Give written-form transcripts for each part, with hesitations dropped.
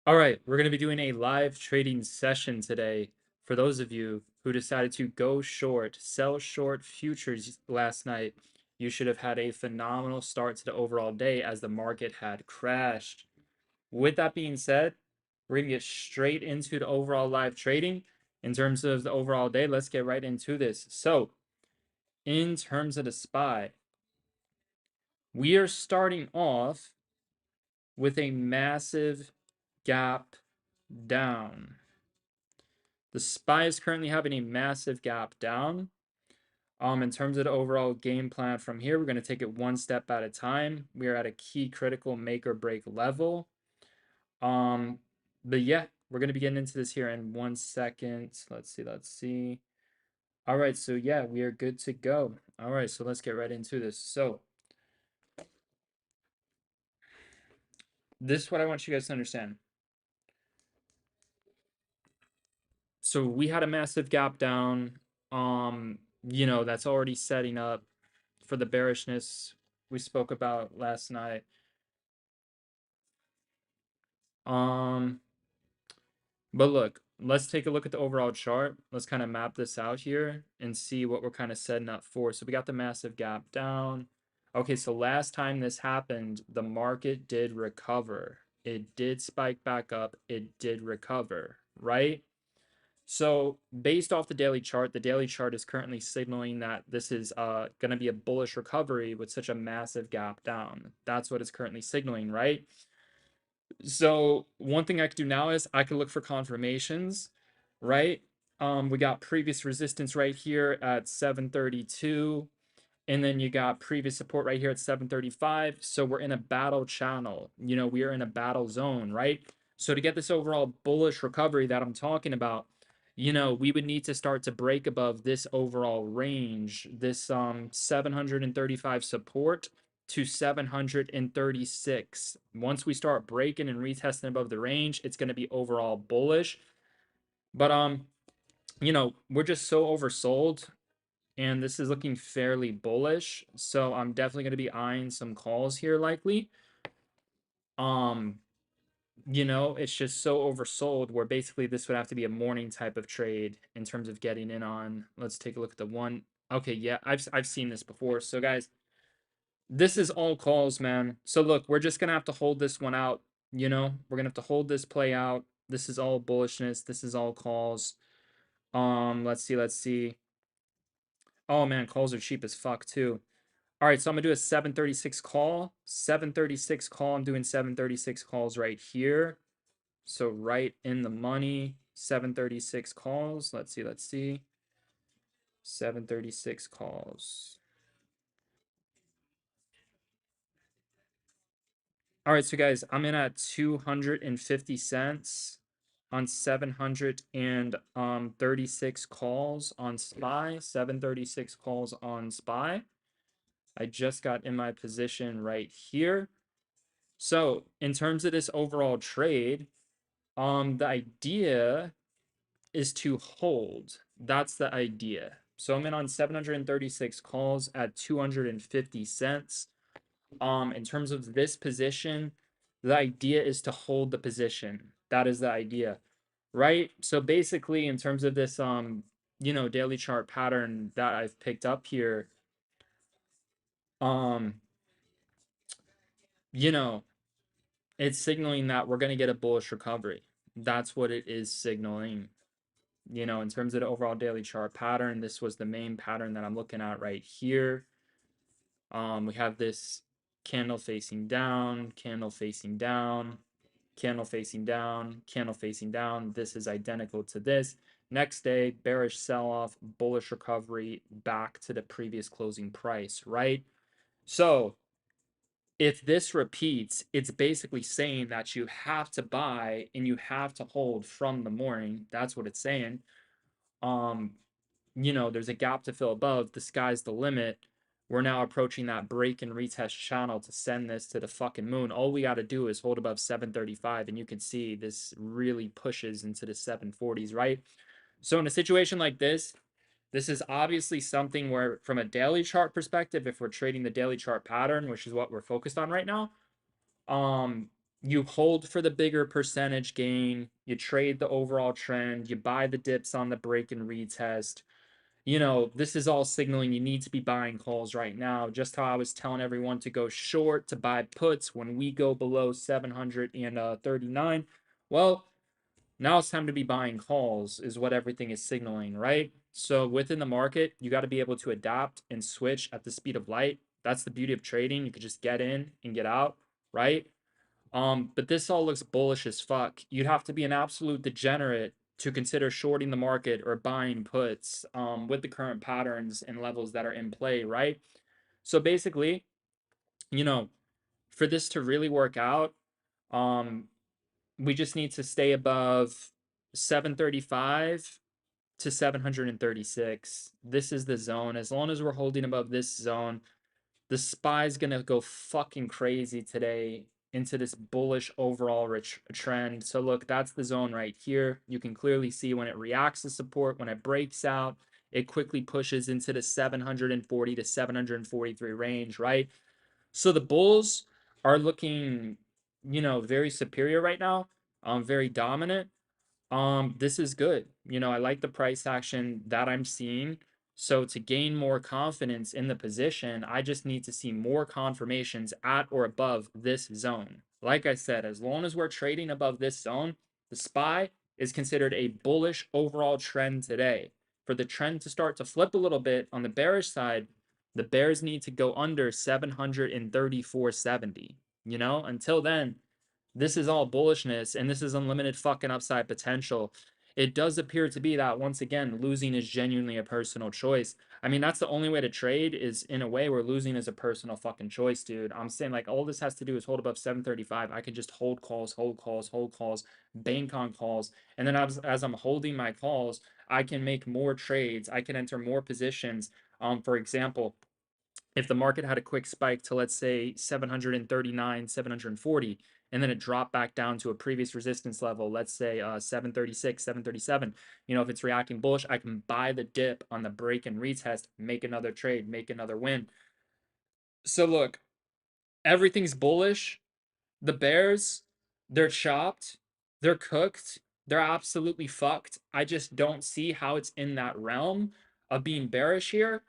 All right, we're going to be doing a live trading session today. For those of you who decided to go short, sell short futures last night, you should have had a phenomenal start to the overall day as the market had crashed. With that being said, we're going to get straight into the overall live trading. In terms of the overall day, let's get right into this. So, in terms of the SPY, we are starting off with a massive gap down. The SPY is currently having a massive gap down. In terms of the overall game plan from here, we're going to take it one step at a time. We are at a key critical make or break level. But yeah, we're going to be getting into this here in 1 second. Let's see. All right, so yeah, we are good to go. All right, so let's get right into this. So this is what I want you guys to understand. So we had a massive gap down. That's already setting up for the bearishness we spoke about last night. Um, but look, let's take a look at the overall chart. Let's kind of map this out here and see what we're kind of setting up for. So we got the massive gap down. Okay, so last time this happened, the market did recover. It did spike back up. It did recover, right? So based off the daily chart is currently signaling that this is going to be a bullish recovery with such a massive gap down. That's what it's currently signaling, right? So one thing I could do now is I could look for confirmations, right? We got previous resistance right here at 732, and then you got previous support right here at 735. So we're in a battle channel. We are in a battle zone, right? So to get this overall bullish recovery that I'm talking about, we would need to start to break above this overall range, this 735 support to 736. Once we start breaking and retesting above the range, it's going to be overall bullish. But we're just so oversold and this is looking fairly bullish, so I'm definitely going to be eyeing some calls here likely. Um it's just so oversold where basically this would have to be a morning type of trade in terms of getting in on. Let's take a look at the one. Okay, yeah, I've seen this before. So guys, this is all calls, man. So look, we're just gonna have to hold this one out. We're gonna have to hold this play out. This is all bullishness. This is all calls. Let's see. Oh man, calls are cheap as fuck too. All right, so I'm gonna do a 736 call. 736 call. I'm doing 736 calls right here. So right in the money. 736 calls. Let's see. 736 calls. All right, so guys, I'm in at 250 cents on 736 calls on SPY. 736 calls on SPY. I just got in my position right here. So in terms of this overall trade, the idea is to hold. That's the idea. So I'm in on 736 calls at 250 cents. In terms of this position, the idea is to hold the position. That is the idea, right? So basically, in terms of this, daily chart pattern that I've picked up here, um, you know, it's signaling that we're going to get a bullish recovery. That's what it is signaling. In terms of the overall daily chart pattern, this was the main pattern that I'm looking at right here. We have this candle facing down, candle facing down, candle facing down, candle facing down. This is identical to this. Next day, bearish sell-off, bullish recovery back to the previous closing price, right? So if this repeats, it's basically saying that you have to buy and you have to hold from the morning. That's what it's saying. Um, there's a gap to fill above. The sky's the limit. We're now approaching that break and retest channel to send this to the fucking moon. All we got to do is hold above 735, and you can see this really pushes into the 740s, right? So in a situation like this is obviously something where, from a daily chart perspective, if we're trading the daily chart pattern, which is what we're focused on right now, um, You hold for the bigger percentage gain, you trade the overall trend, you buy the dips on the break and retest. This is all signaling you need to be buying calls right now. Just how I was telling everyone to go short, to buy puts when we go below 739. Well, now it's time to be buying calls, is what everything is signaling, right? So within the market, you got to be able to adapt and switch at the speed of light. That's the beauty of trading. You could just get in and get out, right? But this all looks bullish as fuck. You'd have to be an absolute degenerate to consider shorting the market or buying puts with the current patterns and levels that are in play, right? So basically, you know, for this to really work out, um, we just need to stay above 735 to 736. This is the zone. As long as we're holding above this zone, the SPY's gonna go fucking crazy today into this bullish overall trend. So look, that's the zone right here. You can clearly see when it reacts to support, when it breaks out, it quickly pushes into the 740 to 743 range, right? So the bulls are looking, very superior right now, very dominant. This is good. I like the price action that I'm seeing. So to gain more confidence in the position, I just need to see more confirmations at or above this zone. Like I said, as long as we're trading above this zone, the SPY is considered a bullish overall trend today. For the trend to start to flip a little bit on the bearish side, the bears need to go under 734.70. Until then, this is all bullishness and this is unlimited fucking upside potential. It does appear to be that once again, losing is genuinely a personal choice. I mean, that's the only way to trade is in a way where losing is a personal fucking choice, dude. I'm saying like all this has to do is hold above 735. I can just hold calls, hold calls, hold calls, bank on calls. And then as I'm holding my calls, I can make more trades. I can enter more positions. For example, if the market had a quick spike to, let's say, 739, 740, and then it dropped back down to a previous resistance level, let's say 736, 737, if it's reacting bullish, I can buy the dip on the break and retest, make another trade, make another win. So look, everything's bullish. The Bears, they're chopped, they're cooked, they're absolutely fucked. I just don't see how it's in that realm of being bearish here.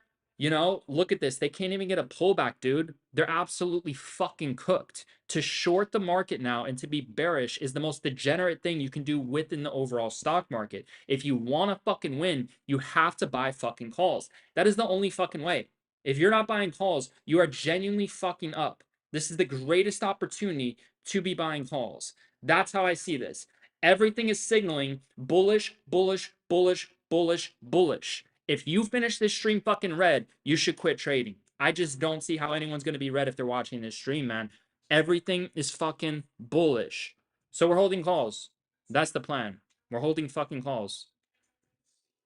Look at this. They can't even get a pullback, dude. They're absolutely fucking cooked. To short the market now and to be bearish is the most degenerate thing you can do within the overall stock market. If you want to fucking win, you have to buy fucking calls. That is the only fucking way. If you're not buying calls, you are genuinely fucking up. This is the greatest opportunity to be buying calls. That's how I see this. Everything is signaling bullish, bullish, bullish, bullish, bullish. If you finish this stream fucking red, you should quit trading. I just don't see how anyone's going to be red if they're watching this stream, man. Everything is fucking bullish. So we're holding calls. That's the plan. We're holding fucking calls.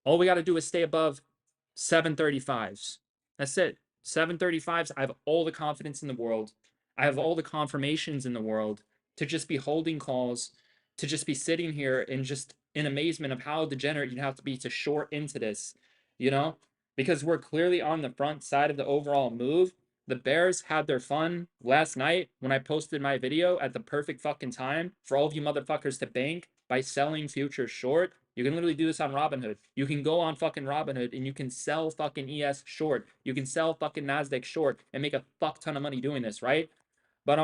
All we got to do is stay above 735s. That's it. 735s. I have all the confidence in the world. I have all the confirmations in the world to just be holding calls, to just be sitting here and just in amazement of how degenerate you'd have to be to short into this, you know? Because we're clearly on the front side of the overall move. The Bears had their fun last night when I posted my video at the perfect fucking time for all of you motherfuckers to bank by selling futures short. You can literally do this on Robinhood. You can go on fucking Robinhood and you can sell fucking ES short. You can sell fucking Nasdaq short and make a fuck ton of money doing this, right? But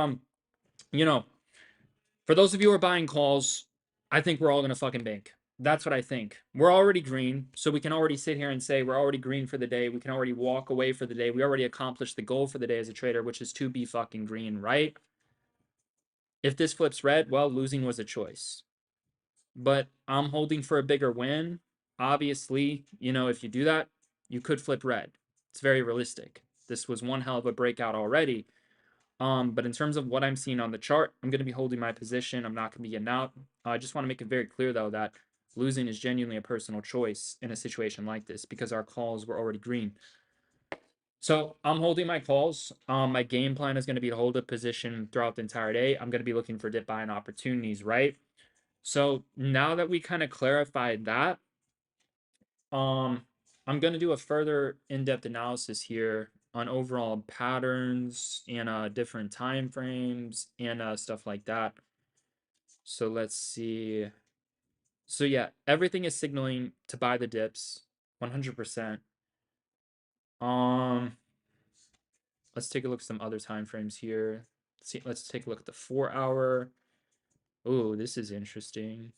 you know, for those of you who are buying calls, I think we're all gonna fucking bank. That's what I think. We're already green, so we can already sit here and say we're already green for the day. We can already walk away for the day. We already accomplished the goal for the day as a trader, which is to be fucking green, right? If this flips red, well, losing was a choice. But I'm holding for a bigger win. Obviously, if you do that, you could flip red. It's very realistic. This was one hell of a breakout already. But in terms of what I'm seeing on the chart, I'm going to be holding my position. I'm not going to be getting out. I just want to make it very clear, though, that losing is genuinely a personal choice in a situation like this because our calls were already green. So I'm holding my calls. My game plan is going to be to hold a position throughout the entire day. I'm going to be looking for dip buying opportunities, right? So now that we kind of clarified that, I'm going to do a further in-depth analysis here on overall patterns and different time frames and stuff like that. So let's see. So yeah, everything is signaling to buy the dips, 100%. Um, let's take a look at some other time frames here. See, let's take a look at the 4 hour. Oh, this is interesting.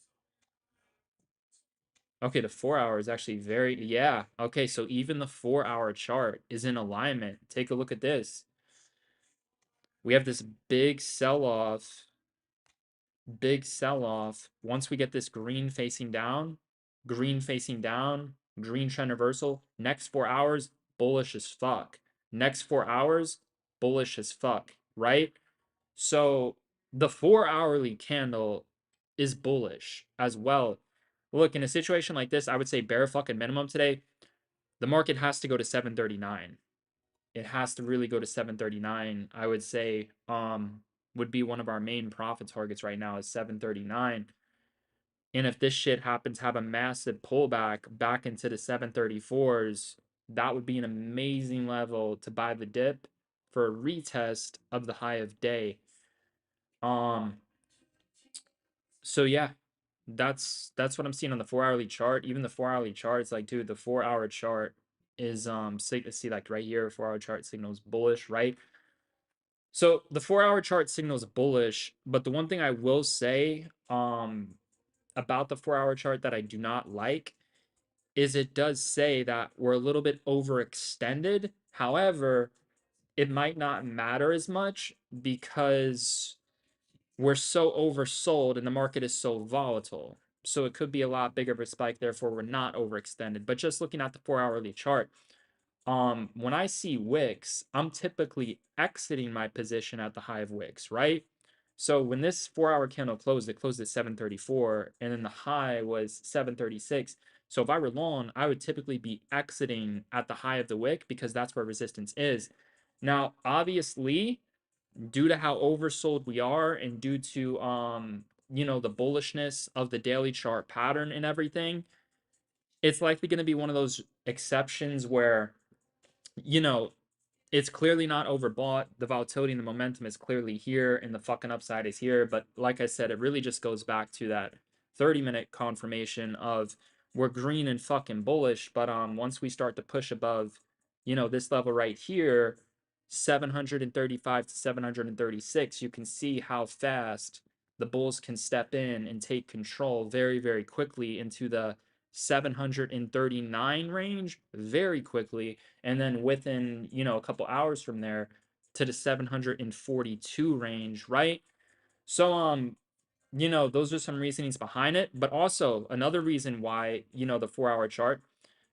Okay, the 4 hour is actually very, yeah. Okay, so even the 4 hour chart is in alignment. Take a look at this. We have this big sell-off. Big sell-off. Once we get this green facing down, green facing down, green trend reversal, next 4 hours, bullish as fuck. Next 4 hours, bullish as fuck, right? So the 4 hourly candle is bullish as well. Look, in a situation like this, I would say bare fucking minimum today, the market has to go to 739. It has to really go to 739. I would say would be one of our main profit targets right now is 739. And if this shit happens to have a massive pullback back into the 734s, that would be an amazing level to buy the dip for a retest of the high of day. Um so yeah, that's what I'm seeing on the 4 hourly chart. Even the 4 hourly chart, it's like, dude, the 4 hour chart is see like right here, 4 hour chart signals bullish, right? So the 4 hour chart signals bullish, but the one thing I will say about the 4 hour chart that I do not like is it does say that we're a little bit overextended. However, it might not matter as much because we're so oversold and the market is so volatile. So it could be a lot bigger of a spike, therefore we're not overextended. But just looking at the 4 hourly chart, when I see wicks, I'm typically exiting my position at the high of wicks, right? So when this 4 hour candle closed, it closed at 734, and then the high was 736. So if I were long, I would typically be exiting at the high of the wick because that's where resistance is. Now, obviously, due to how oversold we are and due to the bullishness of the daily chart pattern and everything, it's likely going to be one of those exceptions where you know, it's clearly not overbought. The volatility and the momentum is clearly here, and the fucking upside is here. But like I said, it really just goes back to that 30-minute confirmation of we're green and fucking bullish. But once we start to push above, this level right here, 735 to 736, you can see how fast the bulls can step in and take control very, very quickly into the 739 range very quickly, and then within a couple hours from there to the 742 range, right? So those are some reasonings behind it, but also another reason why the 4 hour chart,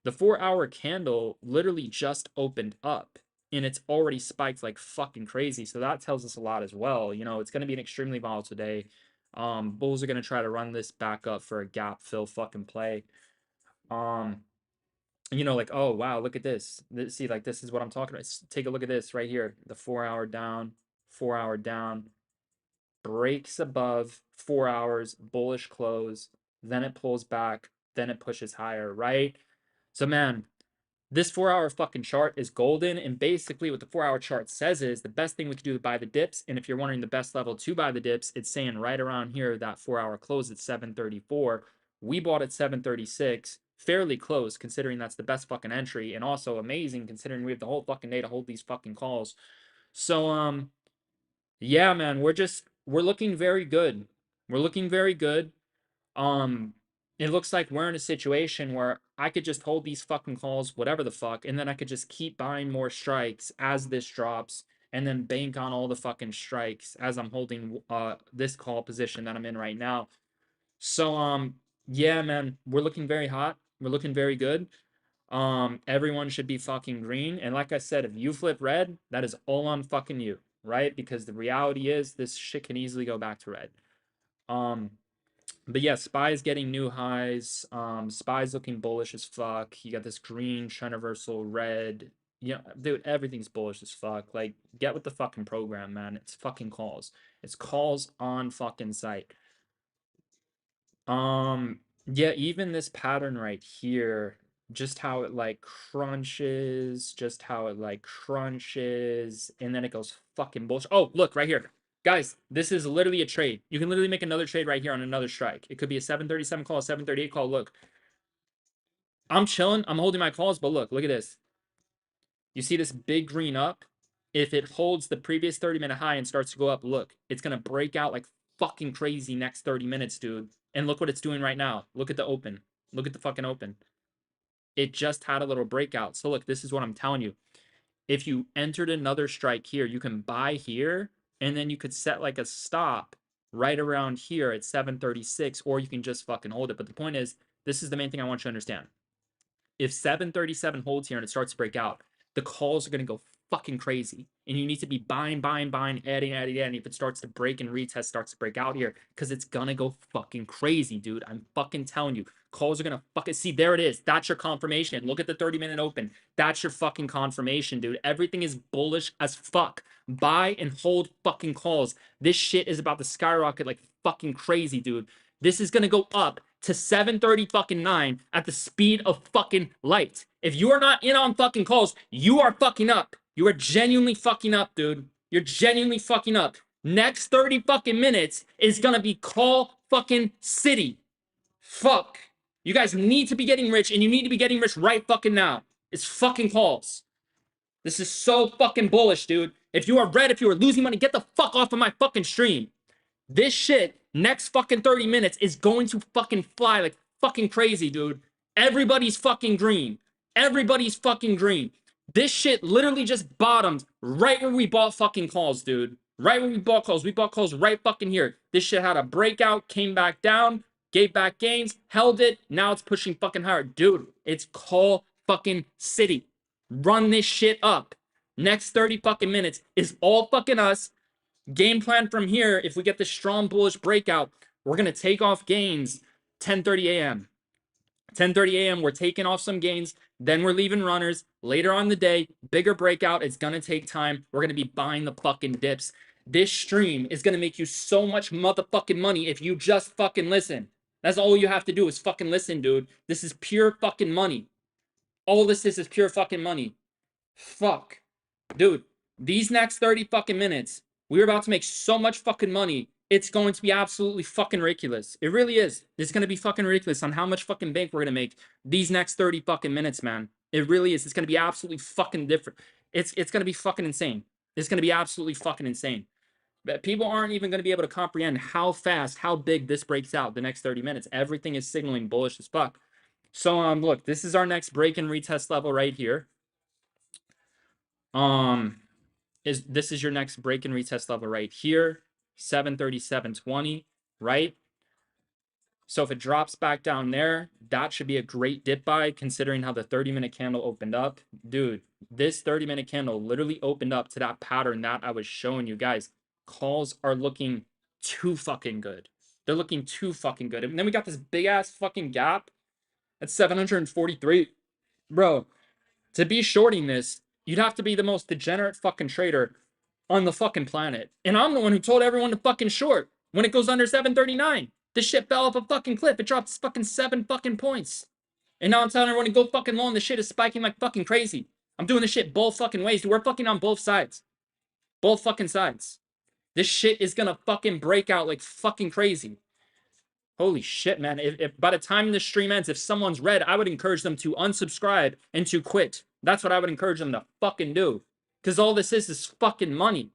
the 4 hour candle literally just opened up and it's already spiked like fucking crazy. So that tells us a lot as well. It's going to be an extremely volatile day. Bulls are going to try to run this back up for a gap fill fucking play. um like, oh wow, look at this. See, like, this is what I'm talking about. Take a look at this right here. The 4 hour down, 4 hour down, breaks above 4 hours, bullish close, then it pulls back, then it pushes higher, right? So man, this 4 hour fucking chart is golden. And basically what the 4 hour chart says is the best thing we could do to buy the dips. And if you're wondering the best level to buy the dips, it's saying right around here, that 4 hour close at 734. We bought at 736, fairly close considering that's the best fucking entry, and also amazing considering we have the whole fucking day to hold these fucking calls. So yeah, man, we're looking very good. We're looking very good. um, it looks like we're in a situation where I could just hold these fucking calls, whatever the fuck, and then I could just keep buying more strikes as this drops, and then bank on all the fucking strikes as I'm holding this call position that I'm in right now. So yeah, man, we're looking very hot. We're looking very good. Everyone should be fucking green. And like I said, if you flip red, that is all on fucking you, right? Because the reality is this shit can easily go back to red. Um, but yeah, SPY's getting new highs. SPY's looking bullish as fuck. You got this green, universal red. Yeah, dude, everything's bullish as fuck. Like, get with the fucking program, man. It's fucking calls. It's calls on fucking site. Yeah, even this pattern right here, just how it like crunches, and then it goes fucking bullshit. Oh, look right here. Guys, this is literally a trade. You can literally make another trade right here on another strike. It could be a 737 call, a 738 call. Look, I'm chilling. I'm holding my calls, but look at this. You see this big green up? If it holds the previous 30-minute high and starts to go up, look, it's going to break out like fucking crazy next 30 minutes, dude. And look what it's doing right now. Look at the open. Look at the fucking open. It just had a little breakout. So look, this is what I'm telling you. If you entered another strike here, you can buy here, and then you could set like a stop right around here at 736, or you can just fucking hold it. But the point is, this is the main thing I want you to understand. If 737 holds here and it starts to break out, the calls are going to go fucking crazy. And you need to be buying, adding. If it starts to break and retest starts to break out here, because it's going to go fucking crazy, dude. I'm fucking telling you. Calls are going to fucking see. There it is. That's your confirmation. Look at the 30-minute open. That's your fucking confirmation, dude. Everything is bullish as fuck. Buy and hold fucking calls. This shit is about to skyrocket like fucking crazy, dude. This is going to go up to 7:30 fucking 9 at the speed of fucking light. If you are not in on fucking calls, you are fucking up. You are genuinely fucking up, dude. You're genuinely fucking up. Next 30 fucking minutes is gonna be call fucking city. Fuck. You guys need to be getting rich, and you need to be getting rich right fucking now. It's fucking calls. This is so fucking bullish, dude. If you are red, if you are losing money, get the fuck off of my fucking stream. This shit, next fucking 30 minutes, is going to fucking fly like fucking crazy, dude. Everybody's fucking green. Everybody's fucking green. This shit literally just bottomed right where we bought fucking calls, dude. Right where we bought calls. We bought calls right fucking here. This shit had a breakout, came back down, gave back gains, held it. Now it's pushing fucking hard. Dude, it's call fucking city. Run this shit up. Next 30 fucking minutes is all fucking us. Game plan from here, if we get this strong bullish breakout, we're going to take off gains 10:30 a.m. 10:30 a.m. We're taking off some gains. Then we're leaving runners. Later on the day, bigger breakout. It's going to take time. We're going to be buying the fucking dips. This stream is going to make you so much motherfucking money if you just fucking listen. That's all you have to do is fucking listen, dude. This is pure fucking money. All this is pure fucking money. Fuck. Dude, these next 30 fucking minutes, we're about to make so much fucking money. It's going to be absolutely fucking ridiculous. It really is. It's going to be fucking ridiculous on how much fucking bank we're going to make these next 30 fucking minutes, man. It really is. It's going to be absolutely fucking different. It's going to be fucking insane. It's going to be absolutely fucking insane. But people aren't even going to be able to comprehend how fast, how big this breaks out the next 30 minutes. Everything is signaling bullish as fuck. So, look, this is our next break and retest level right here. This is your next break and retest level right here, 737.20, right? So if it drops back down there, that should be a great dip buy considering how the 30-minute candle opened up. Dude, this 30-minute candle literally opened up to that pattern that I was showing you guys. Calls are looking too fucking good. They're looking too fucking good. And then we got this big ass fucking gap at 743. Bro, to be shorting this, you'd have to be the most degenerate fucking trader on the fucking planet. And I'm the one who told everyone to fucking short when it goes under 739. This shit fell off a fucking cliff. It dropped fucking 7 fucking points. And now I'm telling everyone to go fucking long. This shit is spiking like fucking crazy. I'm doing this shit both fucking ways. We're fucking on both sides. Both fucking sides. This shit is gonna fucking break out like fucking crazy. Holy shit, man. If by the time this stream ends, if someone's red, I would encourage them to unsubscribe and to quit. That's what I would encourage them to fucking do. Because all this is fucking money.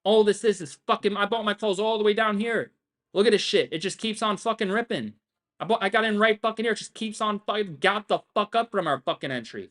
All this is fucking... I bought my clothes all the way down here. Look at this shit. It just keeps on fucking ripping. I got in right fucking here. It just keeps on fucking... Got the fuck up from our fucking entry.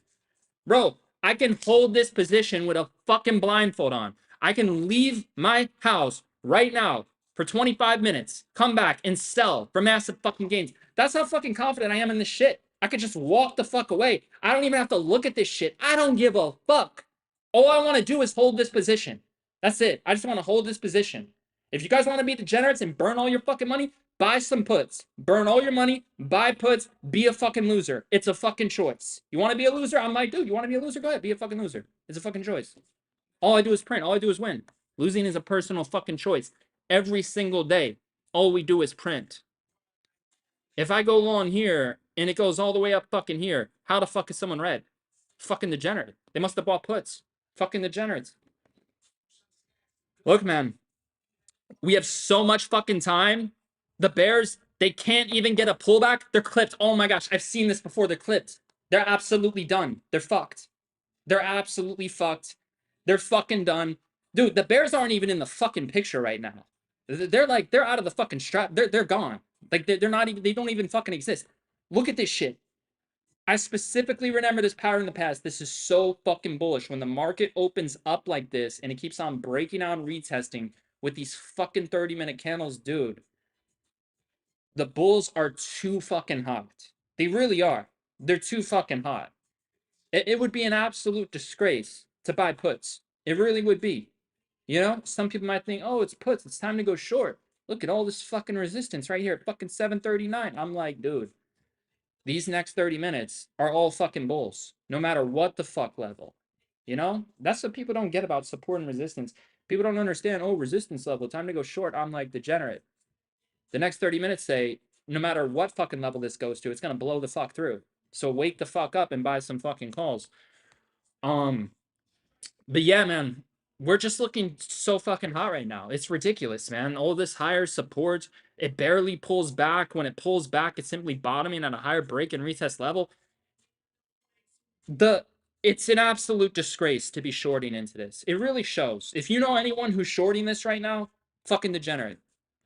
Bro, I can hold this position with a fucking blindfold on. I can leave my house right now for 25 minutes, come back and sell for massive fucking gains. That's how fucking confident I am in this shit. I could just walk the fuck away. I don't even have to look at this shit. I don't give a fuck. All I want to do is hold this position. That's it. I just want to hold this position. If you guys want to be degenerates and burn all your fucking money, buy some puts. Burn all your money, buy puts, be a fucking loser. It's a fucking choice. You want to be a loser? I'm like, dude, you want to be a loser? Go ahead, be a fucking loser. It's a fucking choice. All I do is print. All I do is win. Losing is a personal fucking choice. Every single day, all we do is print. If I go long here and it goes all the way up fucking here, how the fuck is someone red? Fucking degenerate. They must have bought puts. Fucking degenerates. Look, man. We have so much fucking time. The Bears, they can't even get a pullback. They're clipped. Oh my gosh, I've seen this before. They're clipped. They're absolutely done. They're fucked. They're absolutely fucked. They're fucking done. Dude, the Bears aren't even in the fucking picture right now. They're like, they're out of the fucking strap. They're gone. Like, they're not even, they don't even fucking exist. Look at this shit. I specifically remember this pattern in the past. This is so fucking bullish. When the market opens up like this and it keeps on breaking out and retesting with these fucking 30-minute candles, dude, the bulls are too fucking hot. They really are. They're too fucking hot. It would be an absolute disgrace to buy puts. It really would be. You know, some people might think, oh, it's puts. It's time to go short. Look at all this fucking resistance right here at fucking 739. I'm like, dude, these next 30 minutes are all fucking bulls, no matter what the fuck level. You know, that's what people don't get about support and resistance. People don't understand, oh, resistance level, time to go short. I'm like, degenerate. The next 30 minutes say, no matter what fucking level this goes to, it's going to blow the fuck through. So wake the fuck up and buy some fucking calls. But yeah, man, we're just looking so fucking hot right now. It's ridiculous, man. All this higher support, it barely pulls back. When it pulls back, it's simply bottoming at a higher break and retest level. It's an absolute disgrace to be shorting into this. It really shows. If you know anyone who's shorting this right now, fucking degenerate.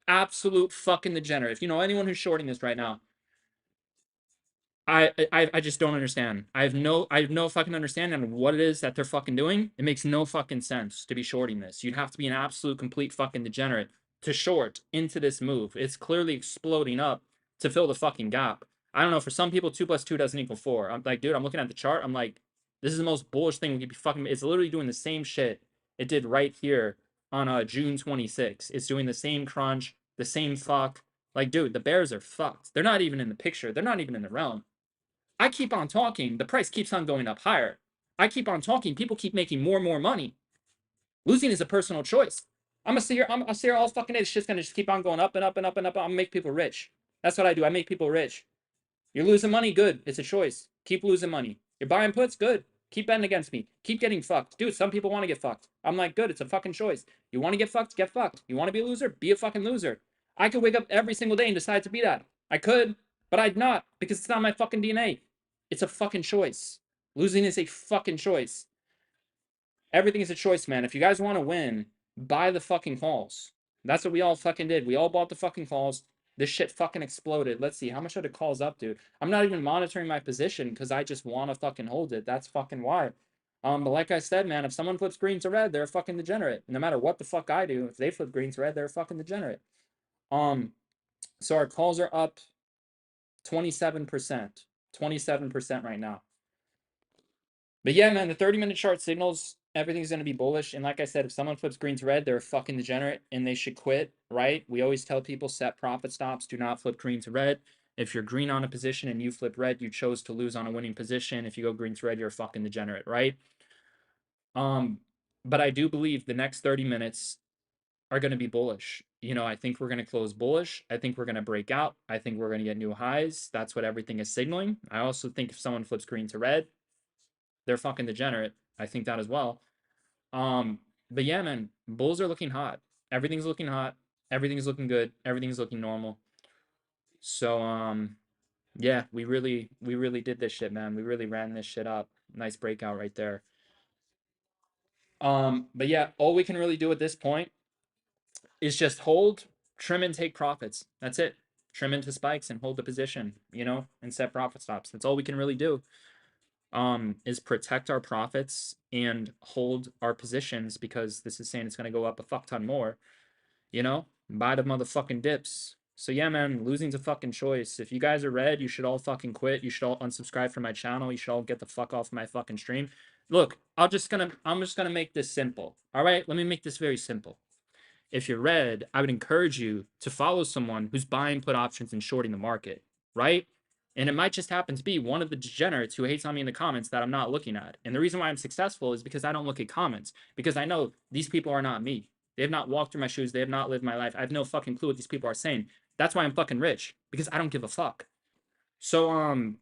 Absolute fucking degenerate. If you know anyone who's shorting this right now, I just don't understand. I have no fucking understanding of what it is that they're fucking doing. It makes no fucking sense to be shorting this. You'd have to be an absolute complete fucking degenerate to short into this move. It's clearly exploding up to fill the fucking gap. I don't know. For some people, 2 + 2 doesn't equal 4. I'm like, dude, I'm looking at the chart. I'm like, this is the most bullish thing we could be fucking. It's literally doing the same shit it did right here on June 26th. It's doing the same crunch, the same fuck. Like, dude, the Bears are fucked. They're not even in the picture. They're not even in the realm. I keep on talking, the price keeps on going up higher. I keep on talking, people keep making more and more money. Losing is a personal choice. I'm gonna sit here all fucking day. It's just gonna just keep on going up and up and up and up. I'm gonna make people rich. That's what I do. I make people rich. You're losing money, good. It's a choice. Keep losing money. You're buying puts, good. Keep betting against me. Keep getting fucked. Dude, some people want to get fucked. I'm like, good, it's a fucking choice. You want to get fucked? Get fucked. You want to be a loser? Be a fucking loser. I could wake up every single day and decide to be that. I could, but I'd not because it's not my fucking DNA. It's a fucking choice. Losing is a fucking choice. Everything is a choice, man. If you guys want to win, buy the fucking calls. That's what we all fucking did. We all bought the fucking calls. This shit fucking exploded. Let's see. How much are the calls up, dude? I'm not even monitoring my position because I just want to fucking hold it. That's fucking why. But like I said, man, if someone flips green to red, they're a fucking degenerate. No matter what the fuck I do, if they flip green to red, they're a fucking degenerate. So our calls are up 27%. 27% right now. But yeah, man, the 30-minute chart signals everything's going to be bullish. And like I said, if someone flips green to red, they're a fucking degenerate and they should quit, right? We always tell people set profit stops. Do not flip green to red. If you're green on a position and you flip red, you chose to lose on a winning position. If you go green to red, you're a fucking degenerate, right? But I do believe the next 30 minutes are going to be bullish. You know, I think we're going to close bullish. I think we're going to break out. I think we're going to get new highs. That's what everything is signaling. I also think if someone flips green to red, they're fucking degenerate. I think that as well. But yeah, man, bulls are looking hot. Everything's looking hot. Everything's looking good. Everything's looking normal. So yeah, we really did this shit, man. We really ran this shit up. Nice breakout right there. But yeah, all we can really do at this point is just hold, trim, and take profits. That's it. Trim into spikes and hold the position, you know, and set profit stops. That's all we can really do. Is protect our profits and hold our positions because this is saying it's going to go up a fuck ton more, you know, buy the motherfucking dips. So yeah, man, losing's a fucking choice. If you guys are red, you should all fucking quit. You should all unsubscribe from my channel. You should all get the fuck off my fucking stream. Look, I'm just gonna make this simple. All right, let me make this very simple. If you're red, I would encourage you to follow someone who's buying put options and shorting the market, right? And it might just happen to be one of the degenerates who hates on me in the comments that I'm not looking at. And the reason why I'm successful is because I don't look at comments, because I know these people are not me. They have not walked through my shoes. They have not lived my life. I have no fucking clue what these people are saying. That's why I'm fucking rich, because I don't give a fuck. So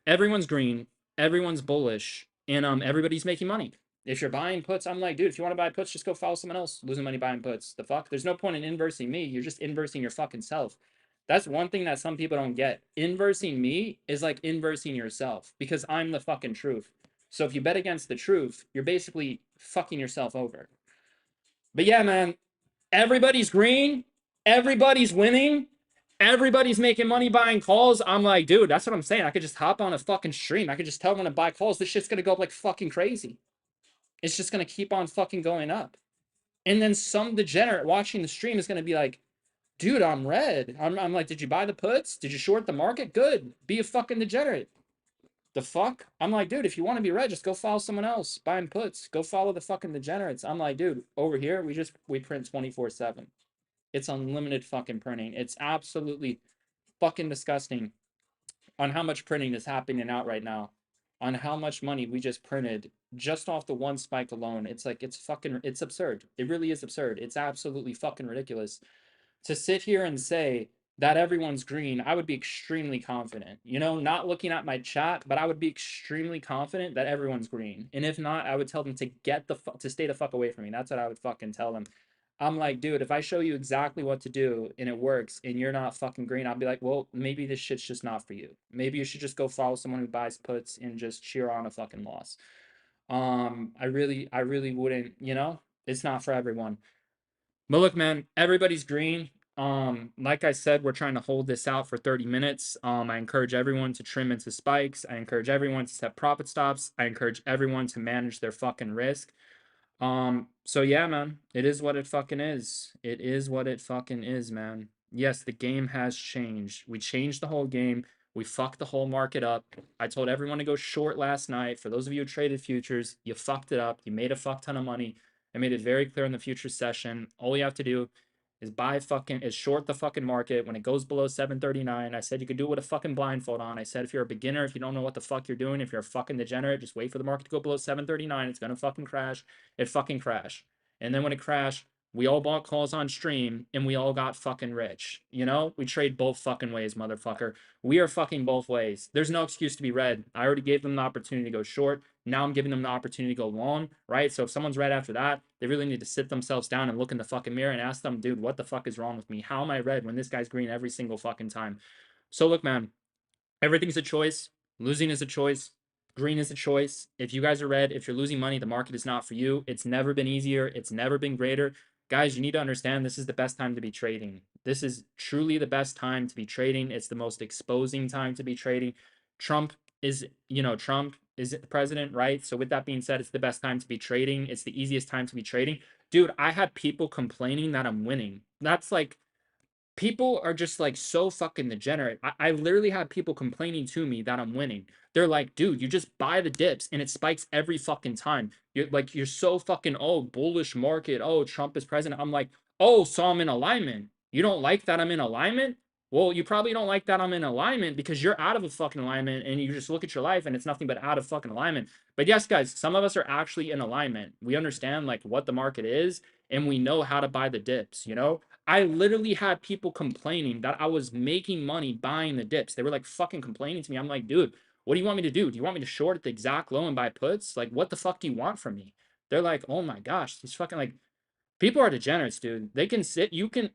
everyone's green, everyone's bullish, and everybody's making money. If you're buying puts, I'm like, dude, if you want to buy puts, just go follow someone else losing money buying puts. The fuck? There's no point in inversing me. You're just inversing your fucking self. That's one thing that some people don't get. Inversing me is like inversing yourself because I'm the fucking truth. So if you bet against the truth, you're basically fucking yourself over. But yeah, man, everybody's green, everybody's winning, everybody's making money buying calls. I'm like, dude, that's what I'm saying. I could just hop on a fucking stream. I could just tell them to buy calls. This shit's gonna go up like fucking crazy. It's just gonna keep on fucking going up. And then some degenerate watching the stream is gonna be like, dude, I'm red. I'm like, did you buy the puts? Did you short the market? Good. Be a fucking degenerate. The fuck? I'm like, dude, if you want to be red, just go follow someone else buying puts. Go follow the fucking degenerates. I'm like, dude, over here, we print 24/7. It's unlimited fucking printing. It's absolutely fucking disgusting on how much printing is happening out right now. On how much money we just printed just off the one spike alone. It's like it's absurd. It really is absurd. It's absolutely fucking ridiculous to sit here and say that everyone's green. I would be extremely confident, not looking at my chat, but I would be extremely confident that everyone's green. And if not, I would tell them to to stay the fuck away from me. That's what I would fucking tell them. I'm like, dude, if I show you exactly what to do and it works and you're not fucking green, I'll be like, well, maybe this shit's just not for you. Maybe you should just go follow someone who buys puts and just cheer on a fucking loss. I really wouldn't, it's not for everyone. But look, man, everybody's green. Like I said, we're trying to hold this out for 30 minutes. I encourage everyone to trim into spikes. I encourage everyone to set profit stops. I encourage everyone to manage their fucking risk. So yeah, man, it is what it fucking is. It is what it fucking is, man. Yes, the game has changed. We changed the whole game. We fucked the whole market up. I told everyone to go short last night. For those of you who traded futures, you fucked it up. You made a fuck ton of money. I made it very clear in the future session. All you have to do is short the fucking market when it goes below 739. I said you could do it with a fucking blindfold on. I said if you're a beginner, if you don't know what the fuck you're doing, if you're a fucking degenerate, just wait for the market to go below 739. It's gonna fucking crash. It fucking crashed. And then when it crashed, we all bought calls on stream and we all got fucking rich. We trade both fucking ways, motherfucker. We are fucking both ways. There's no excuse to be red. I already gave them the opportunity to go short. Now I'm giving them the opportunity to go long, right? So if someone's red after that, they really need to sit themselves down and look in the fucking mirror and ask them, dude, what the fuck is wrong with me? How am I red when this guy's green every single fucking time? So look, man, everything's a choice. Losing is a choice. Green is a choice. If you guys are red, if you're losing money, the market is not for you. It's never been easier. It's never been greater. Guys, you need to understand this is the best time to be trading. This is truly the best time to be trading. It's the most exposing time to be trading. Trump is the president, right? So with that being said, it's the best time to be trading. It's the easiest time to be trading. Dude, I had people complaining that I'm winning. That's like, people are just like so fucking degenerate. I literally have people complaining to me that I'm winning. They're like, dude, you just buy the dips and it spikes every fucking time. You're so fucking, oh, bullish market. Oh, Trump is president. I'm like, oh, so I'm in alignment. You don't like that I'm in alignment? Well, you probably don't like that I'm in alignment because you're out of a fucking alignment and you just look at your life and it's nothing but out of fucking alignment. But yes, guys, some of us are actually in alignment. We understand like what the market is and we know how to buy the dips. I literally had people complaining that I was making money buying the dips. They were like fucking complaining to me. I'm like, dude, what do you want me to do? Do you want me to short at the exact low and buy puts? Like, what the fuck do you want from me? They're like, oh my gosh, these fucking like people are degenerates, dude.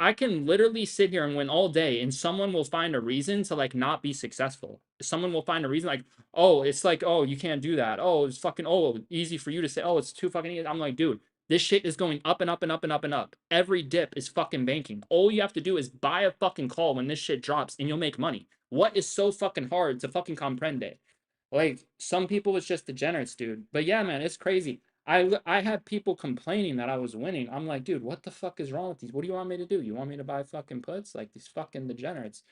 I can literally sit here and win all day, and someone will find a reason to like not be successful. Someone will find a reason like, oh, it's like, oh, you can't do that. Oh, it's fucking, oh, easy for you to say, oh, it's too fucking easy. I'm like, dude, this shit is going up and up and up and up and up. Every dip is fucking banking. All you have to do is buy a fucking call when this shit drops and you'll make money. What is so fucking hard to fucking comprende? Like, some people it's just degenerates, dude. But yeah, man, it's crazy. I had people complaining that I was winning. I'm like, dude, what the fuck is wrong with these? What do you want me to do? You want me to buy fucking puts? Like these fucking degenerates.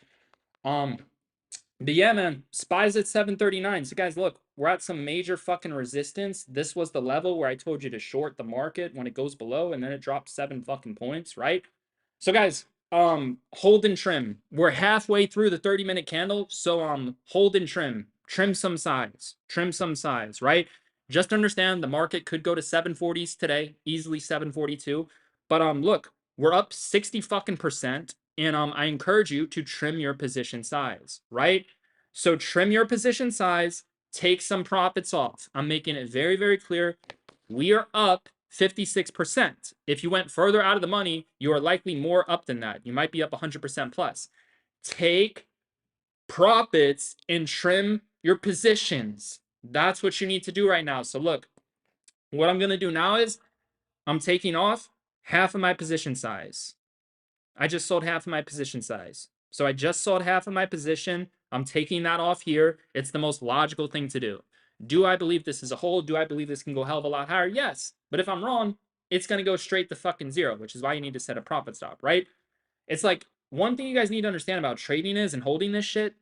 Um, but yeah, man, SPY's at 739. So guys, look, we're at some major fucking resistance. This was the level where I told you to short the market when it goes below, and then it dropped 7 fucking points, right? So guys, hold and trim. We're halfway through the 30-minute candle, so hold and trim. Trim some size. Trim some size, right? Just understand the market could go to 740s today, easily 742. But look, we're up 60 fucking percent, and I encourage you to trim your position size, right? So trim your position size, take some profits off. I'm making it very, very clear. We are up 56%. If you went further out of the money, you are likely more up than that. You might be up 100% plus. Take profits and trim your positions. That's what you need to do right now. So look, what I'm going to do now is I'm taking off half of my position size. I just sold half of my position size. So I just sold half of my position. I'm taking that off here. It's the most logical thing to do. Do I believe this is a hold? Do I believe this can go a hell of a lot higher? Yes. But if I'm wrong, it's going to go straight to fucking zero, which is why you need to set a profit stop, right? It's like one thing you guys need to understand about trading is and holding this shit,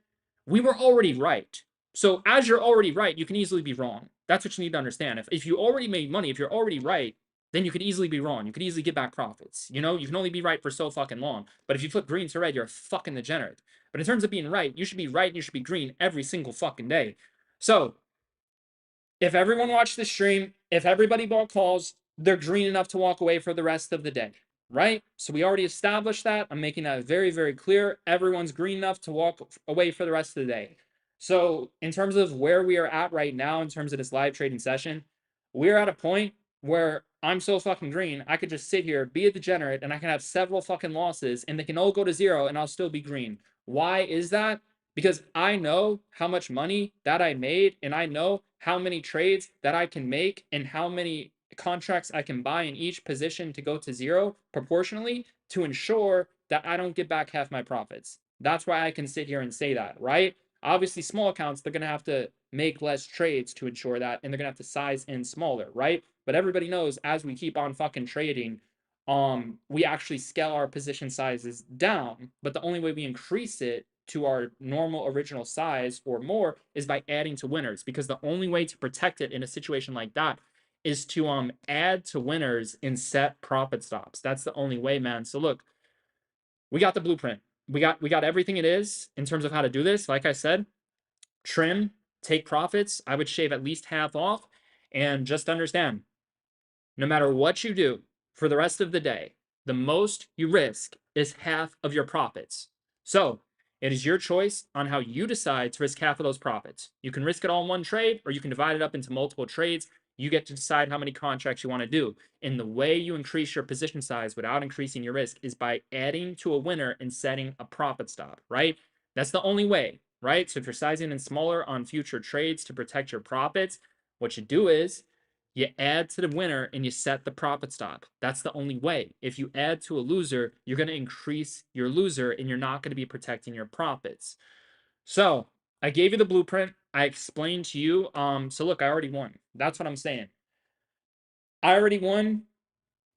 we were already right. So as you're already right, you can easily be wrong. That's what you need to understand. If you already made money, if you're already right, then you could easily be wrong. You could easily get back profits. You know, you can only be right for so fucking long. But if you flip green to red, you're a fucking degenerate. But in terms of being right, you should be right and you should be green every single fucking day. So if everyone watched the stream, if everybody bought calls, they're green enough to walk away for the rest of the day, right? So we already established that. I'm making that very, very clear. Everyone's green enough to walk away for the rest of the day. So in terms of where we are at right now, in terms of this live trading session, we're at a point where I'm so fucking green, I could just sit here, be a degenerate, and I can have several fucking losses, and they can all go to zero, and I'll still be green. Why is that? Because I know how much money that I made, and I know how many trades that I can make and how many contracts I can buy in each position to go to zero proportionally to ensure that I don't get back half my profits. That's why I can sit here and say that, right? Obviously, small accounts, they're going to have to make less trades to ensure that, and they're going to have to size in smaller, right? But everybody knows as we keep on fucking trading, we actually scale our position sizes down, but the only way we increase it to our normal original size or more is by adding to winners, because the only way to protect it in a situation like that is to add to winners and set profit stops. That's the only way, man. So look, we got the blueprint. We got everything it is in terms of how to do this. Like I said, trim, take profits. I would shave at least half off, and just understand, no matter what you do for the rest of the day, the most you risk is half of your profits. So it is your choice on how you decide to risk half of those profits. You can risk it all in one trade, or you can divide it up into multiple trades. You get to decide how many contracts you want to do. And the way you increase your position size without increasing your risk is by adding to a winner and setting a profit stop, right? That's the only way, right? So if you're sizing in smaller on future trades to protect your profits, what you do is you add to the winner and you set the profit stop. That's the only way. If you add to a loser, you're going to increase your loser and you're not going to be protecting your profits. So I gave you the blueprint. I explained to you. So look, I already won. That's what I'm saying. I already won.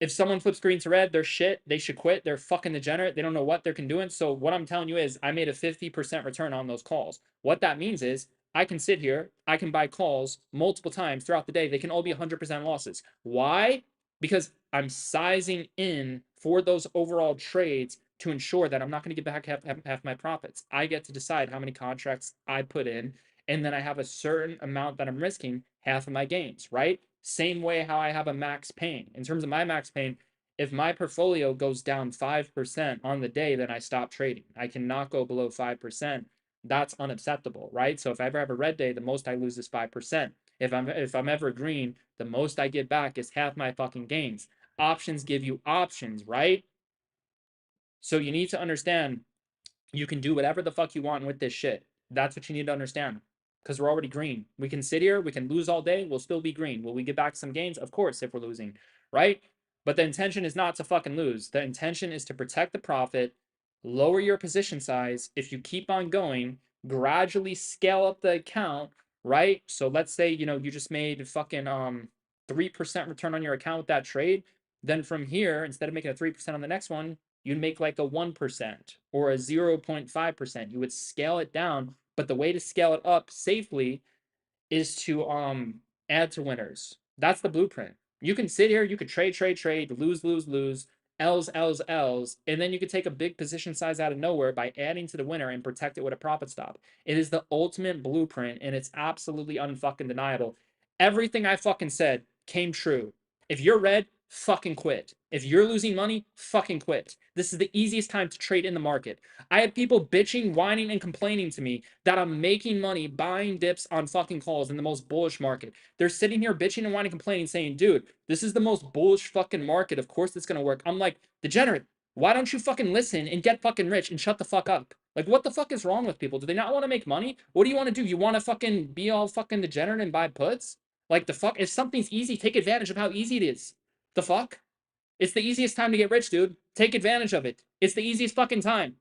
If someone flips green to red, they're shit. They should quit. They're fucking degenerate. They don't know what they're doing. So what I'm telling you is I made a 50% return on those calls. What that means is I can sit here, I can buy calls multiple times throughout the day. They can all be 100% losses. Why? Because I'm sizing in for those overall trades to ensure that I'm not going to get back half my profits. I get to decide how many contracts I put in, and then I have a certain amount that I'm risking half of my gains, right? Same way how I have a max pain. In terms of my max pain, if my portfolio goes down 5% on the day, then I stop trading. I cannot go below 5%. That's unacceptable, right? So if I ever have a red day, the most I lose is 5%. If I'm ever green, the most I get back is half my fucking gains. Options give you options, right? So you need to understand you can do whatever the fuck you want with this shit. That's what you need to understand. Because we're already green. We can sit here, we can lose all day, we'll still be green. Will we get back some gains? Of course, if we're losing, right? But the intention is not to fucking lose. The intention is to protect the profit, lower your position size. If you keep on going, gradually scale up the account, right? So let's say, you just made fucking 3% return on your account with that trade. Then from here, instead of making a 3% on the next one, you'd make like a 1% or a 0.5%. You would scale it down, but the way to scale it up safely is to add to winners. That's the blueprint. You can sit here, you could trade, lose, lose, lose, L's, L's, L's, and then you could take a big position size out of nowhere by adding to the winner and protect it with a profit stop. It is the ultimate blueprint, and it's absolutely unfucking deniable. Everything I fucking said came true. If you're red, fucking quit. If you're losing money, fucking quit. This is the easiest time to trade in the market. I had people bitching, whining, and complaining to me that I'm making money buying dips on fucking calls in the most bullish market. They're sitting here bitching and whining, complaining, saying, dude, this is the most bullish fucking market. Of course it's gonna work. I'm like, degenerate, why don't you fucking listen and get fucking rich and shut the fuck up? Like, what the fuck is wrong with people? Do they not want to make money? What do you want to do? You want to fucking be all fucking degenerate and buy puts? Like, the fuck? If something's easy, take advantage of how easy it is. The fuck? It's the easiest time to get rich, dude. Take advantage of it. It's the easiest fucking time.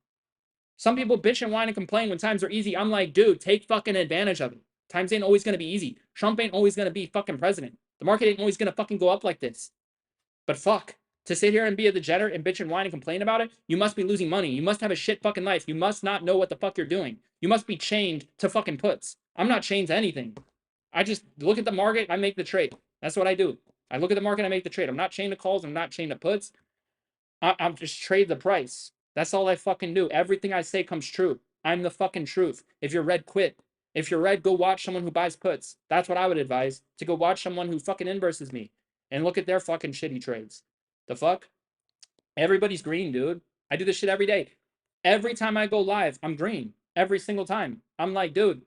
Some people bitch and whine and complain when times are easy. I'm like, dude, take fucking advantage of it. Times ain't always gonna be easy. Trump ain't always gonna be fucking president. The market ain't always gonna fucking go up like this. But fuck, to sit here and be a degenerate and bitch and whine and complain about it, you must be losing money. You must have a shit fucking life. You must not know what the fuck you're doing. You must be chained to fucking puts. I'm not chained to anything. I just look at the market, I make the trade. That's what I do. I look at the market, I make the trade. I'm not chained to calls, I'm not chained to puts. I'm just trade the price. That's all I fucking do. Everything I say comes true. I'm the fucking truth. If you're red, quit. If you're red, go watch someone who buys puts. That's what I would advise. To go watch someone who fucking inverses me and look at their fucking shitty trades. The fuck? Everybody's green, dude. I do this shit every day. Every time I go live, I'm green. Every single time. I'm like, dude,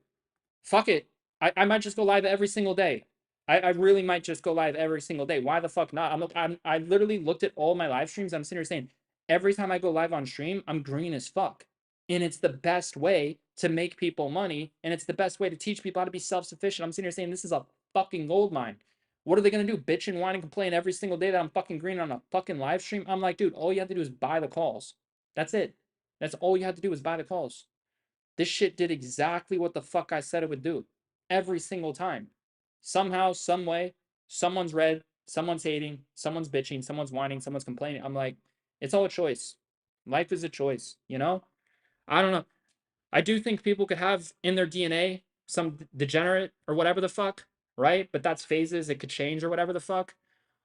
fuck it. I might just go live every single day. I really might just go live every single day. Why the fuck not? I literally looked at all my live streams. I'm sitting here saying, every time I go live on stream, I'm green as fuck. And it's the best way to make people money. And it's the best way to teach people how to be self-sufficient. I'm sitting here saying, this is a fucking gold mine. What are they gonna do? Bitch and whine and complain every single day that I'm fucking green on a fucking live stream? I'm like, dude, all you have to do is buy the calls. That's it. That's all you have to do is buy the calls. This shit did exactly what the fuck I said it would do. Every single time. Somehow, some way, someone's red, someone's hating, someone's bitching, someone's whining, someone's complaining. I'm like, it's all a choice. Life is a choice, you know? I don't know. I do think people could have in their DNA some degenerate or whatever the fuck, right? But that's phases. It could change or whatever the fuck.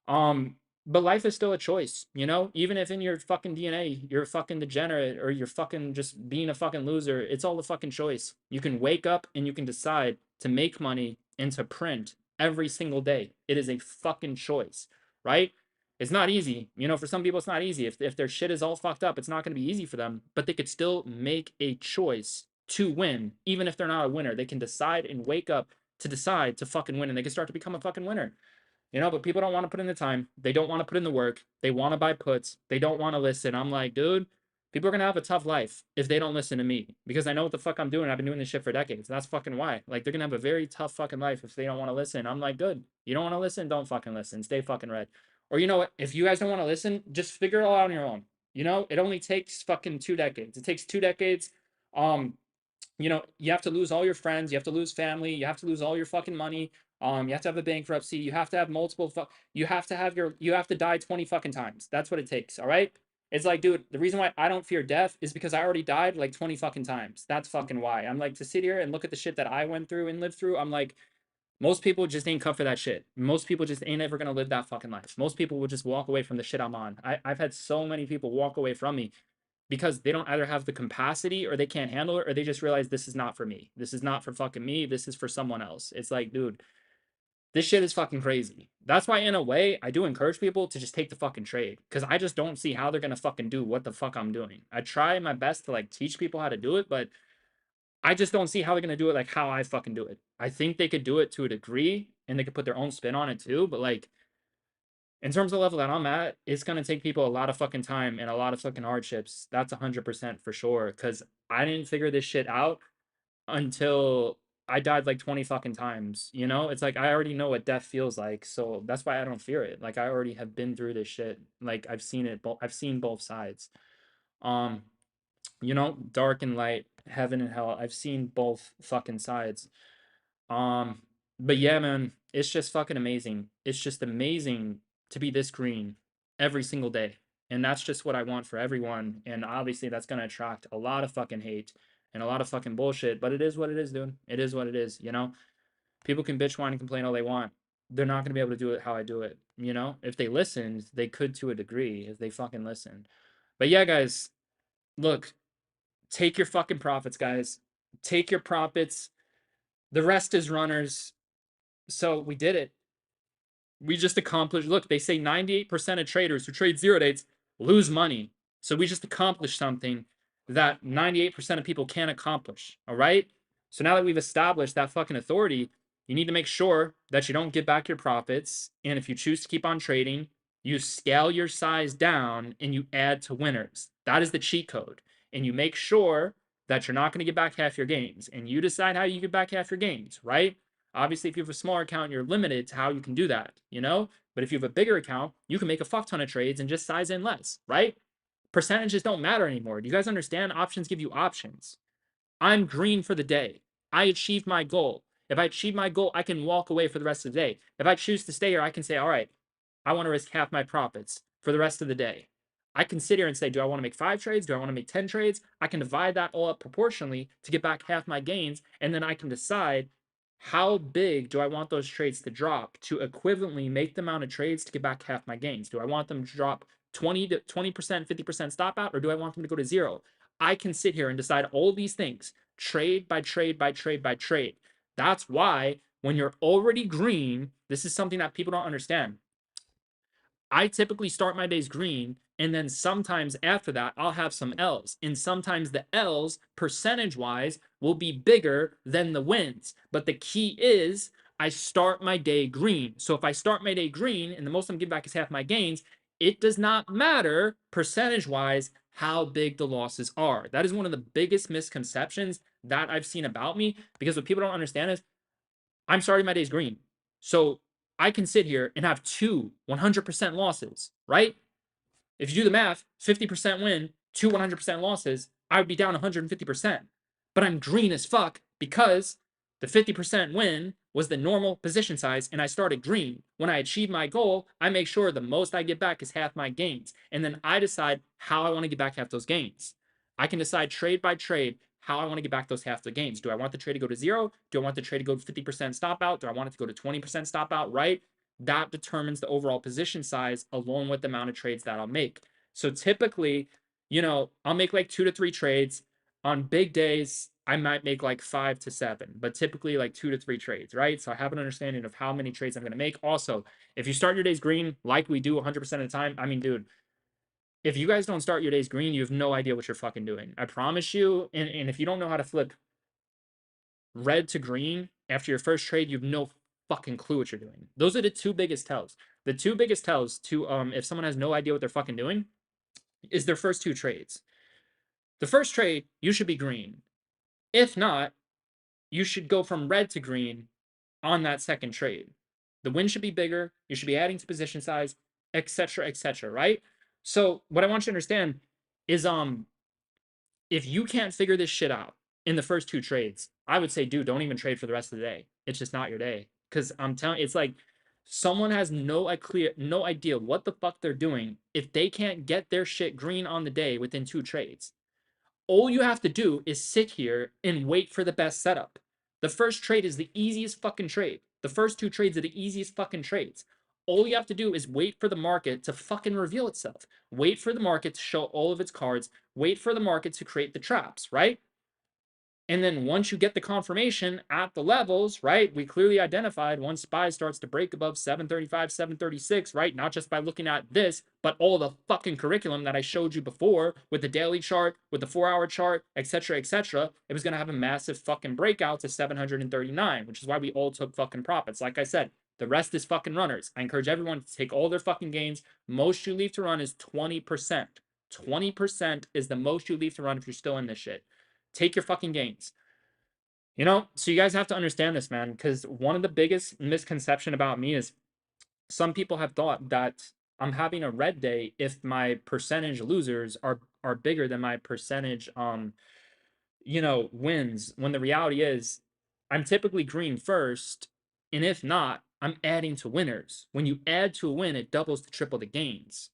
Um, but life is still a choice, you know? Even if in your fucking DNA you're a fucking degenerate or you're fucking just being a fucking loser, it's all a fucking choice. You can wake up and you can decide to make money and to print every single day. It is a fucking choice, right? It's not easy. You know, for some people it's not easy. If their shit is all fucked up, it's not going to be easy for them, but they could still make a choice to win, even if they're not a winner. They can decide and wake up to decide to fucking win and they can start to become a fucking winner. You know, but people don't want to put in the time. They don't want to put in the work. They want to buy puts. They don't want to listen. I'm like, dude, people are going to have a tough life if they don't listen to me because I know what the fuck I'm doing. I've been doing this shit for decades. That's fucking why. Like, they're going to have a very tough fucking life if they don't want to listen. I'm like, good. You don't want to listen? Don't fucking listen. Stay fucking red. Or you know what? If you guys don't want to listen, just figure it all out on your own. You know, it only takes fucking 2 decades. It takes 2 decades. Um, you know, you have to lose all your friends, you have to lose family, you have to lose all your fucking money. You have to have a bankruptcy, you have to have multiple you have to have you have to die 20 fucking times. That's what it takes, all right? It's like, dude, the reason why I don't fear death is because I already died like 20 fucking times. That's fucking why. I'm like, to sit here and look at the shit that I went through and lived through, I'm like, most people just ain't cut for that shit. Most people just ain't ever gonna live that fucking life. Most people will just walk away from the shit I'm on. I've had so many people walk away from me because they don't either have the capacity or they can't handle it or they just realize this is not for me. This is not for fucking me. This is for someone else. It's like, dude, this shit is fucking crazy. That's why, in a way, I do encourage people to just take the fucking trade because I just don't see how they're gonna fucking do what the fuck I'm doing. I try my best to like teach people how to do it, but I just don't see how they're gonna do it like how I fucking do it. I think they could do it to a degree and they could put their own spin on it too, but like in terms of the level that I'm at, it's gonna take people a lot of fucking time and a lot of fucking hardships. That's 100% for sure. Cause I didn't figure this shit out until I died like 20 fucking times. You know, it's like I already know what death feels like, so that's why I don't fear it. Like I already have been through this shit. Like I've seen it. I've seen both sides. Um, you know, dark and light, heaven and hell. I've seen both fucking sides. Um, but yeah, man, it's just fucking amazing. It's just amazing to be this green every single day. And that's just what I want for everyone. And obviously that's gonna attract a lot of fucking hate and a lot of fucking bullshit. But it is what it is, dude. It is what it is, you know? People can bitch, whine, and complain all they want. They're not gonna be able to do it how I do it. You know? If they listened, they could to a degree, if they fucking listened. But yeah, guys, look, take your fucking profits, guys. Take your profits. The rest is runners. So we did it. We just accomplished, look, they say 98% of traders who trade zero dates lose money. So we just accomplished something that 98% of people can't accomplish. All right. So now that we've established that fucking authority, you need to make sure that you don't give back your profits. And if you choose to keep on trading, you scale your size down and you add to winners. That is the cheat code. And you make sure that you're not going to get back half your gains. And you decide how you get back half your gains, right? Obviously, if you have a smaller account, you're limited to how you can do that, you know? But if you have a bigger account, you can make a fuck ton of trades and just size in less, right? Percentages don't matter anymore. Do you guys understand? Options give you options. I'm green for the day. I achieved my goal. If I achieve my goal, I can walk away for the rest of the day. If I choose to stay here, I can say, all right, I want to risk half my profits for the rest of the day. I can sit here and say, do I want to make 5 trades? Do I want to make 10 trades? I can divide that all up proportionally to get back half my gains. And then I can decide how big do I want those trades to drop to equivalently make the amount of trades to get back half my gains? Do I want them to drop 20 to 20%, 50% stop out, or do I want them to go to zero? I can sit here and decide all these things trade by trade by trade by trade. That's why when you're already green, this is something that people don't understand. I typically start my days green, and then sometimes after that, I'll have some L's. And sometimes the L's, percentage wise, will be bigger than the wins. But the key is I start my day green. So if I start my day green and the most I'm giving back is half my gains, it does not matter percentage wise how big the losses are. That is one of the biggest misconceptions that I've seen about me, because what people don't understand is I'm starting my days green. So I can sit here and have 100% losses, right? If you do the math, 50% win, 100% losses, I would be down 150%. But I'm green as fuck because the 50% win was the normal position size and I started green. When I achieve my goal, I make sure the most I get back is half my gains. And then I decide how I want to get back half those gains. I can decide trade by trade how I want to get back those half the gains. Do I want the trade to go to zero? Do I want the trade to go to 50% stop out? Do I want it to go to 20% stop out, right? That determines the overall position size along with the amount of trades that I'll make. So typically, I'll make like 2 to 3 trades. On big days, I might make like 5 to 7, but typically like 2 to 3 trades, right? So I have an understanding of how many trades I'm going to make. Also, if you start your days green, like we do 100% of the time, I mean, dude, if you guys don't start your days green, you have no idea what you're fucking doing. I promise you. And if you don't know how to flip red to green after your first trade, you have no fucking clue what you're doing. Those are the 2 biggest tells. The 2 biggest tells to if someone has no idea what they're fucking doing is their first 2 trades. The first trade, you should be green. If not, you should go from red to green on that second trade. The win should be bigger. You should be adding to position size, etc., right? So what I want you to understand is if you can't figure this shit out in the first 2 trades, I would say, dude, don't even trade for the rest of the day. It's just not your day. Because I'm telling you, it's like someone has no idea what the fuck they're doing if they can't get their shit green on the day within 2 trades. All you have to do is sit here and wait for the best setup. The first trade is the easiest fucking trade. The first 2 trades are the easiest fucking trades. All you have to do is wait for the market to fucking reveal itself. Wait for the market to show all of its cards. Wait for the market to create the traps, right? And then once you get the confirmation at the levels, right, we clearly identified once SPY starts to break above 735, 736, right, not just by looking at this, but all the fucking curriculum that I showed you before with the daily chart, with the 4-hour chart, etc., it was going to have a massive fucking breakout to 739, which is why we all took fucking profits. Like I said, the rest is fucking runners. I encourage everyone to take all their fucking gains. Most you leave to run is 20%. 20% is the most you leave to run if you're still in this shit. Take your fucking gains. So you guys have to understand this, man, because one of the biggest misconception about me is some people have thought that I'm having a red day if my percentage losers are bigger than my percentage wins, when the reality is I'm typically green first, and if not, I'm adding to winners. When you add to a win, it doubles to triple the gains.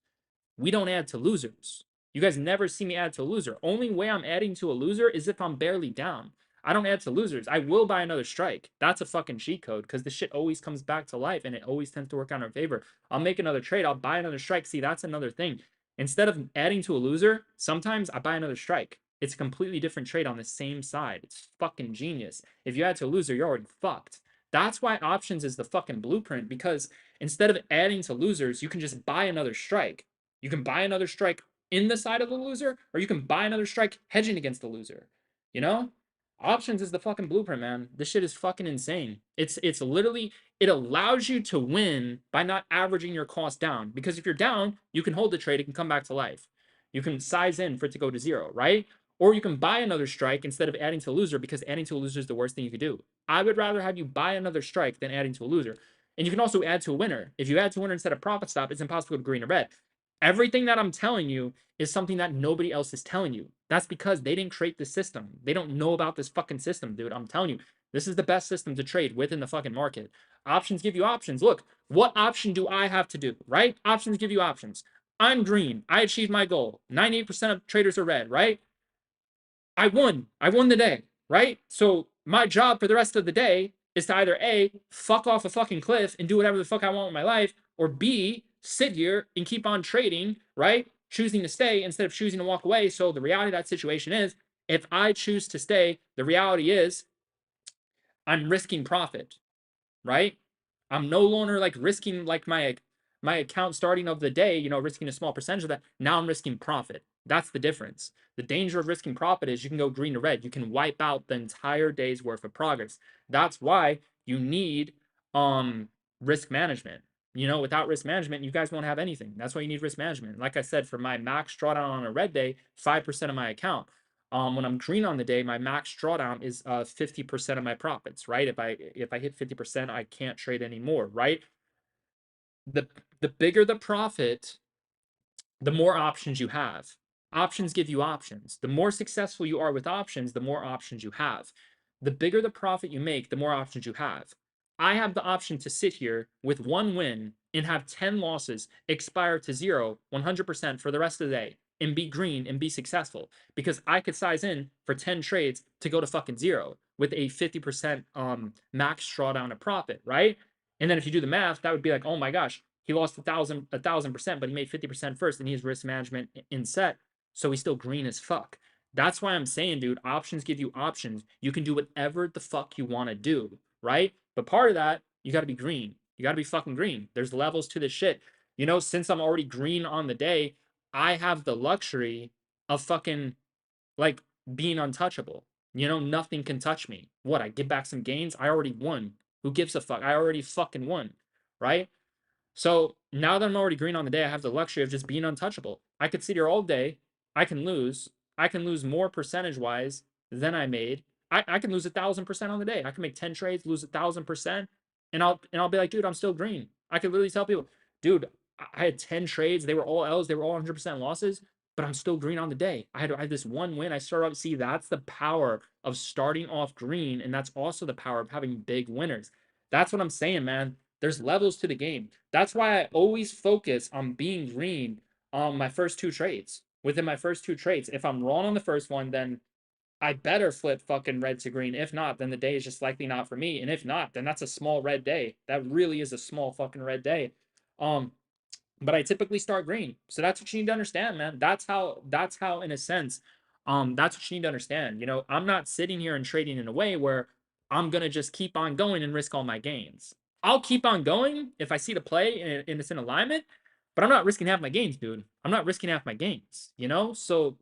We don't add to losers. You guys never see me add to a loser. Only way I'm adding to a loser is if I'm barely down. I don't add to losers. I will buy another strike. That's a fucking cheat code because the shit always comes back to life and it always tends to work out in our favor. I'll make another trade. I'll buy another strike. See, that's another thing. Instead of adding to a loser, sometimes I buy another strike. It's a completely different trade on the same side. It's fucking genius. If you add to a loser, you're already fucked. That's why options is the fucking blueprint, because instead of adding to losers, you can just buy another strike. You can buy another strike in the side of the loser, or you can buy another strike hedging against the loser. You know? Options is the fucking blueprint, man. This shit is fucking insane. It's literally, it allows you to win by not averaging your cost down. Because if you're down, you can hold the trade, it can come back to life. You can size in for it to go to zero, right? Or you can buy another strike instead of adding to a loser, because adding to a loser is the worst thing you could do. I would rather have you buy another strike than adding to a loser. And you can also add to a winner. If you add to a winner instead of profit stop, it's impossible to go green or red. Everything that I'm telling you is something that nobody else is telling you. That's because they didn't create the system. They don't know about this fucking system, dude. I'm telling you, this is the best system to trade within the fucking market. Options give you options. Look, what option do I have to do, right? Options give you options. I'm green. I achieved my goal. 98% of traders are red, right? I won. I won the day, right? So my job for the rest of the day is to either A, fuck off a fucking cliff and do whatever the fuck I want with my life, or B, sit here and keep on trading, right? Choosing to stay instead of choosing to walk away. So the reality of that situation is, if I choose to stay, the reality is I'm risking profit, right? I'm no longer like risking like my account starting of the day, risking a small percentage of that. Now I'm risking profit. That's the difference. The danger of risking profit is you can go green to red. You can wipe out the entire day's worth of progress. That's why you need risk management. Without risk management, you guys won't have anything. That's why you need risk management. Like I said, for my max drawdown on a red day, 5% of my account. When I'm green on the day, my max drawdown is 50% of my profits, right? If I hit 50%, I can't trade anymore, right? The the bigger the profit, the more options you have. Options give you options. The more successful you are with options, the more options you have. The bigger the profit you make, the more options you have. I have the option to sit here with one win and have 10 losses expire to zero 100% for the rest of the day and be green and be successful, because I could size in for 10 trades to go to fucking zero with a 50% max drawdown of profit, right? And then if you do the math, that would be like, oh my gosh, he lost 1,000%, but he made 50% first, and he has risk management in set, so he's still green as fuck. That's why I'm saying, dude, options give you options. You can do whatever the fuck you want to do, right? But part of that, you got to be green. You got to be fucking green. There's levels to this shit. Since I'm already green on the day, I have the luxury of fucking like being untouchable. Nothing can touch me. What? I get back some gains? I already won. Who gives a fuck? I already fucking won, right? So now that I'm already green on the day, I have the luxury of just being untouchable. I could sit here all day. I can lose. I can lose more percentage wise than I made. I can lose 1,000% on the day. I can make 10 trades, lose 1,000%, and I'll be like, dude, I'm still green. I could literally tell people, dude, I had 10 trades. They were all L's. They were all 100% losses, but I'm still green on the day. I had this one win. I started off. See, that's the power of starting off green, and that's also the power of having big winners. That's what I'm saying, man. There's levels to the game. That's why I always focus on being green on my first two trades. Within my first two trades, if I'm wrong on the first one, then I better flip fucking red to green. If not, then the day is just likely not for me. And if not, then that's a small red day. That really is a small fucking red day. Um, but I typically start green. So that's what you need to understand, man. That's how in a sense, that's what you need to understand. I'm not sitting here and trading in a way where I'm gonna just keep on going and risk all my gains. I'll keep on going if I see the play and it's in alignment, but I'm not risking half my gains, dude. I'm not risking half my gains. So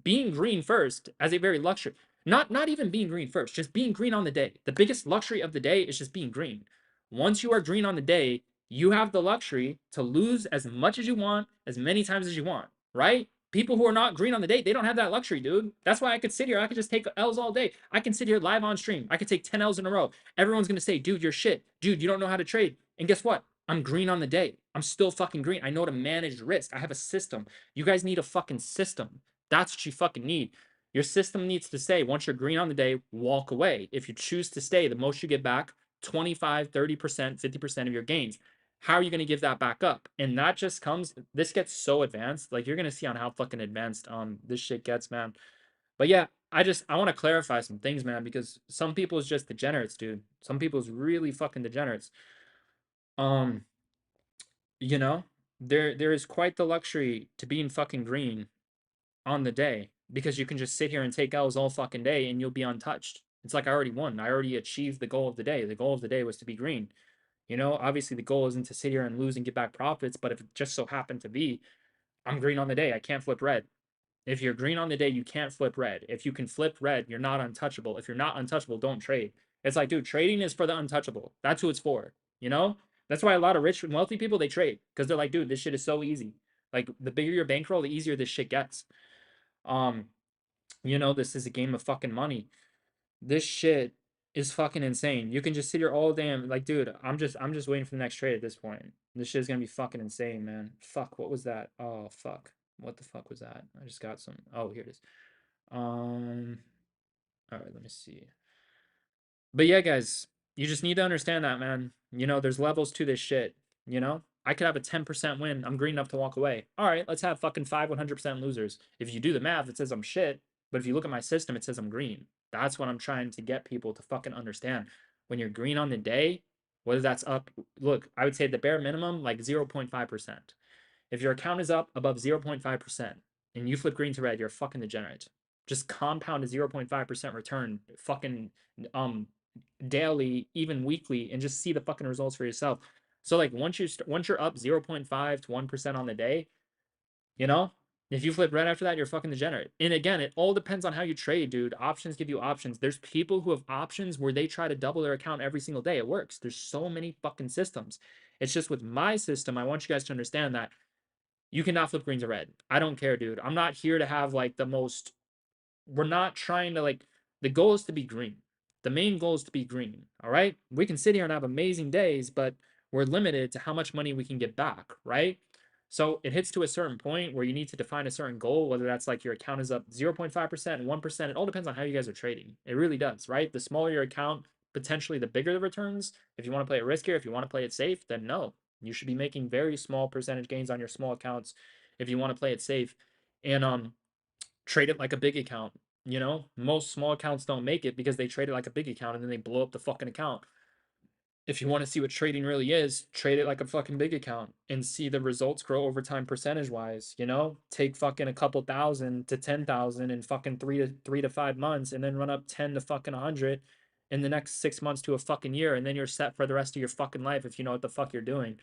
being green first as a very luxury, not even being green first, just being green on the day. The biggest luxury of the day is just being green. Once you are green on the day, you have the luxury to lose as much as you want, as many times as you want, right? People who are not green on the day, they don't have that luxury, dude. That's why I could sit here. I could just take L's all day. I can sit here live on stream. I could take 10 L's in a row. Everyone's going to say, dude, you're shit. Dude, you don't know how to trade. And guess what? I'm green on the day. I'm still fucking green. I know how to manage risk. I have a system. You guys need a fucking system. That's what you fucking need. Your system needs to say, once you're green on the day, walk away. If you choose to stay, the most you get back, 25, 30%, 50% of your gains. How are you going to give that back up? And that just comes, this gets so advanced. Like, you're going to see on how fucking advanced this shit gets, man. But yeah, I want to clarify some things, man, because some people is just degenerates, dude. Some people is really fucking degenerates. Um, you know, there is quite the luxury to being fucking green on the day, because you can just sit here and take L's all fucking day and you'll be untouched. It's like I already won. I already achieved the goal of the day. The goal of the day was to be green. You know, obviously the goal isn't to sit here and lose and get back profits, but if it just so happened to be I'm green on the day, I can't flip red. If you're green on the day, you can't flip red. If you can flip red, you're not untouchable. If you're not untouchable, don't trade. It's like, dude, trading is for the untouchable. That's who it's for. You know? That's why a lot of rich and wealthy people they trade because they're like, dude, this shit is so easy. Like the bigger your bankroll, the easier this shit gets. Um, this is a game of fucking money. This shit is fucking insane. You can just sit here all damn like, dude, I'm just waiting for the next trade at this point. This shit is gonna be fucking insane, man. Fuck, what was that? Oh fuck. What the fuck was that? I just got some. Oh, here it is. Um, all right, let me see. But yeah, guys, you just need to understand that, man. There's levels to this shit. I could have a 10% win. I'm green enough to walk away. All right, let's have fucking 100% losers. If you do the math, it says I'm shit. But if you look at my system, it says I'm green. That's what I'm trying to get people to fucking understand. When you're green on the day, whether that's up, look, I would say the bare minimum, like 0.5%. If your account is up above 0.5% and you flip green to red, you're a fucking degenerate. Just compound a 0.5% return fucking um daily, even weekly, and just see the fucking results for yourself. So like once you're up 0.5 to 1% on the day, you know, if you flip red after that, you're fucking degenerate. And again, it all depends on how you trade, dude. Options give you options. There's people who have options where they try to double their account every single day. It works. There's so many fucking systems. It's just with my system, I want you guys to understand that you cannot flip green to red. I don't care, dude. I'm not here to have like the most. We're not trying to like. The goal is to be green. The main goal is to be green. All right. We can sit here and have amazing days, but we're limited to how much money we can get back, right? So it hits to a certain point where you need to define a certain goal, whether that's like your account is up 0.5% and 1%. It all depends on how you guys are trading. It really does, right? The smaller your account, potentially the bigger the returns. If you want to play it riskier, if you want to play it safe, then no. You should be making very small percentage gains on your small accounts if you want to play it safe. And trade it like a big account. Most small accounts don't make it because they trade it like a big account and then they blow up the fucking account. If you want to see what trading really is, trade it like a fucking big account and see the results grow over time percentage wise. Take fucking a couple thousand to 10,000 in fucking 3 to 5 months and then run up 10 to fucking 100 in the next 6 months to a fucking year. And then you're set for the rest of your fucking life if you know what the fuck you're doing.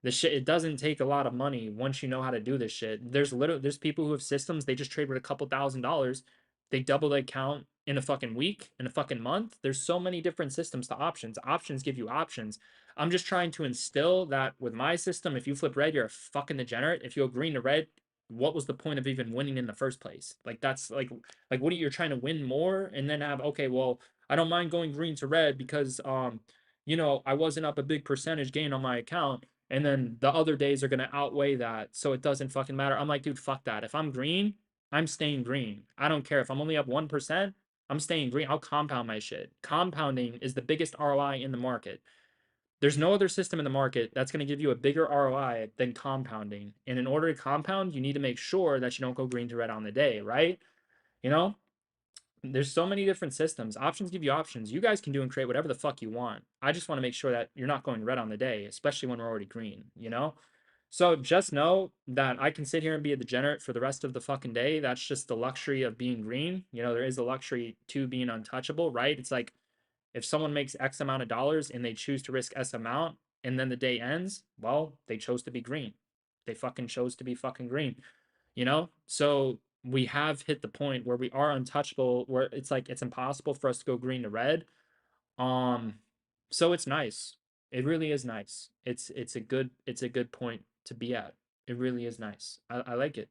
This shit, it doesn't take a lot of money once you know how to do this shit. There's people who have systems, they just trade with a couple $1,000. They double the account in a fucking week, in a fucking month. There's so many different systems to options. Options give you options. I'm just trying to instill that with my system, if you flip red, you're a fucking degenerate. If you go green to red, what was the point of even winning in the first place? Like that's like what are you trying to win more and then have okay, well, I don't mind going green to red because I wasn't up a big percentage gain on my account and then the other days are going to outweigh that. So it doesn't fucking matter. I'm like, dude, fuck that. If I'm green, I'm staying green. I don't care. If I'm only up 1%, I'm staying green. I'll compound my shit. Compounding is the biggest ROI in the market. There's no other system in the market that's going to give you a bigger ROI than compounding. And in order to compound, you need to make sure that you don't go green to red on the day, right? You know, there's so many different systems. Options give you options. You guys can do and create whatever the fuck you want. I just want to make sure that you're not going red on the day, especially when we're already green. So just know that I can sit here and be a degenerate for the rest of the fucking day. That's just the luxury of being green. There is a luxury to being untouchable, right? It's like if someone makes X amount of dollars and they choose to risk S amount and then the day ends, well, they chose to be green. They fucking chose to be fucking green. So we have hit the point where we are untouchable, where it's like it's impossible for us to go green to red. Um, so it's nice. It really is nice. It's a good point to be at. It really is nice. I like it.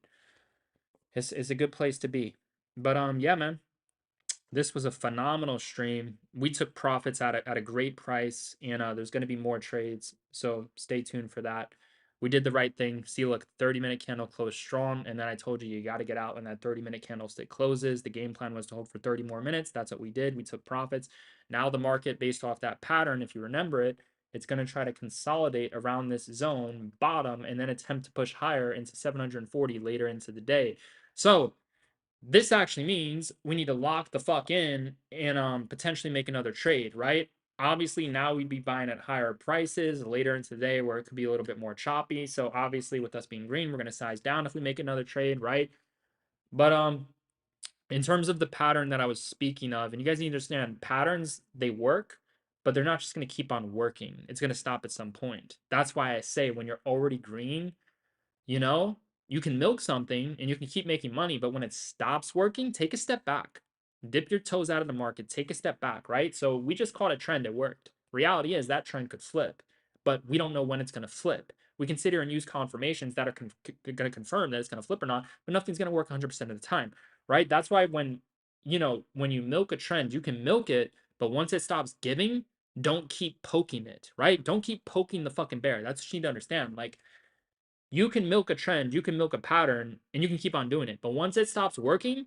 It's a good place to be. But yeah, man, this was a phenomenal stream. We took profits at a great price, and there's going to be more trades. So stay tuned for that. We did the right thing. See, look, 30-minute candle closed strong, and then I told you got to get out when that 30-minute candlestick closes. The game plan was to hold for 30 more minutes. That's what we did. We took profits. Now the market, based off that pattern, if you remember it, it's going to try to consolidate around this zone bottom and then attempt to push higher into 740 later into the day. So this actually means we need to lock the fuck in and potentially make another trade, right? Obviously, now we'd be buying at higher prices later into the day where it could be a little bit more choppy. So obviously, with us being green, we're gonna size down if we make another trade, right? But in terms of the pattern that I was speaking of, and you guys need to understand patterns, they work, but they're not just going to keep on working. It's going to stop at some point. That's why I say when you're already green, you know, you can milk something and you can keep making money, but when it stops working, take a step back. Dip your toes out of the market, take a step back, right? So we just called a trend, it worked. Reality is that trend could flip, but we don't know when it's going to flip. We can sit here and use confirmations that are going to confirm that it's going to flip or not, but nothing's going to work 100% of the time, right? That's why when, when you milk a trend, you can milk it, but once it stops giving, don't keep poking it, right? Don't keep poking the fucking bear. That's what you need to understand. Like, you can milk a trend, you can milk a pattern, and you can keep on doing it. But once it stops working,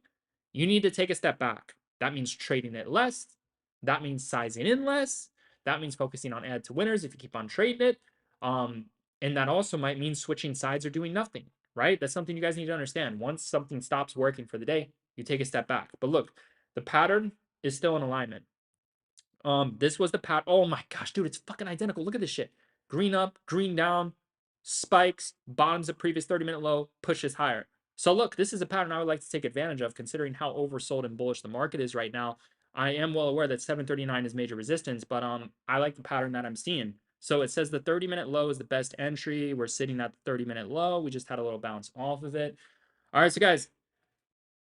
you need to take a step back. That means trading it less. That means sizing in less. That means focusing on add to winners if you keep on trading it. Um, and that also might mean switching sides or doing nothing, right? That's something you guys need to understand. Once something stops working for the day, you take a step back. But look, the pattern is still in alignment. This was the pattern. Oh my gosh, dude, it's fucking identical. Look at this shit. Green up, green down, spikes, bottoms of previous 30-minute low, pushes higher. So look, this is a pattern I would like to take advantage of considering how oversold and bullish the market is right now. I am well aware that 739 is major resistance, but I like the pattern that I'm seeing. So it says the 30-minute low is the best entry. We're sitting at the 30-minute low. We just had a little bounce off of it. All right, so guys,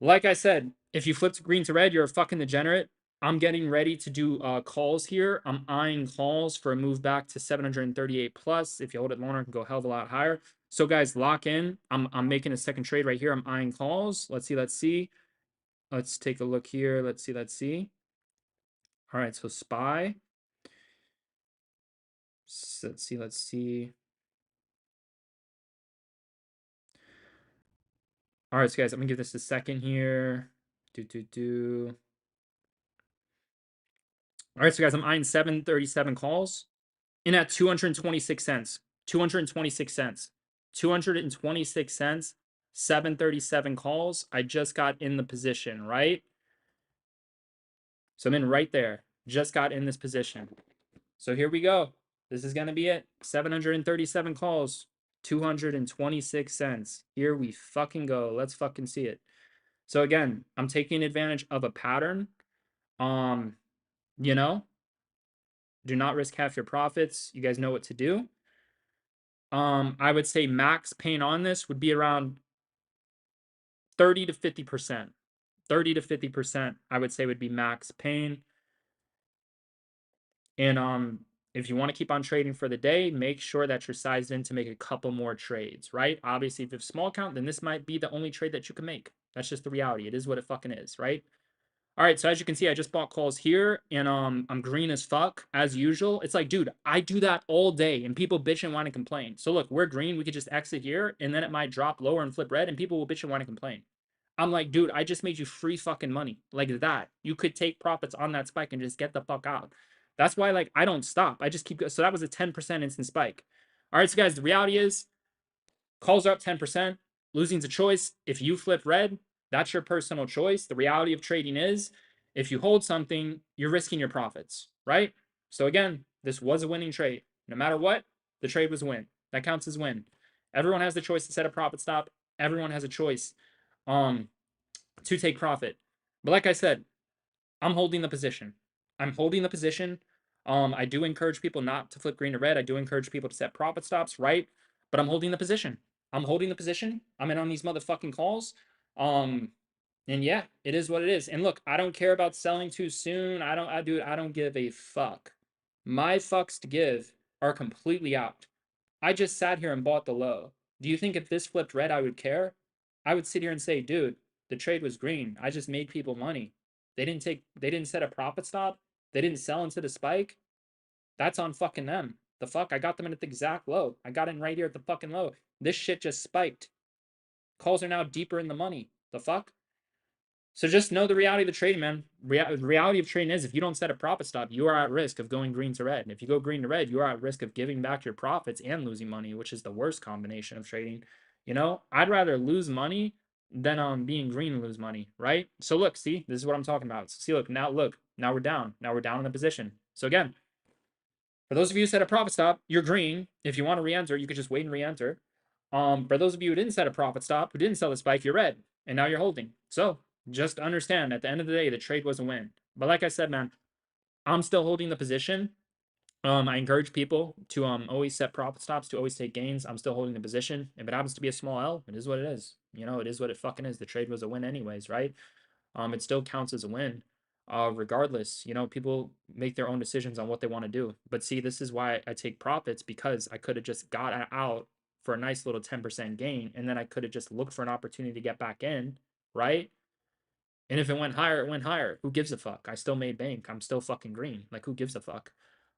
like I said, if you flipped green to red, you're a fucking degenerate. I'm getting ready to do calls here. I'm eyeing calls for a move back to 738 plus. If you hold it longer, it can go a hell of a lot higher. So guys, lock in. I'm making a second trade right here. I'm eyeing calls. Let's see. Let's take a look here. Let's see. All right, so SPY. Let's see. All right, so guys, I'm gonna give this a second here. All right, so guys, I'm eyeing 737 calls. In at 226 cents. 226 cents. 226 cents. 737 calls. I just got in the position, right? So I'm in right there. Just got in this position. So here we go. This is going to be it. 737 calls. 226 cents. Here we fucking go. Let's fucking see it. So again, I'm taking advantage of a pattern. You know, do not risk half your profits. You guys know what to do. I would say max pain on this would be around 30 to 50%. 30 to 50%, I would say would be max pain. And if you want to keep on trading for the day, make sure that you're sized in to make a couple more trades, right? Obviously, if you have small count, then this might be the only trade that you can make. That's just the reality. It is what it fucking is, right? All right, so as you can see, I just bought calls here, and I'm green as fuck as usual. It's like, dude, I do that all day, and people bitch and want to complain. So look, we're green. We could just exit here, and then it might drop lower and flip red, and people will bitch and want to complain. I'm like, dude, I just made you free fucking money like that. You could take profits on that spike and just get the fuck out. That's why, like, I don't stop. I just keep. So that was a 10% instant spike. All right, so guys, the reality is, calls are up 10%. Losing's a choice. If you flip red, that's your personal choice. The reality of trading is if you hold something, you're risking your profits, right? So again, this was a winning trade. No matter what, the trade was a win. That counts as win. Everyone has the choice to set a profit stop. Everyone has a choice to take profit. But like I said, I'm holding the position. I'm holding the position. I do encourage people not to flip green to red. I do encourage people to set profit stops, right? But I'm holding the position. I'm holding the position. I'm in on these motherfucking calls. And yeah, it is what it is. And look, I don't care about selling too soon. I don't give a fuck. My fucks to give are completely out. I just sat here and bought the low. Do you think if this flipped red, I would care? I would sit here and say, dude, the trade was green. I just made people money. They didn't set a profit stop. They didn't sell into the spike. That's on fucking them. The fuck? I got them in at the exact low. I got in right here at the fucking low. This shit just spiked. Calls are now deeper in the money. The fuck? So just know the reality of the trading, man. Reality of trading is if you don't set a profit stop, you are at risk of going green to red. And if you go green to red, you are at risk of giving back your profits and losing money, which is the worst combination of trading. You know, I'd rather lose money than being green and lose money, right? So look, see, this is what I'm talking about. So see, look, now we're down. Now we're down in the position. So again, for those of you who set a profit stop, you're green. If you want to re-enter, you could just wait and re-enter. For those of you who didn't set a profit stop, who didn't sell the spike, you're red, and now you're holding. So Just understand, at the end of the day, the trade was a win. But like I said, man, I'm still holding the position. I encourage people to always set profit stops, to always take gains. I'm still holding the position. If it happens to be a small L, it is what it is. You know, it is what it fucking is. The trade was a win anyways, right? It still counts as a win. Regardless, you know, people make their own decisions on what they want to do. But see, this is why I take profits, because I could have just got out for a nice little 10% gain, and then I could have just looked for an opportunity to get back in, right? And if it went higher, it went higher. Who gives a fuck? I still made bank. I'm still fucking green. Like, who gives a fuck?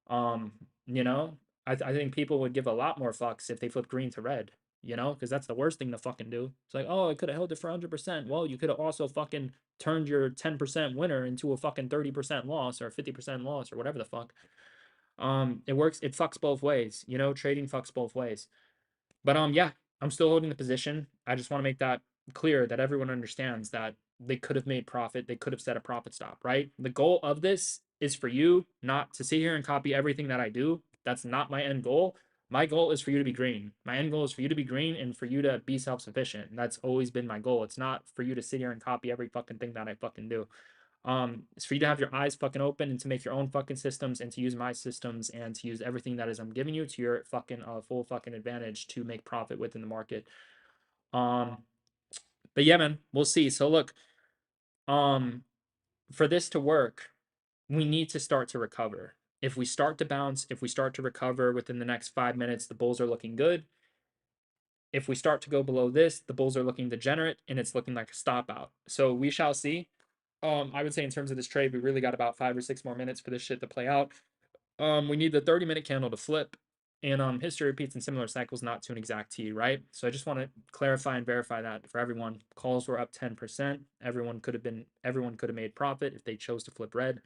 Um, you know, I think people would give a lot more fucks if they flip green to red, you know, because that's the worst thing to fucking do. It's like, oh, I could have held it for 100%. Well, you could have also fucking turned your 10% winner into a fucking 30% loss or 50% loss or whatever the fuck. It works, it fucks both ways, you know, trading fucks both ways. But yeah, I'm still holding the position. I just want to make that clear that everyone understands that they could have made profit. They could have set a profit stop, right? The goal of this is for you not to sit here and copy everything that I do. That's not my end goal. My goal is for you to be green. My end goal is for you to be green and for you to be self-sufficient. And that's always been my goal. It's not for you to sit here and copy every fucking thing that I fucking do. It's for you to have your eyes fucking open and to make your own fucking systems and to use my systems and to use everything that is I'm giving you to your fucking full fucking advantage to make profit within the market. Um, but yeah, man, we'll see. So look, um, for this to work, we need to start to recover. If we start to bounce, if we start to recover within the next 5 minutes, the bulls are looking good. If we start to go below this, the bulls are looking degenerate and it's looking like a stop out. So we shall see. I would say in terms of this trade, we really got about 5 or 6 more minutes for this shit to play out. We need the 30-minute candle to flip. And history repeats in similar cycles, not to an exact T, right? So I just want to clarify and verify that for everyone. Calls were up 10%. Everyone could have made profit if they chose to flip red.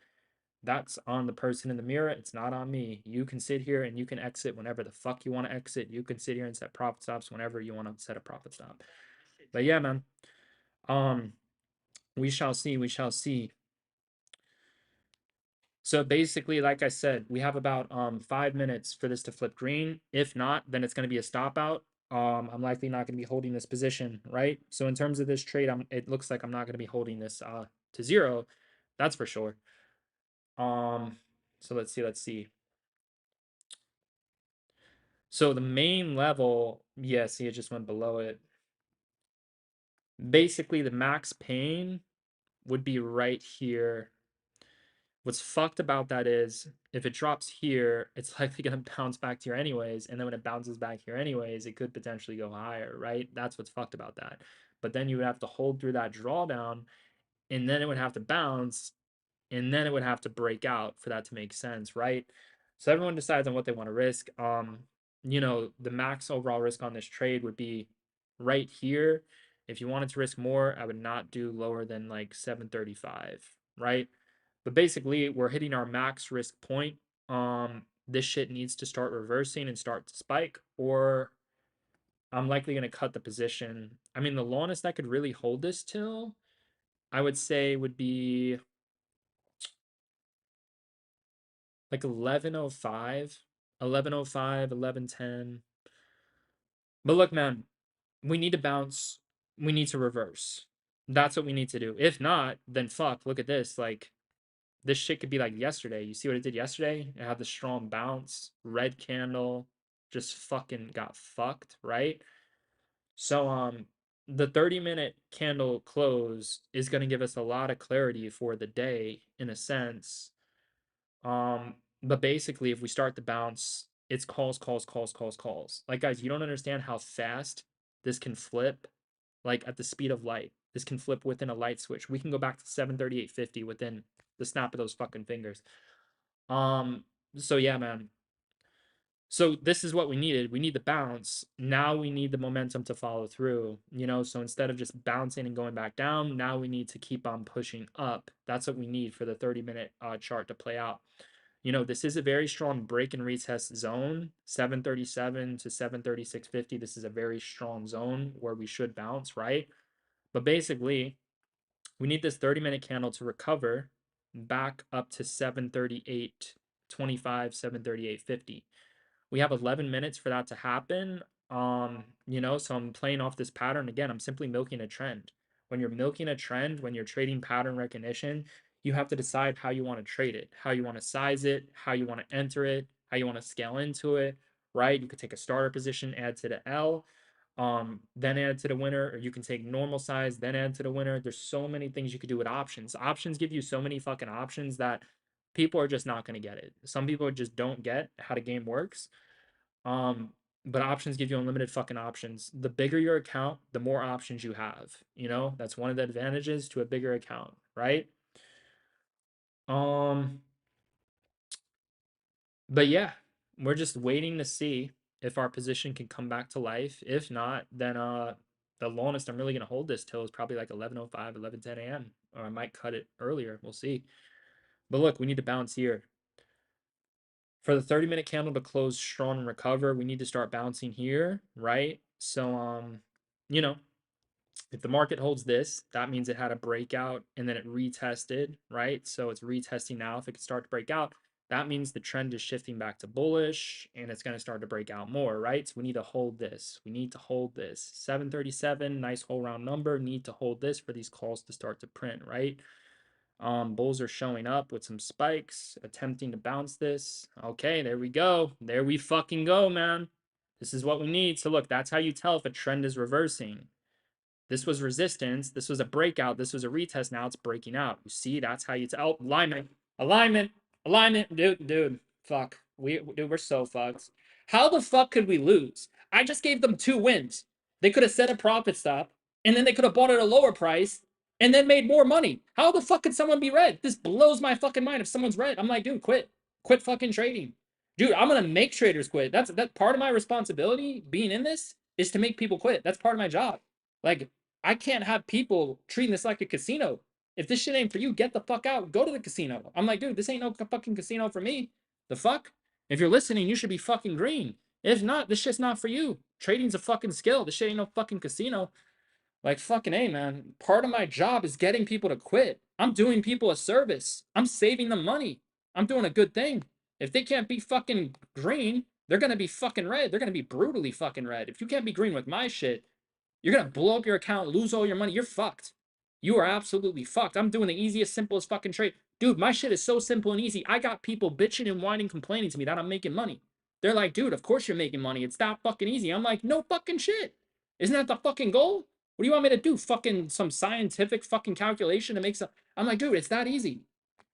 That's on the person in the mirror. It's not on me. You can sit here and you can exit whenever the fuck you want to exit. You can sit here and set profit stops whenever you want to set a profit stop. But yeah, man. Um, we shall see. We shall see. So basically, like I said, we have about 5 minutes for this to flip green. If not, then it's going to be a stop out. I'm likely not going to be holding this position, right? So in terms of this trade, it looks like I'm not going to be holding this to zero. That's for sure. So let's see. So the main level, yeah, see, it just went below it. Basically, the max pain would be right here. What's fucked about that is if it drops here, it's likely going to bounce back to here anyways. And then when it bounces back here anyways, it could potentially go higher, right? That's what's fucked about that. But then you would have to hold through that drawdown, and then it would have to bounce, and then it would have to break out for that to make sense, right? So everyone decides on what they want to risk. You know, the max overall risk on this trade would be right here. If you wanted to risk more, I would not do lower than like 735, right? But basically, we're hitting our max risk point. This shit needs to start reversing and start to spike, or I'm likely going to cut the position. I mean, the longest I could really hold this till, I would say, would be like 11:05, 11:05, 11:10. But look, man, we need to bounce. We need to reverse. That's what we need to do. If not, then fuck, look at this. Like, this shit could be like yesterday. You see what it did yesterday? It had the strong bounce, red candle, just fucking got fucked, right? So the 30-minute candle close is going to give us a lot of clarity for the day in a sense. But basically if we start to bounce, it's calls, calls, calls, calls, calls. Like guys, you don't understand how fast this can flip, like at the speed of light. This can flip within a light switch. We can go back to 738.50 within the snap of those fucking fingers. Um, so yeah, man. So this is what we needed. We need the bounce. Now we need the momentum to follow through, you know? So instead of just bouncing and going back down, now we need to keep on pushing up. That's what we need for the 30-minute chart to play out. You know, this is a very strong break and retest zone, 737 to 736.50. This is a very strong zone where we should bounce, right? But basically, we need this 30-minute candle to recover back up to 738.25, 738.50. We have 11 minutes for that to happen. You know, so I'm playing off this pattern again. I'm simply milking a trend. when you're milking a trend, when you're trading pattern recognition, you have to decide how you want to trade it, how you want to size it, how you want to enter it, how you want to scale into it, right? You could take a starter position, add to the L, then add to the winner, or you can take normal size, then add to the winner. There's so many things you could do with options. Options give you so many fucking options that people are just not going to get it. Some people just don't get how the game works. Um, but options give you unlimited fucking options. The bigger your account, the more options you have. You know, that's one of the advantages to a bigger account, right? Um, but yeah, we're just waiting to see if our position can come back to life. If not, then the longest I'm really gonna hold this till is probably like 11:05, 11:10 a.m. Or I might cut it earlier. We'll see. But look, we need to bounce here. For the 30-minute candle to close strong and recover, we need to start bouncing here, right? So you know, if the market holds this, that means it had a breakout and then it retested, right? So it's retesting now. If it could start to break out, that means the trend is shifting back to bullish and it's going to start to break out more, right? So we need to hold this. We need to hold this. 737, nice whole round number. Need to hold this for these calls to start to print, right? Bulls are showing up with some spikes, attempting to bounce this. Okay, there we go. There we fucking go, man. This is what we need. So look, that's how you tell if a trend is reversing. This was resistance. This was a breakout. This was a retest. Now it's breaking out. You see, that's how you tell. Oh, alignment, alignment, alignment. Dude, fuck. Dude, we're so fucked. How the fuck could we lose? I just gave them 2 wins. They could have set a profit stop, and then they could have bought at a lower price, and then made more money. How the fuck could someone be red? This blows my fucking mind. If someone's red, I'm like, dude, quit fucking trading. Dude, I'm gonna make traders quit. That part of my responsibility being in this is to make people quit. That's part of my job. Like, I can't have people treating this like a casino. If this shit ain't for you, get the fuck out. Go to the casino. I'm like, dude, this ain't no fucking casino for me. The fuck? If you're listening, you should be fucking green. If not, this shit's not for you. Trading's a fucking skill. This shit ain't no fucking casino. Like, fucking A, man. Part of my job is getting people to quit. I'm doing people a service. I'm saving them money. I'm doing a good thing. If they can't be fucking green, they're gonna be fucking red. They're gonna be brutally fucking red. If you can't be green with my shit, you're gonna blow up your account, lose all your money. You're fucked. You are absolutely fucked. I'm doing the easiest, simplest fucking trade. Dude, my shit is so simple and easy. I got people bitching and whining, complaining to me that I'm making money. They're like, dude, of course you're making money. It's that fucking easy. I'm like, no fucking shit. Isn't that the fucking goal? What do you want me to do? Fucking some scientific fucking calculation to make some. I'm like, dude, it's that easy.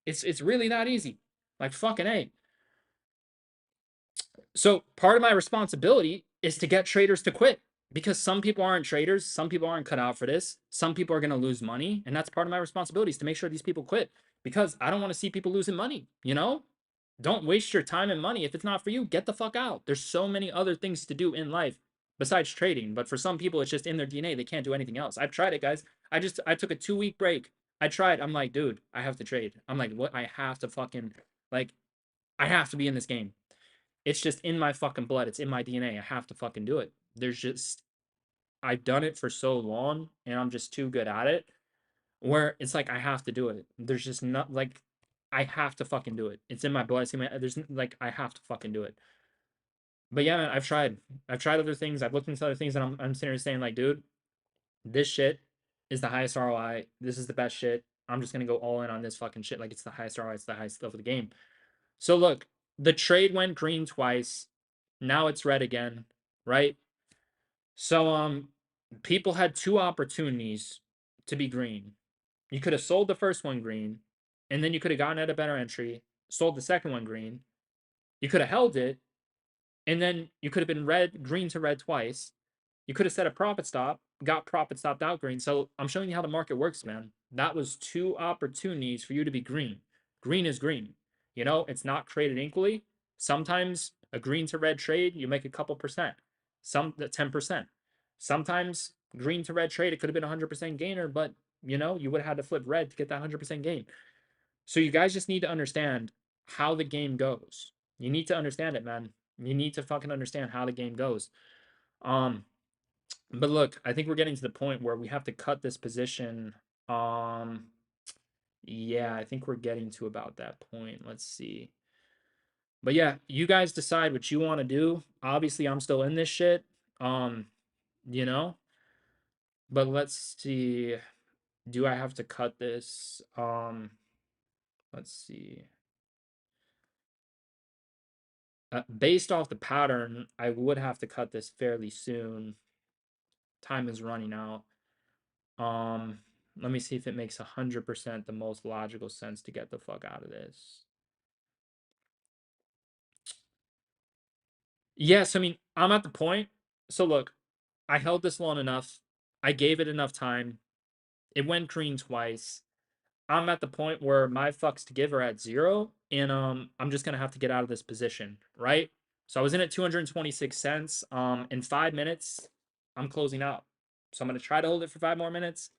It's really that easy. Like fucking A. So part of my responsibility is to get traders to quit because some people aren't traders, some people aren't cut out for this, some people are going to lose money, and that's part of my responsibility is to make sure these people quit because I don't want to see people losing money, you know? Don't waste your time and money if it's not for you. Get the fuck out. There's so many other things to do in life besides trading, but for some people it's just in their DNA. They can't do anything else. I've tried it, guys. I took a 2-week break. I tried. I'm like, dude, I have to trade. I'm like, what? I have to fucking like I have to be in this game. It's just in my fucking blood. It's in my DNA. I have to fucking do it. There's just I've done it for so long and I'm just too good at it where it's like I have to do it. There's just not like I have to fucking do it. It's in my blood. It's in my there's like I have to fucking do it. But yeah, man, I've tried. I've tried other things. I've looked into other things and I'm sitting here saying like, dude, this shit is the highest ROI. This is the best shit. I'm just gonna go all in on this fucking shit. Like it's the highest ROI, it's the highest level of the game. So look, the trade went green twice. Now it's red again, right? So people had 2 opportunities to be green. You could have sold the first one green, and then you could have gotten at a better entry, sold the second one green. You could have held it, and then you could have been green to red twice. You could have set a profit stop, got profit stopped out green. So I'm showing you how the market works, man. That was 2 opportunities for you to be green. Green is green. You know, it's not created equally. Sometimes a green to red trade, you make a couple percent, some 10%. Sometimes green to red trade, it could have been 100% gainer, but you know, you would have had to flip red to get that 100% gain. So you guys just need to understand how the game goes. You need to understand it, man. You need to fucking understand how the game goes. Um, but look, I think we're getting to the point where we have to cut this position. Um, yeah, I think we're getting to about that point. Let's see. But yeah, you guys decide what you want to do. Obviously, I'm still in this shit. Um, you know, but let's see. Do I have to cut this? Let's see. Based off the pattern, I would have to cut this fairly soon. Time is running out. Um, Let me see if it makes 100% the most logical sense to get the fuck out of this. Yes, I mean, I'm at the point. So look, I held this long enough. I gave it enough time. It went green twice. I'm at the point where my fucks to give are at 0, and I'm just gonna have to get out of this position, right? So I was in at 226 cents. In 5 minutes, I'm closing out. So I'm gonna try to hold it for 5 more minutes,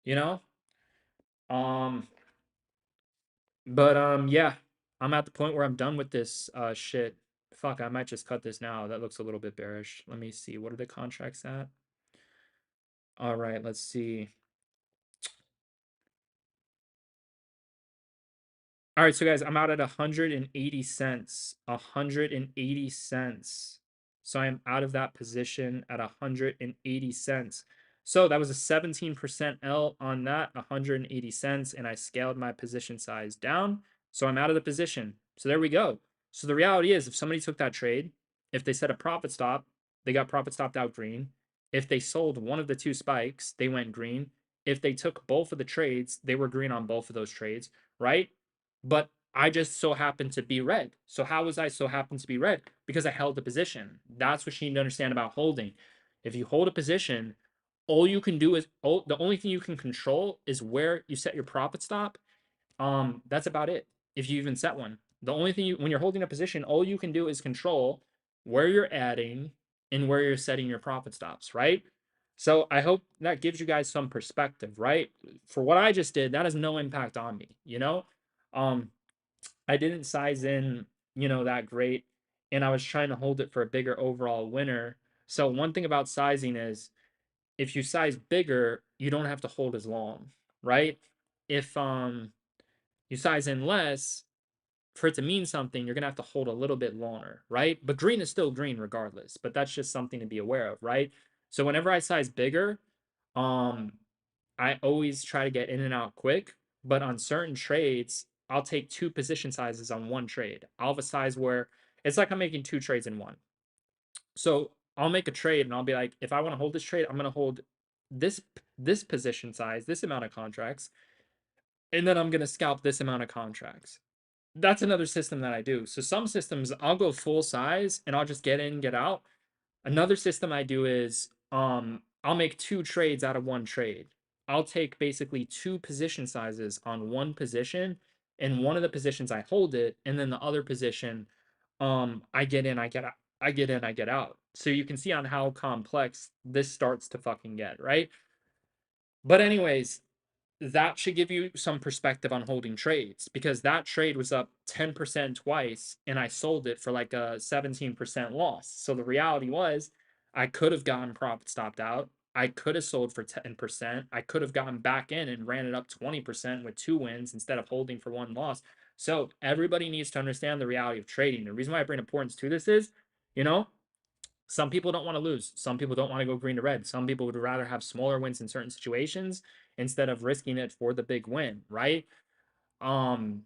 you know? Um, but yeah, I'm at the point where I'm done with this shit. Fuck, I might just cut this now. That looks a little bit bearish. Let me see. What are the contracts at? All right, let's see. All right, so guys, I'm out at 180 cents. 180 cents. So I am out of that position at 180 cents. So that was a 17% L on that, 180 cents, and I scaled my position size down. So I'm out of the position. So there we go. So the reality is, if somebody took that trade, if they set a profit stop, they got profit stopped out green. If they sold one of the two spikes, they went green. If they took both of the trades, they were green on both of those trades, right? But I just so happened to be red. So how was I so happened to be red? Because I held the position. That's what you need to understand about holding. If you hold a position, all you can do is the only thing you can control is where you set your profit stop. That's about it. If you even set one, the only thing when you're holding a position, all you can do is control where you're adding and where you're setting your profit stops, right? So I hope that gives you guys some perspective, right? For what I just did, that has no impact on me, you know? Um, I didn't size in, that great, and I was trying to hold it for a bigger overall winner. So one thing about sizing is if you size bigger, you don't have to hold as long, right? If you size in less, for it to mean something, you're gonna have to hold a little bit longer, right? But green is still green regardless, but that's just something to be aware of, right? So whenever I size bigger, um, I always try to get in and out quick, but on certain trades, I'll take two position sizes on one trade. I'll have a size where it's like I'm making two trades in one. So I'll make a trade and I'll be like, if I want to hold this trade, I'm gonna hold this this position size, this amount of contracts, and then I'm gonna scalp this amount of contracts. That's another system that I do. So some systems I'll go full size and I'll just get in, get out. Another system I do is I'll make two trades out of one trade. I'll take basically two position sizes on one position, and one of the positions I hold it, and then the other position I get in, I get out. I get in, I get out. So you can see on how complex this starts to fucking get, right? But anyways, that should give you some perspective on holding trades because that trade was up 10% twice and I sold it for like a 17% loss. So the reality was I could have gotten profit stopped out. I could have sold for 10%. I could have gotten back in and ran it up 20% with two wins instead of holding for one loss. So everybody needs to understand the reality of trading. The reason why I bring importance to this is, you know, some people don't want to lose. Some people don't want to go green to red. Some people would rather have smaller wins in certain situations instead of risking it for the big win, right? Um,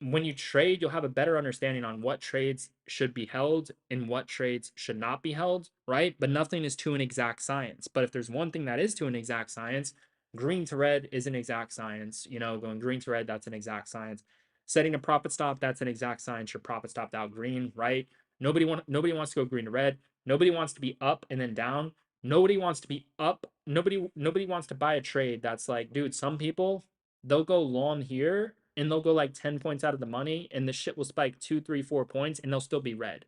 when you trade, you'll have a better understanding on what trades should be held and what trades should not be held, right? But nothing is to an exact science. But if there's one thing that is to an exact science, green to red is an exact science. Going green to red, that's an exact science. Setting a profit stop, that's an exact science. Your profit stopped out green, right? Nobody wants to go green to red. Nobody wants to be up and then down. Nobody wants to be up. Nobody wants to buy a trade that's like, dude, some people they'll go long here and they'll go like 10 points out of the money and the shit will spike 2, 3, 4 points and they'll still be red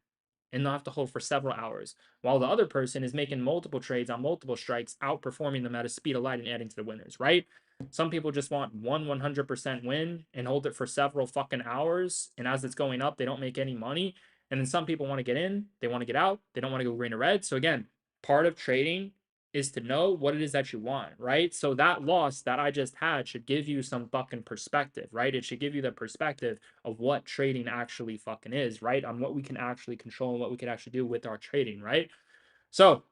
and they'll have to hold for several hours while the other person is making multiple trades on multiple strikes outperforming them at a speed of light and adding to the winners, right? Some people just want 100% win and hold it for several fucking hours, and as it's going up they don't make any money. And then some people want to get in, they want to get out, they don't want to go green or red. So again, part of trading is to know what it is that you want, right? So that loss that I just had should give you some fucking perspective, right? It should give you the perspective of what trading actually fucking is, right? On what we can actually control and what we can actually do with our trading, right? So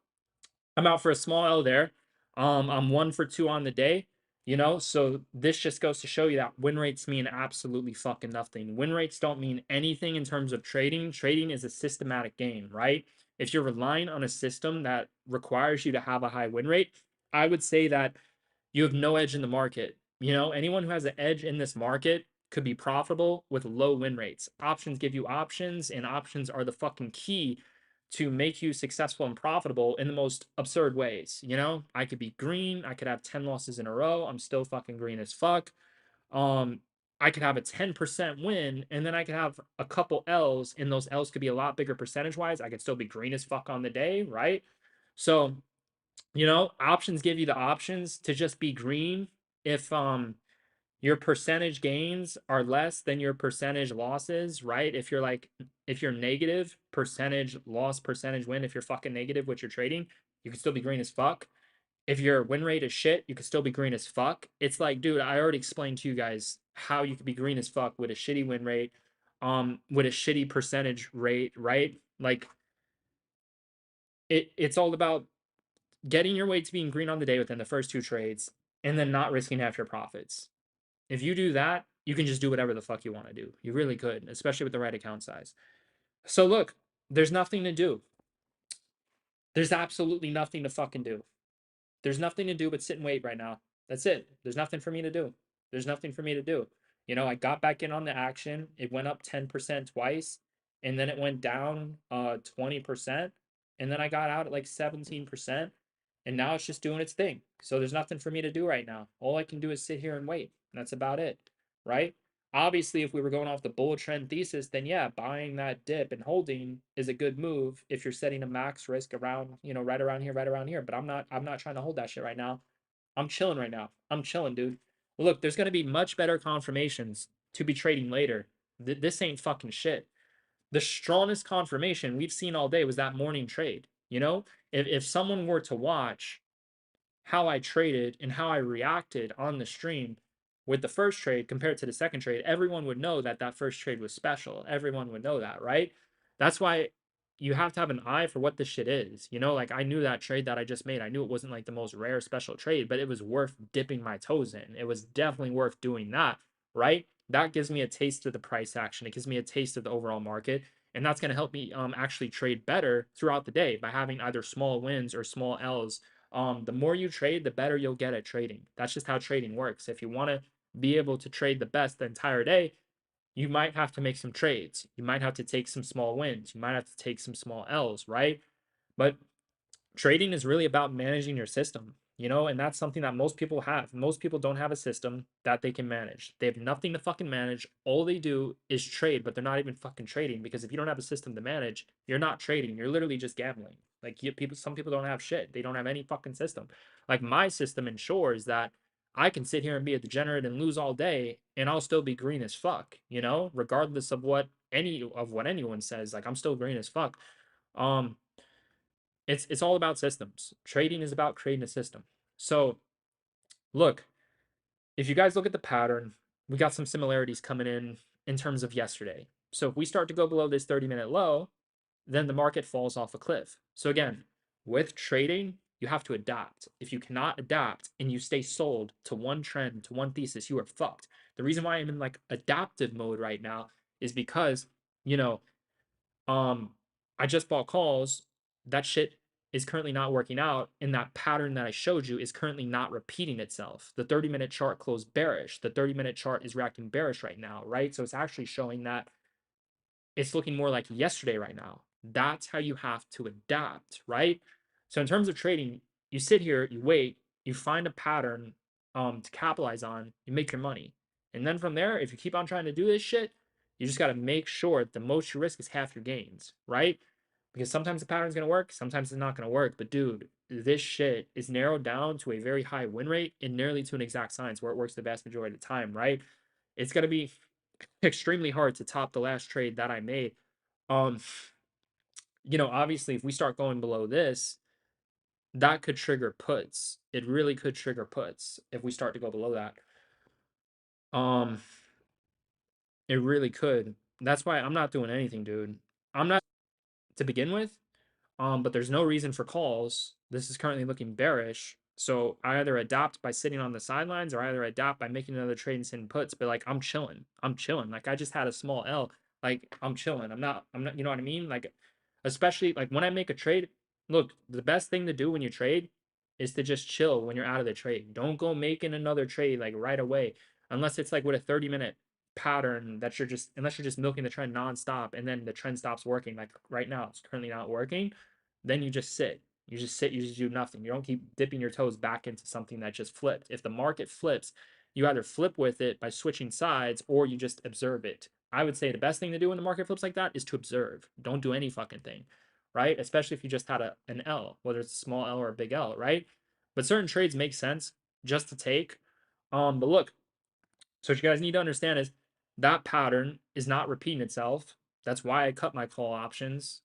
I'm out for a small L there. I'm 1 for 2 on the day. You know, so this just goes to show you that win rates mean absolutely fucking nothing. Win rates don't mean anything in terms of trading. Trading is a systematic game, right? If you're relying on a system that requires you to have a high win rate, I would say that you have no edge in the market. You know, anyone who has an edge in this market could be profitable with low win rates. Options give you options, and options are the fucking key to make you successful and profitable in the most absurd ways. You know, I could be green, I could have 10 losses in a row, I'm still fucking green as fuck. Um, I could have a 10% win, and then I could have a couple L's, and those L's could be a lot bigger percentage wise. I could still be green as fuck on the day, right? So, you know, options give you the options to just be green if your percentage gains are less than your percentage losses, right? If you're like, if you're negative percentage loss, percentage win, if you're fucking negative with your trading, you can still be green as fuck. If your win rate is shit, you can still be green as fuck. It's like, dude, I already explained to you guys how you could be green as fuck with a shitty win rate, with a shitty percentage rate, right? Like it's all about getting your way to being green on the day within the first two trades and then not risking half your profits. If you do that, you can just do whatever the fuck you want to do. You really could, especially with the right account size. So look, there's nothing to do. There's absolutely nothing to fucking do. There's nothing to do but sit and wait right now. That's it. There's nothing for me to do. There's nothing for me to do. You know, I got back in on the action. It went up 10% twice, and then it went down 20%, and then I got out at like 17%, and now it's just doing its thing. So there's nothing for me to do right now. All I can do is sit here and wait. And that's about it, right? Obviously, if we were going off the bull trend thesis, then yeah, buying that dip and holding is a good move if you're setting a max risk around, you know, right around here, right around here. But I'm not trying to hold that shit right now. I'm chilling right now. I'm chilling, dude. Look, there's gonna be much better confirmations to be trading later. This ain't fucking shit. The strongest confirmation we've seen all day was that morning trade. You know, if someone were to watch how I traded and how I reacted on the stream with the first trade compared to the second trade, everyone would know that that first trade was special. Everyone would know that, right? That's why you have to have an eye for what this shit is. You know, like I knew that trade that I just made. I knew it wasn't like the most rare special trade, but it was worth dipping my toes in. It was definitely worth doing that, right? That gives me a taste of the price action. It gives me a taste of the overall market. And that's going to help me actually trade better throughout the day by having either small wins or small L's. The more you trade, the better you'll get at trading. That's just how trading works. If you want to be able to trade the best the entire day, you might have to make some trades. You might have to take some small wins. You might have to take some small L's, right? But trading is really about managing your system, you know, and that's something that most people have. Most people don't have a system that they can manage. They have nothing to fucking manage. All they do is trade, but they're not even fucking trading because if you don't have a system to manage, you're not trading. You're literally just gambling. Like people, some people don't have shit. They don't have any fucking system. Like my system ensures that I can sit here and be a degenerate and lose all day, and I'll still be green as fuck. You know, regardless of what anyone says. Like I'm still green as fuck. Um, it's all about systems. Trading is about creating a system. So look, if you guys look at the pattern, we got some similarities coming in terms of yesterday. So if we start to go below this 30-minute low, then the market falls off a cliff. So again, with trading, you have to adapt. If you cannot adapt and you stay sold to one trend, to one thesis, you are fucked. The reason why I'm in like adaptive mode right now is because, you know, um, I just bought calls. That shit is currently not working out, and that pattern that I showed you is currently not repeating itself. The 30-minute chart closed bearish. The 30-minute chart is reacting bearish right now, right? So it's actually showing that it's looking more like yesterday right now. That's how you have to adapt, right? So in terms of trading, you sit here, you wait, you find a pattern to capitalize on, you make your money. And then from there, if you keep on trying to do this shit, you just got to make sure that the most you risk is half your gains, right? Because sometimes the pattern's going to work, sometimes it's not going to work. But dude, this shit is narrowed down to a very high win rate and nearly to an exact science where it works the vast majority of the time, right? It's going to be extremely hard to top the last trade that I made. Um, you know, obviously, if we start going below this, that could trigger puts. It really could trigger puts if we start to go below that. Um, it really could. That's why I'm not doing anything, dude. I'm not to begin with. But there's no reason for calls. This is currently looking bearish. So I either adapt by sitting on the sidelines, or I either adapt by making another trade and sitting puts. But like I'm chilling. I'm chilling. Like I just had a small L. Like I'm chilling. I'm not, you know what I mean? Like especially like when I make a trade, look, the best thing to do when you trade is to just chill when you're out of the trade. Don't go making another trade like right away. Unless it's like with a 30-minute pattern that you're just unless you're just milking the trend nonstop and then the trend stops working. Like right now, it's currently not working. Then you just sit. You just sit, you just do nothing. You don't keep dipping your toes back into something that just flipped. If the market flips, you either flip with it by switching sides or you just observe it. I would say the best thing to do when the market flips like that is to observe. Don't do any fucking thing, right? Especially if you just had an L, whether it's a small L or a big L, right? But certain trades make sense just to take. But look, so what you guys need to understand is that pattern is not repeating itself. That's why I cut my call options.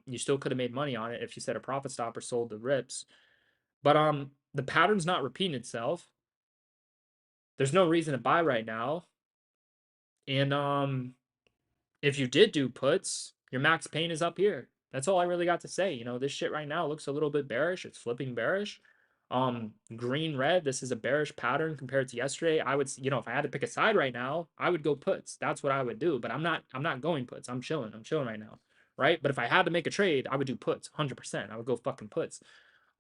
You still could have made money on it if you set a profit stop or sold the rips. But the pattern's not repeating itself. There's no reason to buy right now. And if you did do puts, your max pain is up here. That's all I really got to say. You know, this shit right now looks a little bit bearish. It's flipping bearish. Green red, this is a bearish pattern compared to yesterday. I would, you know, if I had to pick a side right now, I would go puts. That's what I would do. But I'm not going puts. I'm chilling. I'm chilling right now. Right? But if I had to make a trade, I would do puts 100%. I would go fucking puts.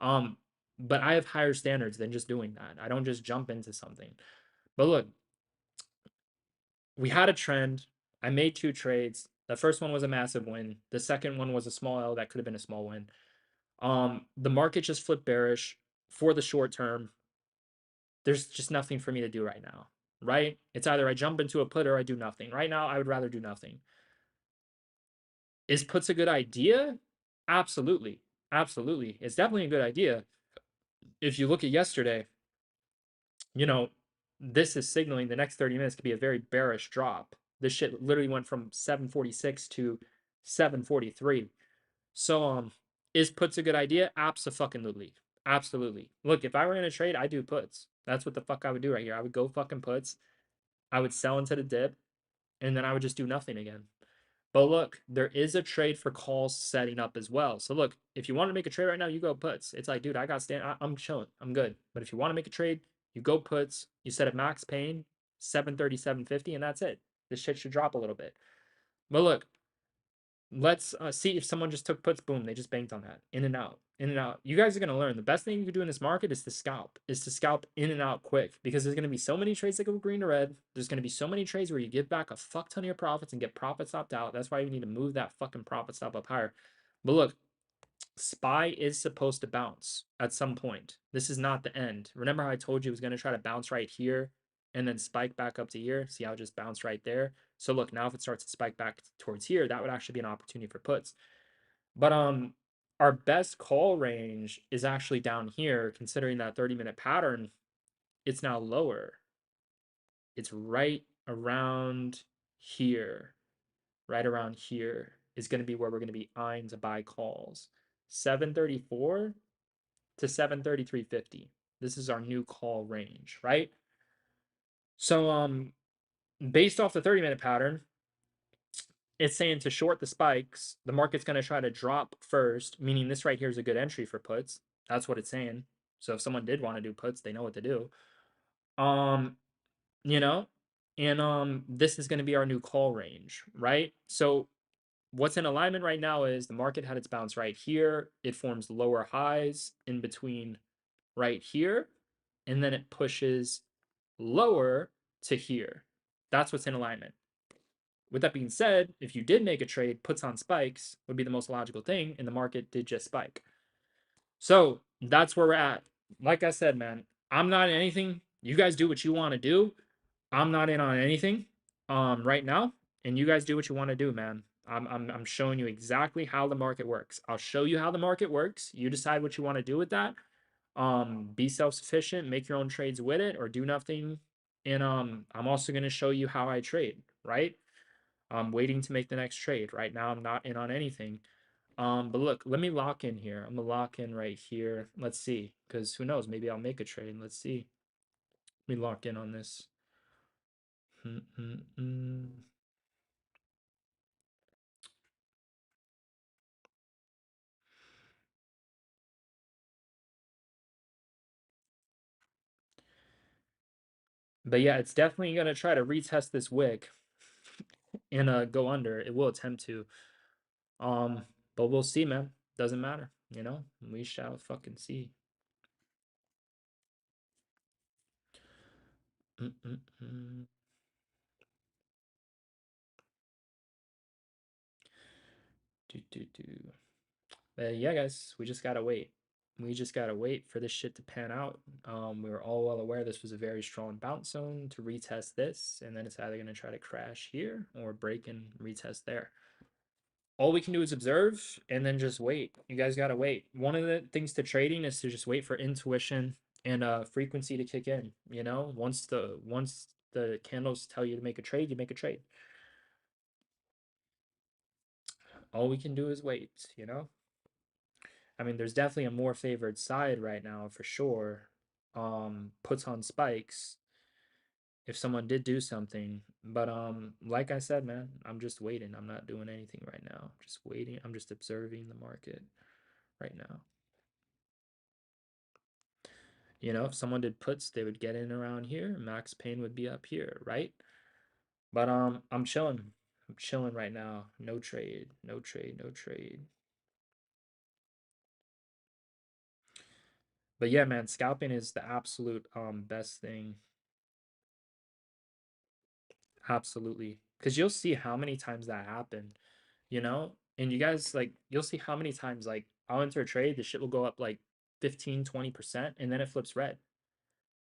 Um, but I have higher standards than just doing that. I don't just jump into something. But look, we had a trend. I made two trades. The first one was a massive win. The second one was a small L that could have been a small win. The market just flipped bearish for the short term. There's just nothing for me to do right now, right? It's either I jump into a put or I do nothing. Right now, I would rather do nothing. Is puts a good idea? Absolutely. Absolutely. It's definitely a good idea. If you look at yesterday, you know, this is signaling the next 30 minutes could be a very bearish drop. This shit literally went from 746 to 743. So is puts a good idea? Absolutely. Absolutely. Look, if I were in a trade, I do puts. That's what the fuck I would do right here. I would go fucking puts. I would sell into the dip and then I would just do nothing again. But look, there is a trade for calls setting up as well. So look, if you want to make a trade right now, you go puts. It's like, dude, I got stand. I'm chilling. I'm good. But if you want to make a trade, you go puts. You set a max pain, 730, 750, and that's it. This shit should drop a little bit. But look, let's see if someone just took puts. Boom, they just banked on that. In and out, in and out. You guys are gonna learn. The best thing you can do in this market is to scalp. Is to scalp in and out quick because there's gonna be so many trades that go green to red. There's gonna be so many trades where you give back a fuck ton of your profits and get profit stopped out. That's why you need to move that fucking profit stop up higher. But look, SPY is supposed to bounce at some point. This is not the end. Remember how I told you it was going to try to bounce right here and then spike back up to here? See how it just bounced right there? So look, now if it starts to spike back towards here, that would actually be an opportunity for puts. But our best call range is actually down here, considering that 30-minute pattern, it's now lower. It's right around here. Right around here is going to be where we're going to be eyeing to buy calls. 734 to 733.50. This is our new call range, right? So based off the 30-minute pattern, it's saying to short the spikes, the market's going to try to drop first, meaning this right here is a good entry for puts. That's what it's saying. So if someone did want to do puts, they know what to do. Um, you know, and this is going to be our new call range, right? So what's in alignment right now is the market had its bounce right here. It forms lower highs in between right here, and then it pushes lower to here. That's what's in alignment. With that being said, if you did make a trade, puts on spikes would be the most logical thing, and the market did just spike. So that's where we're at. Like I said, man, I'm not in anything. You guys do what you want to do. I'm not in on anything right now, and you guys do what you want to do, man. I'm showing you exactly how the market works. I'll show you how the market works. You decide what you want to do with that. Be self-sufficient, make your own trades with it, or do nothing. And I'm also going to show you how I trade, right? I'm waiting to make the next trade. Right now, I'm not in on anything. But look, let me lock in here. I'm gonna lock in right here. Let's see, because who knows? Maybe I'll make a trade. Let's see. Let me lock in on this. But yeah, it's definitely gonna try to retest this wick and go under. It will attempt to. Um, but we'll see, man. Doesn't matter, you know? We shall fucking see. Mm-mm-mm. Do. But yeah, guys, we just gotta wait. We just gotta wait for this shit to pan out. We were all well aware this was a very strong bounce zone to retest this, and then it's either gonna try to crash here or break and retest there. All we can do is observe and then just wait. You guys gotta wait. One of the things to trading is to just wait for intuition and frequency to kick in. You know, once the candles tell you to make a trade, you make a trade. All we can do is wait. You know. I mean, there's definitely a more favored side right now for sure. Puts on spikes if someone did do something. But like I said, man, I'm just waiting. I'm not doing anything right now. Just waiting. I'm just observing the market right now. You know, if someone did puts, they would get in around here. Max pain would be up here, right? But I'm chilling. I'm chilling right now. No trade. No trade. No trade. But yeah, man, scalping is the absolute best thing. Absolutely. Because you'll see how many times that happened, you know? And you guys, like, you'll see how many times, like, I'll enter a trade, the shit will go up like 15, 20%, and then it flips red.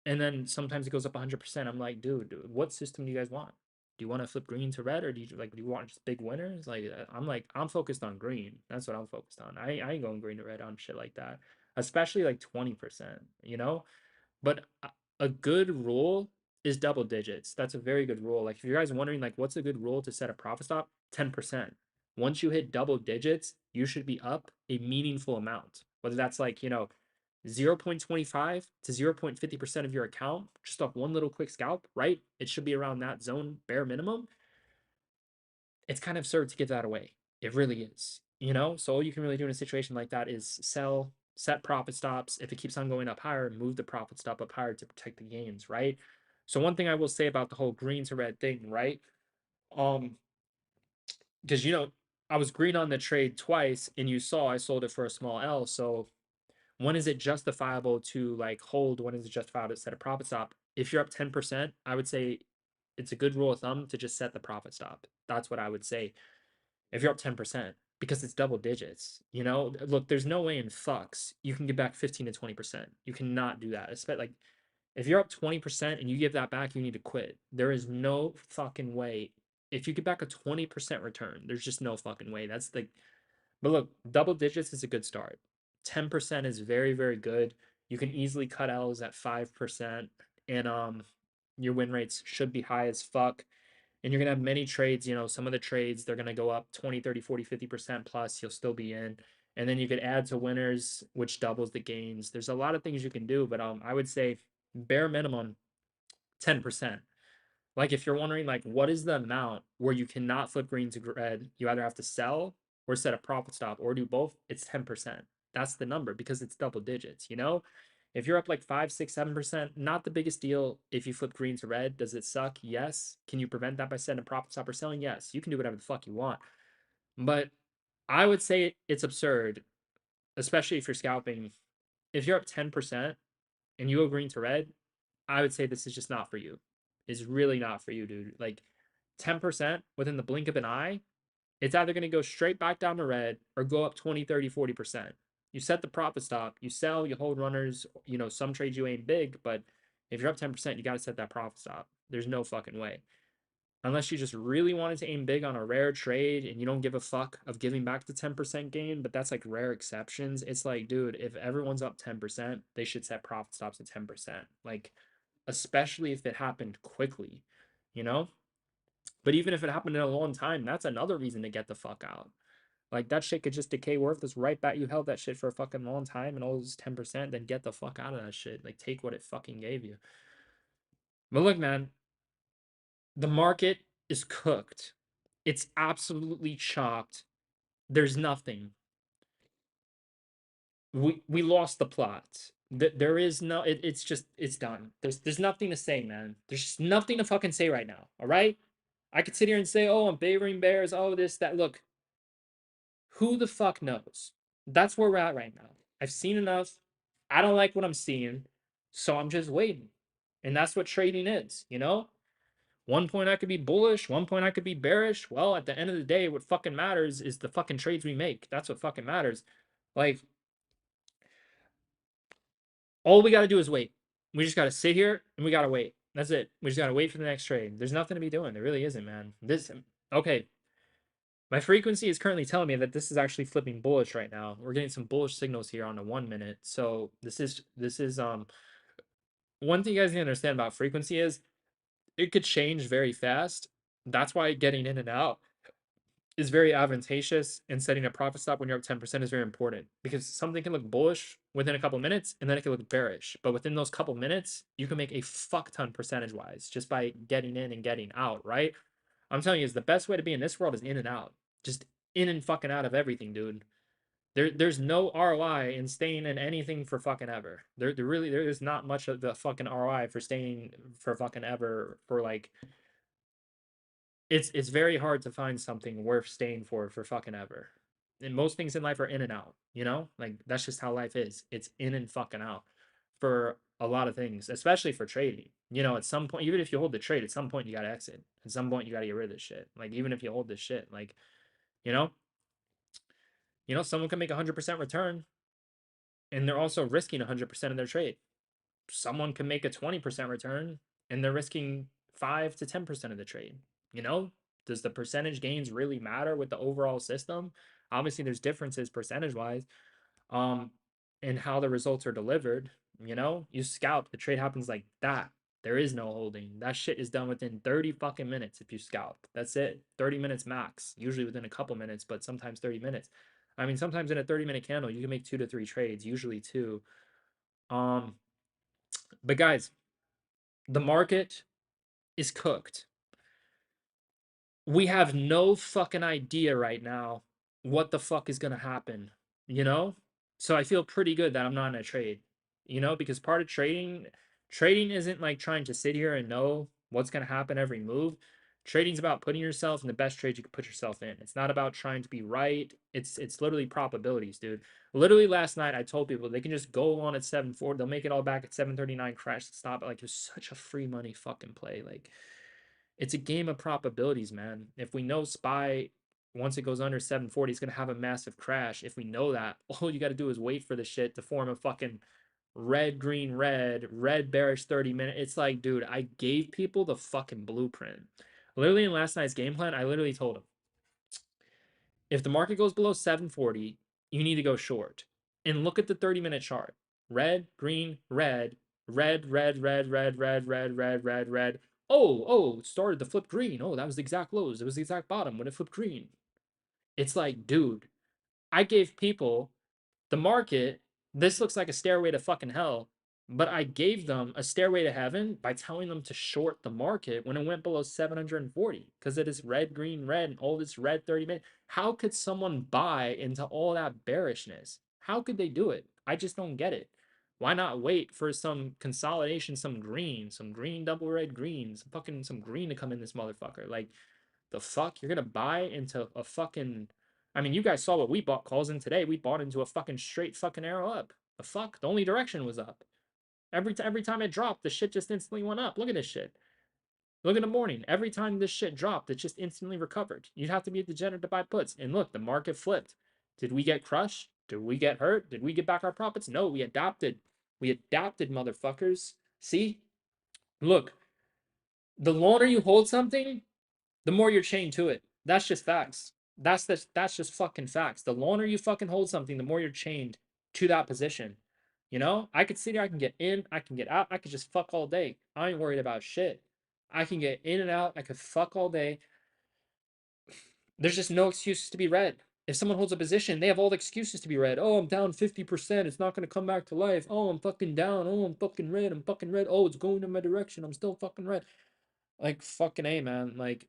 And then sometimes it goes up 100%. I'm like, dude, what system do you guys want? Do you want to flip green to red, or do you want just big winners? I'm focused on green. That's what I'm focused on. I ain't going green to red on shit like that, especially like 20%, you know? But a good rule is double digits. That's a very good rule. Like if you guys are wondering like what's a good rule to set a profit stop, 10%. Once you hit double digits, you should be up a meaningful amount. Whether that's like, 0.25 to 0.50% of your account just off one little quick scalp, right? It should be around that zone bare minimum. It's kind of absurd to give that away. It really is. So all you can really do in a situation like that is sell, set profit stops. If it keeps on going up higher, move the profit stop up higher to protect the gains, right? So one thing I will say about the whole green to red thing, right? Um, because I was green on the trade twice, and you saw I sold it for a small L. So when is it justifiable to like hold? When is it justifiable to set a profit stop? If you're up 10%, I would say it's a good rule of thumb to just set the profit stop. That's what I would say if you're up 10% because it's double digits. Look, there's no way in fucks you can get back 15 to 20%. You cannot do that. Especially like if you're up 20% and you give that back, you need to quit. There is no fucking way. If you get back a 20% return, there's just no fucking way. That's like, but look, double digits is a good start. 10% is very, very good. You can easily cut L's at 5%, and your win rates should be high as fuck. And you're going to have many trades. Some of the trades, they're going to go up 20, 30, 40, 50% plus. You'll still be in. And then you could add to winners, which doubles the gains. There's a lot of things you can do, but I would say bare minimum 10%. Like if you're wondering like what is the amount where you cannot flip green to red, you either have to sell or set a profit stop or do both, it's 10%. That's the number because it's double digits. If you're up like 5, 6, 7%, not the biggest deal. If you flip green to red, does it suck? Yes. Can you prevent that by setting a profit stop or selling? Yes. You can do whatever the fuck you want. But I would say it's absurd, especially if you're scalping. If you're up 10% and you go green to red, I would say this is just not for you. It's really not for you, dude. Like 10% within the blink of an eye, it's either going to go straight back down to red or go up 20, 30, 40%. You set the profit stop, you sell, you hold runners. Some trades you ain't big, but if you're up 10%, you got to set that profit stop. There's no fucking way. Unless you just really wanted to aim big on a rare trade and you don't give a fuck of giving back the 10% gain, but that's like rare exceptions. It's like, dude, if everyone's up 10%, they should set profit stops at 10%. Like, especially if it happened quickly, you know? But even if it happened in a long time, that's another reason to get the fuck out. Like that shit could just decay worthless right back. You held that shit for a fucking long time and all this 10%, then get the fuck out of that shit. Like take what it fucking gave you. But look, man, the market is cooked. It's absolutely chopped. There's nothing. We lost the plot. There is no, it's just, it's done. There's nothing to say, man. There's just nothing to fucking say right now. All right. I could sit here and say, oh, I'm favoring Bears. Oh, this, that. Look, who the fuck knows? That's where we're at right now. I've seen enough. I don't like what I'm seeing. So I'm just waiting. And that's what trading is, you know? One point I could be bullish, one point I could be bearish. Well, at the end of the day, what fucking matters is the fucking trades we make. That's what fucking matters. Like, all we got to do is wait. We just got to sit here and we got to wait. That's it. We just got to wait for the next trade. There's nothing to be doing. There really isn't, man. Okay. My frequency is currently telling me that this is actually flipping bullish right now. We're getting some bullish signals here on the 1 minute. So one thing you guys need to understand about frequency is it could change very fast. That's why getting in and out is very advantageous, and setting a profit stop when you're up 10% is very important, because something can look bullish within a couple minutes and then it can look bearish. But within those couple minutes, you can make a fuck ton percentage wise just by getting in and getting out, right? I'm telling you, is the best way to be in this world is in and out. Just in and fucking out of everything, dude. There's no ROI in staying in anything for fucking ever. There is not much of the fucking ROI for staying for fucking ever for like it's very hard to find something worth staying for fucking ever. And most things in life are in and out, you know? Like that's just how life is. It's in and fucking out for a lot of things, especially for trading. You know, at some point, even if you hold the trade, at some point you gotta exit. At some point you gotta get rid of this shit. Like even if you hold this shit, like, you know, someone can make 100% return and they're also risking 100% of their trade. Someone can make a 20% return and they're risking 5 to 10% of the trade. You know, does the percentage gains really matter with the overall system? Obviously, there's differences percentage wise, um, in how the results are delivered. You know, you scalp, the trade happens like that. There is no holding. That shit is done within 30 fucking minutes if you scalp. That's it. 30 minutes max, usually within a couple minutes, but sometimes 30 minutes. I mean, sometimes in a 30-minute candle, you can make 2 to 3 trades, usually two. Um, but guys, the market is cooked. We have no fucking idea right now what the fuck is gonna happen, you know? So I feel pretty good that I'm not in a trade, because part of trading isn't like trying to sit here and know what's gonna happen every move. Trading's about putting yourself in the best trade you can put yourself in. It's not about trying to be right. It's literally probabilities, dude. Literally last night I told people they can just go on at 7:40, they'll make it all back at 7:39, crash, stop it. Like it was such a free money fucking play. Like it's a game of probabilities, man. If we know SPY, once it goes under 740, it's gonna have a massive crash. If we know that, all you gotta do is wait for the shit to form a fucking red, green, red bearish 30 minute. It's like, dude, I gave people the fucking blueprint. Literally in last night's game plan, I literally told them, if the market goes below 740, you need to go short. And look at the 30-minute chart. Red, green, red, red, red, red, red, red, red, red, red, red. Oh, it started to flip green. Oh, that was the exact lows. It was the exact bottom when it flipped green. It's like, dude, I gave people the market, this looks like a stairway to fucking hell. But I gave them a stairway to heaven by telling them to short the market when it went below 740 because it is red, green, red, and all this red 30-minute. How could someone buy into all that bearishness? How could they do it? I just don't get it. Why not wait for some consolidation, some green double red green, some green to come in this motherfucker? Like, the fuck? You're gonna buy into a fucking. I mean, you guys saw what we bought calls in today. We bought into a fucking straight fucking arrow up. The fuck? The only direction was up. Every time it dropped, the shit just instantly went up. Look at this shit. Look in the morning. Every time this shit dropped, it just instantly recovered. You'd have to be a degenerate to buy puts. And look, the market flipped. Did we get crushed? Did we get hurt? Did we get back our profits? No, we adapted. We adapted, motherfuckers. See? Look, the longer you hold something, the more you're chained to it. That's just facts. That's just fucking facts. The longer you fucking hold something, the more you're chained to that position. I could sit here, I can get in, I can get out, I could just fuck all day. I ain't worried about shit. I can get in and out, I could fuck all day. There's just no excuses to be read. If someone holds a position, they have all the excuses to be read. Oh, I'm down 50%. It's not going to come back to life. Oh, I'm fucking down. Oh, I'm fucking red. I'm fucking red. Oh, it's going in my direction. I'm still fucking red. Like, fucking A, man. Like,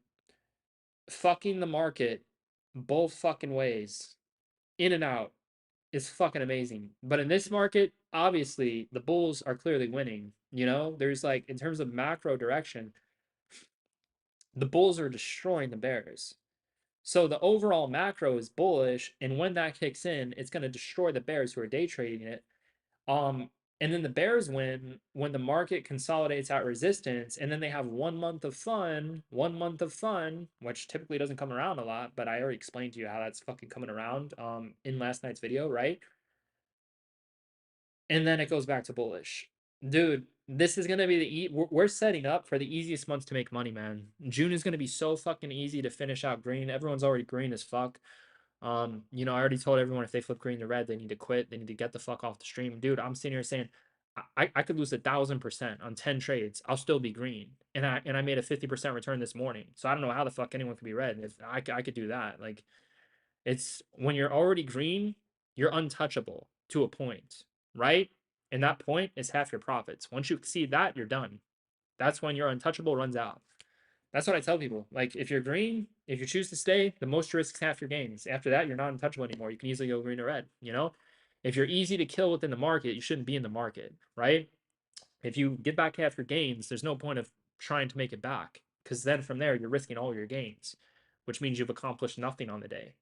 fucking the market both fucking ways, in and out, is fucking amazing. But in this market, obviously, the bulls are clearly winning. You know, there's like, in terms of macro direction, the bulls are destroying the bears. So the overall macro is bullish, and when that kicks in, it's going to destroy the bears who are day trading it. Um, and then the bears win when the market consolidates at resistance, and then they have 1 month of fun, 1 month of fun, which typically doesn't come around a lot, but I already explained to you how that's fucking coming around in last night's video, right? And then it goes back to bullish. Dude, this is gonna be we're setting up for the easiest months to make money, man. June is gonna be so fucking easy to finish out green. Everyone's already green as fuck. You know, I already told everyone if they flip green to red, they need to quit. They need to get the fuck off the stream. Dude, I'm sitting here saying I could lose 1,000% on 10 trades. I'll still be green. And I made a 50% return this morning. So I don't know how the fuck anyone could be red. If I could do that. Like, it's when you're already green, you're untouchable to a point, right? And that point is half your profits. Once you exceed that, you're done. That's when your untouchable runs out. That's what I tell people. Like, if you're green, if you choose to stay, the most you risk is half your gains. After that, you're not untouchable anymore. You can easily go green or red, you know? If you're easy to kill within the market, you shouldn't be in the market, right? If you get back half your gains, there's no point of trying to make it back because then from there, you're risking all your gains, which means you've accomplished nothing on the day.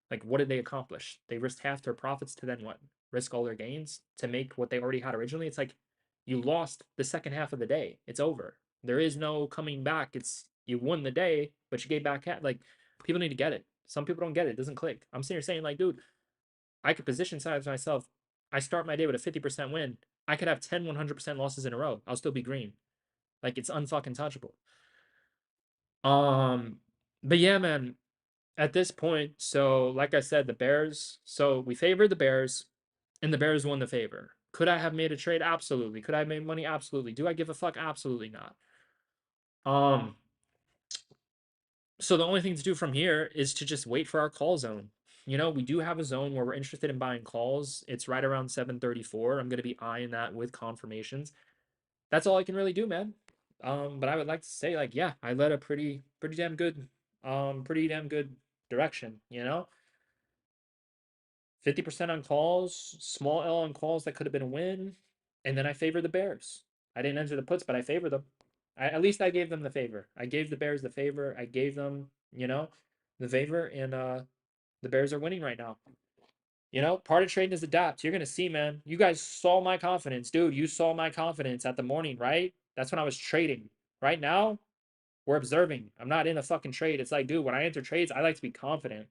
Like, what did they accomplish? They risked half their profits to then what? Risk all their gains to make what they already had originally? It's like you lost the second half of the day. It's over. There is no coming back. It's you won the day, but you gave back half. Like, people need to get it. Some people don't get it. It doesn't click. I'm sitting here saying, like, dude, I could position size myself. I start my day with a 50% win. I could have 10 100% losses in a row. I'll still be green. Like, it's unfucking touchable. Um, but yeah, man, at this point, so like I said, the Bears, so we favored the Bears and the Bears won the favor. Could I have made a trade? Absolutely. Could I have made money? Absolutely. Do I give a fuck? Absolutely not. Um, so the only thing to do from here is to just wait for our call zone. You know, we do have a zone where we're interested in buying calls. It's right around 734. I'm going to be eyeing that with confirmations. That's all I can really do, man. But I would like to say, like, yeah, I led a pretty damn good direction, you know? 50% on calls, small L on calls that could have been a win. And then I favor the Bears. I didn't enter the puts, but I favor them. At least I gave them the favor. I gave the Bears the favor. I gave them, you know, the favor, and the Bears are winning right now. You know, part of trading is adapt. You're gonna see, man. You guys saw my confidence, dude. You saw my confidence at the morning, right? That's when I was trading. Right now, we're observing. I'm not in a fucking trade. It's like, dude, when I enter trades, I like to be confident.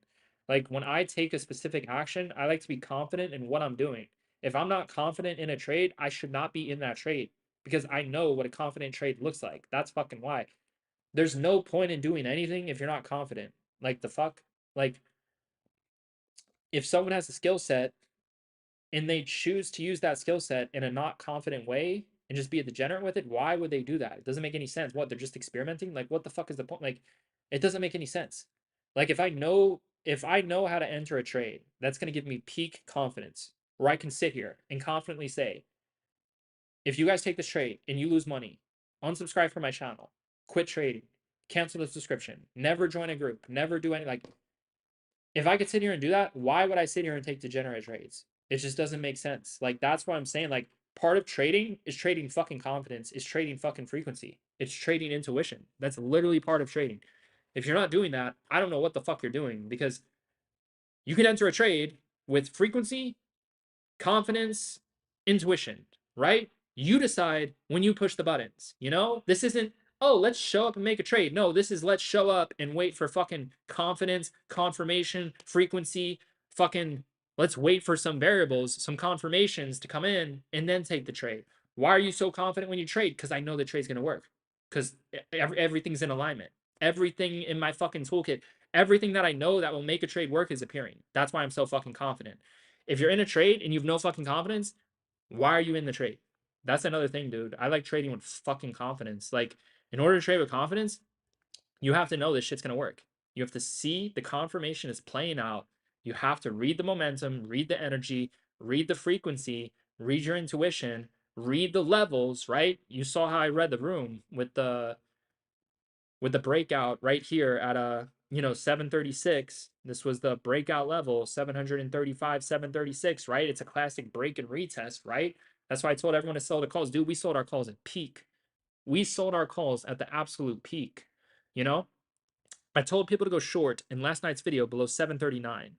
Like when I take a specific action, I like to be confident in what I'm doing. If I'm not confident in a trade, I should not be in that trade because I know what a confident trade looks like. That's fucking why. There's no point in doing anything if you're not confident. Like the fuck? Like if someone has a skill set and they choose to use that skill set in a not confident way and just be a degenerate with it, why would they do that? It doesn't make any sense. What, they're just experimenting? Like, what the fuck is the point? Like, it doesn't make any sense. Like, if I know how to enter a trade, that's gonna give me peak confidence where I can sit here and confidently say, if you guys take this trade and you lose money, unsubscribe from my channel, quit trading, cancel the subscription, never join a group, never do any like if I could sit here and do that, why would I sit here and take degenerate trades? It just doesn't make sense. Like that's what I'm saying. Like part of trading is trading fucking confidence, is trading fucking frequency. It's trading intuition. That's literally part of trading. If you're not doing that, I don't know what the fuck you're doing because you can enter a trade with frequency, confidence, intuition, right? You decide when you push the buttons. You know, this isn't, oh, let's show up and make a trade. No, this is let's show up and wait for fucking confidence, confirmation, frequency, fucking let's wait for some variables, some confirmations to come in and then take the trade. Why are you so confident when you trade? Because I know the trade's going to work. Because everything's in alignment. Everything in my fucking toolkit, everything that I know that will make a trade work is appearing. That's why I'm so fucking confident. If you're in a trade and you've no fucking confidence, why are you in the trade? That's another thing, dude. I like trading with fucking confidence. Like, in order to trade with confidence, you have to know this shit's gonna work. You have to see the confirmation is playing out. You have to read the momentum, read the energy, read the frequency, read your intuition, read the levels, right? You saw how I read the room with the breakout right here at 736, this was the breakout level, 735, 736, right? It's a classic break and retest, right? That's why I told everyone to sell the calls. Dude, we sold our calls at peak. We sold our calls at the absolute peak. You know, I told people to go short in last night's video below 739.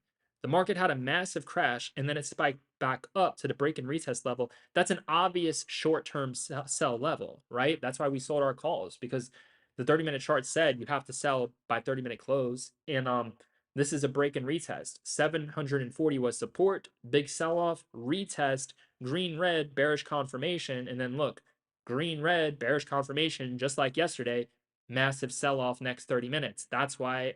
The market had a massive crash and then it spiked back up to the break and retest level. That's an obvious short-term sell level, right? That's why we sold our calls, because the 30-minute chart said you have to sell by 30-minute close. And this is a break and retest. 740 was support, big sell-off, retest, green red, bearish confirmation, and then look, green red, bearish confirmation, just like yesterday, massive sell off next 30 minutes. That's why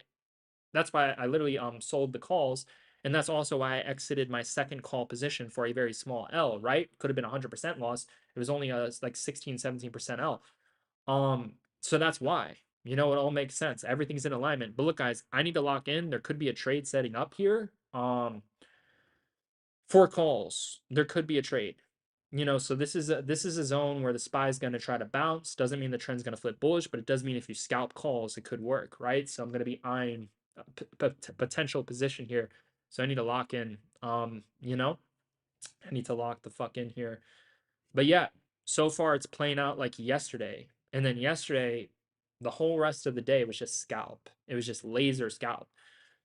I literally sold the calls, and that's also why I exited my second call position for a very small L, right? Could have been 100% loss. It was only a like 16, 17% L. So that's why. It all makes sense. Everything's in alignment. But look, guys, I need to lock in. There could be a trade setting up here. 4 calls. There could be a trade. So this is a zone where the SPY is going to try to bounce. Doesn't mean the trend's going to flip bullish, but it does mean if you scalp calls, it could work, right? So I'm going to be eyeing a potential position here. So I need to lock in. I need to lock the fuck in here. But yeah, so far it's playing out like yesterday. And then yesterday, the whole rest of the day was just scalp. It was just laser scalp.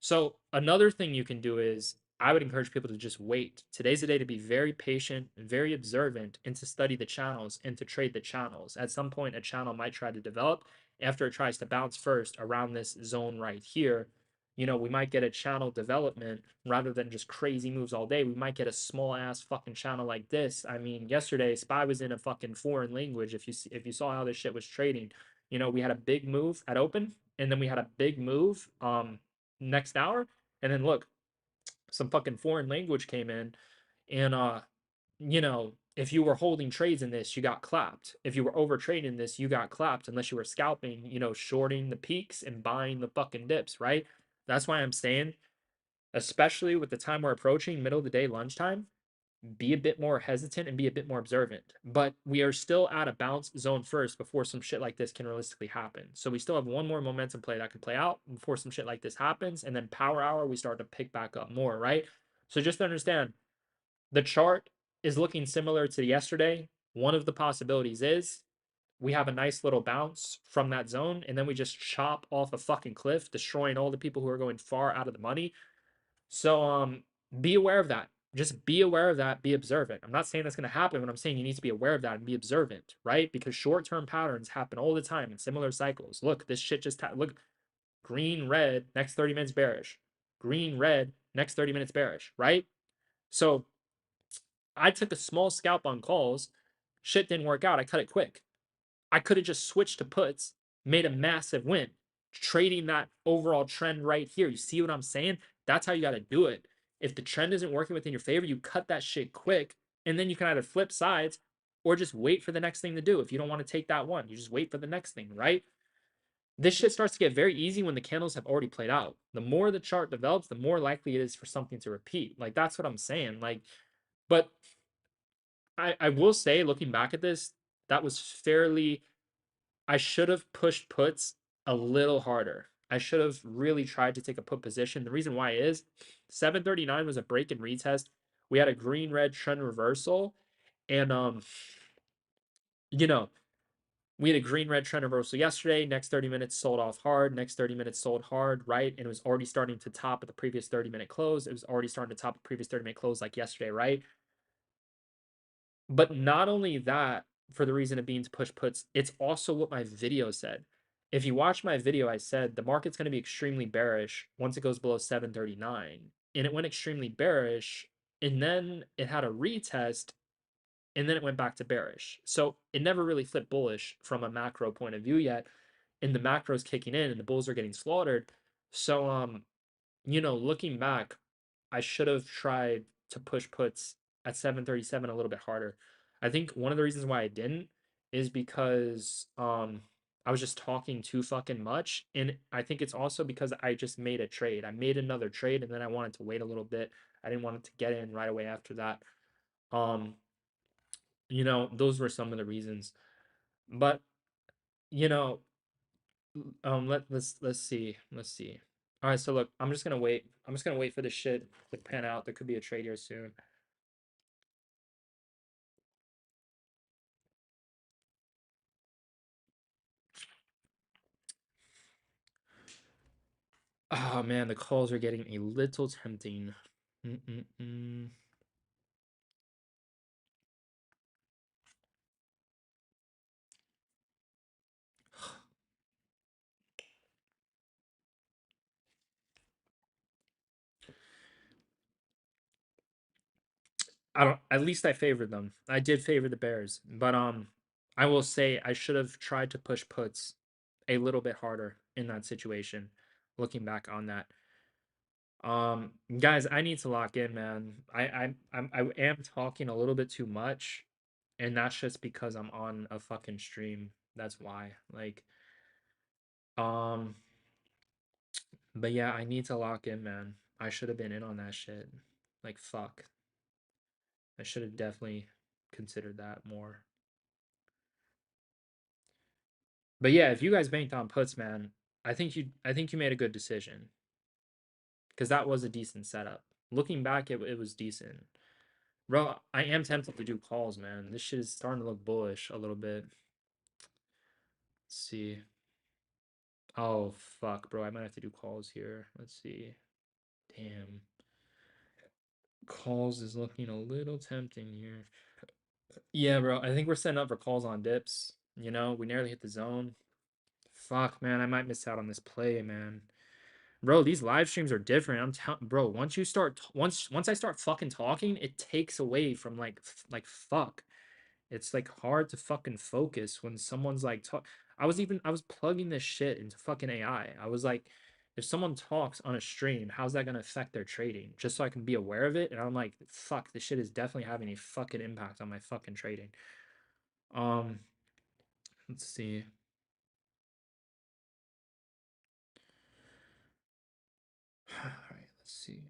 So another thing you can do is I would encourage people to just wait. Today's the day to be very patient, very observant, and to study the channels and to trade the channels. At some point, a channel might try to develop after it tries to bounce first around this zone right here. We might get a channel development rather than just crazy moves all day. We might get a small ass fucking channel like this. I mean, yesterday SPY was in a fucking foreign language. If you saw how this shit was trading, we had a big move at open, and then we had a big move next hour, and then look, some fucking foreign language came in, and if you were holding trades in this, you got clapped. If you were over trading this, you got clapped unless you were scalping, shorting the peaks and buying the fucking dips, right? That's why I'm saying, especially with the time we're approaching, middle of the day, lunchtime, be a bit more hesitant and be a bit more observant. But we are still at a bounce zone first before some shit like this can realistically happen. So we still have one more momentum play that could play out before some shit like this happens. And then power hour, we start to pick back up more, right? So just understand, the chart is looking similar to yesterday. One of the possibilities is we have a nice little bounce from that zone, and then we just chop off a fucking cliff, destroying all the people who are going far out of the money. So be aware of that. Just be aware of that, be observant. I'm not saying that's going to happen, but I'm saying you need to be aware of that and be observant, right? Because short-term patterns happen all the time in similar cycles. Look, this shit just look, green, red, next 30 minutes bearish. Green, red, next 30 minutes bearish, right? So I took a small scalp on calls. Shit didn't work out. I cut it quick. I could have just switched to puts, made a massive win, trading that overall trend right here. You see what I'm saying? That's how you got to do it. If the trend isn't working within your favor, you cut that shit quick, and then you can either flip sides or just wait for the next thing to do. If you don't want to take that one, you just wait for the next thing, right? This shit starts to get very easy when the candles have already played out. The more the chart develops, the more likely it is for something to repeat. Like, that's what I'm saying. Like, but I will say, looking back at this, that was fairly, I should have pushed puts a little harder. I should have really tried to take a put position. The reason why is 739 was a break and retest. We had a green red trend reversal, and you know, we had a green red trend reversal yesterday. Next 30 minutes sold off hard. Next 30 minutes sold hard, right? And it was already starting to top at the previous 30-minute close. It was already starting to top the previous 30-minute close like yesterday, right? But not only that, for the reason of being to push puts, it's also what my video said. If you watch my video, I said the market's going to be extremely bearish once it goes below 739. And it went extremely bearish, and then it had a retest, and then it went back to bearish. So it never really flipped bullish from a macro point of view yet. And the macro's kicking in and the bulls are getting slaughtered. So looking back, I should have tried to push puts at 737 a little bit harder. I think one of the reasons why I didn't is because I was just talking too fucking much, and I think it's also because I just made a trade. I made another trade, and then I wanted to wait a little bit. I didn't want it to get in right away after that. Um those were some of the reasons. But you know let's see. All right, so look, I'm just gonna wait. I'm just gonna wait for this shit to pan out. There could be a trade here soon. Oh man, the calls are getting a little tempting. Mm-mm-mm. I don't. At least I favored them. I did favor the Bears, but I will say I should have tried to push puts a little bit harder in that situation. Looking back on that, guys, I need to lock in, man. I am talking a little bit too much, and that's just because I'm on a fucking stream. That's why. Like, um, but yeah, I need to lock in, man. I should have been in on that shit. Like, fuck. I should have definitely considered that more. But yeah, if you guys banked on puts, man, I think you made a good decision because that was a decent setup. Looking back, it was decent. Bro, I am tempted to do calls, man. This shit is starting to look bullish a little bit. Let's see. Oh fuck, bro. I might have to do calls here. Let's see. Damn. Calls is looking a little tempting here. Yeah, bro. I think we're setting up for calls on dips. You know, we nearly hit the zone. Fuck, man. I might miss out on this play, man. Bro, these live streams are different. I'm telling, bro. Once you start, once I start fucking talking, it takes away from like fuck. It's like hard to fucking focus when someone's like talk. I was plugging this shit into fucking AI. I was like, if someone talks on a stream, how's that gonna affect their trading? Just so I can be aware of it. And I'm like, fuck, this shit is definitely having a fucking impact on my fucking trading. Um, let's see. All right, let's see.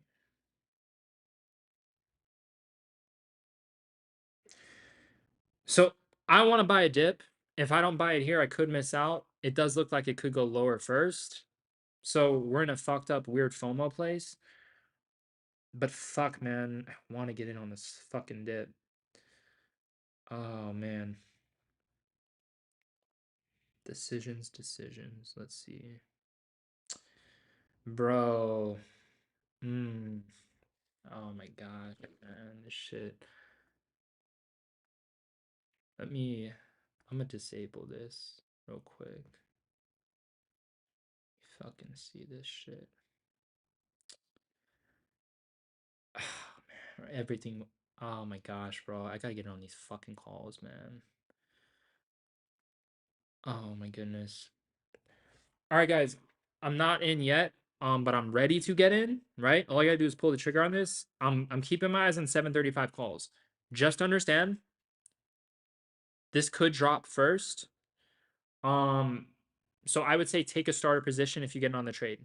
So I want to buy a dip. If I don't buy it here, I could miss out. It does look like it could go lower first. So we're in a fucked up weird FOMO place. But fuck, man, I want to get in on this fucking dip. Oh man, decisions. Let's see, bro. Hmm. Oh my god, man, this shit. Let me. I'm gonna disable this real quick. Fucking see this shit. Oh, man, everything. Oh my gosh, bro. I gotta get on these fucking calls, man. Oh my goodness. All right, guys. I'm not in yet, but I'm ready to get in. Right. All I gotta do is pull the trigger on this. I'm keeping my eyes on 735 calls. Just understand, this could drop first. Um, so I would say take a starter position if you get on the trade.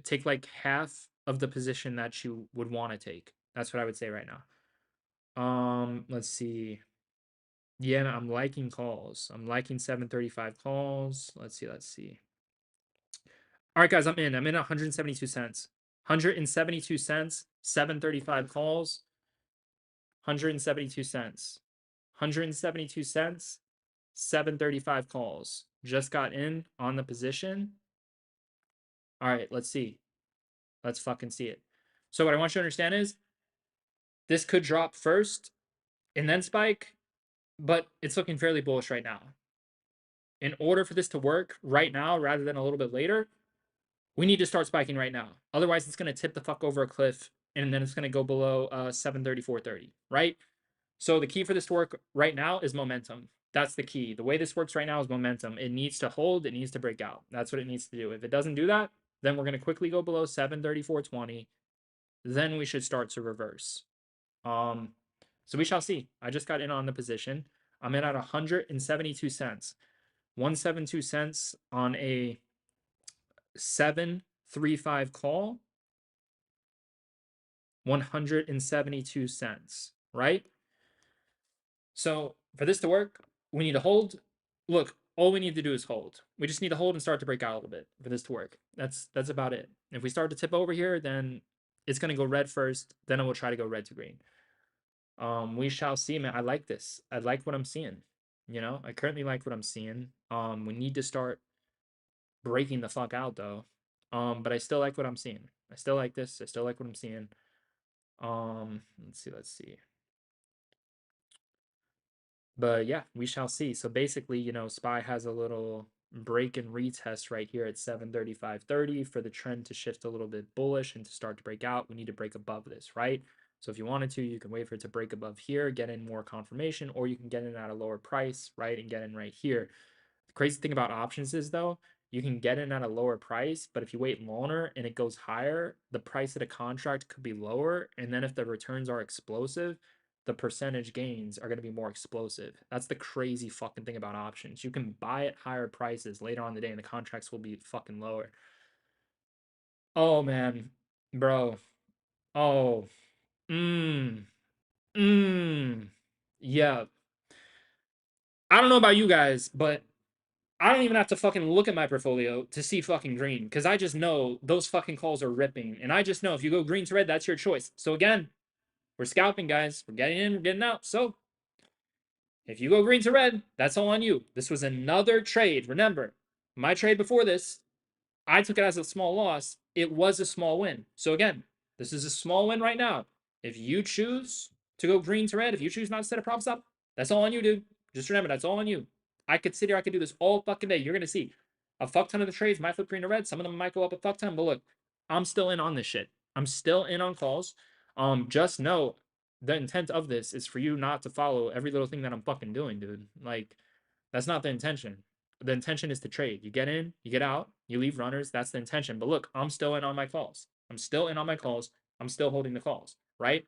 Take like half of the position that you would want to take. That's what I would say right now. Let's see. Yeah, I'm liking calls. I'm liking 735 calls. Let's see. All right, guys, I'm in. I'm in 172 cents. 172 cents, 735 calls, 172 cents. 172 cents, 735 calls. Just got in on the position. All right, let's see. Let's fucking see it. So what I want you to understand is this could drop first and then spike, but it's looking fairly bullish right now. In order for this to work right now rather than a little bit later, we need to start spiking right now. Otherwise, it's going to tip the fuck over a cliff and then it's going to go below 734.30, right? So the key for this to work right now is momentum. That's the key. The way this works right now is momentum. It needs to hold, it needs to break out. That's what it needs to do. If it doesn't do that, then we're going to quickly go below 734.20. Then we should start to reverse. Um, so we shall see. I just got in on the position. I'm in at 172 cents. 172 cents on a 735 call. 172 cents, right? So for this to work, we need to hold. Look, all we need to do is hold. We just need to hold and start to break out a little bit for this to work. That's about it. If we start to tip over here, then it's gonna go red first, then it will try to go red to green. We shall see, man. I like this. I like what I'm seeing. You know, I currently like what I'm seeing. We need to start breaking the fuck out though. But I still like what I'm seeing. I still like this. I still like what I'm seeing. Let's see. But yeah, we shall see. So basically, you know, SPY has a little break and retest right here at 735.30 for the trend to shift a little bit bullish and to start to break out. We need to break above this, right? So if you wanted to, you can wait for it to break above here, get in more confirmation, or you can get in at a lower price, right? And get in right here. The crazy thing about options is though, you can get in at a lower price, but if you wait longer and it goes higher, the price of the contract could be lower. And then if the returns are explosive, the percentage gains are going to be more explosive. That's the crazy fucking thing about options. You can buy at higher prices later on in the day and the contracts will be fucking lower. Oh man, bro. Oh, mmm, mmm. Yeah. I don't know about you guys, but I don't even have to fucking look at my portfolio to see fucking green because I just know those fucking calls are ripping. And I just know if you go green to red, that's your choice. So again, we're scalping, guys. We're getting in, we're getting out. So if you go green to red, that's all on you. This was another trade. Remember, my trade before this, I took it as a small loss. It was a small win. So again, this is a small win right now. If you choose to go green to red, if you choose not to set a profit stop, that's all on you, dude. Just remember, that's all on you. I could sit here, I could do this all fucking day. You're gonna see a fuck ton of the trades might flip green to red. Some of them might go up a fuck ton, but look, I'm still in on this shit. I'm still in on calls. Just know the intent of this is for you not to follow every little thing that I'm fucking doing, dude. Like, that's not the intention. The intention is to trade. You get in, you get out, you leave runners. That's the intention. But look, I'm still in on my calls. I'm still in on my calls. I'm still holding the calls, right?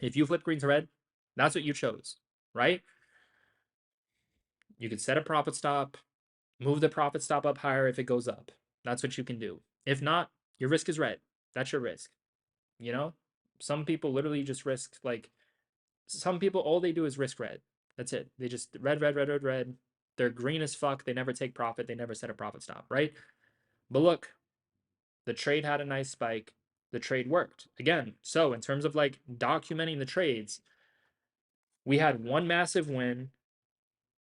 If you flip green to red, that's what you chose, right? You could set a profit stop, move the profit stop up higher if it goes up. That's what you can do. If not, your risk is red. That's your risk. You know, some people literally just risk, like, some people, all they do is risk red. That's it. They just red, red, red, red, red. They're green as fuck. They never take profit. They never set a profit stop, right? But look, the trade had a nice spike. The trade worked again. So in terms of like documenting the trades, we had one massive win.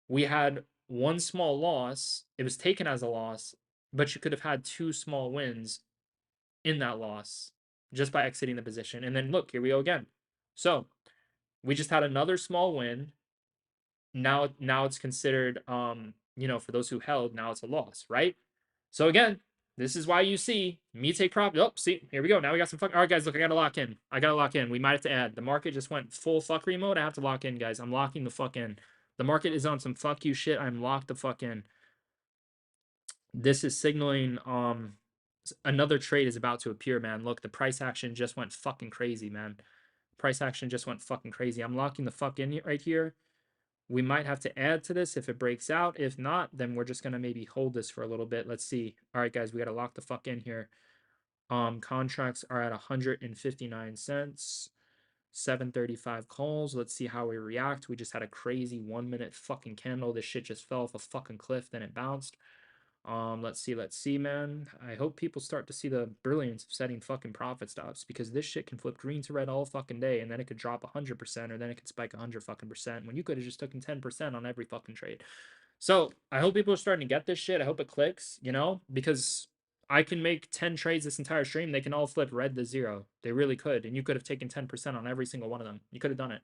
We had one small loss. It was taken as a loss, but you could have had two small wins in that loss just by exiting the position. And then look, here we go again. So we just had another small win. Now it's considered, you know, for those who held, now it's a loss, right? So again, this is why you see me take profit. Oh, see, here we go. Now we got some fuck. All right, guys, look, I gotta lock in. I gotta lock in. We might have to add. The market just went full fuckery mode. I have to lock in, guys. I'm locking the fuck in. The market is on some fuck you shit. I'm locked the fuck in. This is signaling another trade is about to appear, man. Look, the price action just went fucking crazy, man. Price action just went fucking crazy. I'm locking the fuck in right here. We might have to add to this if it breaks out. If not, then we're just gonna maybe hold this for a little bit. Let's see. All right, guys, we gotta lock the fuck in here. Contracts are at 159 cents. 735 calls. Let's see how we react. We just had a crazy 1 minute fucking candle. This shit just fell off a fucking cliff, then it bounced. Let's see, man. I hope people start to see the brilliance of setting fucking profit stops because this shit can flip green to red all fucking day and then it could drop 100% or then it could spike 100 fucking percent when you could have just taken 10% on every fucking trade. So I hope people are starting to get this shit. I hope it clicks, you know, because I can make 10 trades this entire stream. They can all flip red to zero. They really could. And you could have taken 10% on every single one of them. You could have done it.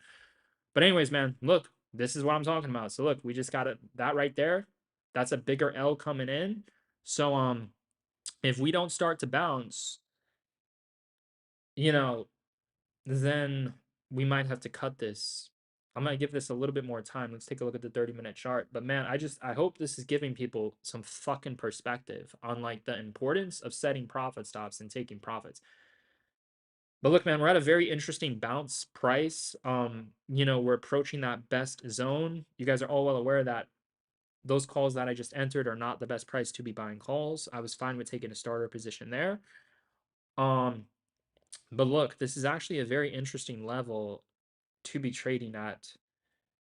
But anyways, man, look, this is what I'm talking about. So look, we just got it, that right there. That's a bigger L coming in. So if we don't start to bounce, you know, then we might have to cut this. I'm gonna give this a little bit more time. Let's take a look at the 30-minute chart. But man, I hope this is giving people some fucking perspective on like the importance of setting profit stops and taking profits. But look, man, we're at a very interesting bounce price. You know, we're approaching that best zone. You guys are all well aware that those calls that I just entered are not the best price to be buying calls. I was fine with taking a starter position there. Um, but look, this is actually a very interesting level to be trading at.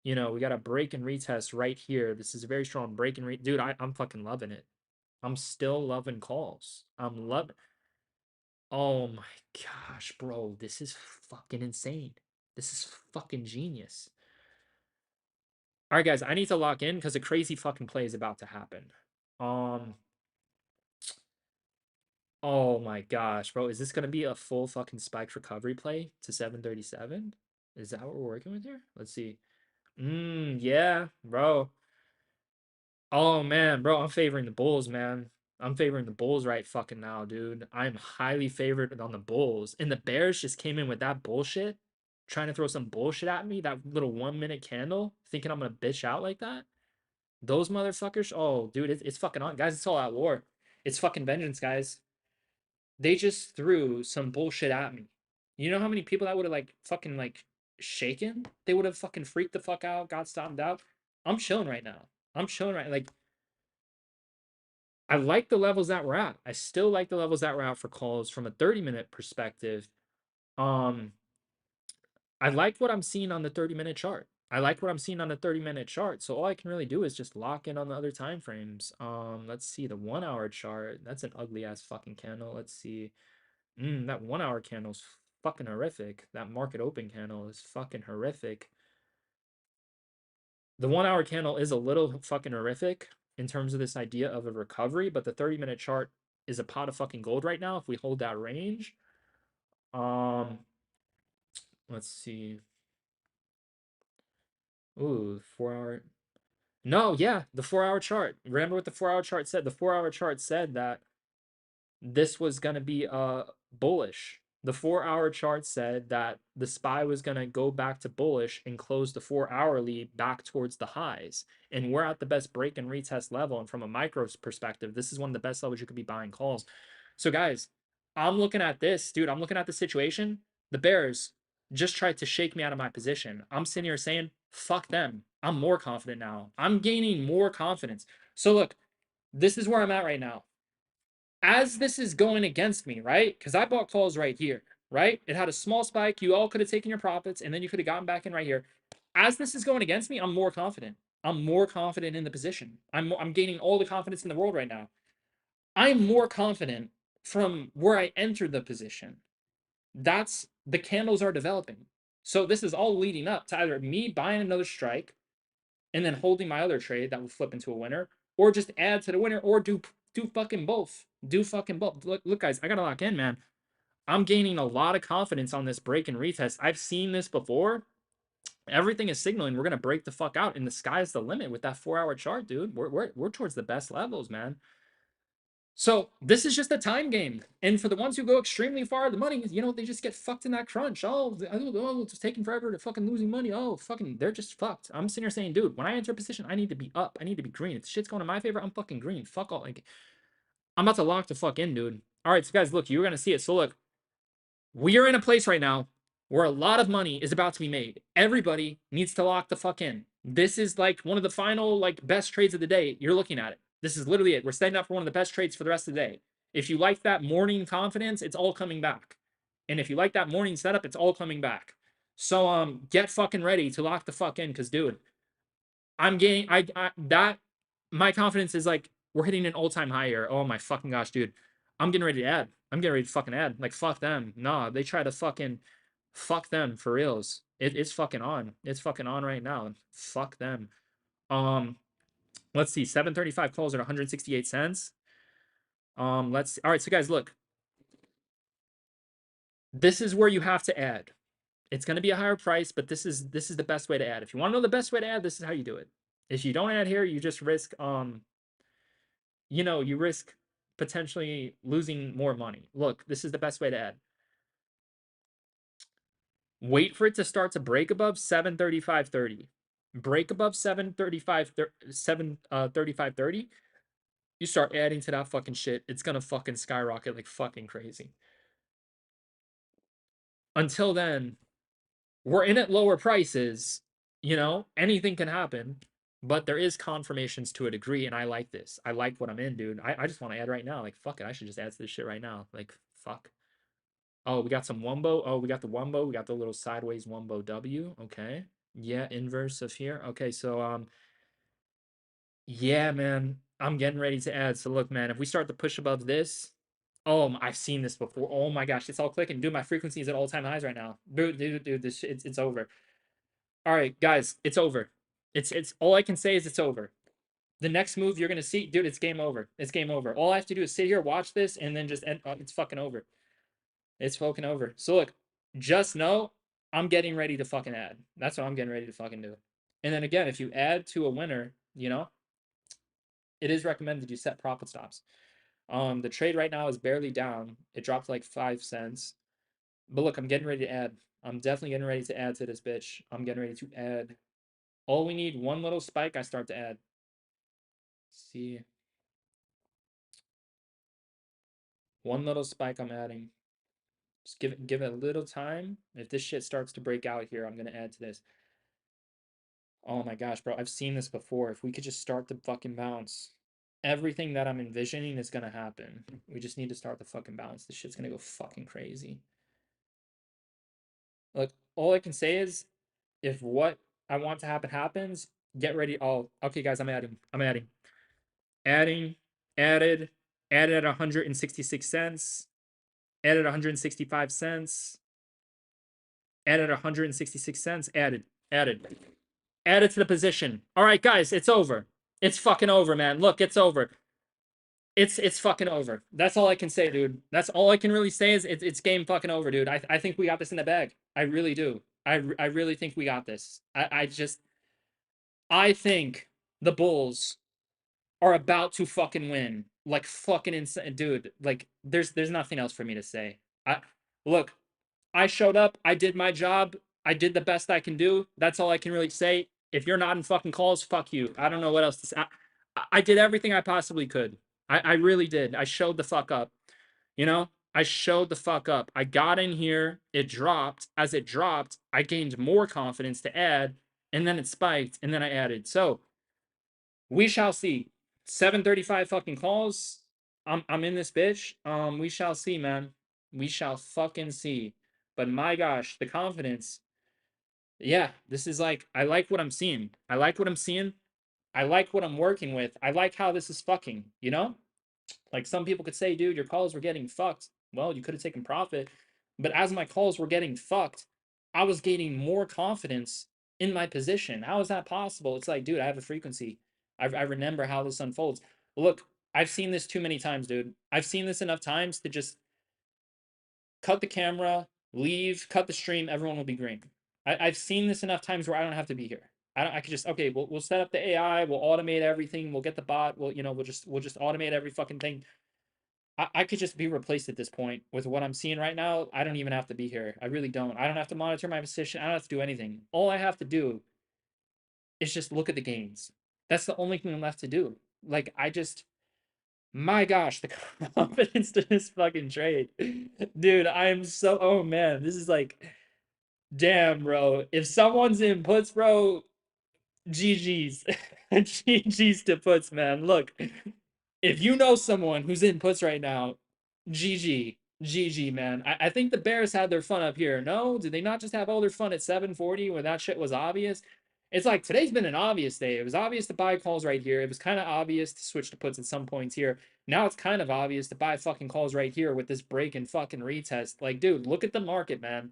You know, we got a break and retest right here. This is a very strong break and dude, I'm fucking loving it. I'm still loving calls. I'm loving. Oh my gosh, bro, this is fucking insane. This is fucking genius. All right, guys, I need to lock in because a crazy fucking play is about to happen. Um, oh my gosh, bro, is this gonna be a full fucking spiked recovery play to 737? Is that what we're working with here? Let's see. Yeah, bro. Oh man, bro, I'm favoring the Bulls, man. I'm favoring the Bulls right fucking now, dude. I'm highly favored on the Bulls. And the Bears just came in with that bullshit, trying to throw some bullshit at me, that little 1 minute candle, thinking I'm gonna bitch out like that. Those motherfuckers, oh, dude, it's fucking on. Guys, it's all out war. It's fucking vengeance, guys. They just threw some bullshit at me. You know how many people that would have like fucking like shaken? They would have fucking freaked the fuck out, got stomped out. I'm chilling right now. I'm chilling right like I like the levels that we're at. I still like the levels that we're at for calls from a 30-minute perspective. Um, I like what I'm seeing on the 30-minute chart. I like what I'm seeing on the 30-minute chart. So all I can really do is just lock in on the other time frames. Let's see the 1 hour chart. That's an ugly ass fucking candle. Let's see. That 1 hour candle's fucking horrific. That market open candle is fucking horrific. The 1 hour candle is a little fucking horrific in terms of this idea of a recovery, but the 30-minute chart is a pot of fucking gold right now if we hold that range. Um, let's see. Ooh, 4 hour. No, yeah, the 4 hour chart. Remember what the 4 hour chart said? The 4 hour chart said that this was going to be bullish. The 4 hour chart said that the SPY was going to go back to bullish and close the 4 hourly back towards the highs. And we're at the best break and retest level. And from a micro perspective, this is one of the best levels you could be buying calls. So, guys, I'm looking at this, dude. I'm looking at the situation. The Bears just tried to shake me out of my position. I'm sitting here saying, fuck them. I'm more confident now. I'm gaining more confidence. So, look, this is where I'm at right now as this is going against me, right? Because I bought calls right here, right? It had a small spike. You all could have taken your profits and then you could have gotten back in right here. As this is going against me, I'm more confident. I'm more confident in the position. I'm gaining all the confidence in the world right now. I'm more confident from where I entered the position. That's the candles are developing. So this is all leading up to either me buying another strike and then holding my other trade that will flip into a winner, or just add to the winner, or do fucking both. Do fucking both. Look, guys, I gotta lock in, man. I'm gaining a lot of confidence on this break and retest. I've seen this before. Everything is signaling we're gonna break the fuck out, and the sky's the limit with that 4 hour chart, dude. We're towards the best levels, man. So this is just a time game, and for the ones who go extremely far, the money, they just get fucked in that crunch. Oh, it's taking forever to fucking losing money. Oh, fucking, they're just fucked. I'm sitting here saying, dude, when I enter a position, I need to be up. I need to be green. If shit's going in my favor, I'm fucking green. Fuck all. Like, I'm about to lock the fuck in, dude. All right, so guys, look, you're gonna see it. So look, we are in a place right now where a lot of money is about to be made. Everybody needs to lock the fuck in. This is like one of the final like best trades of the day. You're looking at it. This is literally it. We're setting up for one of the best trades for the rest of the day. If you like that morning confidence, it's all coming back. And if you like that morning setup, it's all coming back. So get fucking ready to lock the fuck in, because dude, I'm getting I that my confidence is like we're hitting an all-time high here. Oh my fucking gosh, dude. I'm getting ready to add. I'm getting ready to fucking add. Like fuck them. Nah, they try to fucking fuck them for reals. It's fucking on. It's fucking on right now. Fuck them. Um, let's see. 735 calls at 168 cents. Let's see. All right, so guys, look. This is where you have to add. It's going to be a higher price, but this is the best way to add. If you want to know the best way to add, this is how you do it. If you don't add here, you just risk you risk potentially losing more money. Look, this is the best way to add. Wait for it to start to break above 735.30. Break above 735.30. You start adding to that fucking shit. It's gonna fucking skyrocket like fucking crazy. Until then, we're in at lower prices. Anything can happen, but there is confirmations to a degree, and I like this. I like what I'm in, dude. I just want to add right now. Like, fuck it. I should just add to this shit right now. Like, fuck. Oh, we got some Wumbo. Oh, we got the Wumbo. We got the little sideways Wumbo W. Okay. Yeah, inverse of here. Okay, so yeah, man, I'm getting ready to add. So look, man, if we start to push above this, oh, I've seen this before. Oh my gosh, it's all clicking. Dude, my frequency is at all-time highs right now. Dude, this shit, it's over. All right, guys, it's over. It's all I can say is it's over. The next move you're gonna see, dude, it's game over. It's game over. All I have to do is sit here, watch this, and then just end. It's fucking over. It's fucking over. So look, just know I'm getting ready to fucking add. That's what I'm getting ready to fucking do. And then again, if you add to a winner, it is recommended you set profit stops. The trade right now is barely down. It dropped like 5 cents. But look, I'm getting ready to add. I'm definitely getting ready to add to this bitch. I'm getting ready to add. All we need, one little spike, I start to add. See, one little spike I'm adding. Just give it a little time. If this shit starts to break out here, I'm gonna add to this. Oh my gosh, bro, I've seen this before. If we could just start the fucking bounce, everything that I'm envisioning is gonna happen. We just need to start the fucking bounce. This shit's gonna go fucking crazy. Like, all I can say is, if what I want to happen happens, get ready. Oh, okay, guys, I'm adding. I'm adding. Adding. Added. Added at 166 cents. Added 165 cents. Added 166 cents. Added. Added. Added to the position. All right, guys, it's over. It's fucking over, man. Look, it's over. It's fucking over. That's all I can say, dude. That's all I can really say is it's game fucking over, dude. I think we got this in the bag. I really do. I really think we got this. I think the Bulls are about to fucking win. Like fucking insane, dude. Like there's nothing else for me to say. I look, I showed up, I did my job, I did the best I can do. That's all I can really say. If you're not in fucking calls, fuck you. I don't know what else to say. I did everything I possibly could. I really did. I showed the fuck up. I showed the fuck up. I got in here, it dropped. As it dropped, I gained more confidence to add, and then it spiked, and then I added. So we shall see. 7:35 fucking calls. I'm in this bitch. We shall see, man. We shall fucking see. But my gosh, the confidence. Yeah, this is like I like what I'm seeing. I like what I'm seeing. I like what I'm working with. I like how this is fucking. Like some people could say, dude, your calls were getting fucked. Well, you could have taken profit. But as my calls were getting fucked, I was gaining more confidence in my position. How is that possible? It's like, dude, I have a frequency. I remember how this unfolds. Look, I've seen this too many times, dude. I've seen this enough times to just cut the camera, leave, cut the stream, everyone will be green. I've seen this enough times where I don't have to be here. I could just okay, we'll set up the AI, we'll automate everything, we'll get the bot, we'll just automate every fucking thing. I could just be replaced at this point with what I'm seeing right now. I don't even have to be here. I really don't. I don't have to monitor my position. I don't have to do anything. All I have to do is just look at the gains. That's the only thing left to do. Like my gosh, the confidence to this fucking trade, dude. I am so. Oh man, this is like, damn, bro. If someone's in puts, bro, GG's, GG's to puts, man. Look, if you know someone who's in puts right now, GG. GG, man. I think the Bears had their fun up here. No, did they not just have all their fun at 740 when that shit was obvious? It's like today's been an obvious day. It was obvious to buy calls right here. It was kind of obvious to switch to puts at some points here. Now it's kind of obvious to buy fucking calls right here with this break and fucking retest. Like, dude, look at the market, man.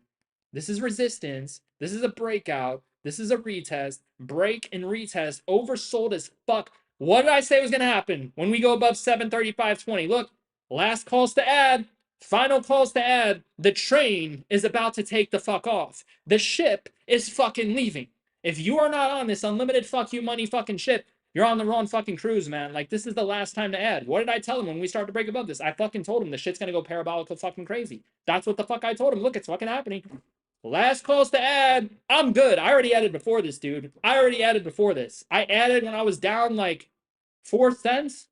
This is resistance. This is a breakout. This is a retest. Break and retest. Oversold as fuck. What did I say was going to happen when we go above 735.20? Look, last calls to add. Final calls to add. The train is about to take the fuck off. The ship is fucking leaving. If you are not on this unlimited fuck you money fucking ship, you're on the wrong fucking cruise, man. Like, this is the last time to add. What did I tell him when we started to break above this? I fucking told him the shit's gonna go parabolical fucking crazy. That's what the fuck I told him. Look, it's fucking happening. Last calls to add. I'm good. I already added before this, dude. I already added before this. I added when I was down like 4 cents.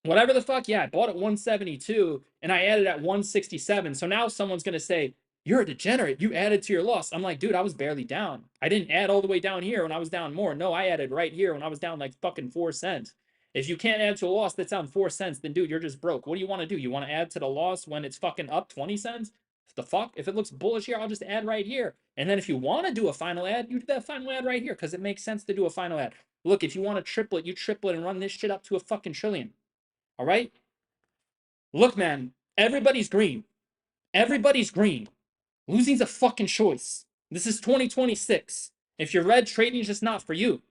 Whatever the fuck. Yeah, I bought at 172 and I added at 167. So now someone's going to say, you're a degenerate. You added to your loss. I'm like, dude, I was barely down. I didn't add all the way down here when I was down more. No, I added right here when I was down like fucking 4 cents. If you can't add to a loss that's down 4 cents, then dude, you're just broke. What do you want to do? You want to add to the loss when it's fucking up 20 cents? The fuck? If it looks bullish here, I'll just add right here. And then if you want to do a final ad, you do that final ad right here because it makes sense to do a final ad. Look, if you want to triple it, you triple it and run this shit up to a fucking trillion. All right? Look, man, everybody's green. Everybody's green. Losing's a fucking choice. This is 2026. If you're red, trading's just not for you.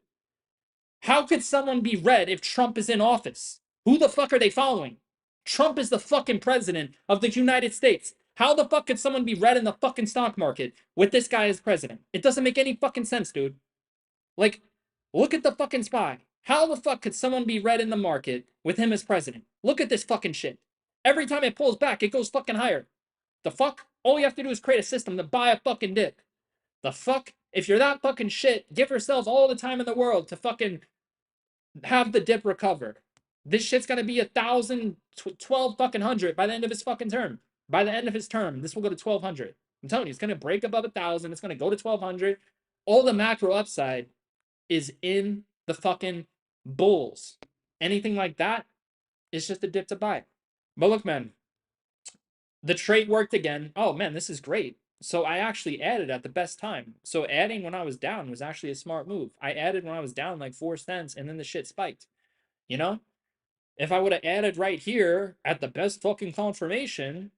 How could someone be red if Trump is in office? Who the fuck are they following? Trump is the fucking president of the United States. How the fuck could someone be red in the fucking stock market with this guy as president? It doesn't make any fucking sense, dude. Like, look at the fucking SPY. How the fuck could someone be red in the market with him as president? Look at this fucking shit. Every time it pulls back, it goes fucking higher. The fuck? All you have to do is create a system to buy a fucking dip. The fuck? If you're that fucking shit, give yourselves all the time in the world to fucking have the dip recover. This shit's gonna be 1,000, 12 fucking hundred by the end of his fucking term. By the end of his term, this will go to 1,200. I'm telling you, it's gonna break above 1,000. It's gonna go to 1,200. All the macro upside is in the fucking bulls. Anything like that is just a dip to buy. But look, man, the trade worked again. Oh man, this is great. So I actually added at the best time. So adding when I was down was actually a smart move. I added when I was down like 4 cents and then the shit spiked. You know? If I would have added right here at the best fucking confirmation,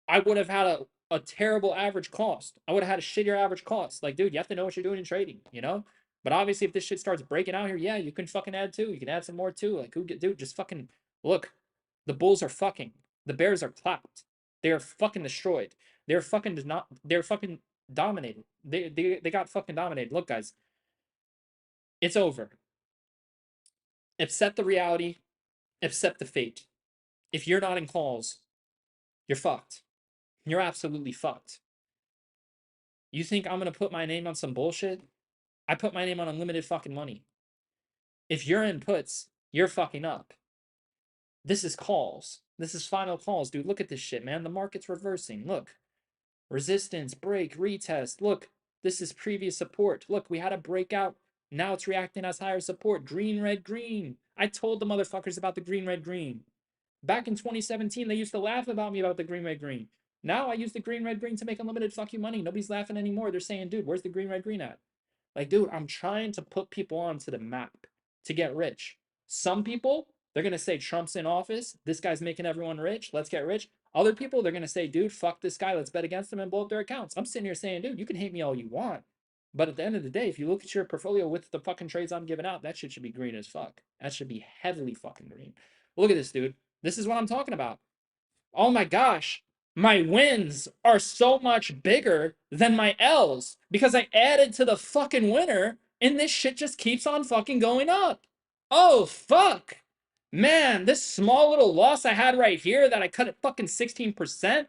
I would have had a terrible average cost. I would have had a shittier average cost. Like, dude, you have to know what you're doing in trading, you know? But obviously, if this shit starts breaking out here, yeah, you can fucking add too. You can add some more too. Like, dude, just fucking look. The bulls are fucking. The bears are clapped. They are fucking destroyed. They're fucking not. They're fucking dominated. They got fucking dominated. Look, guys, it's over. Accept the reality. Accept the fate. If you're not in calls, you're fucked. You're absolutely fucked. You think I'm gonna put my name on some bullshit? I put my name on unlimited fucking money. If you're in puts, you're fucking up. This is calls. This is final calls, dude. Look at this shit, man. The market's reversing. Look. Resistance, break, retest. Look, this is previous support. Look, we had a breakout. Now it's reacting as higher support. Green, red, green. I told the motherfuckers about the green, red, green. Back in 2017, they used to laugh about me about the green, red, green. Now I use the green, red, green to make unlimited fucking money. Nobody's laughing anymore. They're saying, dude, where's the green, red, green at? Like, dude, I'm trying to put people onto the map to get rich. Some people, they're going to say Trump's in office. This guy's making everyone rich. Let's get rich. Other people, they're going to say, dude, fuck this guy. Let's bet against him and blow up their accounts. I'm sitting here saying, dude, you can hate me all you want. But at the end of the day, if you look at your portfolio with the fucking trades I'm giving out, that shit should be green as fuck. That should be heavily fucking green. Look at this, dude. This is what I'm talking about. Oh my gosh. My wins are so much bigger than my L's because I added to the fucking winner and this shit just keeps on fucking going up. Oh, fuck. Man, this small little loss I had right here that I cut at fucking 16%,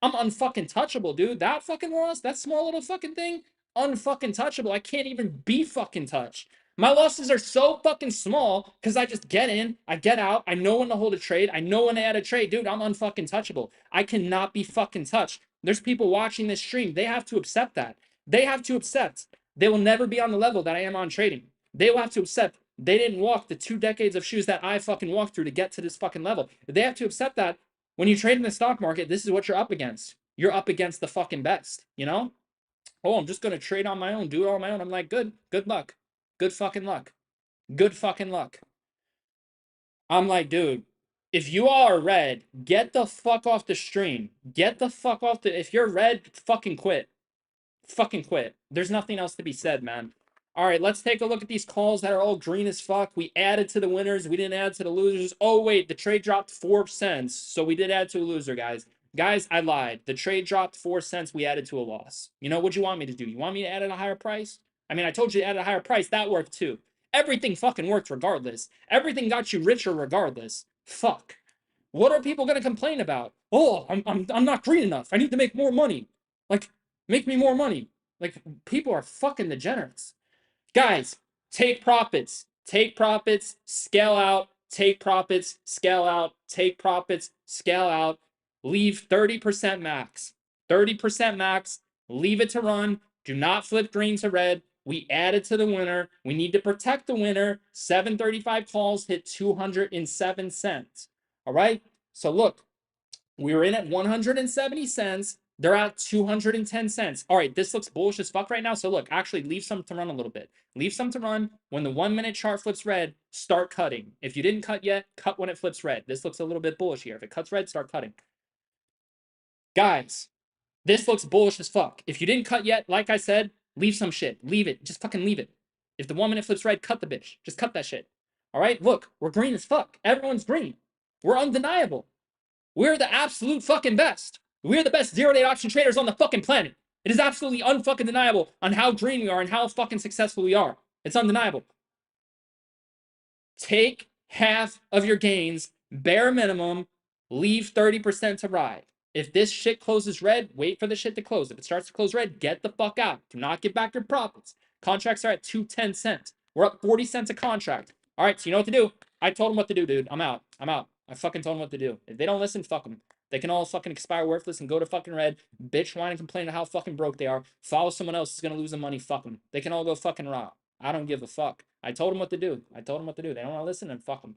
I'm unfucking touchable, dude. That fucking loss, that small little fucking thing, unfucking touchable. I can't even be fucking touched. My losses are so fucking small because I just get in, I get out, I know when to hold a trade, I know when to add a trade. Dude, I'm unfucking touchable. I cannot be fucking touched. There's people watching this stream. They have to accept that. They have to accept they will never be on the level that I am on trading. They will have to accept they didn't walk the 2 decades of shoes that I fucking walked through to get to this fucking level. They have to accept that when you trade in the stock market, this is what you're up against. You're up against the fucking best, you know? Oh, I'm just going to trade on my own, do it on my own. I'm like, good luck. Good fucking luck. Good fucking luck. I'm like, dude, if you all are red, get the fuck off the stream. Get the fuck off the... If you're red, fucking quit. Fucking quit. There's nothing else to be said, man. All right, let's take a look at these calls that are all green as fuck. We added to the winners. We didn't add to the losers. Oh, wait, the trade dropped 4 cents. So we did add to a loser, guys. Guys, I lied. The trade dropped 4 cents. We added to a loss. You know what you want me to do? You want me to add at a higher price? I mean, I told you to add at a higher price. That worked too. Everything fucking worked regardless. Everything got you richer regardless. Fuck. What are people going to complain about? Oh, I'm not green enough. I need to make more money. Like, make me more money. Like, people are fucking degenerates. Guys, take profits, scale out, take profits, scale out, take profits, scale out, leave 30% max. 30% max, leave it to run. Do not flip green to red. We added to the winner. We need to protect the winner. 735 calls hit 207 cents. All right? So look, we were in at 170 cents. They're at 210 cents. All right, this looks bullish as fuck right now. So look, actually leave some to run a little bit. Leave some to run. When the 1 minute chart flips red, start cutting. If you didn't cut yet, cut when it flips red. This looks a little bit bullish here. If it cuts red, start cutting. Guys, this looks bullish as fuck. If you didn't cut yet, like I said, leave some shit. Leave it. Just fucking leave it. If the 1 minute flips red, cut the bitch. Just cut that shit. All right, look, we're green as fuck. Everyone's green. We're undeniable. We're the absolute fucking best. We're the best zero-day option traders on the fucking planet. It is absolutely unfucking deniable on how green we are and how fucking successful we are. It's undeniable. Take half of your gains, bare minimum, leave 30% to ride. If this shit closes red, wait for the shit to close. If it starts to close red, get the fuck out. Do not give back your profits. Contracts are at 210 cents. We're up 40 cents a contract. All right, so you know what to do. I told them what to do, dude. I'm out. I fucking told them what to do. If they don't listen, fuck them. They can all fucking expire worthless and go to fucking red, bitch, whine, and complain how fucking broke they are. Follow someone else who's gonna lose the money, fuck them. They can all go fucking raw. I don't give a fuck. I told them what to do. They don't want to listen, and fuck them.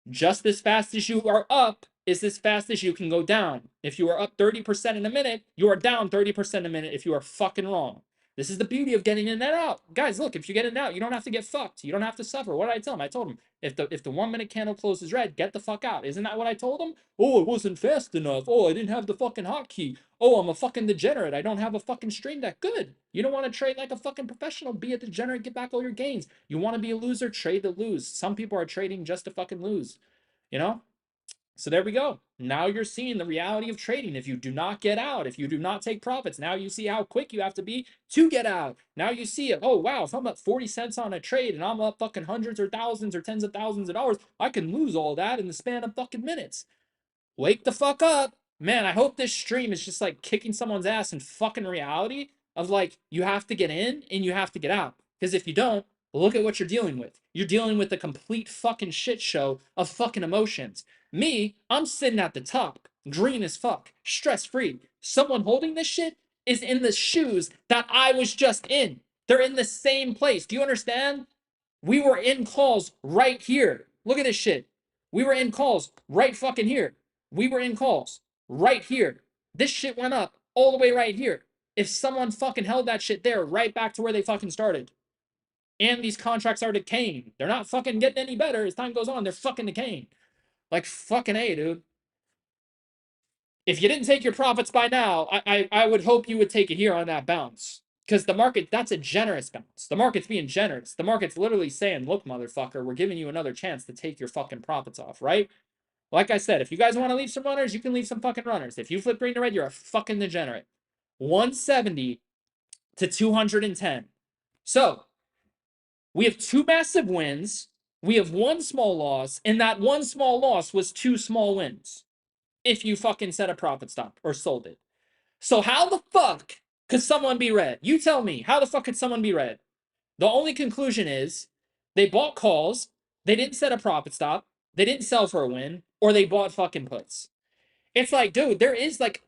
Just as fast as you are up is as fast as you can go down. If you are up 30% in a minute, you are down 30% a minute if you are fucking wrong. This is the beauty of getting in and out. Guys, look, if you get in and out, you don't have to get fucked. You don't have to suffer. What did I tell him? I told him, if the 1 minute candle closes red, get the fuck out. Isn't that what I told him? Oh, it wasn't fast enough. Oh, I didn't have the fucking hotkey. Oh, I'm a fucking degenerate. I don't have a fucking stream deck. Good. You don't want to trade like a fucking professional. Be a degenerate. Get back all your gains. You want to be a loser? Trade to lose. Some people are trading just to fucking lose. You know? So there we go. Now you're seeing the reality of trading. If you do not get out, if you do not take profits, now you see how quick you have to be to get out. Now you see it. Oh, wow. If I'm up 40 cents on a trade and I'm up fucking hundreds or thousands or tens of thousands of dollars, I can lose all that in the span of fucking minutes. Wake the fuck up. Man, I hope this stream is just like kicking someone's ass in fucking reality of like, you have to get in and you have to get out. Because if you don't, look at what you're dealing with. You're dealing with a complete fucking shit show of fucking emotions. Me, I'm sitting at the top, green as fuck, stress free. Someone holding this shit is in the shoes that I was just in. They're in the same place. Do you understand? We were in calls right here. Look at this shit. We were in calls right fucking here. We were in calls right here. This shit went up all the way right here. If someone fucking held that shit there, right back to where they fucking started. And these contracts are decaying. They're not fucking getting any better as time goes on. They're fucking decaying. Like fucking A, dude. If you didn't take your profits by now, I would hope you would take it here on that bounce. Because the market, that's a generous bounce. The market's being generous. The market's literally saying, look, motherfucker, we're giving you another chance to take your fucking profits off, right? Like I said, if you guys want to leave some runners, you can leave some fucking runners. If you flip green to red, you're a fucking degenerate. 170 to 210. So, we have two massive wins. We have one small loss, and that one small loss was two small wins. If you fucking set a profit stop or sold it. So how the fuck could someone be red? You tell me, how the fuck could someone be red? The only conclusion is they bought calls, they didn't set a profit stop, they didn't sell for a win, or they bought fucking puts. It's like, dude, there is like,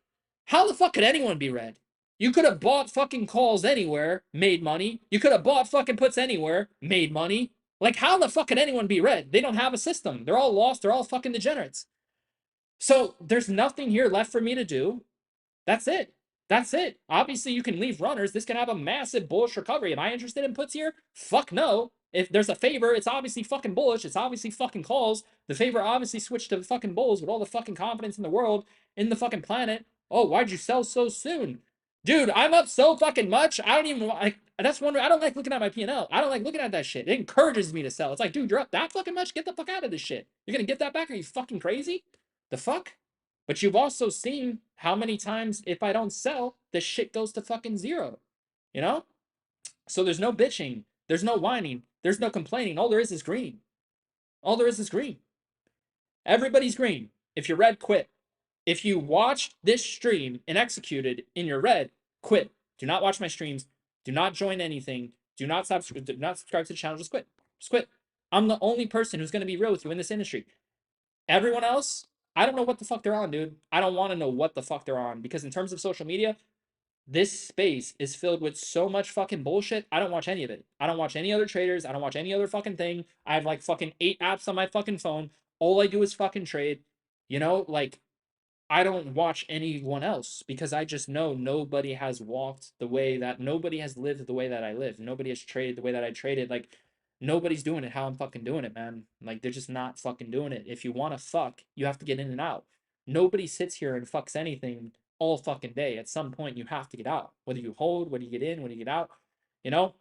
how the fuck could anyone be red? You could have bought fucking calls anywhere, made money. You could have bought fucking puts anywhere, made money. Like, how the fuck could anyone be red? They don't have a system. They're all lost. They're all fucking degenerates. So there's nothing here left for me to do. That's it. That's it. Obviously, you can leave runners. This can have a massive bullish recovery. Am I interested in puts here? Fuck no. If there's a favor, it's obviously fucking bullish. It's obviously fucking calls. The favor obviously switched to fucking bulls with all the fucking confidence in the world, in the fucking planet. Oh, why'd you sell so soon? Dude, I'm up so fucking much. I don't even like. That's one. I don't like looking at my P&L. I don't like looking at that shit. It encourages me to sell. It's like, dude, you're up that fucking much. Get the fuck out of this shit. You're gonna get that back? Are you fucking crazy? The fuck? But you've also seen how many times if I don't sell, the shit goes to fucking zero. You know? So there's no bitching. There's no whining. There's no complaining. All there is green. All there is green. Everybody's green. If you're red, quit. If you watched this stream and executed in your red, quit. Do not watch my streams. Do not join anything. Do not subscribe to the channel. Just quit. Just quit. I'm the only person who's going to be real with you in this industry. Everyone else, I don't know what the fuck they're on, dude. I don't want to know what the fuck they're on because in terms of social media, this space is filled with so much fucking bullshit. I don't watch any of it. I don't watch any other traders. I don't watch any other fucking thing. I have like fucking 8 apps on my fucking phone. All I do is fucking trade. You know, like I don't watch anyone else because I just know nobody has walked the way that nobody has lived the way that I live. Nobody has traded the way that I traded. Like nobody's doing it how I'm fucking doing it, man. Like they're just not fucking doing it. If you want to fuck, you have to get in and out. Nobody sits here and fucks anything all fucking day. At some point, you have to get out. Whether you hold, whether you get in, whether you get out, you know?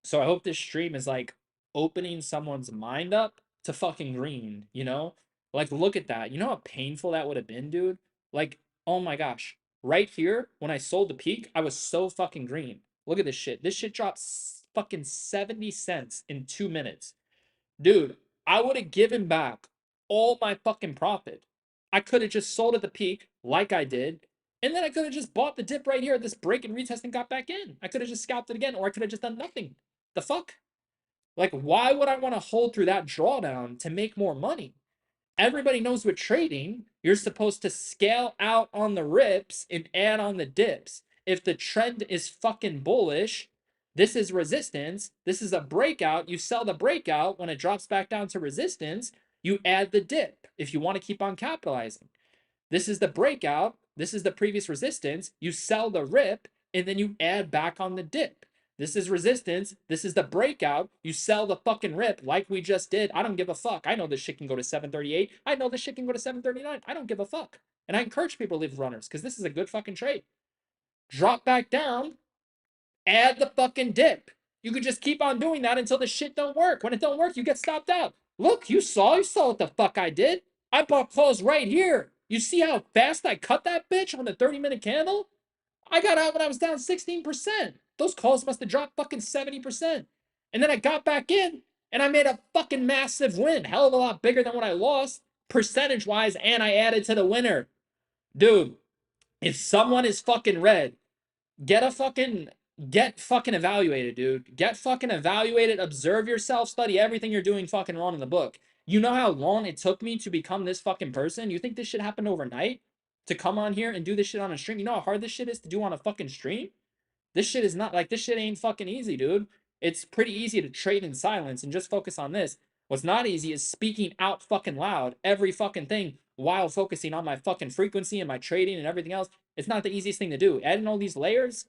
So I hope this stream is like opening someone's mind up to fucking green, you know? Like look at that. You know how painful that would have been, dude? Like, oh my gosh. Right here, when I sold the peak, I was so fucking green. Look at this shit. This shit dropped fucking 70 cents in 2 minutes. Dude, I would have given back all my fucking profit. I could have just sold at the peak like I did. And then I could have just bought the dip right here at this break and retest and got back in. I could have just scalped it again, or I could have just done nothing. The fuck? Like, why would I want to hold through that drawdown to make more money? Everybody knows with trading, you're supposed to scale out on the rips and add on the dips. If the trend is fucking bullish, this is resistance. This is a breakout. You sell the breakout when it drops back down to resistance. You add the dip if you want to keep on capitalizing. This is the breakout. This is the previous resistance. You sell the rip and then you add back on the dip. This is resistance. This is the breakout. You sell the fucking rip like we just did. I don't give a fuck. I know this shit can go to 738. I know this shit can go to 739. I don't give a fuck. And I encourage people to leave runners because this is a good fucking trade. Drop back down, add the fucking dip. You could just keep on doing that until the shit don't work. When it don't work, you get stopped out. Look, you saw what the fuck I did. I bought calls right here. You see how fast I cut that bitch on the 30-minute candle? I got out when I was down 16%. Those calls must have dropped fucking 70%. And then I got back in and I made a fucking massive win. Hell of a lot bigger than what I lost percentage wise. And I added to the winner. Dude, if someone is fucking red, get a fucking get fucking evaluated, dude. Get fucking evaluated, observe yourself, study everything you're doing fucking wrong in the book. You know how long it took me to become this fucking person? You think this shit happened overnight? To come on here and do this shit on a stream? You know how hard this shit is to do on a fucking stream? This shit is not like this shit ain't fucking easy, dude. It's pretty easy to trade in silence and just focus on this. What's not easy is speaking out fucking loud every fucking thing while focusing on my fucking frequency and my trading and everything else. It's not the easiest thing to do. Adding all these layers,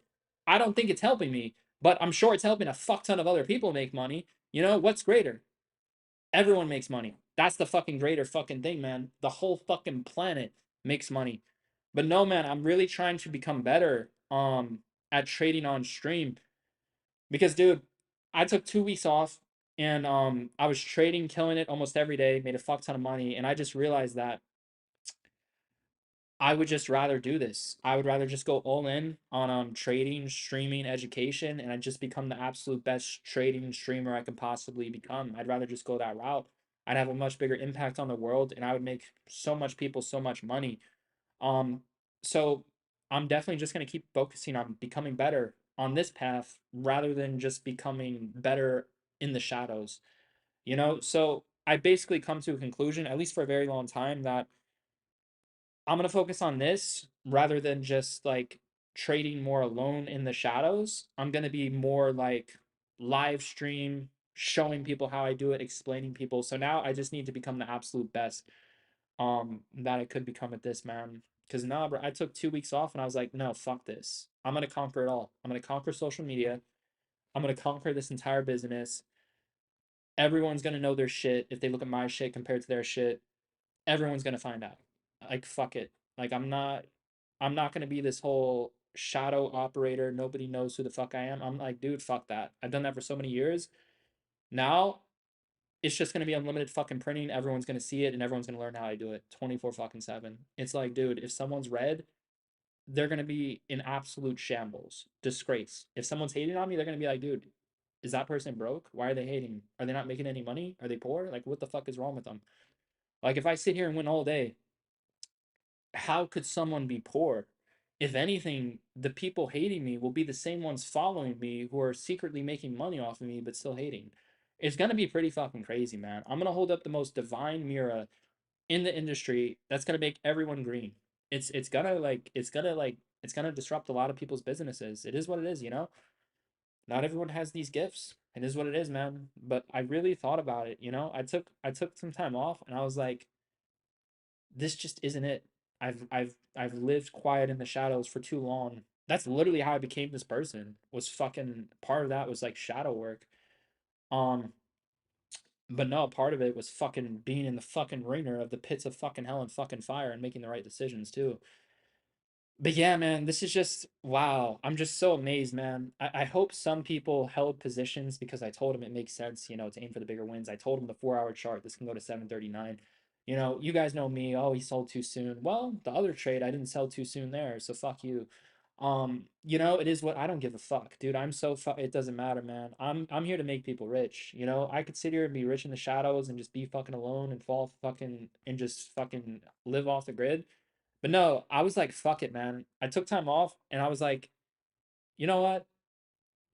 I don't think it's helping me, but I'm sure it's helping a fuck ton of other people make money. You know, what's greater? Everyone makes money. That's the fucking greater fucking thing, man. The whole fucking planet makes money. But no, man, I'm really trying to become better at trading on stream because dude, I took 2 weeks off and I was trading, killing it almost every day, made a fuck ton of money, and I just realized that I would just rather do this. I would rather just go all in on trading, streaming, education, and I just become the absolute best trading streamer I can possibly become. I'd rather just go that route. I'd have a much bigger impact on the world and I would make so much people so much money. Um so I'm definitely just going to keep focusing on becoming better on this path rather than just becoming better in the shadows. You know, so I basically come to a conclusion, at least for a very long time, that I'm gonna focus on this rather than just like trading more alone in the shadows. I'm gonna be more like live stream, showing people how I do it, explaining people. So now I just need to become the absolute best that I could become at this, man. Cause nah, bro, I took 2 weeks off and I was like, no, fuck this. I'm gonna conquer it all. I'm gonna conquer social media. I'm gonna conquer this entire business. Everyone's gonna know their shit if they look at my shit compared to their shit. Everyone's gonna find out. Like fuck it. Like I'm not gonna be this whole shadow operator. Nobody knows who the fuck I am. I'm like, dude, fuck that. I've done that for so many years. Now it's just gonna be unlimited fucking printing. Everyone's gonna see it and everyone's gonna learn how I do it 24 fucking 7. It's like, dude, if someone's red, they're gonna be in absolute shambles. Disgrace. If someone's hating on me, they're gonna be like, dude, is that person broke? Why are they hating? Are they not making any money? Are they poor? Like, what the fuck is wrong with them? Like, if I sit here and win all day, how could someone be poor? If anything, the people hating me will be the same ones following me who are secretly making money off of me but still hating. It's gonna be pretty fucking crazy, man. I'm gonna hold up the most divine mirror in the industry that's gonna make everyone green. It's gonna disrupt a lot of people's businesses. It is what it is, you know? Not everyone has these gifts. It is what it is, man. But I really thought about it, you know? I took some time off and I was like, this just isn't it. I've lived quiet in the shadows for too long. That's literally how I became this person. Was fucking part of that was like shadow work. Um, but no, part of it was fucking being in the fucking ringer of the pits of fucking hell and fucking fire and making the right decisions too. But yeah, man, this is just wow. I'm just so amazed, man. I hope some people held positions because I told them it makes sense, to aim for the bigger wins. I told them the 4 hour chart, this can go to 739. You guys know me. Oh, he sold too soon. Well, the other trade, I didn't sell too soon there, so fuck you. It is what I don't give a fuck, dude. It doesn't matter, man. I'm here to make people rich. I could sit here and be rich in the shadows and just be fucking alone and fall fucking and just fucking live off the grid. But no, I was like, fuck it, man. I took time off and I was like, you know what?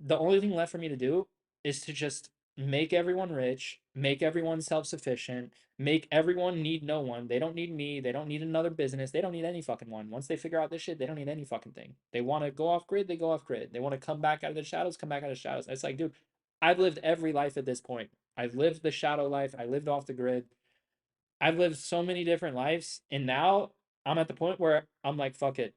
The only thing left for me to do is to just make everyone rich, make everyone self sufficient, make everyone need no one. They don't need me. They don't need another business. They don't need any fucking one. Once they figure out this shit, they don't need any fucking thing. They want to go off grid, they go off grid. They want to come back out of the shadows, come back out of the shadows. It's like, dude, I've lived every life at this point. I've lived the shadow life. I lived off the grid. I've lived so many different lives. And now I'm at the point where I'm like, fuck it.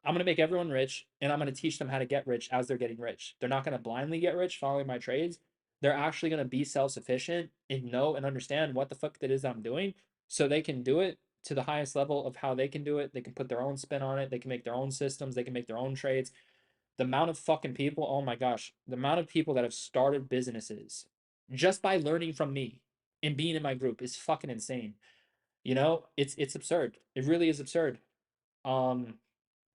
I'm going to make everyone rich and I'm going to teach them how to get rich as they're getting rich. They're not going to blindly get rich following my trades. They're actually going to be self sufficient and know and understand what the fuck that is I'm doing so they can do it to the highest level of how they can do it. They can put their own spin on it. They can make their own systems. They can make their own trades. The amount of fucking people, oh my gosh, the amount of people that have started businesses just by learning from me and being in my group is fucking insane. It's absurd. It really is absurd. Um,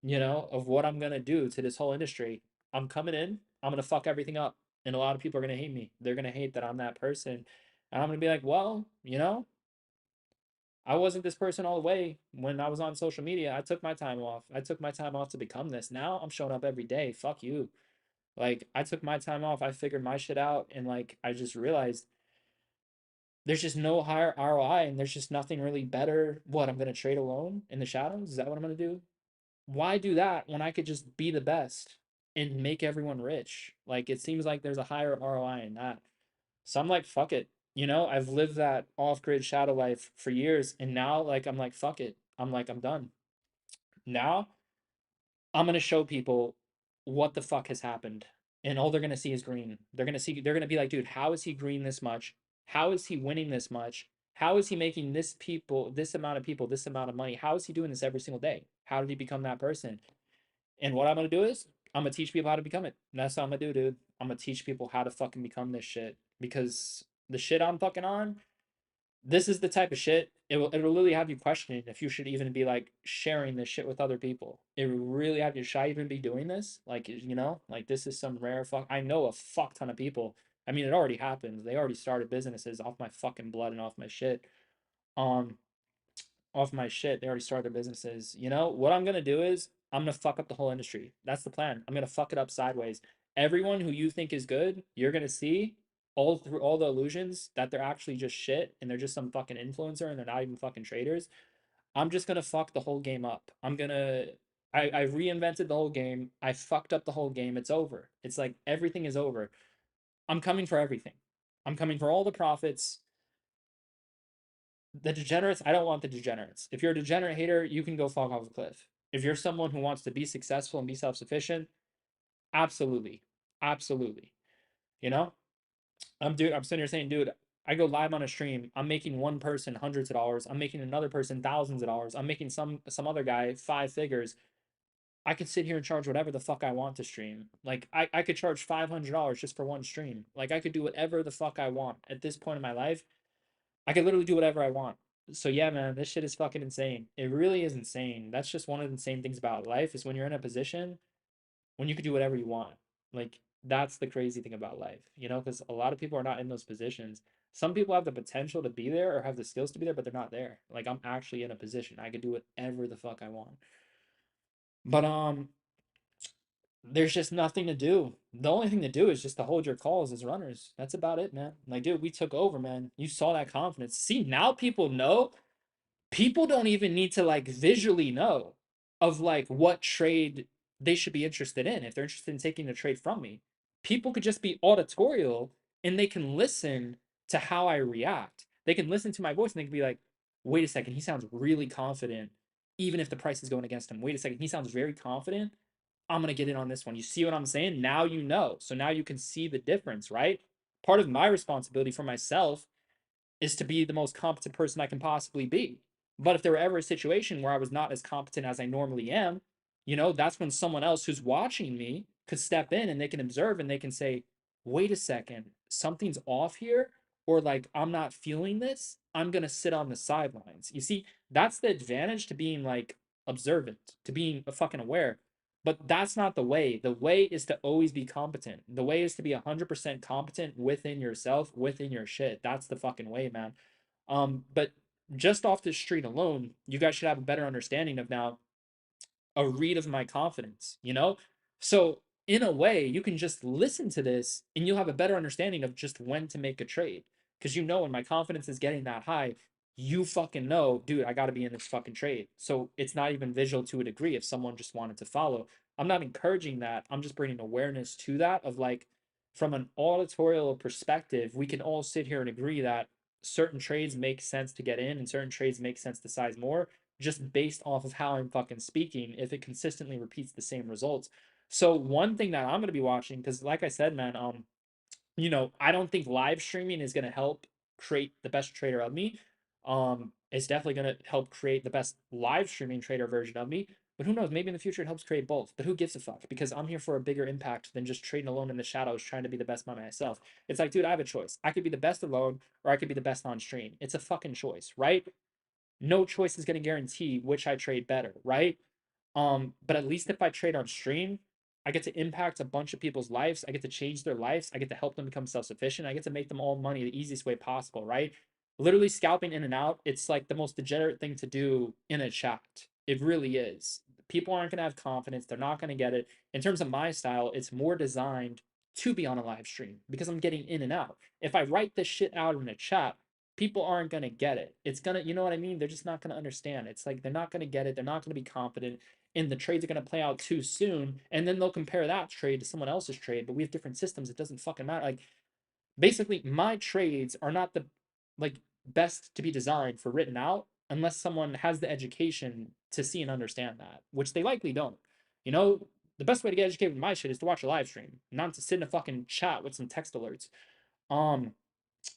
of what I'm gonna do to this whole industry. I'm coming in, I'm gonna fuck everything up. And a lot of people are gonna hate me. They're gonna hate that I'm that person. And I'm gonna be like, well, I wasn't this person all the way when I was on social media. I took my time off. I took my time off to become this. Now I'm showing up every day. Fuck you. Like I took my time off. I figured my shit out and like I just realized there's just no higher ROI and there's just nothing really better. What, I'm gonna trade alone in the shadows? Is that what I'm gonna do? Why do that when I could just be the best and make everyone rich? Like it seems like there's a higher ROI in that. So I'm like, fuck it. I've lived that off-grid shadow life for years, and now like I'm like, fuck it. I'm like, I'm done. Now I'm gonna show people what the fuck has happened. And all they're gonna see is green. They're gonna be like, dude, how is he green this much? How is he winning this much? How is he making this amount of people, this amount of money? How is he doing this every single day? How did he become that person? And what I'm gonna do is I'm gonna teach people how to become it. And that's what I'm gonna do, dude. I'm gonna teach people how to fucking become this shit. Because the shit I'm fucking on, this is the type of shit it'll really have you questioning if you should even be like sharing this shit with other people. It will really have you, should I even be doing this? Like like this is some rare fuck. I know a fuck ton of people. I mean, it already happens. They already started businesses off my fucking blood and off my shit. Um, off my shit. They already started their businesses. What I'm gonna do is I'm gonna fuck up the whole industry. That's the plan. I'm gonna fuck it up sideways. Everyone who you think is good, you're gonna see all through all the illusions that they're actually just shit and they're just some fucking influencer and they're not even fucking traders. I'm just gonna fuck the whole game up. I reinvented the whole game. I fucked up the whole game. It's over. It's like everything is over. I'm coming for everything. I'm coming for all the profits. The degenerates, I don't want the degenerates. If you're a degenerate hater, you can go fall off a cliff. If you're someone who wants to be successful and be self sufficient, absolutely. Absolutely. You know? I'm sitting here saying, dude, I go live on a stream. I'm making one person hundreds of dollars. I'm making another person thousands of dollars. I'm making some other guy 5 figures. I could sit here and charge whatever the fuck I want to stream. Like I could charge $500 just for one stream. Like I could do whatever the fuck I want at this point in my life. I could literally do whatever I want. So yeah, man, this shit is fucking insane. It really is insane. That's just one of the insane things about life is when you're in a position when you could do whatever you want. Like that's the crazy thing about life, because a lot of people are not in those positions. Some people have the potential to be there or have the skills to be there, but they're not there. Like I'm actually in a position. I could do whatever the fuck I want. But there's just nothing to do. The only thing to do is just to hold your calls as runners. That's about it, man. Like, dude, we took over, man. You saw that confidence. See, now people know. People don't even need to like visually know of like what trade they should be interested in if they're interested in taking a trade from me. People could just be auditorial and they can listen to how I react. They can listen to my voice and they can be like, wait a second, he sounds really confident even if the price is going against him. Wait a second, he sounds very confident. I'm gonna get in on this one. You see what I'm saying? Now you know. So now you can see the difference, right? Part of my responsibility for myself is to be the most competent person I can possibly be. But if there were ever a situation where I was not as competent as I normally am, that's when someone else who's watching me could step in and they can observe and they can say, wait a second, something's off here, or like I'm not feeling this. I'm going to sit on the sidelines. You see, that's the advantage to being like observant, to being fucking aware. But that's not the way. The way is to always be competent. The way is to be 100% competent within yourself, within your shit. That's the fucking way, man. But just off the street alone, you guys should have a better understanding of now a read of my confidence. So in a way, you can just listen to this and you'll have a better understanding of just when to make a trade. Because when my confidence is getting that high, you fucking know, dude, I gotta be in this fucking trade. So it's not even visual to a degree if someone just wanted to follow. I'm not encouraging that. I'm just bringing awareness to that of like from an auditorial perspective, we can all sit here and agree that certain trades make sense to get in and certain trades make sense to size more just based off of how I'm fucking speaking if it consistently repeats the same results. So one thing that I'm going to be watching because like I said, man, I don't think live streaming is going to help create the best trader of me. It's definitely going to help create the best live streaming trader version of me. But who knows? Maybe in the future it helps create both. But who gives a fuck? Because I'm here for a bigger impact than just trading alone in the shadows, trying to be the best by myself. It's like, dude, I have a choice. I could be the best alone, or I could be the best on stream. It's a fucking choice, right? No choice is going to guarantee which I trade better, right? But at least if I trade on stream, I get to impact a bunch of people's lives. I get to change their lives. I get to help them become self-sufficient. I get to make them all money the easiest way possible, right? Literally scalping in and out, it's like the most degenerate thing to do in a chat. It really is. People aren't going to have confidence. They're not going to get it. In terms of my style, it's more designed to be on a live stream because I'm getting in and out. If I write this shit out in a chat, people aren't going to get it. It's going to, you know what I mean? They're just not going to understand. It's like they're not going to get it. They're not going to be confident. And the trades are going to play out too soon. And then they'll compare that trade to someone else's trade. But we have different systems. It doesn't fucking matter. Like, basically, my trades are not the like best to be designed for written out unless someone has the education to see and understand that, which they likely don't. You know, the best way to get educated with my shit is to watch a live stream, not to sit in a fucking chat with some text alerts. Um,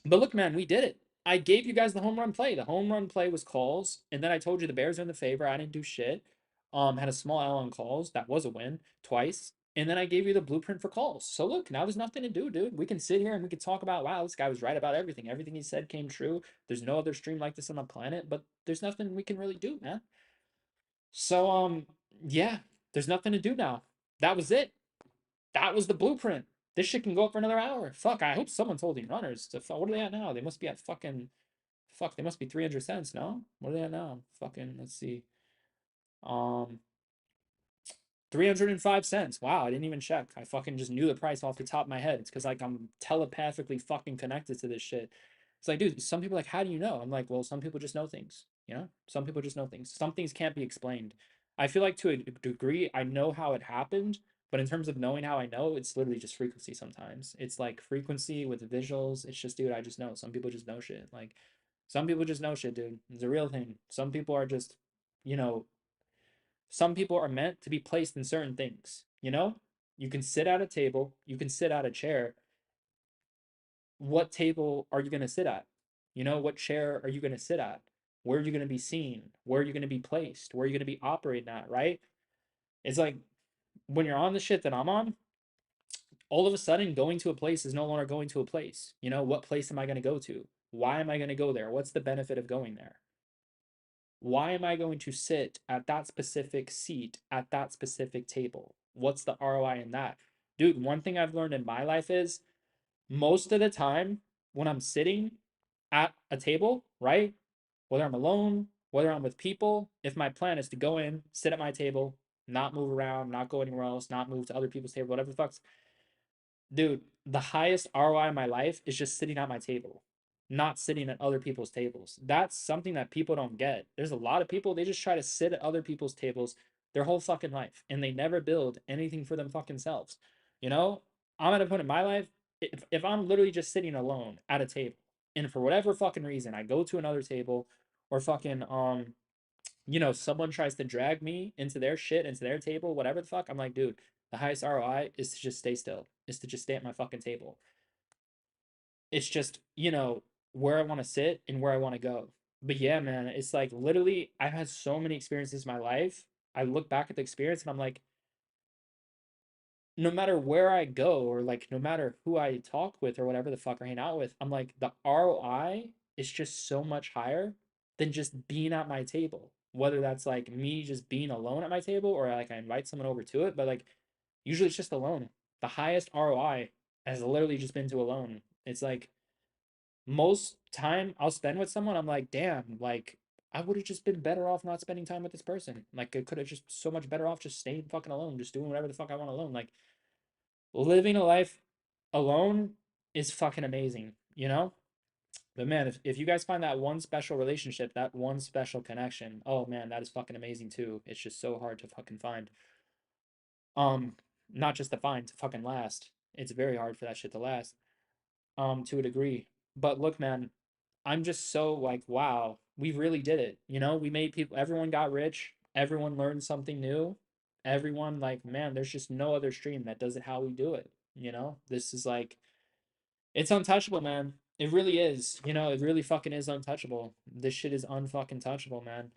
but look, man, we did it. I gave you guys the home run play. The home run play was calls, and then I told you the Bears are in the favor. I didn't do shit. Had a small L on calls. That was a win twice. And then I gave you the blueprint for calls. So look, now there's nothing to do, dude. We can sit here and we can talk about, wow, this guy was right about everything. Everything he said came true. There's no other stream like this on the planet, but there's nothing we can really do, man. So yeah, there's nothing to do now. That was it. That was the blueprint. This shit can go up for another hour. Fuck, I hope someone's holding runners. What are they at now? They must be at fucking. Fuck, they must be 300 cents, no? What are they at now? Fucking, let's see. Um, 305 cents. Wow, I didn't even check. I fucking just knew the price off the top of my head. It's because like I'm telepathically fucking connected to this shit. It's like, dude, some people are like, how do you know? I'm like, well, some people just know things. Some people just know things. Some things can't be explained. I feel like to a degree, I know how it happened, but in terms of knowing how I know, it's literally just frequency sometimes. It's like frequency with visuals. It's just, dude, I just know. Some people just know shit. Like, some people just know shit, dude. It's a real thing. Some people are just, you know, some people are meant to be placed in certain things. You can sit at a table, you can sit at a chair. What table are you going to sit at? What chair are you going to sit at? Where are you going to be seen? Where are you going to be placed? Where are you going to be operating at, right? It's like when you're on the shit that I'm on, all of a sudden going to a place is no longer going to a place. What place am I going to go to? Why am I going to go there? What's the benefit of going there? Why am I going to sit at that specific seat at that specific table? What's the ROI in that? Dude, one thing I've learned in my life is most of the time when I'm sitting at a table, right? Whether I'm alone, whether I'm with people, if my plan is to go in, sit at my table, not move around, not go anywhere else, not move to other people's table, whatever the fuck's, dude, the highest ROI in my life is just sitting at my table, not sitting at other people's tables. That's something that people don't get. There's a lot of people, they just try to sit at other people's tables their whole fucking life and they never build anything for them fucking selves. You know, I'm at a point in my life, if I'm literally just sitting alone at a table and for whatever fucking reason I go to another table or fucking someone tries to drag me into their shit, into their table, whatever the fuck, I'm like, dude, the highest ROI is to just stay still, is to just stay at my fucking table. It's just, where I want to sit and where I want to go. But yeah, man, it's like literally, I've had so many experiences in my life. I look back at the experience and I'm like, no matter where I go or like no matter who I talk with or whatever the fuck I hang out with, I'm like the ROI is just so much higher than just being at my table. Whether that's like me just being alone at my table or like I invite someone over to it, but like usually it's just alone. The highest ROI has literally just been to alone. It's like most time I'll spend with someone, I'm like, damn, like I would have just been better off not spending time with this person. Like I could have just so much better off just staying fucking alone, just doing whatever the fuck I want alone. Like living a life alone is fucking amazing, you know? But man, if you guys find that one special relationship, that one special connection, oh man, that is fucking amazing too. It's just so hard to fucking find. Um, Not just to find, to fucking last. It's very hard for that shit to last. To a degree. But look, man, I'm just so like, wow, we really did it. We made people, everyone got rich, everyone learned something new. Everyone, like, man, there's just no other stream that does it how we do it. This is like, it's untouchable, man. It really is. It really fucking is untouchable. This shit is unfucking touchable, man.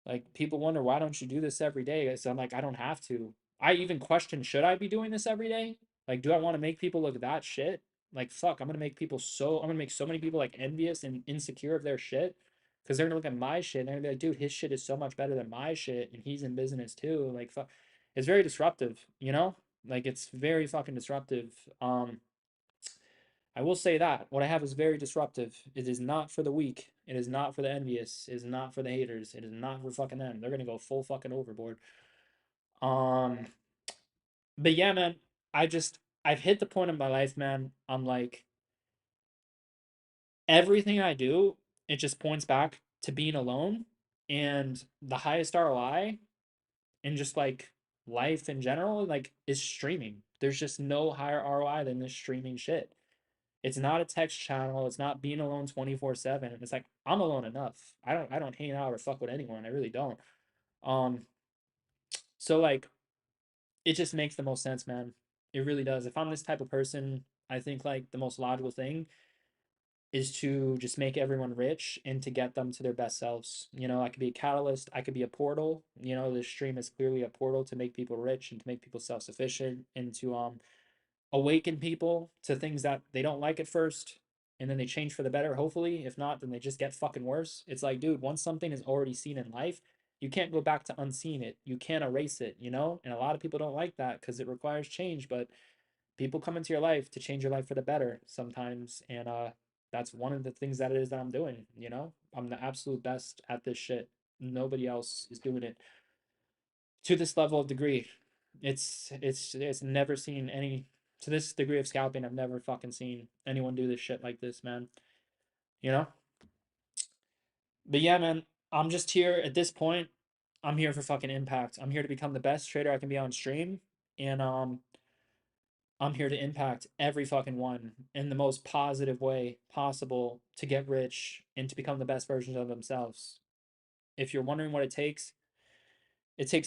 Like people wonder why don't you do this every day? So I'm like, I don't have to. I even question, should I be doing this every day? Like, do I want to make people look that shit? Like, fuck, I'm gonna make so many people like envious and insecure of their shit. Cause they're gonna look at my shit and they're gonna be like, dude, his shit is so much better than my shit, and he's in business too. Like, fuck, it's very disruptive, Like it's very fucking disruptive. I will say that what I have is very disruptive. It is not for the weak. It is not for the envious. It is not for the haters. It is not for fucking them. They're gonna go full fucking overboard. Um, but yeah, man, I've hit the point in my life, man. I'm like everything I do, it just points back to being alone and the highest ROI and just like life in general, like is streaming. There's just no higher ROI than this streaming shit. It's not a text channel. It's not being alone 24/7. It's like I'm alone enough. I don't hang out or fuck with anyone. I really don't. Um so like it just makes the most sense, man. It really does. If I'm this type of person, I think like the most logical thing is to just make everyone rich and to get them to their best selves. I could be a catalyst, I could be a portal. This stream is clearly a portal to make people rich and to make people self-sufficient and to awaken people to things that they don't like at first and then they change for the better, hopefully. If not, then they just get fucking worse. It's like, dude, once something is already seen in life, you can't go back to unseen it. You can't erase it. And a lot of people don't like that because it requires change, but people come into your life to change your life for the better sometimes. And that's one of the things that it is that I'm doing. I'm the absolute best at this shit. Nobody else is doing it to this level of degree. It's never seen any to this degree of scalping. I've never fucking seen anyone do this shit like this, man. You know? But yeah, man, I'm just here at this point. I'm here for fucking impact. I'm here to become the best trader I can be on stream. And I'm here to impact every fucking one in the most positive way possible to get rich and to become the best versions of themselves. If you're wondering what it takes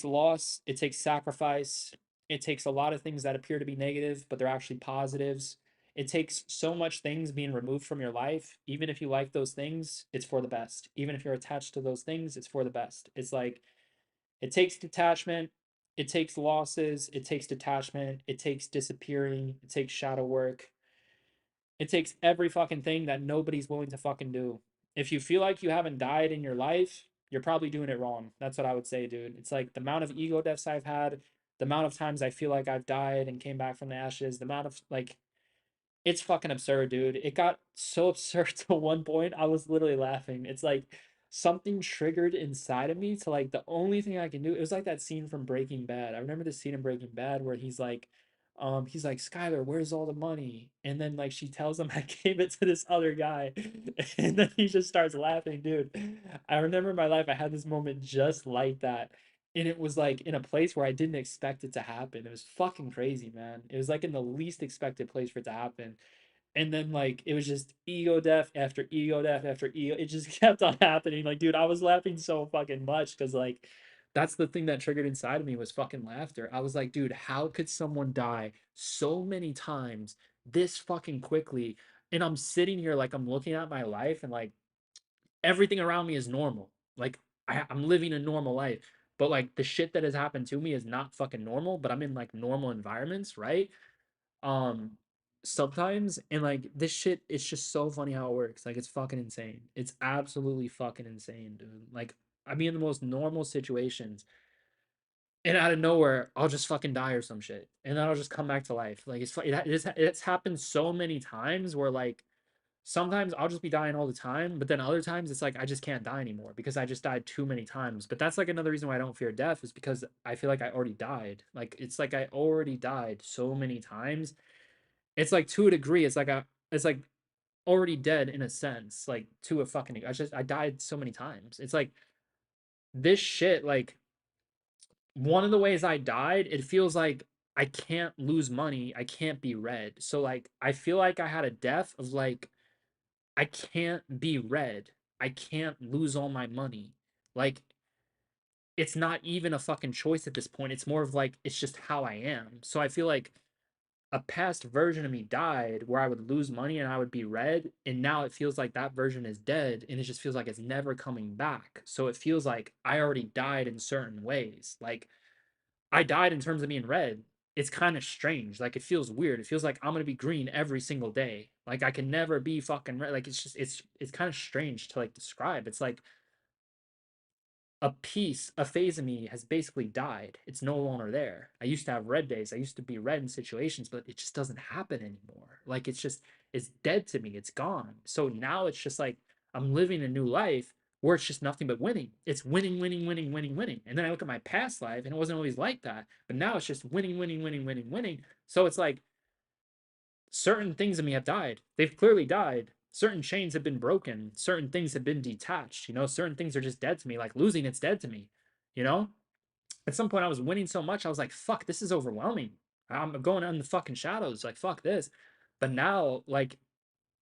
loss, it takes sacrifice, it takes a lot of things that appear to be negative, but they're actually positives. It takes so much things being removed from your life. Even if you like those things, it's for the best. Even if you're attached to those things, it's for the best. It's like it takes detachment, it takes losses, it takes detachment, it takes disappearing, it takes shadow work, it takes every fucking thing that nobody's willing to fucking do. If you feel like you haven't died in your life, you're probably doing it wrong. That's what I would say, dude. It's like the amount of ego deaths I've had, the amount of times I feel like I've died and came back from the ashes, the amount of like it's fucking absurd, dude. It got so absurd to one point. I was literally laughing. It's like something triggered inside of me to like the only thing I can do. It was like that scene from Breaking Bad. I remember the scene in Breaking Bad where he's like, Skylar, where's all the money? And then like she tells him I gave it to this other guy. And then he just starts laughing, dude. I remember in my life I had this moment just like that. And it was like in a place where I didn't expect it to happen. It was fucking crazy, man. It was like in the least expected place for it to happen. And then like it was just ego death after ego death after ego. It just kept on happening. Like, dude, I was laughing so fucking much because like that's the thing that triggered inside of me was fucking laughter. I was like, dude, how could someone die so many times this fucking quickly? And I'm sitting here like I'm looking at my life and like everything around me is normal. Like I'm living a normal life. But like the shit that has happened to me is not fucking normal, but I'm in like normal environments, right? um Sometimes, and like this shit, it's just so funny how it works. Like it's fucking insane. It's absolutely fucking insane, dude. Like I be in the most normal situations and out of nowhere I'll just fucking die or some shit and then I'll just come back to life. Like it's happened so many times where like sometimes I'll just be dying all the time, but then other times it's like I just can't die anymore because I just died too many times. But that's like another reason why I don't fear death is because I feel like I already died. Like it's like I already died so many times. It's like to a degree, it's like already dead in a sense, like to a fucking I died so many times. It's like this shit, like one of the ways I died, it feels like I can't lose money, I can't be red. So like I feel like I had a death of like I can't be red. I can't lose all my money. Like it's not even a fucking choice at this point. It's more of like it's just how I am. So I feel like a past version of me died where I would lose money and I would be red. And now it feels like that version is dead and it just feels like it's never coming back. So it feels like I already died in certain ways. Like I died in terms of being red. It's kind of strange. Like it feels weird. It feels like I'm gonna be green every single day. Like I can never be fucking red. Like it's just it's kind of strange to like describe. It's like a phase of me has basically died. It's no longer there. I used to have red days. I used to be red in situations, but it just doesn't happen anymore. Like it's dead to me. It's gone. So now it's just like I'm living a new life where it's just nothing but winning. It's winning, winning, winning, winning, winning. And then I look at my past life and it wasn't always like that. But now it's just winning, winning, winning, winning, winning. So it's like certain things in me have died. They've clearly died. Certain chains have been broken. Certain things have been detached. Certain things are just dead to me. Like losing, it's dead to me. You know, at some point I was winning so much, I was like, fuck, this is overwhelming. I'm going on the fucking shadows. Like, fuck this. But now, like,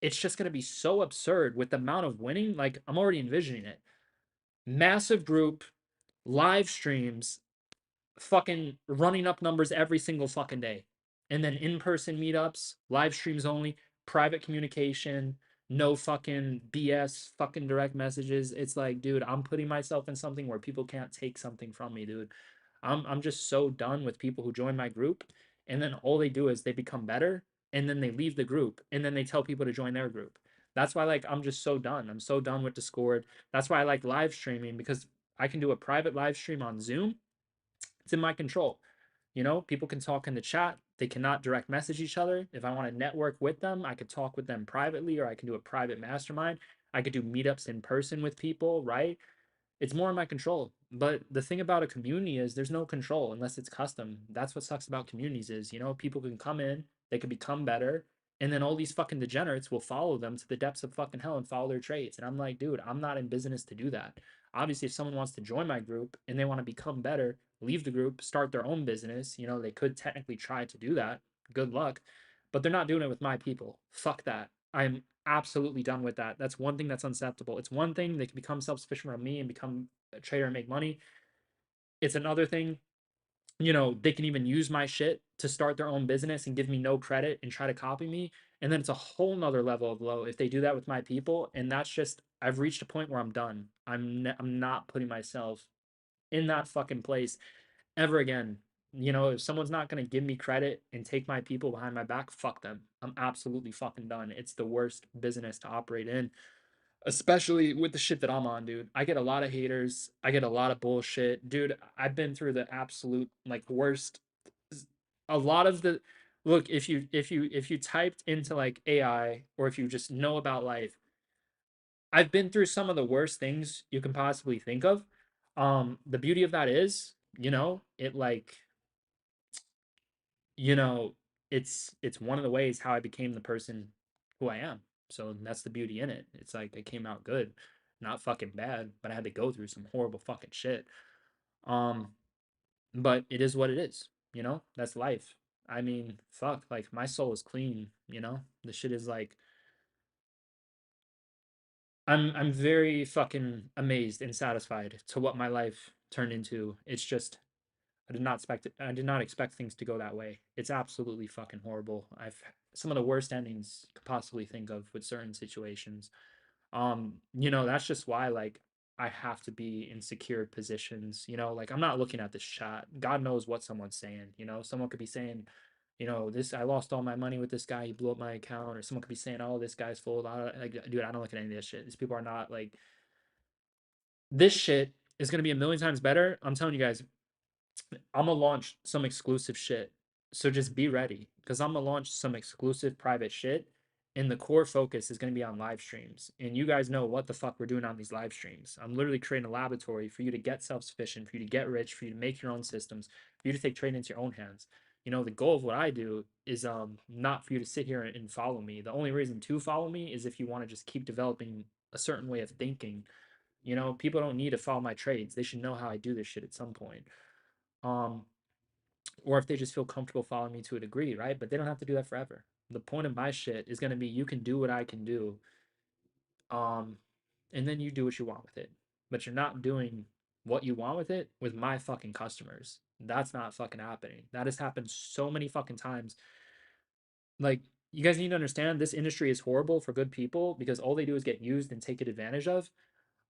it's just going to be so absurd with the amount of winning. Like, I'm already envisioning it. Massive group, live streams, fucking running up numbers every single fucking day. And then in-person meetups, live streams only, private communication, no fucking BS, fucking direct messages. It's like, dude, I'm putting myself in something where people can't take something from me, dude. I'm just so done with people who join my group and then all they do is they become better and then they leave the group and then they tell people to join their group. That's why like I'm just so done. I'm so done with Discord. That's why I like live streaming because I can do a private live stream on Zoom. It's in my control. People can talk in the chat. They cannot direct message each other. If I want to network with them, I could talk with them privately or I can do a private mastermind. I could do meetups in person with people, right? It's more in my control. But the thing about a community is there's no control unless it's custom. That's what sucks about communities is, people can come in, they can become better, and then all these fucking degenerates will follow them to the depths of fucking hell and follow their trades. And I'm like, dude, I'm not in business to do that. Obviously, if someone wants to join my group and they want to become better, leave the group, start their own business, they could technically try to do that. Good luck. But they're not doing it with my people. Fuck that. I'm absolutely done with that. That's one thing that's unacceptable. It's one thing they can become self-sufficient from me and become a trader and make money. It's another thing, they can even use my shit to start their own business and give me no credit and try to copy me. And then it's a whole nother level of low if they do that with my people. And that's just I've reached a point where I'm done. I'm not putting myself in that fucking place ever again. If someone's not gonna give me credit and take my people behind my back, fuck them. I'm absolutely fucking done. It's the worst business to operate in, especially with the shit that I'm on, dude. I get a lot of haters. I get a lot of bullshit, dude. I've been through the absolute like worst. A lot of the look if you typed into like AI or if you just know about life, I've been through some of the worst things you can possibly think of. The beauty of that is, it like you know, it's one of the ways how I became the person who I am. So that's the beauty in it. It's like it came out good, not fucking bad, but I had to go through some horrible fucking shit. Um, but it is what it is. That's life. I mean, fuck, like my soul is clean, you know? The shit is like I'm very fucking amazed and satisfied to what my life turned into. It's just I did not expect things to go that way. It's absolutely fucking horrible. I've some of the worst endings you could possibly think of with certain situations. You know, that's just why like I have to be in secured positions, you know, like I'm not looking at this chat. God knows what someone's saying, you know. Someone could be saying, you know, this I lost all my money with this guy, he blew up my account, or someone could be saying, oh, this guy's full of like, dude, I don't look at any of this shit. These people are not like this shit is gonna be a million times better. I'm telling you guys, I'm gonna launch some exclusive shit. So just be ready because I'm gonna launch some exclusive private shit. And the core focus is gonna be on live streams. And you guys know what the fuck we're doing on these live streams. I'm literally creating a laboratory for you to get self sufficient, for you to get rich, for you to make your own systems, for you to take trade into your own hands. You know, the goal of what I do is not for you to sit here and follow me. The only reason to follow me is if you want to just keep developing a certain way of thinking. You know, people don't need to follow my trades. They should know how I do this shit at some point. Um, or if they just feel comfortable following me to a degree, right? But they don't have to do that forever. The point of my shit is gonna be you can do what I can do, um, and then you do what you want with it. But you're not doing what you want with it with my fucking customers. That's not fucking happening. That has happened so many fucking times. Like, you guys need to understand this industry is horrible for good people because all they do is get used and taken advantage of.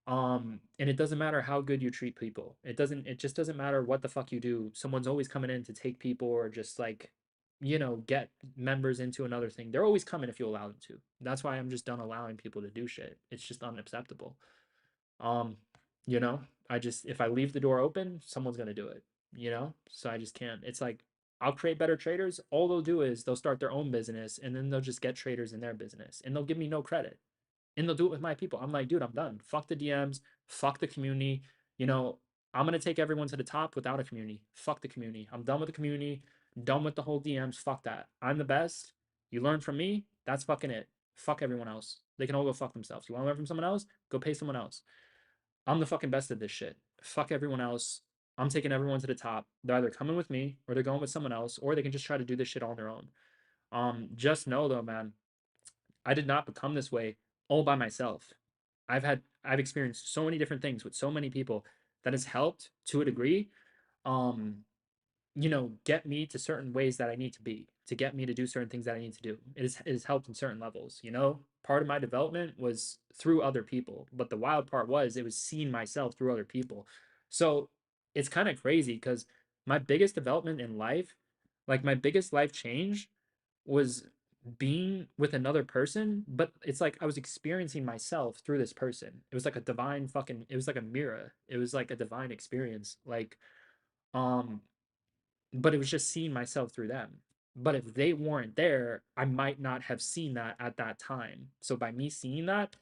And it doesn't matter how good you treat people. It just doesn't matter what the fuck you do. Someone's always coming in to take people or just like, you know, get members into another thing. They're always coming if you allow them to. That's why I'm just done allowing people to do shit. It's just unacceptable. Um, you know, I just if I leave the door open, someone's gonna do it, you know? So I just can't. It's like I'll create better traders. All they'll do is they'll start their own business and then they'll just get traders in their business and they'll give me no credit and they'll do it with my people. I'm like, dude, I'm done. Fuck the DMs. Fuck the community. You know, I'm gonna take everyone to the top without a community. Fuck the community. I'm done with the community. Done with the whole DMs. Fuck that. I'm the best. You learn from me. That's fucking it. Fuck everyone else. They can all go fuck themselves. You want to learn from someone else? Go pay someone else. I'm the fucking best at this shit. Fuck everyone else. I'm taking everyone to the top. They're either coming with me or they're going with someone else, or they can just try to do this shit on their own. Just know though, man, I did not become this way all by myself. I've experienced so many different things with so many people that has helped to a degree. Um, you know, get me to certain ways that I need to be, to get me to do certain things that I need to do. It has helped in certain levels, you know? Part of my development was through other people, but the wild part was it was seeing myself through other people. So it's kind of crazy because my biggest development in life, like my biggest life change, was being with another person, but it's like I was experiencing myself through this person. It was like a divine fucking, it was like a mirror. It was like a divine experience. Like, um, but it was just seeing myself through them. But if they weren't there, I might not have seen that at that time. So by me seeing that,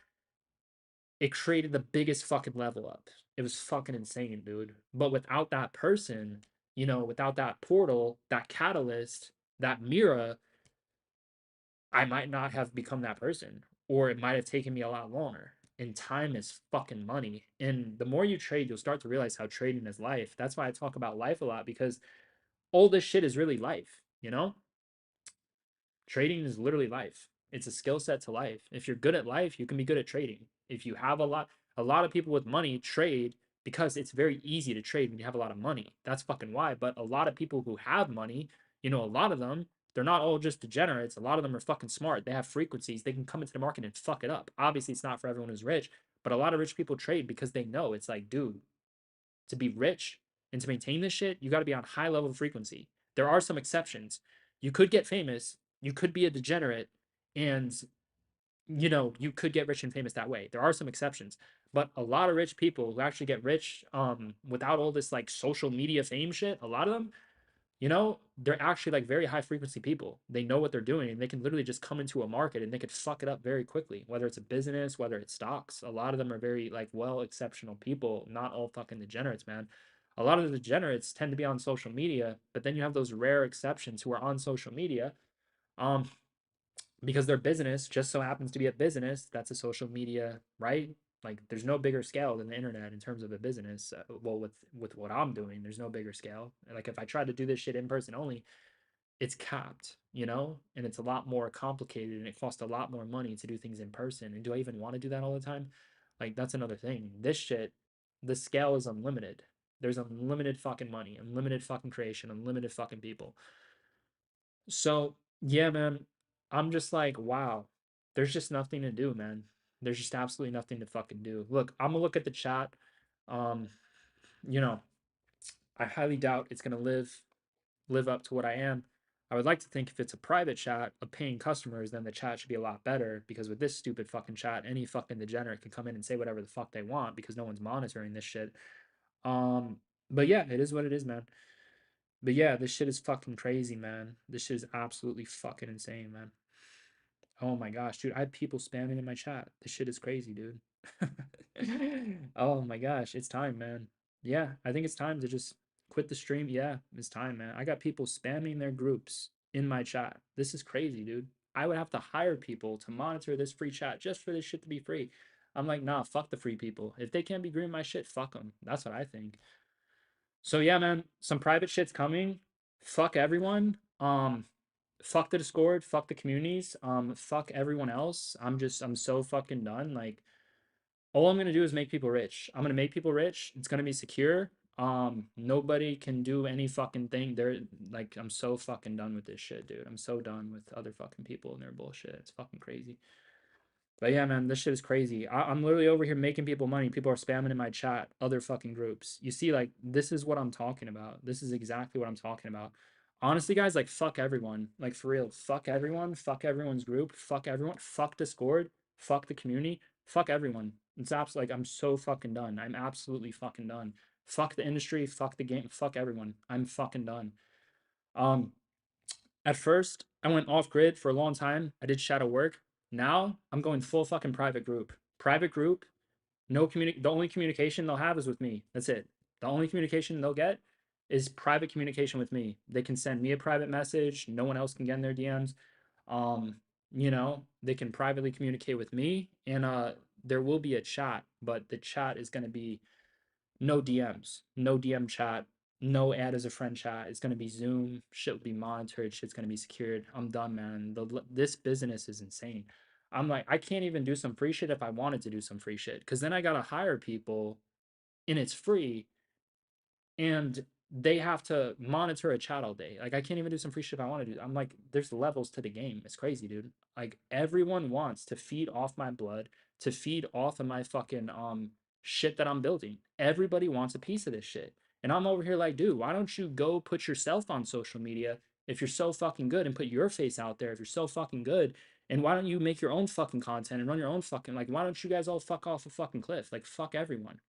it created the biggest fucking level up. It was fucking insane, dude. But without that person, you know, without that portal, that catalyst, that mirror, I might not have become that person, or it might have taken me a lot longer. And time is fucking money. And the more you trade, you'll start to realize how trading is life. That's why I talk about life a lot because all this shit is really life, you know? Trading is literally life. It's a skill set to life. If you're good at life, you can be good at trading. If you have a lot of people with money trade because it's very easy to trade when you have a lot of money. That's fucking why. But a lot of people who have money, you know, a lot of them, they're not all just degenerates. A lot of them are fucking smart. They have frequencies. They can come into the market and fuck it up. Obviously, it's not for everyone who's rich, but a lot of rich people trade because they know it's like, dude, to be rich and to maintain this shit, you got to be on high level frequency. There are some exceptions. You could get famous, you could be a degenerate, and you know, you could get rich and famous that way. There are some exceptions, but a lot of rich people who actually get rich without all this like social media fame shit, a lot of them, you know, they're actually like very high frequency people. They know what they're doing and they can literally just come into a market and they could fuck it up very quickly, whether it's a business, whether it's stocks. A lot of them are very like well exceptional people, not all fucking degenerates, man. A lot of the degenerates tend to be on social media, but then you have those rare exceptions who are on social media um because their business just so happens to be a business that's a social media, right? Like there's no bigger scale than the internet in terms of a business. Well, with what I'm doing, there's no bigger scale. Like if I tried to do this shit in person only, it's capped, you know, and it's a lot more complicated and it costs a lot more money to do things in person. And do I even want to do that all the time? Like, that's another thing. This shit, the scale is unlimited. There's unlimited fucking money, unlimited fucking creation, unlimited fucking people. So, yeah, man, I'm just like, wow, there's just nothing to do, man. There's just absolutely nothing to fucking do. Look, I'm gonna look at the chat. Um, you know, I highly doubt it's gonna live up to what I am. I would like to think if it's a private chat of paying customers, then the chat should be a lot better because with this stupid fucking chat, any fucking degenerate can come in and say whatever the fuck they want because no one's monitoring this shit. Um, but yeah, it is what it is, man. But yeah, this shit is fucking crazy, man. This shit is absolutely fucking insane, man. Oh my gosh, dude, I had people spamming in my chat. This shit is crazy, dude. Oh my gosh, it's time, man. Yeah, I think it's time to just quit the stream. Yeah, it's time, man. I got people spamming their groups in my chat. This is crazy, dude. I would have to hire people to monitor this free chat just for this shit to be free. I'm like, nah, fuck the free people. If they can't be green my shit, fuck them. That's what I think. So yeah, man, some private shit's coming. Fuck everyone. Fuck the Discord, fuck the communities, fuck everyone else. I'm so fucking done. Like, all I'm gonna do is make people rich. I'm gonna make people rich. It's gonna be secure. Nobody can do any fucking thing. They're like, I'm so fucking done with this shit, dude. I'm so done with other fucking people and their bullshit. It's fucking crazy. But yeah, man, this shit is crazy. I'm literally over here making people money. People are spamming in my chat, other fucking groups. You see, like, this is what I'm talking about. This is exactly what I'm talking about. Honestly, guys, like, fuck everyone. Like, for real, fuck everyone. Fuck everyone's group. Fuck everyone. Fuck Discord. Fuck the community. Fuck everyone. It's absolutely, like, I'm so fucking done. I'm absolutely fucking done. Fuck the industry. Fuck the game. Fuck everyone. I'm fucking done. Um, at first, I went off grid for a long time. I did shadow work. Now I'm going full fucking private group. Private group, no the only communication they'll have is with me. That's it. The only communication they'll get is private communication with me. They can send me a private message. No one else can get in their DMs. Um, they can privately communicate with me and there will be a chat, but the chat is going to be no DMs, no DM chat, no add as a friend chat. It's gonna be Zoom. Shit will be monitored. Shit's gonna be secured. I'm done, man. This business is insane. I'm like, I can't even do some free shit if I wanted to do some free shit, because then I gotta hire people, and it's free, and they have to monitor a chat all day. Like I can't even do some free shit if I want to do. I'm like, there's levels to the game. It's crazy, dude. Like everyone wants to feed off my blood, to feed off of my fucking shit that I'm building. Everybody wants a piece of this shit. And I'm over here like, dude, why don't you go put yourself on social media if you're so fucking good and put your face out there if you're so fucking good? And why don't you make your own fucking content and run your own fucking like why don't you guys all fuck off a fucking cliff? Like fuck everyone.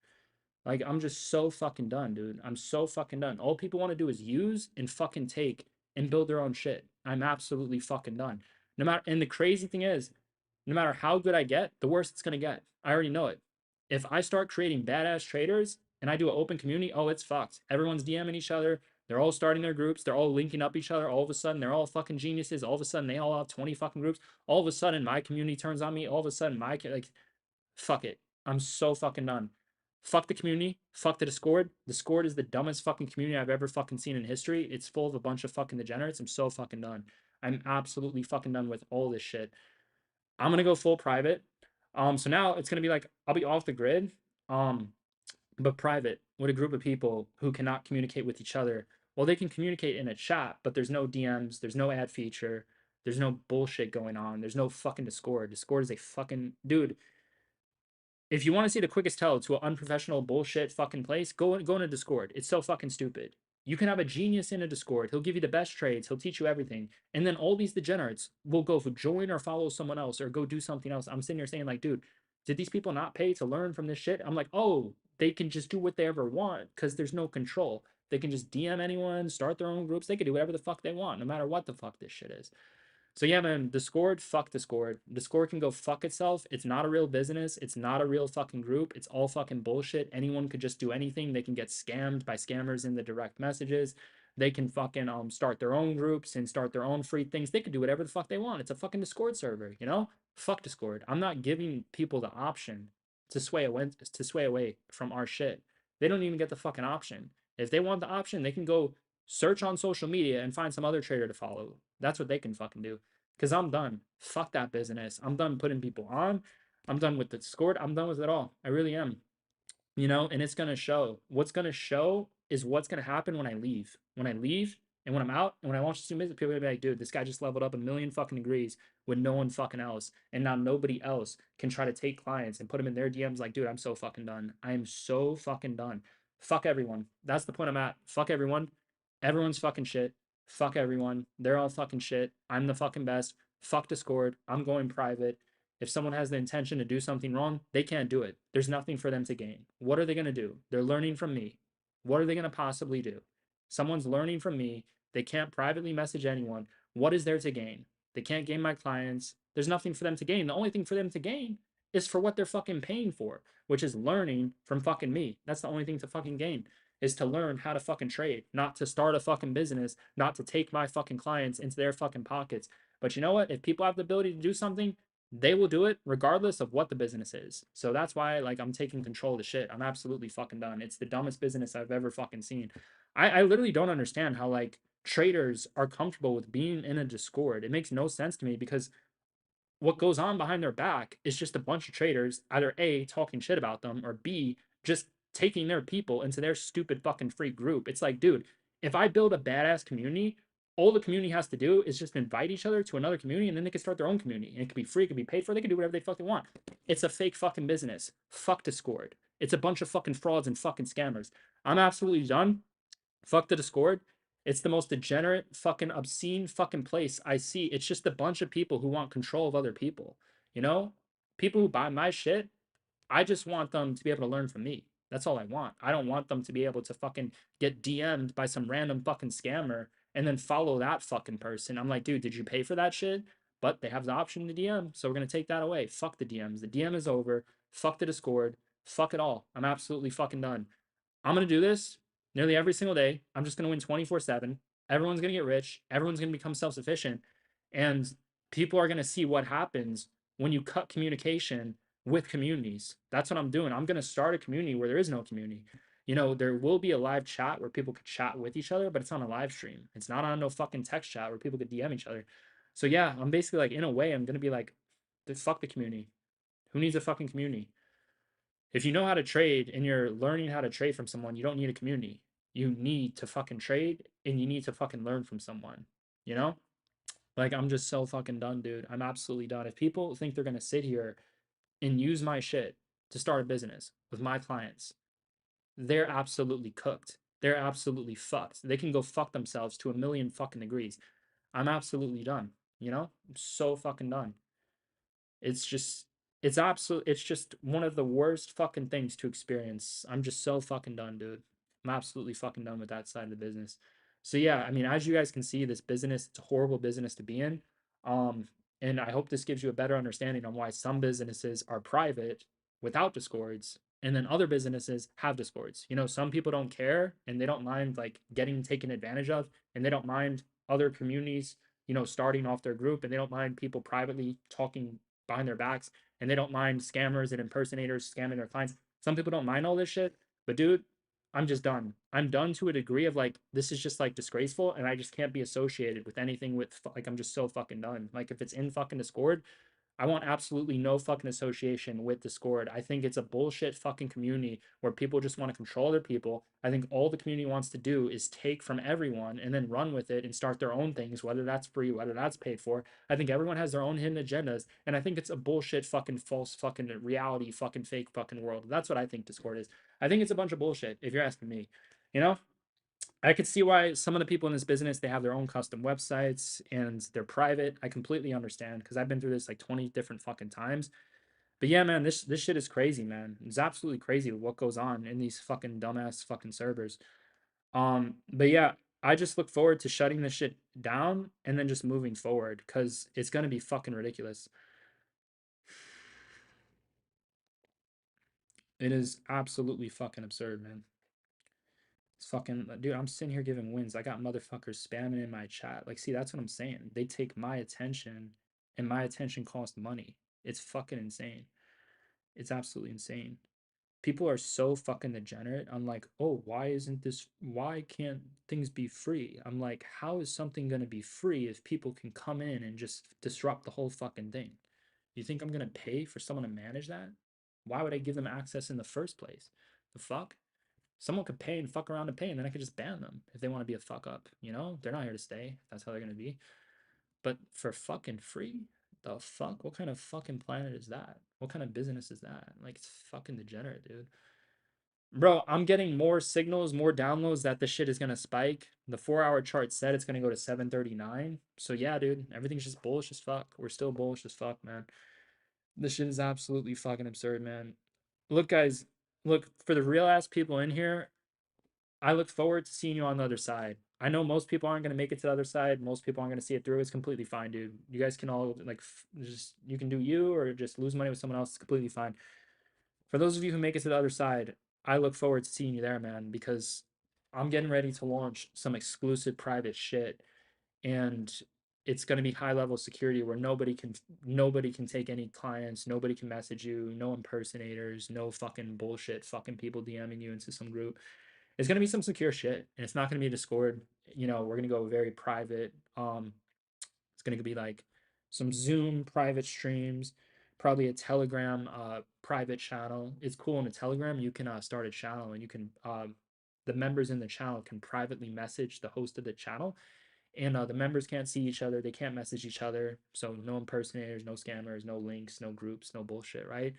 Like, I'm just so fucking done, dude. I'm so fucking done. All people want to do is use and fucking take and build their own shit. I'm absolutely fucking done. No matter, and the crazy thing is, no matter how good I get, the worse it's gonna get. I already know it. If I start creating badass traders and I do an open community, oh, it's fucked. Everyone's DMing each other. They're all starting their groups. They're all linking up each other. All of a sudden, they're all fucking geniuses. All of a sudden, they all have 20 fucking groups. All of a sudden, my community turns on me. All of a sudden, like, fuck it. I'm so fucking done. Fuck the community. Fuck the Discord. Discord is the dumbest fucking community I've ever fucking seen in history. It's full of a bunch of fucking degenerates. I'm so fucking done. I'm absolutely fucking done with all this shit. I'm gonna go full private. So now it's gonna be like I'll be off the grid, um, but private with a group of people who cannot communicate with each other. Well, they can communicate in a chat, but there's no DMs, there's no ad feature, there's no bullshit going on. There's no fucking Discord. Discord is a fucking dude. If you want to see the quickest tell to an unprofessional bullshit fucking place, go in a Discord. It's so fucking stupid. You can have a genius in a Discord. He'll give you the best trades. He'll teach you everything. And then all these degenerates will go for join or follow someone else or go do something else. I'm sitting here saying, like, dude, did these people not pay to learn from this shit? I'm like, oh, they can just do what they ever want because there's no control. They can just DM anyone, start their own groups. They can do whatever the fuck they want, no matter what the fuck this shit is. So yeah, man, Discord, fuck Discord. Discord can go fuck itself. It's not a real business. It's not a real fucking group. It's all fucking bullshit. Anyone could just do anything. They can get scammed by scammers in the direct messages. They can fucking start their own groups and start their own free things. They could do whatever the fuck they want. It's a fucking Discord server, you know? Fuck Discord. I'm not giving people the option to sway away from our shit. They don't even get the fucking option. If they want the option, they can go search on social media and find some other trader to follow. That's what they can fucking do. Cause I'm done. Fuck that business. I'm done putting people on. I'm done with the Discord. I'm done with it all. I really am. You know, and it's gonna show. What's gonna show is what's gonna happen when I leave. When I leave and when I'm out and when I launch this new business, people are gonna be like, dude, this guy just leveled up a million fucking degrees with no one fucking else. And now nobody else can try to take clients and put them in their DMs like, dude, I'm so fucking done. I am so fucking done. Fuck everyone. That's the point I'm at. Fuck everyone. Everyone's fucking shit. Fuck everyone. They're all fucking shit. I'm the fucking best. Fuck Discord. I'm going private. If someone has the intention to do something wrong, they can't do it. There's nothing for them to gain. What are they going to do? They're learning from me. What are they going to possibly do? Someone's learning from me. They can't privately message anyone. What is there to gain? They can't gain my clients. There's nothing for them to gain. The only thing for them to gain is for what they're fucking paying for, which is learning from fucking me. That's the only thing to fucking gain is to learn how to fucking trade, not to start a fucking business, not to take my fucking clients into their fucking pockets. But you know what? If people have the ability to do something, they will do it regardless of what the business is. So that's why like I'm taking control of the shit. I'm absolutely fucking done. It's the dumbest business I've ever fucking seen. I literally don't understand how like traders are comfortable with being in a Discord. It makes no sense to me because what goes on behind their back is just a bunch of traders either A talking shit about them or B just taking their people into their stupid fucking free group. It's like, dude, if I build a badass community, all the community has to do is just invite each other to another community and then they can start their own community. And it could be free, it could be paid for, they can do whatever they fucking want. It's a fake fucking business. Fuck Discord. It's a bunch of fucking frauds and fucking scammers. I'm absolutely done. Fuck the Discord. It's the most degenerate, fucking obscene fucking place I see. It's just a bunch of people who want control of other people. You know? People who buy my shit, I just want them to be able to learn from me. That's all I want. I don't want them to be able to fucking get DM'd by some random fucking scammer and then follow that fucking person. I'm like, dude, did you pay for that shit? But they have the option to DM, so we're gonna take that away. Fuck the DMs. The DM is over. Fuck the Discord. Fuck it all. I'm absolutely fucking done. I'm going to do this nearly every single day. I'm just going to win 24/7. Everyone's going to get rich. Everyone's going to become self sufficient. And people are going to see what happens when you cut communication with communities. That's what I'm doing. I'm going to start a community where there is no community. You know, there will be a live chat where people could chat with each other, but it's on a live stream. It's not on no fucking text chat where people could DM each other. So yeah, I'm basically like, in a way, I'm going to be like, fuck the community. Who needs a fucking community? If you know how to trade and you're learning how to trade from someone, you don't need a community. You need to fucking trade and you need to fucking learn from someone. You know? Like I'm just so fucking done, dude. I'm absolutely done. If people think they're gonna sit here and use my shit to start a business with my clients, they're absolutely cooked. They're absolutely fucked. They can go fuck themselves to a million fucking degrees. I'm absolutely done. You know? I'm so fucking done. It's just it's just one of the worst fucking things to experience. I'm just so fucking done, dude. I'm absolutely fucking done with that side of the business. So yeah, I mean, as you guys can see, this business, it's a horrible business to be in. Um, and I hope this gives you a better understanding on why some businesses are private without discords, and then other businesses have discords. You know, some people don't care and they don't mind like getting taken advantage of, and they don't mind other communities, you know, starting off their group, and they don't mind people privately talking behind their backs, and they don't mind scammers and impersonators scamming their clients. Some people don't mind all this shit, but dude, I'm just done. I'm done to a degree of like this is just like disgraceful, and I just can't be associated with anything with like I'm just so fucking done. Like if it's in fucking Discord, I want absolutely no fucking association with Discord. I think it's a bullshit fucking community where people just want to control their people. I think all the community wants to do is take from everyone and then run with it and start their own things, whether that's free, whether that's paid for. I think everyone has their own hidden agendas, and I think it's a bullshit fucking false fucking reality fucking fake fucking world. That's what I think Discord is. I think it's a bunch of bullshit if you're asking me. You know? I could see why some of the people in this business they have their own custom websites and they're private. I completely understand because I've been through this like 20 different fucking times. But yeah, man, this shit is crazy, man. It's absolutely crazy what goes on in these fucking dumbass fucking servers. But yeah, I just look forward to shutting this shit down and then just moving forward because it's gonna be fucking ridiculous. It is absolutely fucking absurd, man. It's fucking dude, I'm sitting here giving wins. I got motherfuckers spamming in my chat. Like, see, that's what I'm saying. They take my attention, and my attention costs money. It's fucking insane. It's absolutely insane. people are so fucking degenerate. I'm like, oh, why can't things be free? I'm like, how is something gonna be free if people can come in and just disrupt the whole fucking thing? You think I'm gonna pay for someone to manage that? Why would I give them access in the first place? The fuck? Someone could pay and fuck around and pay, and then I could just ban them if they want to be a fuck up. You know, they're not here to stay. That's how they're gonna be. But for fucking free, the fuck? What kind of fucking planet is that? What kind of business is that? Like, it's fucking degenerate, dude. Bro, I'm getting more signals, more downloads that this shit is gonna spike. The 4 hour chart said it's gonna go to 739. So yeah, dude, everything's just bullish as fuck. We're still bullish as fuck, man. This shit is absolutely fucking absurd, man. Look, guys, look, for the real ass people in here, I look forward to seeing you on the other side. I know most people aren't gonna make it to the other side. Most people aren't gonna see it through. It's completely fine, dude. You guys can all like just you can do you or just lose money with someone else. It's completely fine. For those of you who make it to the other side, I look forward to seeing you there, man, because I'm getting ready to launch some exclusive private shit and it's going to be high level security where nobody can take any clients, nobody can message you, no impersonators, no fucking bullshit, fucking people DMing you into some group. It's going to be some secure shit and it's not going to be Discord. You know, we're going to go very private. It's going to be like some Zoom private streams, probably a Telegram private channel. It's cool on a Telegram. You can start a channel and you can the members in the channel can privately message the host of the channel, and the members can't see each other. They can't message each other. So no impersonators, no scammers, no links, no groups, no bullshit, right?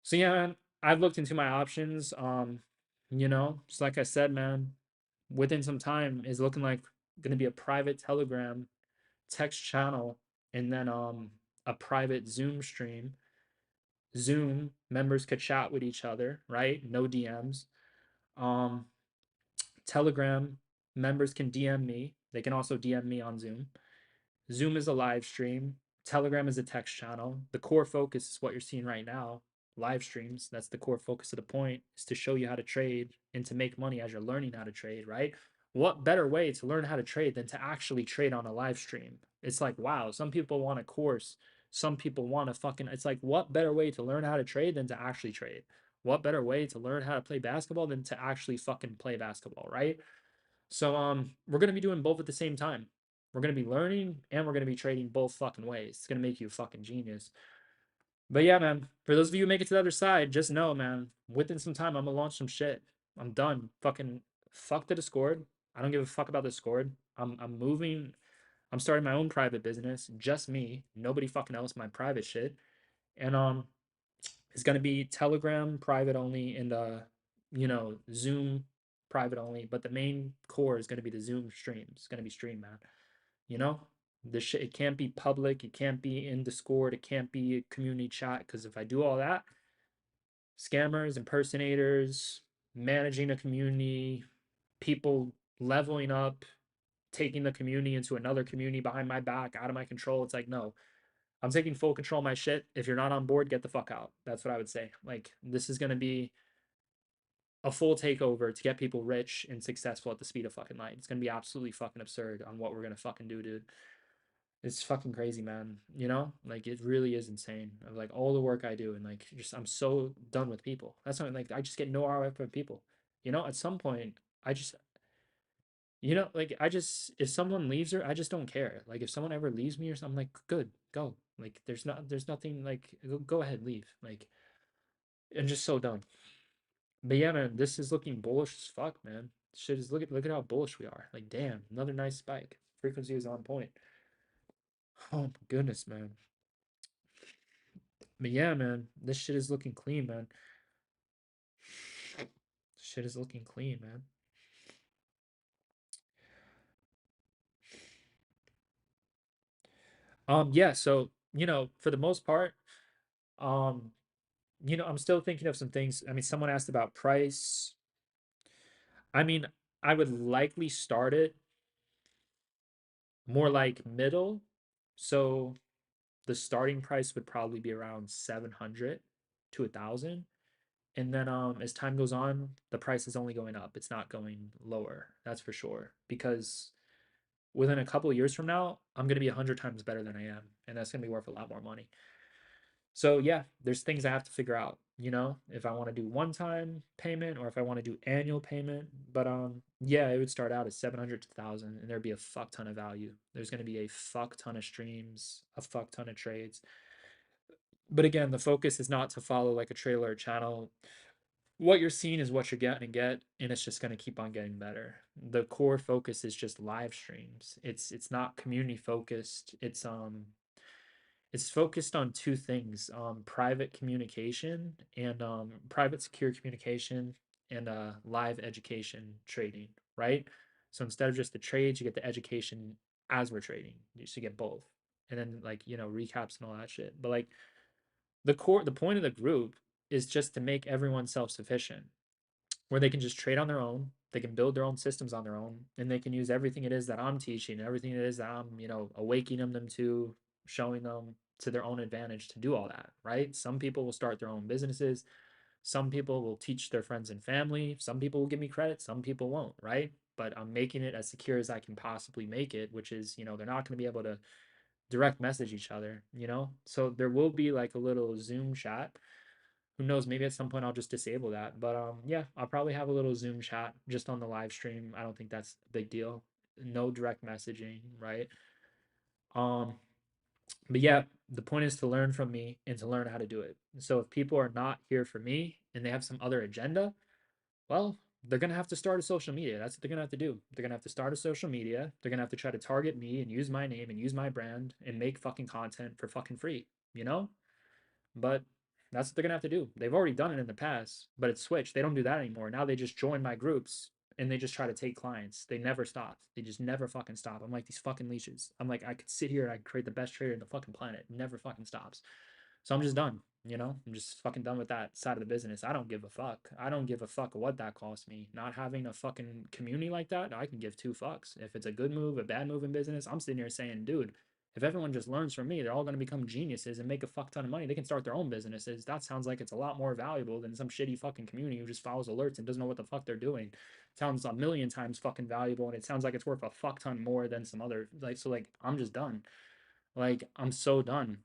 So yeah, man, I've looked into my options. You know, just like I said, man, within some time is looking like gonna be a private Telegram text channel and then a private Zoom stream. Zoom members could chat with each other, right? No DMs. Um Telegram members can DM me. They can also DM me on Zoom. Zoom is a live stream. Telegram is a text channel. The core focus is what you're seeing right now. Live streams. That's the core focus of the point, is to show you how to trade and to make money as you're learning how to trade, right? What better way to learn how to trade than to actually trade on a live stream? It's like, wow, some people want a course. Some people want to fucking, it's like, what better way to learn how to trade than to actually trade? What better way to learn how to play basketball than to actually fucking play basketball, right? So we're gonna be doing both at the same time. We're gonna be learning and we're gonna be trading both fucking ways. It's gonna make you a fucking genius. But yeah, man, for those of you who make it to the other side, just know, man, within some time I'm gonna launch some shit. I'm done. Fucking fuck the Discord. I don't give a fuck about the Discord. I'm moving. I'm starting my own private business, just me, nobody fucking else, my private shit. And it's gonna be Telegram private only and Zoom private only, but the main core is gonna be the Zoom stream. It's gonna be stream, man. You know? This shit, it can't be public, it can't be in Discord, it can't be a community chat, because if I do all that, scammers, impersonators, managing a community, people leveling up, taking the community into another community behind my back, out of my control. It's like, no, I'm taking full control of my shit. If you're not on board, get the fuck out. That's what I would say. Like, this is gonna be a full takeover to get people rich and successful at the speed of fucking light. It's gonna be absolutely fucking absurd on what we're gonna fucking do, dude. It's fucking crazy, man. You know, like it really is insane. Of like all the work I do and like just I'm so done with people. That's not like I just get no ROI from people. You know, at some point, I just like I just if someone leaves her, I just don't care. Like if someone ever leaves me or something, I'm like good, go. Like there's nothing like go ahead, leave. Like I'm just so done. But yeah, man, this is looking bullish as fuck, man. Shit is look at how bullish we are. Like damn, another nice spike. Frequency is on point. Oh my goodness, man. But yeah, man, this shit is looking clean, man. Shit is looking clean, man. Yeah, so for the most part, um, I'm still thinking of some things. I mean, someone asked about price. I mean, I would likely start it more like middle. So the starting price would probably be around 700 to 1,000. And then as time goes on, the price is only going up. It's not going lower. That's for sure. Because within a couple of years from now, I'm going to be 100 times better than I am. And that's going to be worth a lot more money. So yeah, there's things I have to figure out, you know, if I want to do one-time payment or if I want to do annual payment. But yeah, it would start out at 700 to 1,000 and there'd be a fuck ton of value. There's going to be a fuck ton of streams, a fuck ton of trades. But again, the focus is not to follow like a trailer channel. What you're seeing is what you're getting to get, and it's just going to keep on getting better. The core focus is just live streams. It's not community focused. It's focused on two things: private communication and private secure communication and live education trading, right? So instead of just the trades, you get the education as we're trading. You should get both, and then like recaps and all that shit. But like the point of the group is just to make everyone self-sufficient, where they can just trade on their own, they can build their own systems on their own, and they can use everything it is that I'm teaching, everything it is that I'm, awakening them to, showing them to their own advantage to do all that, right? Some people will start their own businesses, some people will teach their friends and family, some people will give me credit, some people won't, right? But I'm making it as secure as I can possibly make it, which is, they're not going to be able to direct message each other, So there will be like a little Zoom chat. Who knows, maybe at some point I'll just disable that. But yeah, I'll probably have a little Zoom chat just on the live stream. I don't think that's a big deal. No direct messaging, right? Um but yeah, the point is to learn from me and to learn how to do it. So if people are not here for me and they have some other agenda, well, they're gonna have to start a social media. That's what they're gonna have to do. They're gonna have to start a social media. They're gonna have to try to target me and use my name and use my brand and make fucking content for fucking free, you know? But that's what they're gonna have to do. They've already done it in the past, but it's switched. They don't do that anymore. Now they just join my groups and they just try to take clients. They never stop. They just never fucking stop. I'm like these fucking leeches. I'm like, I could sit here and I could create the best trader in the fucking planet. It never fucking stops. So I'm just done. I'm just fucking done with that side of the business. I don't give a fuck. I don't give a fuck what that costs me. Not having a fucking community like that, I can give two fucks. If it's a good move, a bad move in business, I'm sitting here saying, dude, if everyone just learns from me, they're all going to become geniuses and make a fuck ton of money. They can start their own businesses. That sounds like it's a lot more valuable than some shitty fucking community who just follows alerts and doesn't know what the fuck they're doing. It sounds a million times fucking valuable, and it sounds like it's worth a fuck ton more than some other like. I'm just done. Like I'm so done.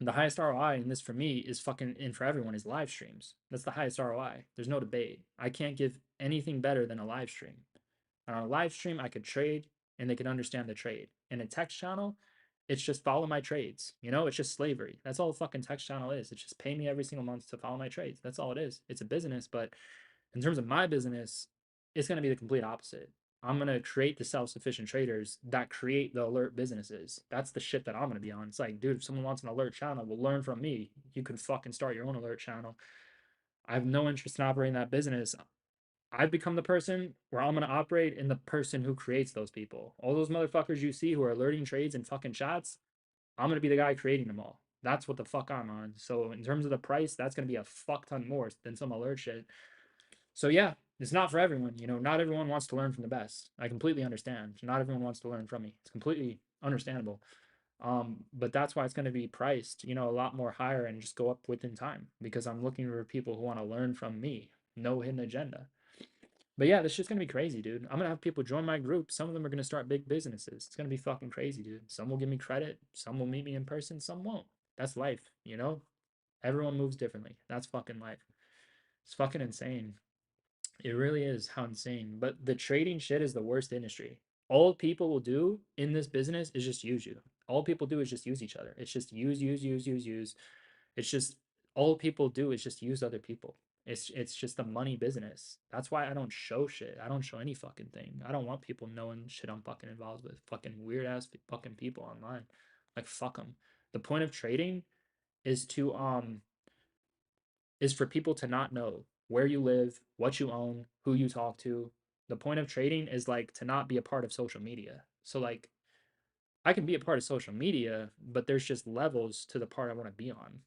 The highest ROI in this for me is fucking, and for everyone, is live streams. That's the highest ROI. There's no debate. I can't give anything better than a live stream. On a live stream, I could trade and they could understand the trade. In a text channel, it's just follow my trades. It's just slavery. That's all a fucking text channel is. It's just pay me every single month to follow my trades. That's all it is. It's a business, but in terms of my business, it's going to be the complete opposite. I'm going to create the self-sufficient traders that create the alert businesses. That's the shit that I'm going to be on. It's like, dude, if someone wants an alert channel, well, learn from me. You can fucking start your own alert channel. I have no interest in operating that business. I've become the person where I'm going to operate in the person who creates those people. All those motherfuckers you see who are alerting trades and fucking chats, I'm going to be the guy creating them all. That's what the fuck I'm on. So in terms of the price, that's going to be a fuck ton more than some alert shit. So yeah, it's not for everyone. Not everyone wants to learn from the best. I completely understand. Not everyone wants to learn from me. It's completely understandable. But that's why it's going to be priced, a lot more higher and just go up within time because I'm looking for people who want to learn from me. No hidden agenda. But yeah, this shit's gonna be crazy, dude. I'm gonna have people join my group. Some of them are gonna start big businesses. It's gonna be fucking crazy, dude. Some will give me credit, some will meet me in person, some won't. That's life. Everyone moves differently. That's fucking life. It's fucking insane. It really is how insane. But the trading shit is the worst industry. All people will do in this business is just use you. All people do is just use each other. It's just use, use, use, use, use. It's just all people do is just use other people. It's just a money business. That's why I don't show shit. I don't show any fucking thing. I don't want people knowing shit I'm fucking involved with. Fucking weird ass fucking people online. Like fuck them. The point of trading is to is for people to not know where you live, what you own, who you talk to. The point of trading is like to not be a part of social media. So like I can be a part of social media, but there's just levels to the part I want to be on.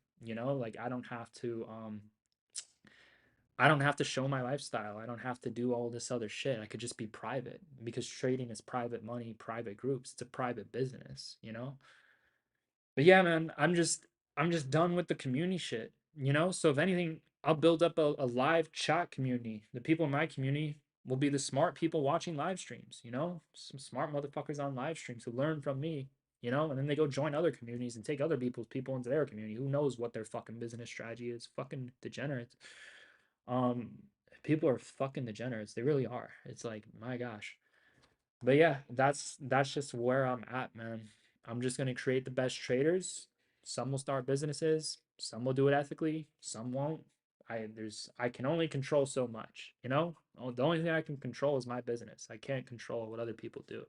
Like I don't have to show my lifestyle. I don't have to do all this other shit. I could just be private because trading is private money, private groups. It's a private business. But yeah, man, I'm just done with the community shit. So if anything, I'll build up a live chat community. The people in my community will be the smart people watching live streams. Some smart motherfuckers on live streams who learn from me. you know, and then they go join other communities and take other people's people into their community. Who knows what their fucking business strategy is? Fucking degenerates. Um, People are fucking degenerates. They really are. It's like, my gosh. But yeah, that's just where I'm at, man. I'm just gonna create the best traders. Some will start businesses, some will do it ethically, some won't. I can only control so much, you know? The only thing I can control is my business. I can't control what other people do.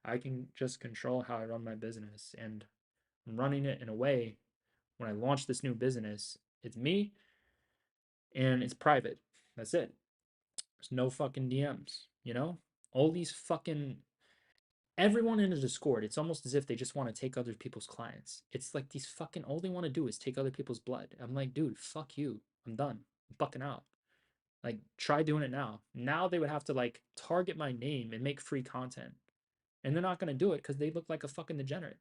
I can just control how I run my business, and I'm running it in a way when I launch this new business, it's me and it's private. That's it. There's no fucking DMs, you know? All these fucking everyone in a Discord, it's almost as if they just want to take other people's clients. It's like these fucking all they want to do is take other people's blood. I'm like, dude, fuck you. I'm done. I'm fucking out. Like, try doing it now. Now they would have to like target my name and make free content. And they're not gonna do it because they look like a fucking degenerate,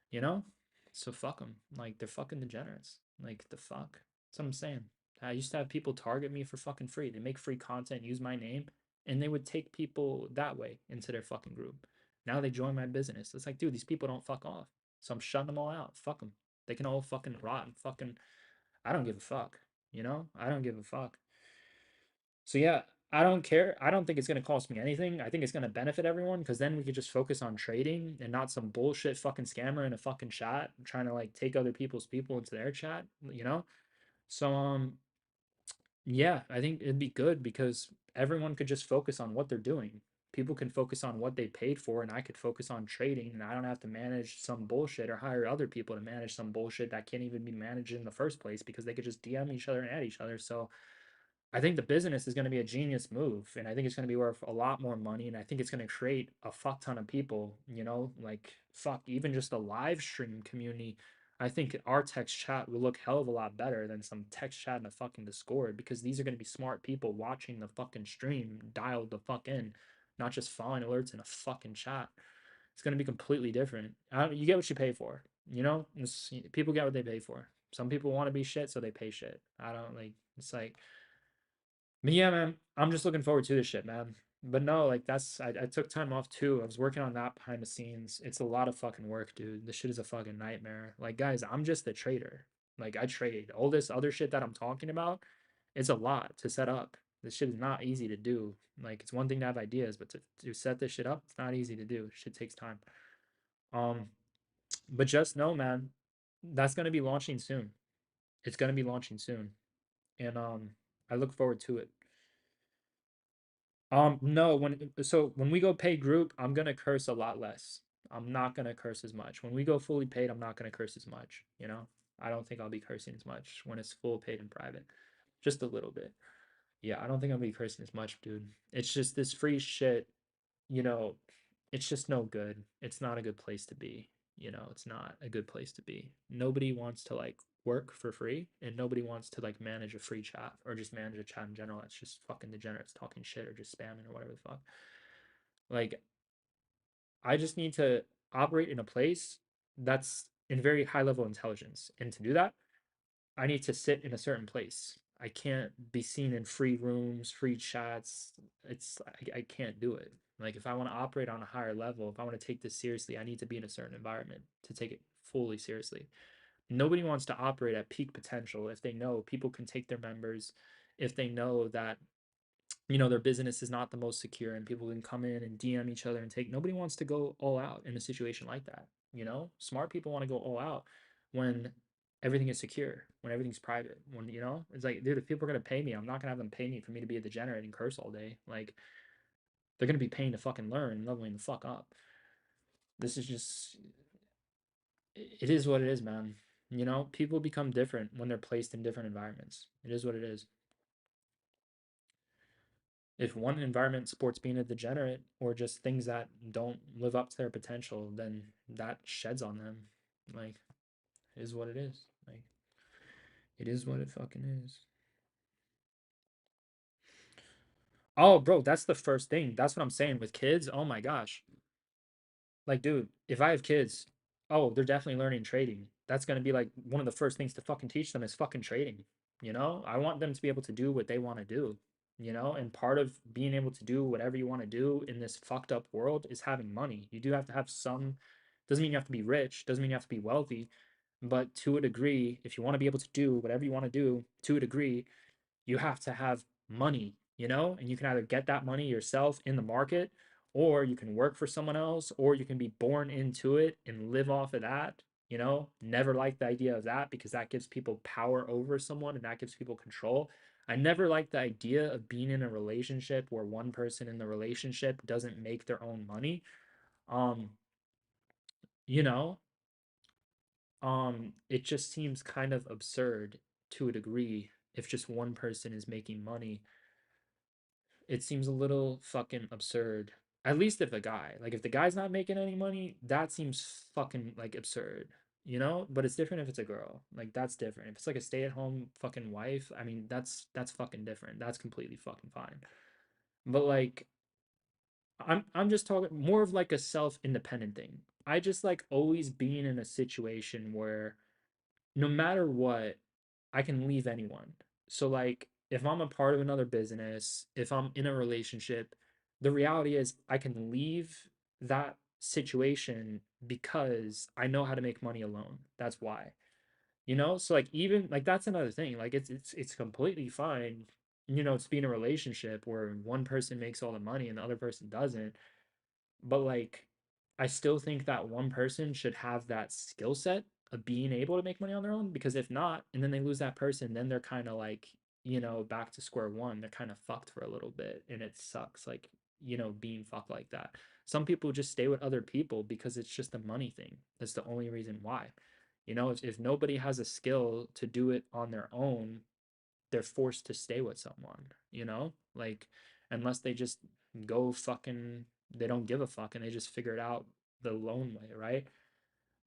you know? So fuck them. Like they're fucking degenerates. Like the fuck. That's what I'm saying. I used to have people target me for fucking free. They make free content, use my name, and they would take people that way into their fucking group. Now they join my business. It's like, dude, these people don't fuck off. So I'm shutting them all out. Fuck them. They can all fucking rot and fucking. I don't give a fuck. You know? I don't give a fuck. So yeah, I don't care. I don't think it's gonna cost me anything. I think it's gonna benefit everyone because then we could just focus on trading and not some bullshit fucking scammer in a fucking chat trying to like take other people's people into their chat, you know? So yeah, I think it'd be good because everyone could just focus on what they're doing. People can focus on what they paid for, and I could focus on trading, and I don't have to manage some bullshit or hire other people to manage some bullshit that can't even be managed in the first place because they could just DM each other and add each other. So I think the business is going to be a genius move, and I think it's going to be worth a lot more money, and I think it's going to create a fuck ton of people, you know, like fuck, even just a live stream community. I think our text chat will look hell of a lot better than some text chat in a fucking Discord because these are going to be smart people watching the fucking stream, dialed the fuck in, not just following alerts in a fucking chat. It's going to be completely different. You get what you pay for, you know? People get what they pay for. Some people want to be shit, so they pay shit. I don't like, it's like, but yeah, man, I'm just looking forward to this shit, man. But no, like I took time off too. I was working on that behind the scenes. It's a lot of fucking work, dude. This shit is a fucking nightmare. Like, guys, I'm just a trader. Like, I trade. All this other shit that I'm talking about, it's a lot to set up. This shit is not easy to do. Like, it's one thing to have ideas, but to set this shit up, it's not easy to do. Shit takes time. Um, but just know, man, that's gonna be launching soon. It's gonna be launching soon. And I look forward to it. No, when we go paid group, I'm gonna curse a lot less. I'm not gonna curse as much. When we go fully paid, I'm not gonna curse as much, you know? I don't think I'll be cursing as much when it's full paid and private. Just a little bit. Yeah, I don't think I'll be cursing as much, dude. It's just this free shit, you know, it's just no good. It's not a good place to be. You know, it's not a good place to be. Nobody wants to like work for free and nobody wants to like manage a free chat or just manage a chat in general. It's just fucking degenerates talking shit or just spamming or whatever the fuck. Like, I just need to operate in a place that's in very high level intelligence. And to do that, I need to sit in a certain place. I can't be seen in free rooms, free chats. I can't do it. Like if I want to operate on a higher level, if I want to take this seriously, I need to be in a certain environment to take it fully seriously. Nobody wants to operate at peak potential if they know people can take their members, if they know that their business is not the most secure and people can come in and DM each other and take. Nobody wants to go all out in a situation like that. Smart people want to go all out when everything is secure, when everything's private, when it's like, dude, if people are gonna pay me, I'm not gonna have them pay me for me to be a degenerate and curse all day. Like they're gonna be paying to fucking learn and leveling the fuck up. This is just it is what it is, man. People become different when they're placed in different environments. It is what it is. If one environment supports being a degenerate or just things that don't live up to their potential, then that sheds on them. Like, it is what it is. Like, it is what it fucking is. Oh, bro, that's the first thing. That's what I'm saying with kids. Oh my gosh. Like, dude, if I have kids, oh, they're definitely learning trading. That's gonna be like one of the first things to fucking teach them is fucking trading. I want them to be able to do what they want to do. And part of being able to do whatever you want to do in this fucked up world is having money. You do have to have some Doesn't mean you have to be rich, doesn't mean you have to be wealthy, but to a degree, if you want to be able to do whatever you want to do, to a degree, you have to have money, you know, and you can either get that money yourself in the market, or you can work for someone else, or you can be born into it and live off of that. You know, never liked the idea of that because that gives people power over someone and that gives people control. I never liked the idea of being in a relationship where one person in the relationship doesn't make their own money. Um, you know, it just seems kind of absurd to a degree if just one person is making money. It seems a little fucking absurd. At least if a guy, like if the guy's not making any money, that seems fucking like absurd, you know? But it's different if it's a girl. Like that's different. If it's like a stay-at-home fucking wife, I mean, that's fucking different. That's completely fucking fine. But like I'm just talking more of like a self-independent thing. I just like always being in a situation where no matter what, I can leave anyone. So like if I'm a part of another business, if I'm in a relationship, the reality is I can leave that situation because I know how to make money alone. That's why. You know? So like even like that's another thing. Like it's completely fine, you know, to be in a relationship where one person makes all the money and the other person doesn't. But like I still think that one person should have that skill set of being able to make money on their own, because if not, and then they lose that person, then they're kind of like, you know, back to square one. They're kind of fucked for a little bit and it sucks, like, you know, being fucked like that. Some people just stay with other people because it's just a money thing. That's the only reason why. You know, if nobody has a skill to do it on their own, they're forced to stay with someone, you know? Like unless they just go fucking they don't give a fuck and they just figure it out the lone way, right?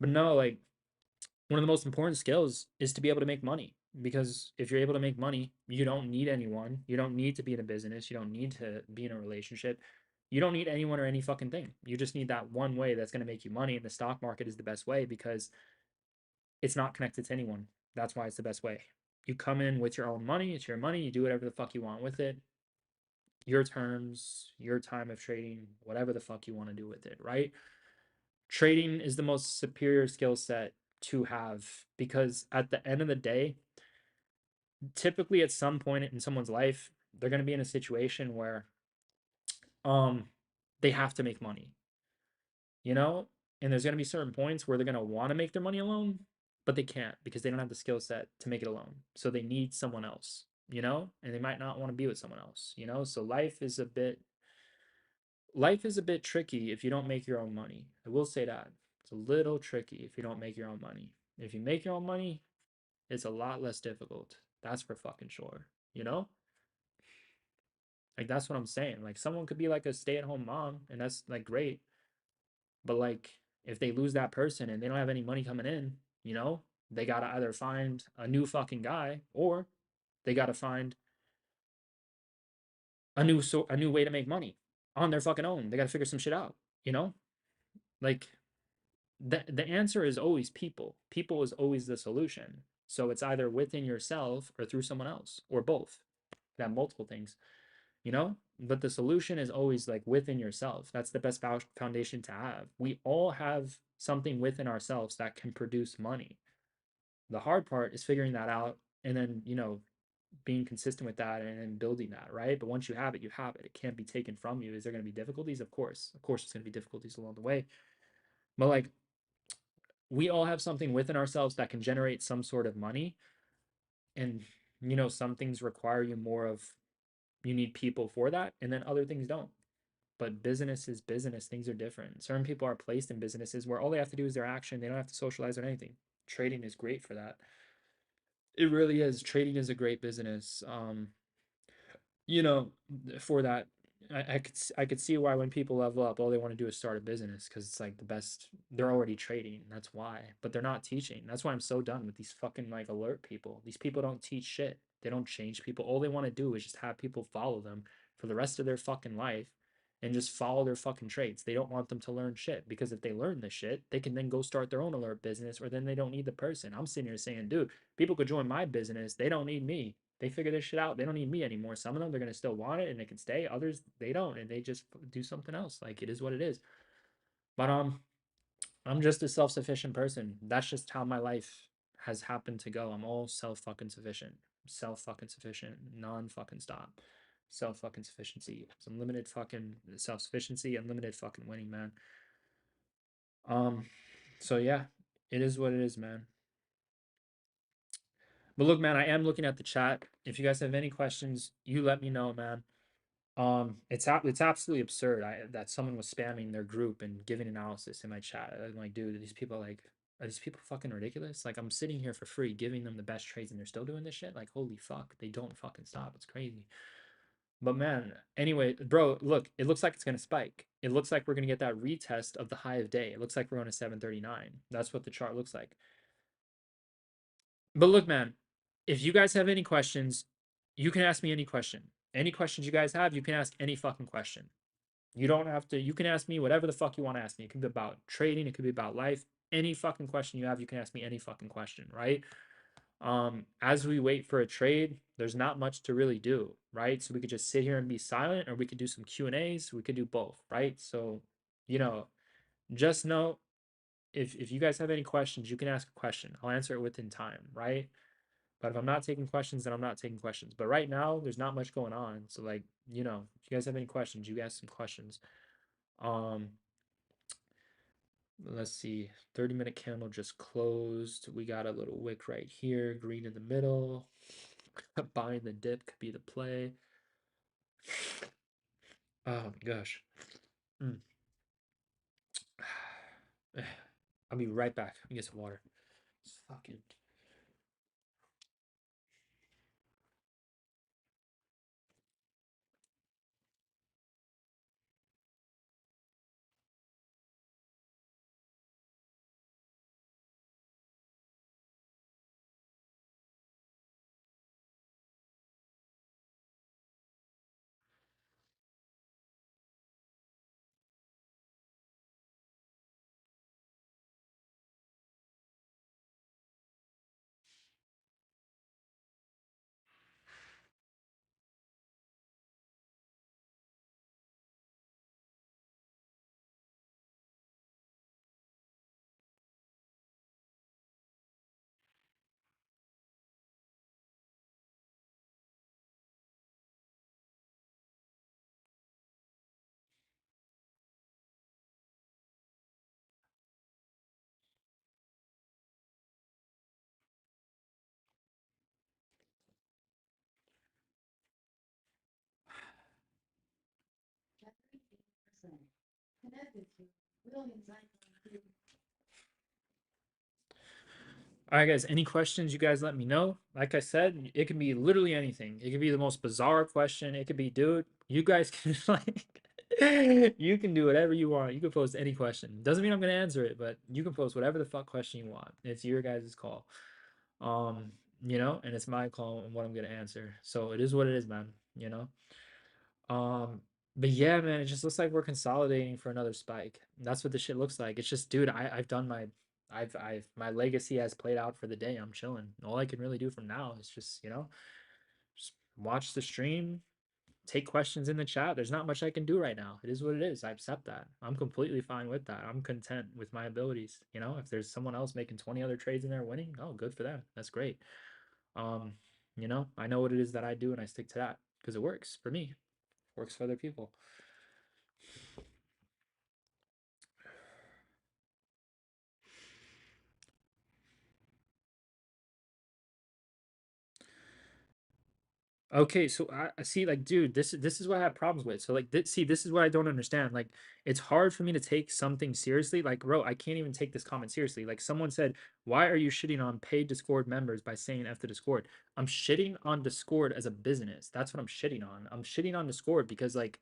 But no, like one of the most important skills is to be able to make money, because if you're able to make money, you don't need anyone. You don't need to be in a business, you don't need to be in a relationship. You don't need anyone or any fucking thing. You just need that one way that's going to make you money, and the stock market is the best way because it's not connected to anyone. That's why it's the best way. You come in with your own money, it's your money, you do whatever the fuck you want with it. Your terms, your time of trading, whatever the fuck you want to do with it, right? Trading is the most superior skill set to have, because at the end of the day, typically at some point in someone's life, they're going to be in a situation where um they have to make money, you know? And there's going to be certain points where they're going to want to make their money alone, but they can't because they don't have the skill set to make it alone. So they need someone else, you know? And they might not want to be with someone else, you know? So life is a bit tricky if you don't make your own money. I will say that. It's a little tricky if you don't make your own money. If you make your own money, it's a lot less difficult. That's for fucking sure, you know? Like that's what I'm saying. Like someone could be like a stay-at-home mom and that's like great. But like if they lose that person and they don't have any money coming in, you know, they gotta either find a new fucking guy or they gotta find a new way to make money on their fucking own. They gotta figure some shit out, you know? Like the answer is always people. People is always the solution. So it's either within yourself or through someone else or both. That multiple things, you know? But the solution is always like within yourself. That's the best foundation to have. We all have something within ourselves that can produce money. The hard part is figuring that out and then, you know, being consistent with that and then building that, right? But once you have it, you have it. It can't be taken from you. Is there going to be difficulties? Of course. Of course, there's going to be difficulties along the way. But like, we all have something within ourselves that can generate some sort of money. And, you know, some things require you more of, you need people for that. And then other things don't. But business is business. Things are different. Certain people are placed in businesses where all they have to do is their action. They don't have to socialize or anything. Trading is great for that. It really is. Trading is a great business. You know, for that, I could see why when people level up, all they want to do is start a business because it's like the best. They're already trading. That's why. But they're not teaching. That's why I'm so done with these fucking like alert people. These people don't teach shit. They don't change people. All they want to do is just have people follow them for the rest of their fucking life and just follow their fucking trades. They don't want them to learn shit because if they learn the shit, they can then go start their own alert business or then they don't need the person. I'm sitting here saying, dude, people could join my business. They don't need me. They figure this shit out. They don't need me anymore. Some of them they're gonna still want it and they can stay. Others they don't and they just do something else. Like it is what it is. But I'm just a self-sufficient person. That's just how my life has happened to go. I'm all self fucking sufficient. Self fucking sufficient. Non fucking stop. Self fucking sufficiency. It's unlimited fucking self sufficiency, unlimited fucking winning, man. Um, so yeah, it is what it is, man. But look, man, I am looking at the chat. If you guys have any questions, you let me know, man. It's absolutely absurd. That someone was spamming their group and giving analysis in my chat. I'm like, dude, are these people fucking ridiculous? Like, I'm sitting here for free, giving them the best trades, and they're still doing this shit. Like, holy fuck, they don't fucking stop. It's crazy. But man, anyway, bro, look, it looks like it's gonna spike. It looks like we're gonna get that retest of the high of day. It looks like we're going to 739. That's what the chart looks like. But look, man, if you guys have any questions, you can ask me any question. Any questions you guys have, you can ask any fucking question. You don't have to, you can ask me whatever the fuck you want to ask me. It could be about trading, it could be about life. Any fucking question you have, you can ask me any fucking question, right? As we wait for a trade, there's not much to really do, right? So we could just sit here and be silent, or we could do some Q&As. We could do both, right? So, you know, just know if you guys have any questions, you can ask a question. I'll answer it within time, right? But if I'm not taking questions, then I'm not taking questions. But right now, there's not much going on. So like, if you guys have any questions, you ask some questions. Um, let's see. 30-minute candle just closed. We got a little wick right here, green in the middle. Buying the dip could be the play. Oh my gosh. Mm. I'll be right back. Let me get some water. It's fucking. All right, guys. Any questions? You guys let me know. Like I said, it can be literally anything. It could be the most bizarre question. It could be, dude, you guys can like, you can do whatever you want. You can post any question. Doesn't mean I'm gonna answer it, but you can post whatever the fuck question you want. It's your guys' call. Um, and it's my call and what I'm gonna answer. So it is what it is, man. You know. Um, but yeah, man, it just looks like we're consolidating for another spike. That's what the shit looks like. It's just, dude, I've done my legacy has played out for the day. I'm chilling. All I can really do from now is just, just watch the stream, take questions in the chat. There's not much I can do right now. It is what it is. I accept that. I'm completely fine with that. I'm content with my abilities. If there's someone else making 20 other trades in there winning, oh, good for them. That's great. Um, I know what it is that I do and I stick to that because it works for me, works for other people. Okay, so I see, like, dude, this is what I have problems with. So like, this is what I don't understand. Like, it's hard for me to take something seriously. Like, bro, I can't even take this comment seriously. Like, someone said, "Why are you shitting on paid Discord members by saying F the Discord?" I'm shitting on Discord as a business. That's what I'm shitting on. I'm shitting on Discord because, like,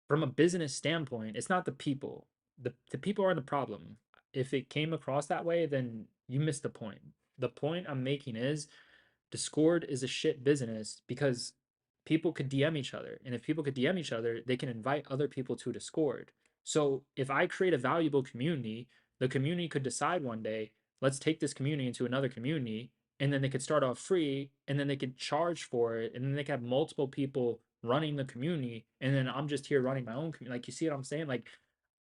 from a business standpoint, it's not the people. The people are the problem. If it came across that way, then you missed the point. The point I'm making is Discord is a shit business because people could DM each other. And if people could DM each other, they can invite other people to Discord. So if I create a valuable community, the community could decide one day, let's take this community into another community. And then they could start off free and then they could charge for it. And then they could have multiple people running the community. And then I'm just here running my own community. Like, you see what I'm saying? Like,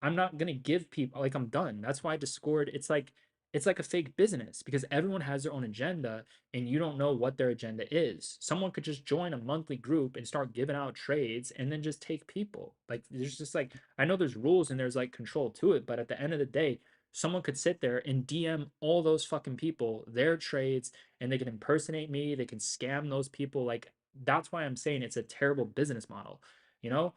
I'm not gonna give people like I'm done. That's why Discord, it's like a fake business because everyone has their own agenda and you don't know what their agenda is. Someone could just join a monthly group and start giving out trades and then just take people. Like there's just like I know there's rules and there's like control to it, but at the end of the day, someone could sit there and DM all those fucking people their trades and they can impersonate me, they can scam those people. Like that's why I'm saying it's a terrible business model. You know,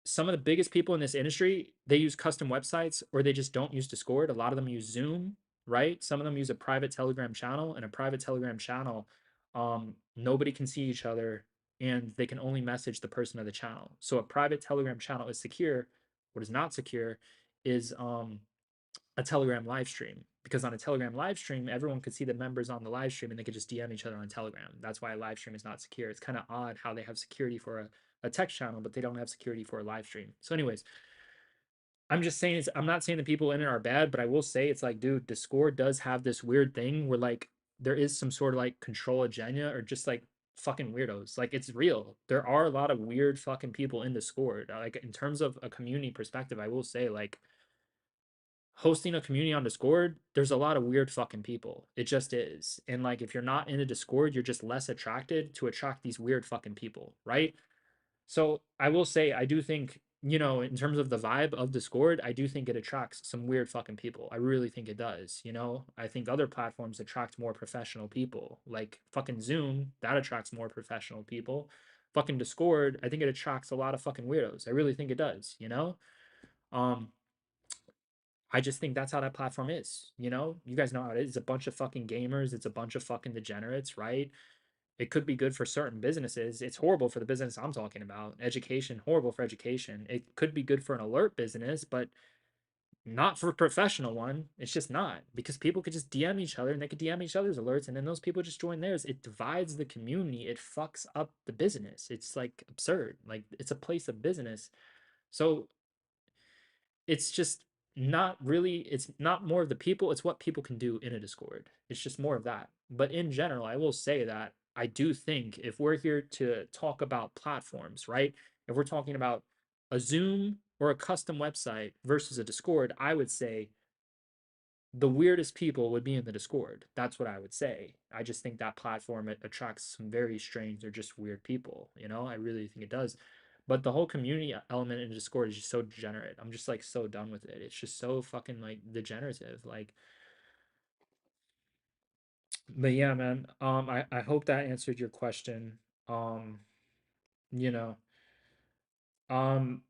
some of the biggest people in this industry, they use custom websites or they just don't use Discord. A lot of them use Zoom, right? Some of them use a private Telegram channel, and a private Telegram channel, nobody can see each other and they can only message the person of the channel. So a private Telegram channel is secure. What is not secure is a Telegram live stream because on a Telegram live stream, everyone could see the members on the live stream and they could just DM each other on Telegram. That's why a live stream is not secure. It's kind of odd how they have security for a text channel, but they don't have security for a live stream. So, anyways, I'm just saying I'm not saying the people in it are bad, but I will say it's like, dude, Discord does have this weird thing where like there is some sort of like control agenda or just like fucking weirdos. Like it's real. There are a lot of weird fucking people in Discord. Like in terms of a community perspective, I will say like hosting a community on Discord, there's a lot of weird fucking people. It just is. And like if you're not in a Discord, you're just less attracted to attract these weird fucking people, right? So I will say I do think, in terms of the vibe of Discord, I do think it attracts some weird fucking people. I really think it does, you know? I think other platforms attract more professional people. Like fucking Zoom, that attracts more professional people. Fucking Discord, I think it attracts a lot of fucking weirdos. I really think it does, you know? Um I just think that's how that platform is, you know? You guys know how it is. It's a bunch of fucking gamers, it's a bunch of fucking degenerates, right? It could be good for certain businesses. It's horrible for the business I'm talking about. Education, horrible for education. It could be good for an alert business, but not for a professional one. It's just not because people could just DM each other and they could DM each other's alerts and then those people just join theirs. It divides the community. It fucks up the business. It's like absurd. Like it's a place of business. So it's just not really it's not more of the people, it's what people can do in a Discord. It's just more of that. But in general, I will say that I do think if we're here to talk about platforms, right? If we're talking about a Zoom or a custom website versus a Discord, I would say the weirdest people would be in the Discord. That's what I would say. I just think that platform attracts some very strange or just weird people. I really think it does. But the whole community element in Discord is just so degenerate. I'm just like so done with it. It's just so fucking like degenerative. Like, but yeah, man. I hope that answered your question. Um, you know, um,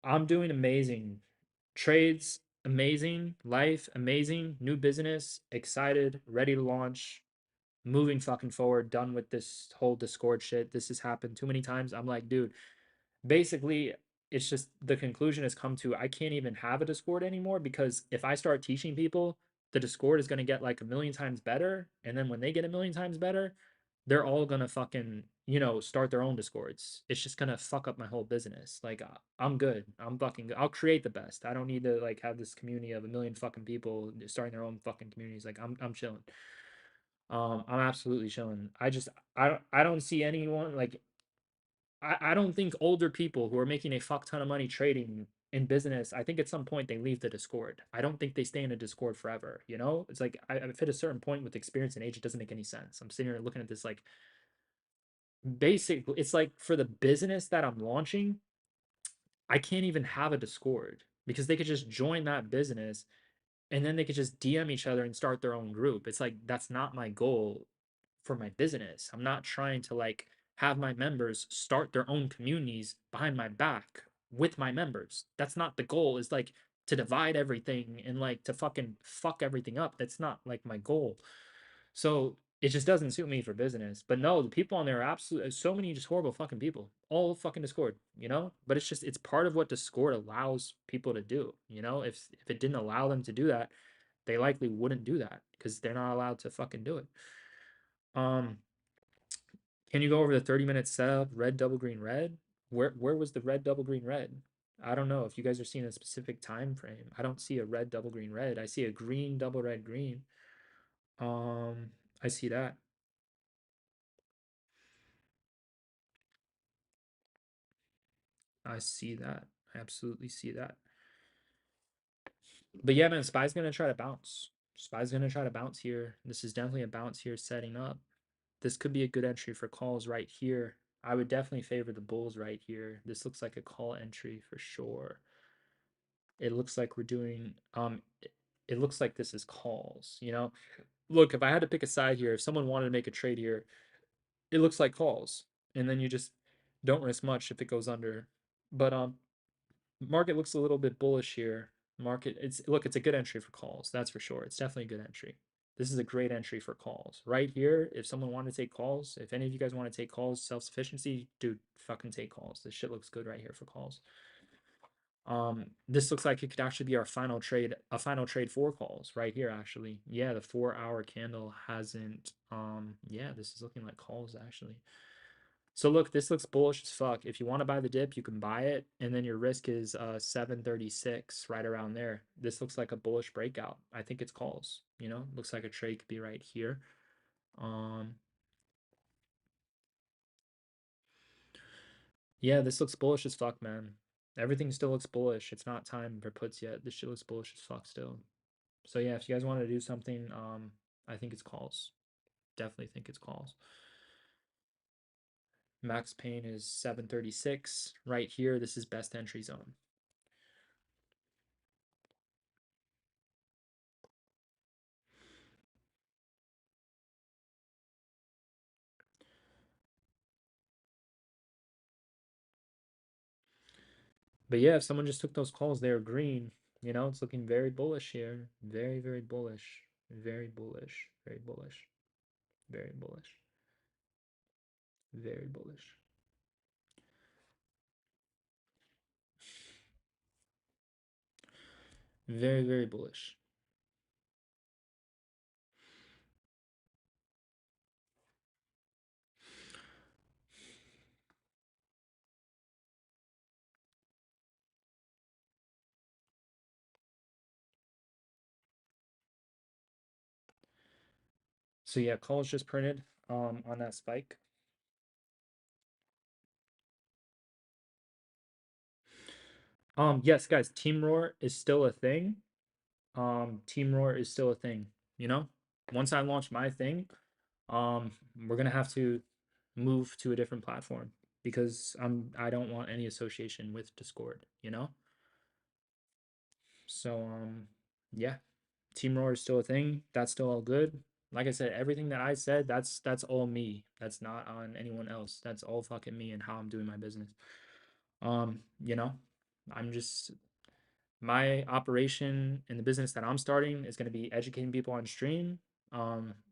I'm doing amazing. Trades amazing. Life amazing. New business excited. Ready to launch. Moving fucking forward, done with this whole Discord shit. This has happened too many times. I'm like, dude, basically, it's just the conclusion has come to I can't even have a Discord anymore because if I start teaching people, the Discord is going to get like a million times better. And then when they get a million times better, they're all going to fucking, start their own Discords. It's just going to fuck up my whole business. Like, I'm good. I'm fucking good. I'll create the best. I don't need to like have this community of a million fucking people starting their own fucking communities. Like, I'm chilling. I'm absolutely chilling. I don't see anyone like I don't think older people who are making a fuck ton of money trading in business, I think at some point they leave the Discord. I don't think they stay in a Discord forever, you know? It's like I've hit a certain point with experience and age, it doesn't make any sense. I'm sitting here looking at this like basic, it's like for the business that I'm launching, I can't even have a Discord because they could just join that business and then they could just DM each other and start their own group. It's like that's not my goal for my business. I'm not trying to like have my members start their own communities behind my back with my members. That's not the goal. Is like to divide everything and like to fucking fuck everything up. That's not like my goal. So it just doesn't suit me for business. But no, the people on there are absolutely so many just horrible fucking people. All fucking Discord, you know? But it's part of what Discord allows people to do, you know? If it didn't allow them to do that, they likely wouldn't do that because they're not allowed to fucking do it. Um, can you go over the 30-minute setup, red, double, green, red? Where was the red, double, green, red? I don't know if you guys are seeing a specific time frame. I don't see a red, double, green, red. I see a green, double, red, green. Um, I see that. I see that. I absolutely see that. But yeah, man, Spy's gonna try to bounce. Spy's gonna try to bounce here. This is definitely a bounce here setting up. This could be a good entry for calls right here. I would definitely favor the bulls right here. This looks like a call entry for sure. It looks like we're doing it looks like this is calls, you know. Look, if I had to pick a side here, if someone wanted to make a trade here, it looks like calls. And then you just don't risk much if it goes under. But market looks a little bit bullish here. Market, it's a good entry for calls, that's for sure. It's definitely a good entry. This is a great entry for calls. Right here, if someone wanted to take calls, if any of you guys want to take calls, self-sufficiency, dude, fucking take calls. This shit looks good right here for calls. This looks like it could actually be our final trade, a final trade for calls right here, actually. Yeah, the 4-hour candle hasn't, yeah, this is looking like calls actually. So look, this looks bullish as fuck. If you want to buy the dip, you can buy it, and then your risk is 736, right around there. This looks like a bullish breakout. I think it's calls, you know, looks like a trade could be right here. Um, yeah, this looks bullish as fuck, man. Everything still looks bullish. It's not time for puts yet. This shit looks bullish as fuck still. So yeah, if you guys want to do something, I think it's calls. Definitely think it's calls. Max pain is 736 right here. This is best entry zone. But yeah, if someone just took those calls, they were green. You know, it's looking very bullish here. Very, very bullish. Very bullish. Very bullish. Very bullish. Very bullish. Very, very bullish. So yeah, calls just printed on that spike. Yes, guys, Team Roar is still a thing. Team Roar is still a thing, you know? Once I launch my thing, um, we're gonna have to move to a different platform because I don't want any association with Discord, you know? So yeah, Team Roar is still a thing. That's still all good. Like I said, everything that I said, that's all me. That's not on anyone else. That's all fucking me and how I'm doing my business. You know, I'm just my operation in the business that I'm starting is going to be educating people on stream.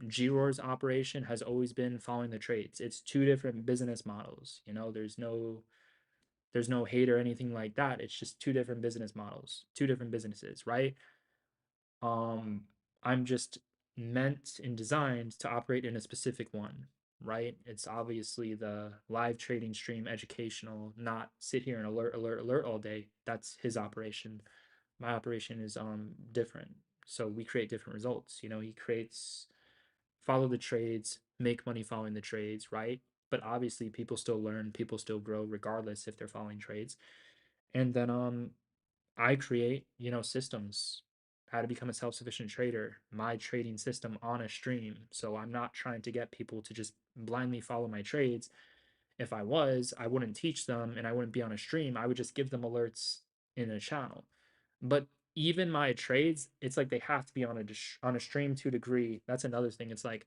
G-Roar's operation has always been following the trades. It's two different business models. You know, there's no hate or anything like that. It's just two different business models, two different businesses, right? Um, I'm just meant and designed to operate in a specific one, right? It's obviously the live trading stream educational, not sit here and alert all day. That's his operation. My operation is different. So we create different results. You know, he creates follow the trades, make money following the trades, right? But obviously people still learn, people still grow regardless if they're following trades. And then I create, you know, systems, how to become a self-sufficient trader, my trading system on a stream. So I'm not trying to get people to just blindly follow my trades. If I was, I wouldn't teach them and I wouldn't be on a stream. I would just give them alerts in a channel. But even my trades, it's like they have to be on a stream to a degree. That's another thing. It's like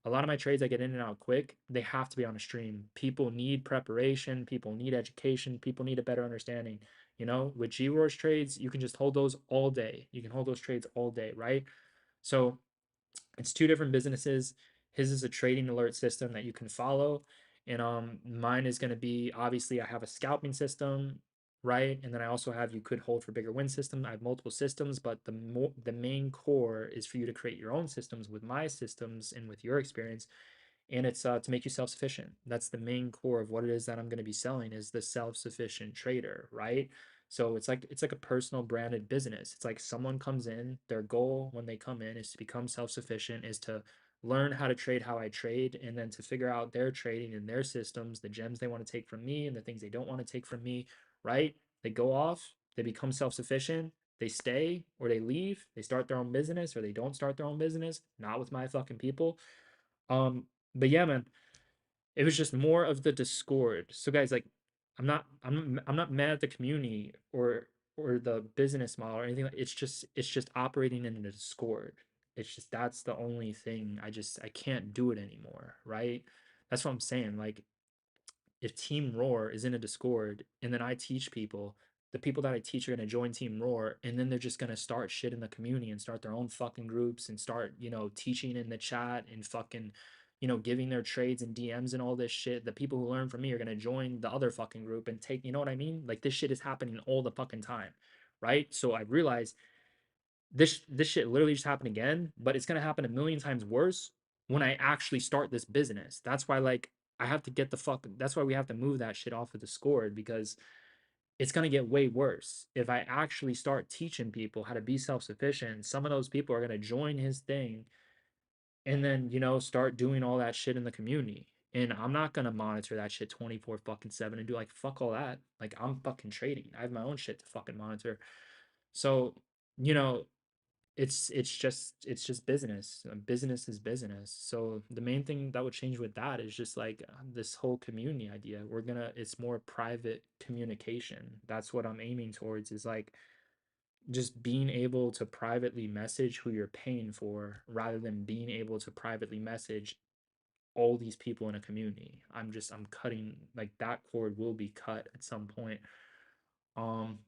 a lot of my trades I get in and out quick, they have to be on a stream. People need preparation, people need education, people need a better understanding. You know, with G-Roars trades, you can just hold those all day. You can hold those trades all day, right? So it's two different businesses. His is a trading alert system that you can follow, and mine is going to be obviously I have a scalping system, right? And then I also have you could hold for bigger win system. I have multiple systems, but the main core is for you to create your own systems with my systems and with your experience, and it's to make you self-sufficient. That's the main core of what it is that I'm going to be selling is the self-sufficient trader, right? So it's like a personal branded business. It's like someone comes in, their goal when they come in is to become self-sufficient, is to learn how to trade how I trade, and then to figure out their trading and their systems, the gems they want to take from me and the things they don't want to take from me, right? They go off, they become self-sufficient, they stay or they leave, they start their own business or they don't start their own business, not with my fucking people. But yeah, man, it was just more of the discord. So guys, like, I'm not mad at the community or the business model or anything. It's just operating in a discord. It's just that's the only thing. I can't do it anymore, right? That's what I'm saying. Like, if Team Roar is in a Discord and then I teach people, the people that I teach are going to join Team Roar, and then they're just going to start shit in the community and start their own fucking groups and start, teaching in the chat and fucking, giving their trades and DMs and all this shit. The people who learn from me are going to join the other fucking group and take, you know what I mean? Like, this shit is happening all the fucking time, right? So I realized this shit literally just happened again, but it's gonna happen a million times worse when I actually start this business. That's why, like, I have to get the fuck. That's why we have to move that shit off of Discord, because it's gonna get way worse if I actually start teaching people how to be self sufficient. Some of those people are gonna join his thing and then start doing all that shit in the community. And I'm not gonna monitor that shit 24 fucking 7 and do like fuck all that. Like, I'm fucking trading. I have my own shit to fucking monitor. So, you know, it's just business. Business is business. So the main thing that would change with that is just like this whole community idea. It's more private communication. That's what I'm aiming towards, is like just being able to privately message who you're paying for rather than being able to privately message all these people in a community. I'm cutting, like, that cord will be cut at some point. Um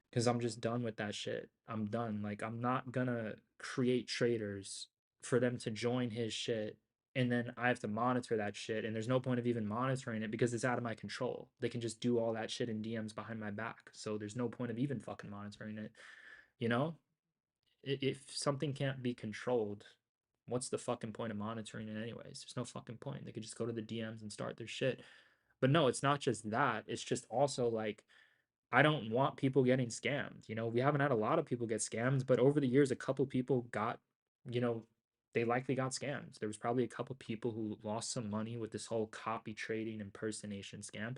because I'm just done with that shit. I'm done. Like, I'm not gonna create traders for them to join his shit, and then I have to monitor that shit. And there's no point of even monitoring it because it's out of my control. They can just do all that shit in DMs behind my back. So there's no point of even fucking monitoring it. You know? If something can't be controlled, what's the fucking point of monitoring it anyways? There's no fucking point. They could just go to the DMs and start their shit. But no, it's not just that. It's just also like, I don't want people getting scammed. We haven't had a lot of people get scammed, but over the years, a couple people got, you know, they likely got scammed. There was probably a couple people who lost some money with this whole copy trading impersonation scam.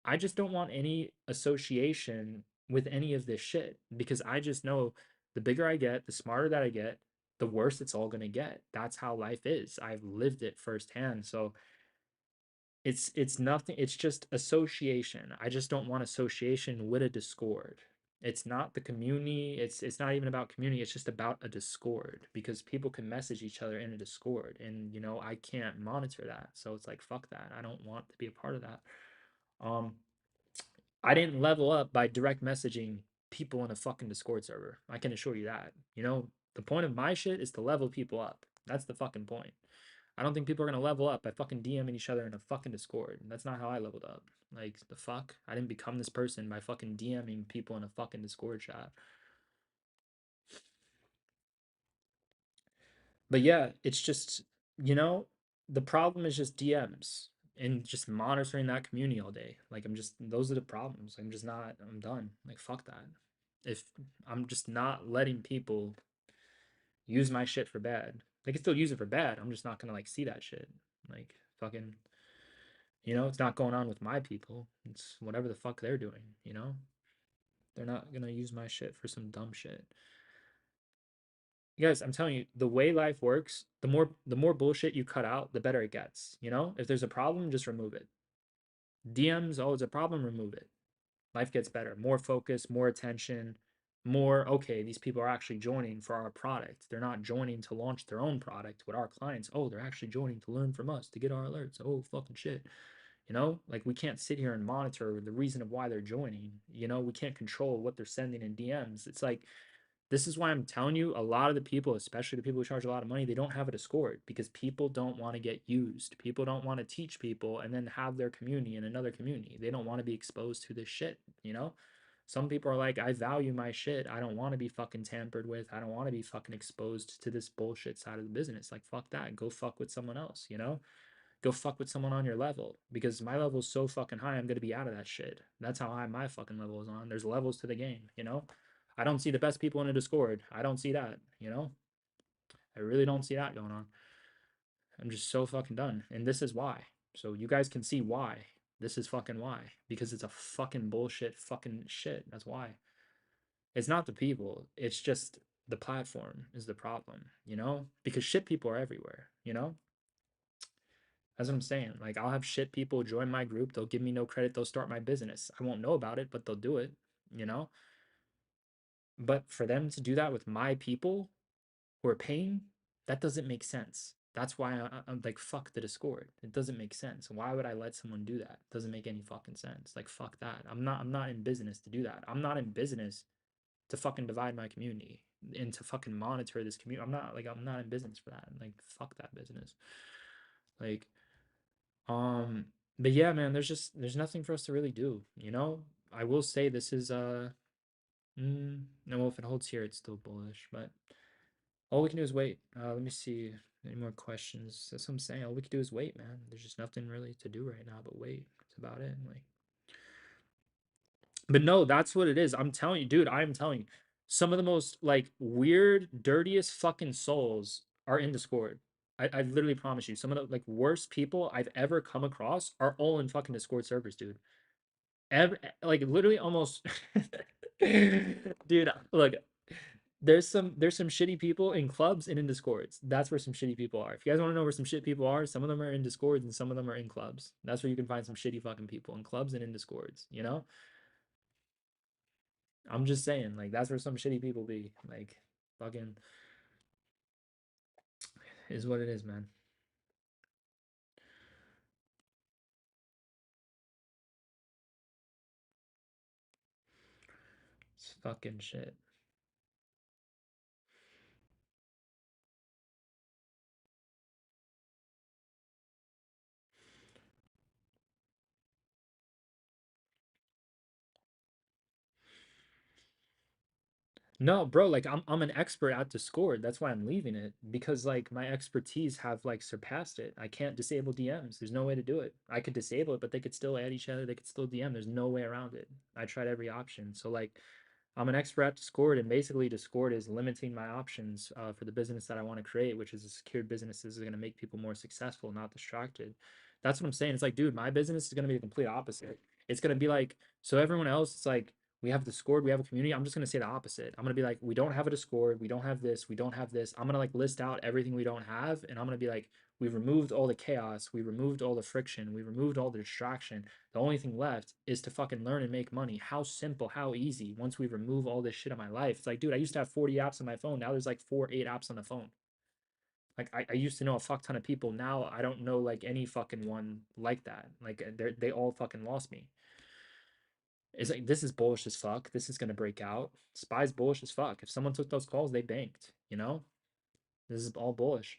I just don't want any association with any of this shit, because I just know the bigger I get, the smarter that I get, the worse it's all going to get. That's how life is. I've lived it firsthand. So it's nothing, it's just association. I just don't want association with a discord. It's not the community, it's not even about community, it's just about a discord, because people can message each other in a discord, and I can't monitor that. So it's like, fuck that. I don't want to be a part of that. um I didn't level up by direct messaging people in a fucking discord server. I can assure you that. The point of my shit is to level people up. That's the fucking point. I don't think people are gonna level up by fucking DMing each other in a fucking Discord. That's not how I leveled up. Like, the fuck? I didn't become this person by fucking DMing people in a fucking Discord chat. But yeah, it's just, you know, the problem is just DMs and just monitoring that community all day. Like, those are the problems. I'm done. Like, fuck that. If I'm just not letting people use my shit for bad. They can still use it for bad. I'm just not gonna like see that shit. Like, fucking, it's not going on with my people. It's whatever the fuck they're doing, you know? They're not gonna use my shit for some dumb shit. You guys, I'm telling you, the way life works, the more bullshit you cut out, the better it gets. If there's a problem, just remove it. DMs, oh, it's a problem, remove it. Life gets better. More focus, more attention, more, okay, these people are actually joining for our product. They're not joining to launch their own product with our clients. Oh, they're actually joining to learn from us, to get our alerts. Oh, fucking shit. Like, we can't sit here and monitor the reason of why they're joining. We can't control what they're sending in DMs. It's like, this is why I'm telling you, a lot of the people, especially the people who charge a lot of money, they don't have a Discord, because people don't want to get used. People don't want to teach people and then have their community in another community. They don't want to be exposed to this shit. Some people are like, I value my shit. I don't want to be fucking tampered with. I don't want to be fucking exposed to this bullshit side of the business. Like, fuck that. Go fuck with someone else. Go fuck with someone on your level, because my level is so fucking high, I'm gonna be out of that shit. That's how high my fucking level is on. There's levels to the game. I don't see the best people in a Discord. I don't see that. I really don't see that going on. I'm just so fucking done. And this is why. So you guys can see why. This is fucking why. Because it's a fucking bullshit fucking shit. That's why. It's not the people. It's just the platform is the problem, you know? Because shit people are everywhere, you know? That's what I'm saying. Like I'll have shit people join my group, they'll give me no credit, they'll start my business. I won't know about it, but they'll do it, you know? But for them to do that with my people who are paying, that doesn't make sense. That's why I'm like, fuck the Discord. It doesn't make sense. Why would I let someone do that? It doesn't make any fucking sense. Like, fuck that. I'm not in business to do that. I'm not in business to fucking divide my community and to fucking monitor this community. I'm not in business for that. Like, fuck that business. Like, um, but yeah, man, there's nothing for us to really do, you know? I will say this is no, well, if it holds here, it's still bullish, but all we can do is wait. Let me see. Any more questions? That's what I'm saying. All we can do is wait, man. There's just nothing really to do right now but wait. That's about it. Like, but no, that's what it is. I'm telling you, dude, I'm telling you, some of the most like weird, dirtiest fucking souls are in Discord. I literally promise you, some of the like worst people I've ever come across are all in fucking Discord servers, dude. Like literally almost dude, look, there's some shitty people in clubs and in discords. That's where some shitty people are. If you guys want to know where some shit people are, some of them are in discords and some of them are in clubs. That's where you can find some shitty fucking people in clubs and in discords, you know? I'm just saying, like that's where some shitty people be. Like fucking is what it is, man. It's fucking shit. No, bro, like I'm an expert at Discord. That's why I'm leaving it because like my expertise have like surpassed it. I can't disable DMs. There's no way to do it. I could disable it, but they could still add each other. They could still DM. There's no way around it. I tried every option. So like I'm an expert at Discord, and basically Discord is limiting my options for the business that I want to create, which is a secured business is going to make people more successful, not distracted. That's what I'm saying. It's like, dude, my business is going to be the complete opposite. It's going to be like, so everyone else, it's like, we have Discord, we have a community. I'm just going to say the opposite. I'm going to be like, we don't have a Discord, we don't have this, we don't have this. I'm going to like list out everything we don't have, and I'm going to be like, we've removed all the chaos, we removed all the friction, we removed all the distraction. The only thing left is to fucking learn and make money. How simple, how easy. Once we remove all this shit in my life, it's like, dude, I used to have 40 apps on my phone. Now there's like 8 apps on the phone. Like I used to know a fuck ton of people. Now I don't know like any fucking one like that. Like they all fucking lost me. It's like this is bullish as fuck. This is gonna break out. Spy's bullish as fuck. If someone took those calls, they banked. You know, this is all bullish.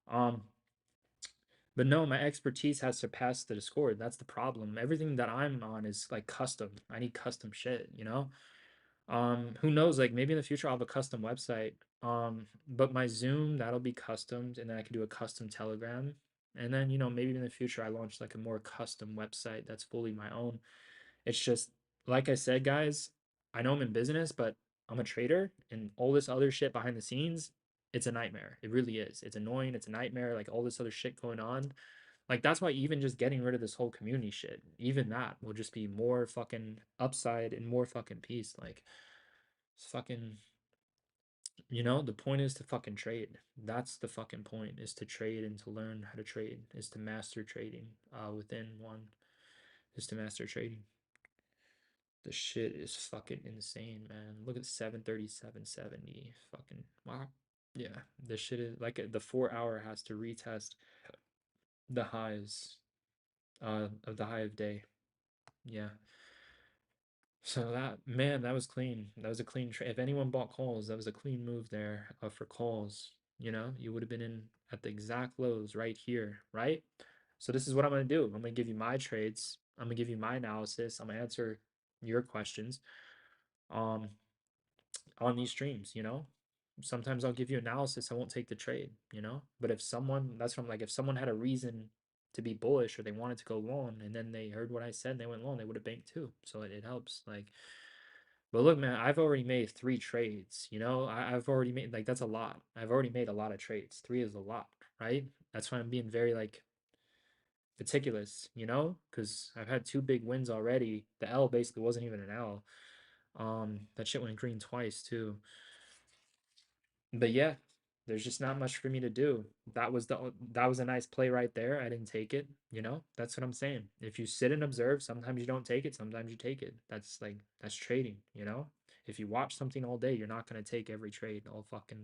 Um, but no, my expertise has surpassed the Discord. That's the problem. Everything that I'm on is like custom. I need custom shit. You know. Who knows? Like maybe in the future I'll have a custom website. But my Zoom that'll be customed, and then I can do a custom Telegram. And then maybe in the future I launch like a more custom website that's fully my own. It's just like I said, guys. I know I'm in business, but I'm a trader, and all this other shit behind the scenes, it's a nightmare. It really is. It's annoying. It's a nightmare. Like all this other shit going on. Like that's why even just getting rid of this whole community shit, even that will just be more fucking upside and more fucking peace. Like it's fucking, the point is to fucking trade. That's the fucking point, is to trade and to learn how to trade, is to master trading within one, is to master trading. The shit is fucking insane, man. Look at 737.70. Fucking wow. Yeah, this shit is like the 4 hour has to retest the highs of the high of day. Yeah. So that, man, that was clean. That was a clean trade. If anyone bought calls, that was a clean move there for calls. You would have been in at the exact lows right here, right? So this is what I'm gonna do. I'm gonna give you my trades. I'm gonna give you my analysis. I'm gonna answer your questions um on these streams. Sometimes I'll give you analysis. I won't take the trade. But if someone, that's from like if someone had a reason to be bullish or they wanted to go long and then they heard what I said and they went long, they would have banked too. So it helps. Like, but look, man, I've already made 3 trades. I've already made, like, that's a lot. I've already made a lot of trades. Three is a lot, right? That's why I'm being very like meticulous, you know, because I've had two big wins already. The L basically wasn't even an L. That shit went green twice too. But yeah, there's just not much for me to do. That was a nice play right there. I didn't take it, you know? That's what I'm saying. If you sit and observe, sometimes you don't take it, sometimes you take it. That's trading, you know? If you watch something all day, you're not gonna take every trade all fucking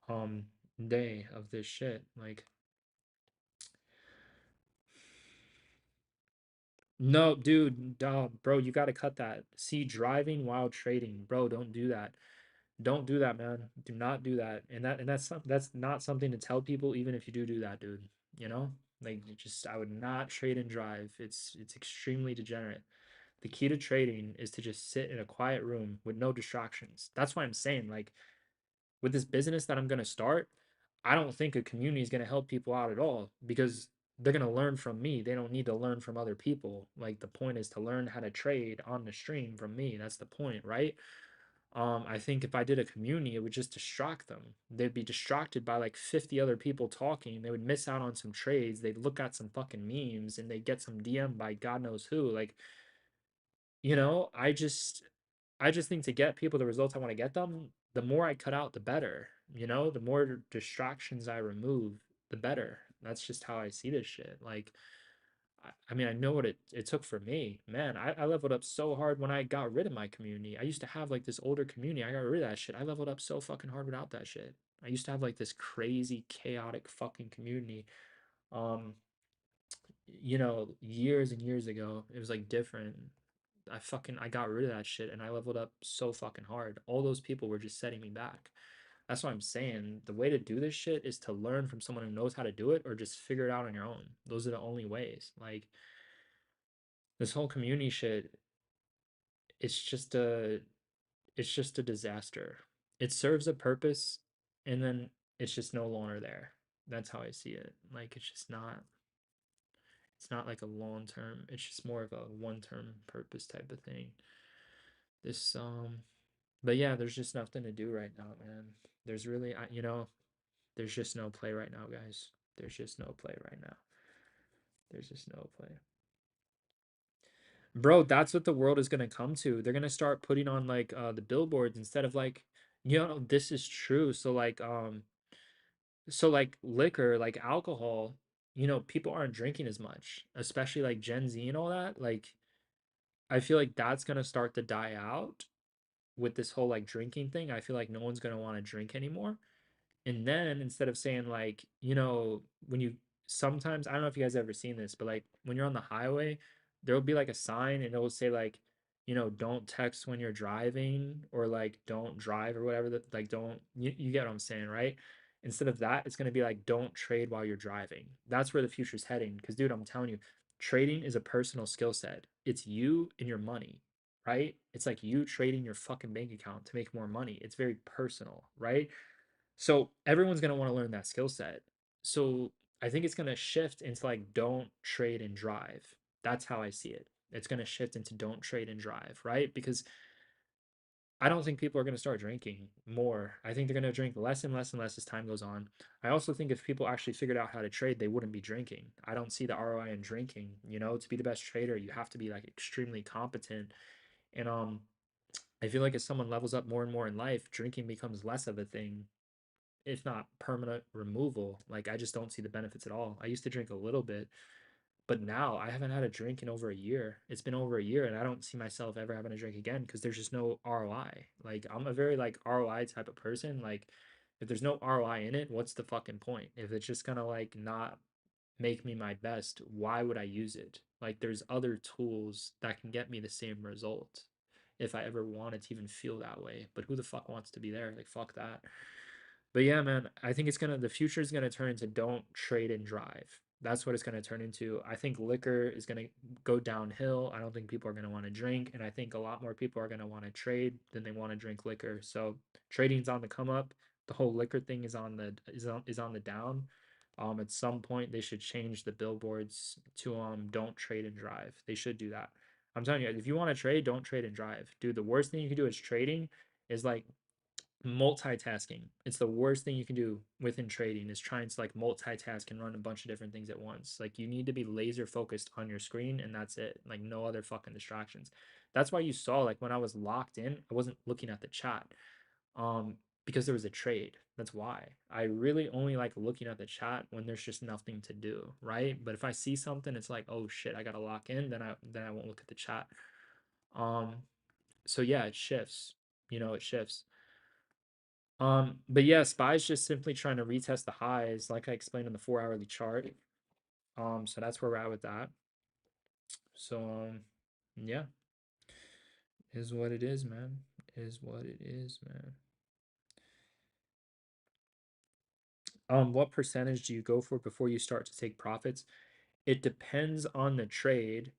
um day of this shit. Like no, dude, bro, you gotta cut that. See, driving while trading, bro, don't do that. Don't do that, man. Do not do that. That's not something to tell people, even if you do that, dude. You know, like just I would not trade and drive. It's extremely degenerate. The key to trading is to just sit in a quiet room with no distractions. That's why I'm saying, like, with this business that I'm gonna start, I don't think a community is gonna help people out at all because they're gonna learn from me. They don't need to learn from other people. Like the point is to learn how to trade on the stream from me. That's the point, right? I think if I did a community, it would just distract them. They'd be distracted by like 50 other people talking. They would miss out on some trades. They'd look at some fucking memes and they'd get some DM by God knows who. Like, you know, I just think to get people the results I want to get them, the more I cut out, the better. You know, the more distractions I remove, the better. That's just how I see this shit. Like, I mean, I know what it took for me. Man, I leveled up so hard when I got rid of my community. I used to have like this older community. I got rid of that shit. I leveled up so fucking hard without that shit. I used to have like this crazy, chaotic fucking community. Um, you know, years and years ago, it was like different. I got rid of that shit and I leveled up so fucking hard. All those people were just setting me back. That's what I'm saying. The way to do this shit is to learn from someone who knows how to do it or just figure it out on your own. Those are the only ways. Like this whole community shit, it's just a it's just a disaster. It serves a purpose and then it's just no longer there. That's how I see it. Like it's not like a long term. It's just more of a one term purpose type of thing. This but yeah, there's just nothing to do right now, man. There's really you know, there's just no play right now, guys. There's just no play right now. There's just no play. Bro, that's what the world is gonna come to. They're gonna start putting on like the billboards instead of like, you know, this is true. So like liquor, like alcohol, you know, people aren't drinking as much, especially like Gen Z and all that. Like I feel like that's gonna start to die out with this whole like drinking thing. I feel like no one's gonna want to drink anymore. And then instead of saying like, you know, when you sometimes I don't know if you guys ever seen this, but like when you're on the highway, there'll be like a sign and it'll say like, you know, don't text when you're driving or like don't drive or whatever that like don't you get what I'm saying, right? Instead of that, it's gonna be like don't trade while you're driving. That's where the future's heading. Because dude, I'm telling you, trading is a personal skill set. It's you and your money, right? It's like you trading your fucking bank account to make more money. It's very personal, right? So everyone's going to want to learn that skill set. So I think it's going to shift into like don't trade and drive. That's how I see it. It's going to shift into don't trade and drive, right? Because I don't think people are going to start drinking more. I think they're going to drink less and less and less as time goes on. I also think if people actually figured out how to trade, they wouldn't be drinking. I don't see the ROI in drinking. You know, to be the best trader, you have to be like extremely competent. And I feel like as someone levels up more and more in life, drinking becomes less of a thing if not permanent removal. Like I just don't see the benefits at all. I used to drink a little bit, but now I haven't had a drink in over a year. It's been over a year and I don't see myself ever having a drink again because there's just no ROI. Like I'm a very like ROI type of person. Like if there's no ROI in it, what's the fucking point? If it's just gonna like not make me my best, why would I use it? Like there's other tools that can get me the same result if I ever wanted to even feel that way. But who the fuck wants to be there? Like fuck that. But yeah, man, I think the future is gonna turn into don't trade and drive. That's what it's gonna turn into. I think liquor is gonna go downhill. I don't think people are gonna want to drink, and I think a lot more people are gonna want to trade than they want to drink liquor. So trading's on the come up. The whole liquor thing is on the down. At some point they should change the billboards to don't trade and drive. They should do that. I'm telling you, if you want to trade, don't trade and drive. Dude, the worst thing you can do is trading is like multitasking. It's the worst thing you can do within trading is trying to like multitask and run a bunch of different things at once. Like you need to be laser focused on your screen and that's it. Like no other fucking distractions. That's why you saw like when I was locked in, I wasn't looking at the chat. Um because there was a trade. That's why. I really only like looking at the chat when there's just nothing to do, right? But if I see something it's like, "Oh shit, I got to lock in," then I won't look at the chat. Um so yeah, it shifts. It shifts. But yeah, SPY's just simply trying to retest the highs, like I explained on the 4 hourly chart. So that's where we're at with that. So yeah, is what it is, man. Is what it is, man. What percentage do you go for before you start to take profits? It depends on the trade,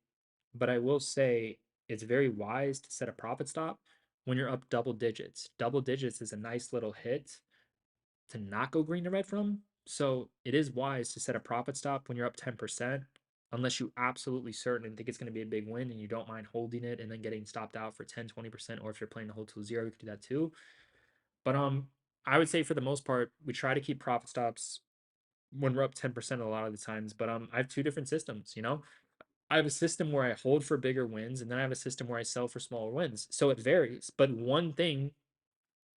but I will say it's very wise to set a profit stop when you're up double digits. Double digits is a nice little hit to not go green to red from. So it is wise to set a profit stop when you're up 10%, unless you absolutely certain and think it's going to be a big win and you don't mind holding it and then getting stopped out for 10, 20%, or if you're playing the whole till zero, you can do that too. But I would say for the most part, we try to keep profit stops when we're up 10% a lot of the times. But I have two different systems. I have a system where I hold for bigger wins, and then I have a system where I sell for smaller wins. So it varies. But one thing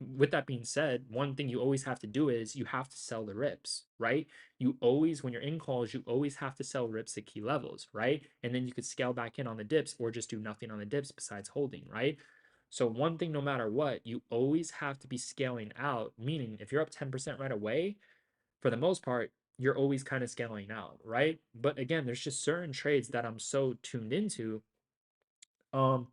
with that being said, one thing you always have to do is you have to sell the rips, right? You always, when you're in calls, you always have to sell rips at key levels, right? And then you could scale back in on the dips or just do nothing on the dips besides holding, right? So, one thing, no matter what, you always have to be scaling out, meaning if you're up 10% right away, for the most part, you're always kind of scaling out, right? But again, there's just certain trades that I'm so tuned into. Um,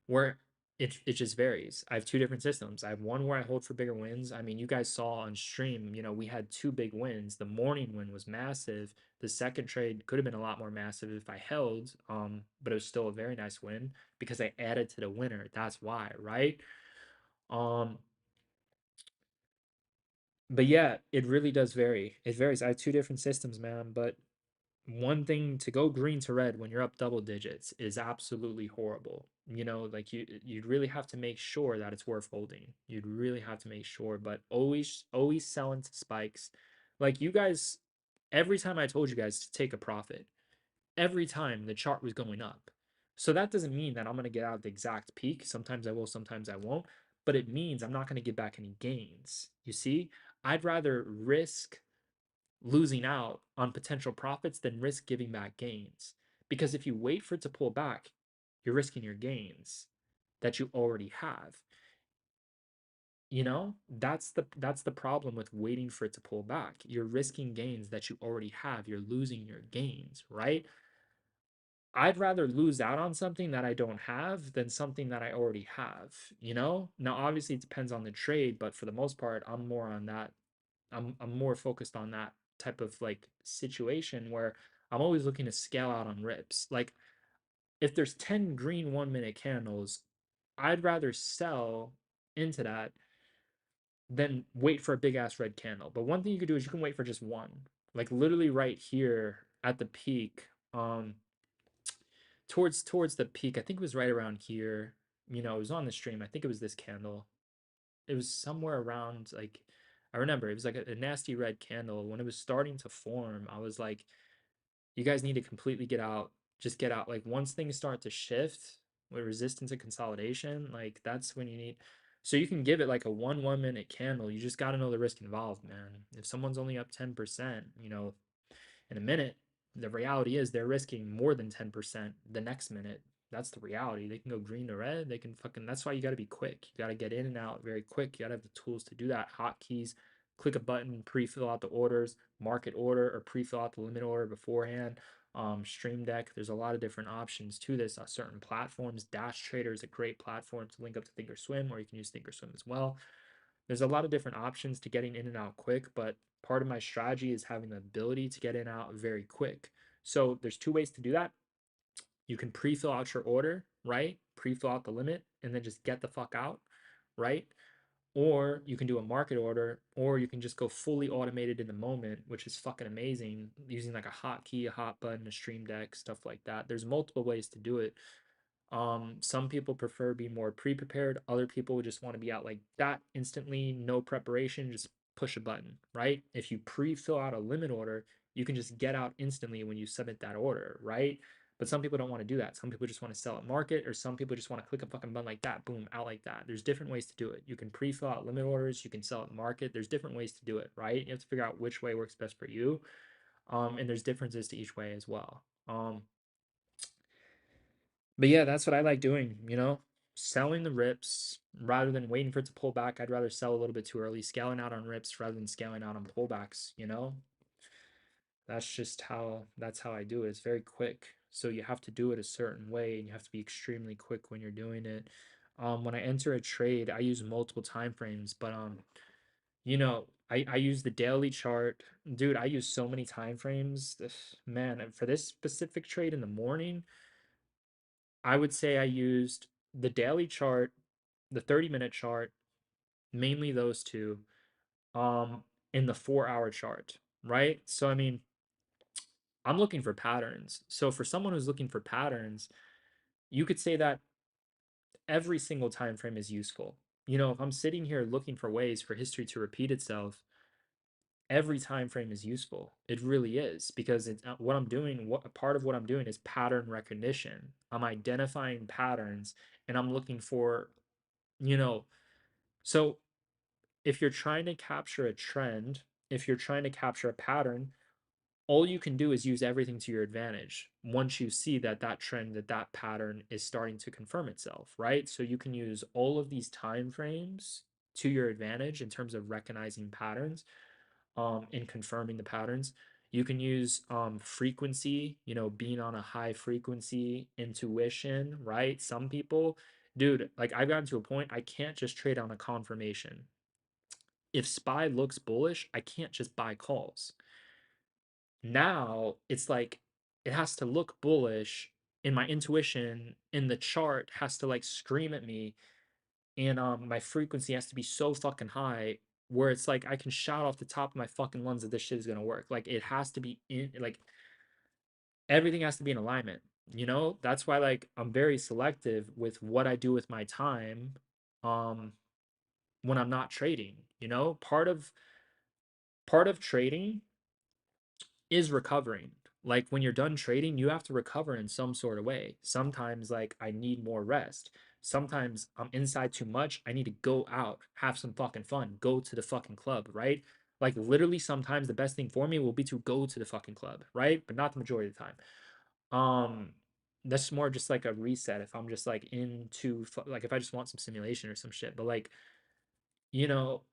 where it just varies. I have two different systems. I have one where I hold for bigger wins. I mean, you guys saw on stream, we had two big wins. The morning win was massive. The second trade could have been a lot more massive if I held, but it was still a very nice win because I added to the winner. That's why, right? Um, but yeah, it really does vary. It varies. I have two different systems, man, but one thing to go green to red when you're up double digits is absolutely horrible. Like you'd really have to make sure that it's worth holding. You'd really have to make sure, but always sell into spikes. Like you guys, every time I told you guys to take a profit, every time the chart was going up. So that doesn't mean that I'm going to get out the exact peak. Sometimes I will, sometimes I won't, but it means I'm not going to get back any gains. You see, I'd rather risk losing out on potential profits than risk giving back gains. Because if you wait for it to pull back, you're risking your gains that you already have. That's the problem with waiting for it to pull back. You're risking gains that you already have. You're losing your gains, right? I'd rather lose out on something that I don't have than something that I already have. Now obviously it depends on the trade, but for the most part, I'm more on that I'm more focused on that type of like situation where I'm always looking to scale out on rips. Like if there's 10 green 1 minute candles, I'd rather sell into that than wait for a big ass red candle. But one thing you could do is you can wait for just one. Like literally right here at the peak, towards the peak, I think it was right around here. It was on the stream. I think it was this candle. It was somewhere around like I remember it was like a nasty red candle. When it was starting to form, I was like, you guys need to completely get out. Just get out. Like once things start to shift with resistance and consolidation, like that's when you need. So you can give it like a 1 minute candle. You just got to know the risk involved, man. If someone's only up 10%, in a minute, the reality is they're risking more than 10% the next minute. That's the reality. They can go green to red. They can fucking, that's why you got to be quick. You got to get in and out very quick. You got to have the tools to do that. Hotkeys, click a button, pre fill out the orders, market order, or pre fill out the limit order beforehand. Stream Deck, there's a lot of different options to this. Certain platforms, Dash Trader is a great platform to link up to Thinkorswim, or you can use Thinkorswim as well. There's a lot of different options to getting in and out quick, but part of my strategy is having the ability to get in and out very quick. So there's two ways to do that. You can pre-fill out your order, right? Pre-fill out the limit and then just get the fuck out, right? Or you can do a market order, or you can just go fully automated in the moment, which is fucking amazing, using like a hotkey, a hot button, a stream deck, stuff like that. There's multiple ways to do it. Some people prefer be more pre-prepared. Other people just want to be out like that instantly, no preparation, just push a button, right? If you pre-fill out a limit order, you can just get out instantly when you submit that order, right? But some people don't want to do that. Some people just want to sell at market, or some people just want to click a fucking button like that, boom, out like that. There's different ways to do it. You can pre-fill out limit orders, you can sell at market. There's different ways to do it, right? You have to figure out which way works best for you. And there's differences to each way as well. But yeah, that's what I like doing, selling the rips rather than waiting for it to pull back. I'd rather sell a little bit too early, scaling out on rips rather than scaling out on pullbacks. That's how I do it. It's very quick. So you have to do it a certain way and you have to be extremely quick when you're doing it. When I enter a trade, I use multiple time frames, but I use the daily chart. Dude, I use so many time frames. Man, and for this specific trade in the morning, I would say I used the daily chart, the 30-minute chart, mainly those two, um, in the 4-hour chart, right? So I mean, I'm looking for patterns. So for someone who's looking for patterns, you could say that every single time frame is useful. If I'm sitting here looking for ways for history to repeat itself, every time frame is useful. It really is, because it's what I'm doing. What part of what I'm doing is pattern recognition. I'm identifying patterns and I'm looking for, you know, so if you're trying to capture a trend, if you're trying to capture a pattern, all you can do is use everything to your advantage once you see that that trend, that pattern is starting to confirm itself, right? So you can use all of these time frames to your advantage in terms of recognizing patterns, in confirming the patterns. You can use frequency, being on a high frequency, intuition, right? Some people, dude, like I've gotten to a point I can't just trade on a confirmation. If SPY looks bullish, I can't just buy calls. Now it's like it has to look bullish, and my intuition in the chart has to like scream at me, and my frequency has to be so fucking high where it's like I can shout off the top of my fucking lungs that this shit is gonna work. Like it has to be in, like everything has to be in alignment. That's why like I'm very selective with what I do with my time, um when I'm not trading. Part of trading is recovering. Like when you're done trading, you have to recover in some sort of way. Sometimes, like, I need more rest. Sometimes I'm inside too much. I need to go out, have some fucking fun, go to the fucking club, right? Like, literally, sometimes the best thing for me will be to go to the fucking club, right? But not the majority of the time. Um, that's more just like a reset if I'm just like like if I just want some simulation or some shit. But like,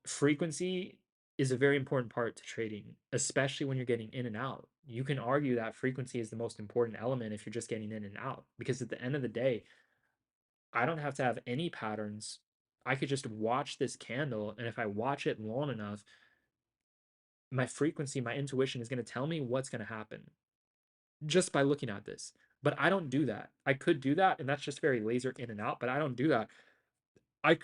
frequency is a very important part to trading, especially when you're getting in and out. You can argue that frequency is the most important element if you're just getting in and out, because at the end of the day, I don't have to have any patterns. I could just watch this candle, and if I watch it long enough, my frequency, my intuition is going to tell me what's going to happen just by looking at this. But I don't do that. I could do that, and that's just very laser in and out, but I don't do that. I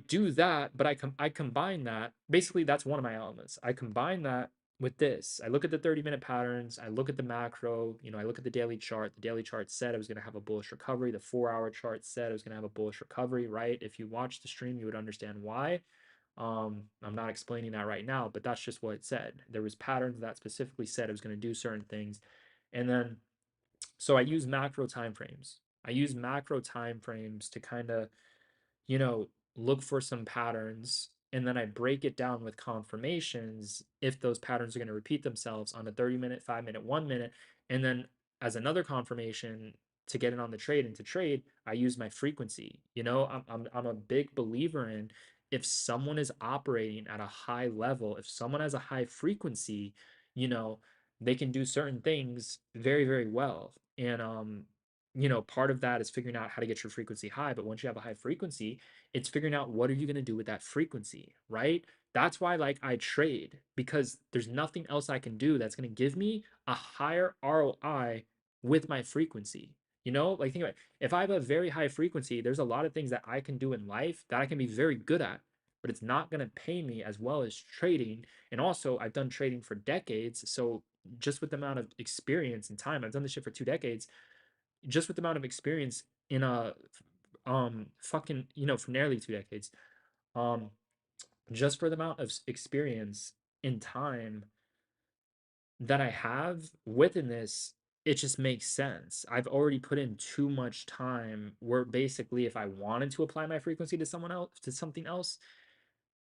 do that, but I combine that. Basically, that's one of my elements. I combine that with this. I look at the 30-minute patterns. I look at the macro. I look at the daily chart. The daily chart said I was going to have a bullish recovery. The 4-hour chart said I was going to have a bullish recovery, right? If you watch the stream, you would understand why. I'm not explaining that right now, but that's just what it said. There was patterns that specifically said I was going to do certain things. And then, so I use macro timeframes. I use macro timeframes to kind of, you know, look for some patterns, and then I break it down with confirmations if those patterns are going to repeat themselves on a 30-minute, 5-minute, 1 minute. And then as another confirmation to get it on the trade and to trade, I use my frequency. I'm a big believer in, if someone is operating at a high level, if someone has a high frequency, you know, they can do certain things very, very well. And part of that is figuring out how to get your frequency high. But once you have a high frequency, it's figuring out what are you going to do with that frequency, right? That's why like I trade, because there's nothing else I can do that's going to give me a higher ROI with my frequency. Like think about it. If I have a very high frequency, there's a lot of things that I can do in life that I can be very good at, but it's not going to pay me as well as trading. And also, I've done trading for decades. So just with the amount of experience and time, I've done this shit for 2 decades. Just with the amount of experience, in a fucking, for nearly 2 decades. Um, just for the amount of experience in time that I have within this, it just makes sense. I've already put in too much time where basically if I wanted to apply my frequency to someone else, to something else,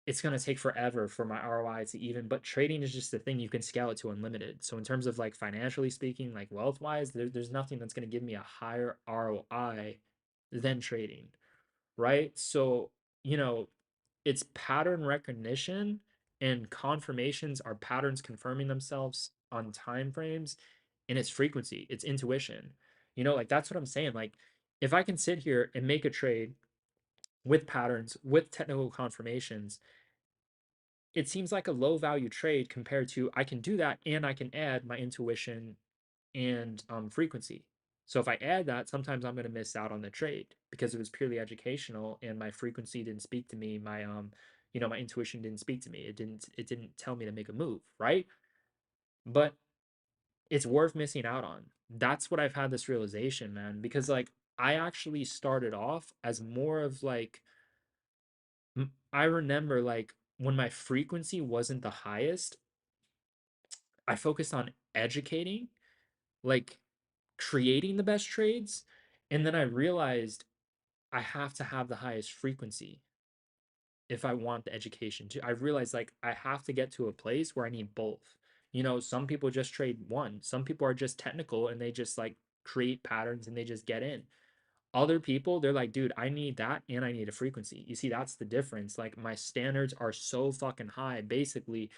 it's going to take forever for my ROI to even, but trading is just the thing you can scale it to unlimited. So in terms of like financially speaking, like wealth wise, there's nothing that's going to give me a higher ROI than trading, right? So, you know, it's pattern recognition and confirmations are patterns confirming themselves on time frames, and it's frequency, it's intuition. Like that's what I'm saying. Like if I can sit here and make a trade with patterns, with technical confirmations, it seems like a low value trade compared to I can do that and I can add my intuition and frequency. So if I add that, sometimes I'm going to miss out on the trade because it was purely educational and my frequency didn't speak to me. My intuition didn't speak to me. It didn't tell me to make a move, right? But it's worth missing out on. That's what I've had this realization, man, because like I actually started off as more of like I remember like when my frequency wasn't the highest, I focused on educating, like creating the best trades, and then I realized I have to have the highest frequency if I want the education to. I realized like I have to get to a place where I need both. Some people just trade one. Some people are just technical and they just like create patterns and they just get in. Other people, they're like, dude, I need that and I need a frequency. You see, that's the difference. Like my standards are so fucking high. Basically,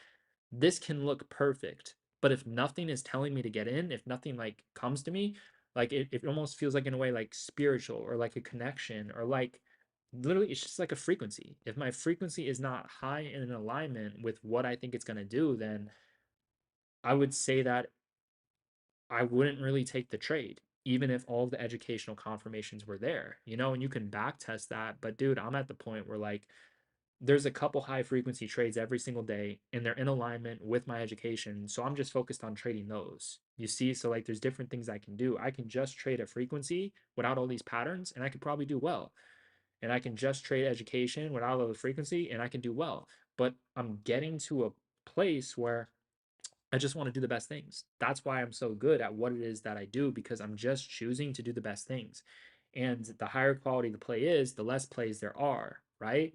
this can look perfect, but if nothing is telling me to get in, if nothing like comes to me, like it almost feels like in a way like spiritual or like a connection or like literally it's just like a frequency. If my frequency is not high in alignment with what I think it's going to do, then I would say that I wouldn't really take the trade even if all of the educational confirmations were there, and you can back test that. But dude, I'm at the point where like there's a couple high frequency trades every single day and they're in alignment with my education. So I'm just focused on trading those. You see, so like there's different things I can do. I can just trade a frequency without all these patterns and I could probably do well. And I can just trade education without all the frequency and I can do well. But I'm getting to a place where I just want to do the best things. That's why I'm so good at what it is that I do because I'm just choosing to do the best things. And the higher quality the play is, the less plays there are, right?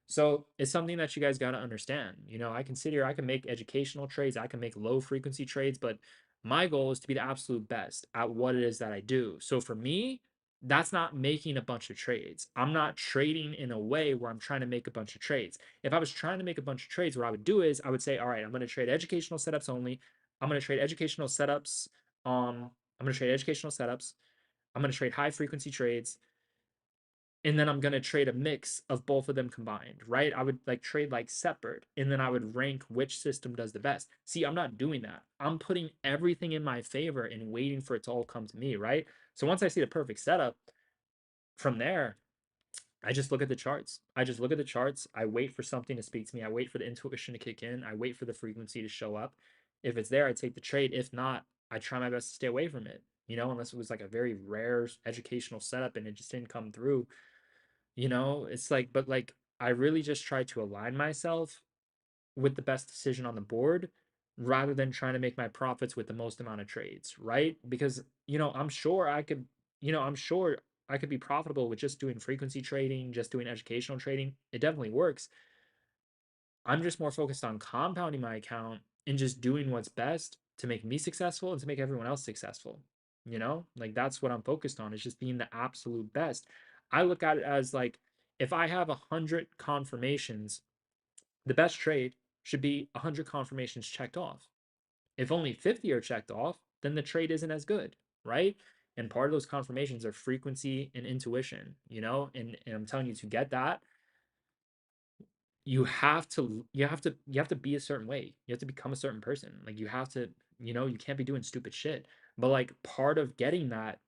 So it's something that you guys got to understand. I can sit here, I can make educational trades, I can make low frequency trades, but my goal is to be the absolute best at what it is that I do. So for me, that's not making a bunch of trades. I'm not trading in a way where I'm trying to make a bunch of trades. If I was trying to make a bunch of trades, what I would do is I would say, all right, I'm going to trade educational setups only. I'm going to trade educational setups. I'm going to trade educational setups. I'm going to trade high frequency trades and then I'm gonna trade a mix of both of them combined, right? I would like trade like separate, and then I would rank which system does the best. See, I'm not doing that. I'm putting everything in my favor and waiting for it to all come to me, right? So once I see the perfect setup, from there, I just look at the charts. I just look at the charts. I wait for something to speak to me. I wait for the intuition to kick in. I wait for the frequency to show up. If it's there, I take the trade. If not, I try my best to stay away from it. Unless it was like a very rare educational setup and it just didn't come through. It's like, but like, I really just try to align myself with the best decision on the board rather than trying to make my profits with the most amount of trades, right? Because, I'm sure I could be profitable with just doing frequency trading, just doing educational trading. It definitely works. I'm just more focused on compounding my account and just doing what's best to make me successful and to make everyone else successful. Like that's what I'm focused on is just being the absolute best. I look at it as like if I have 100 confirmations, the best trade should be 100 confirmations checked off. If only 50 are checked off, then the trade isn't as good, right? And part of those confirmations are frequency and intuition, and I'm telling you to get that, you have to be a certain way. You have to become a certain person. Like you have to, you can't be doing stupid shit. But like part of getting that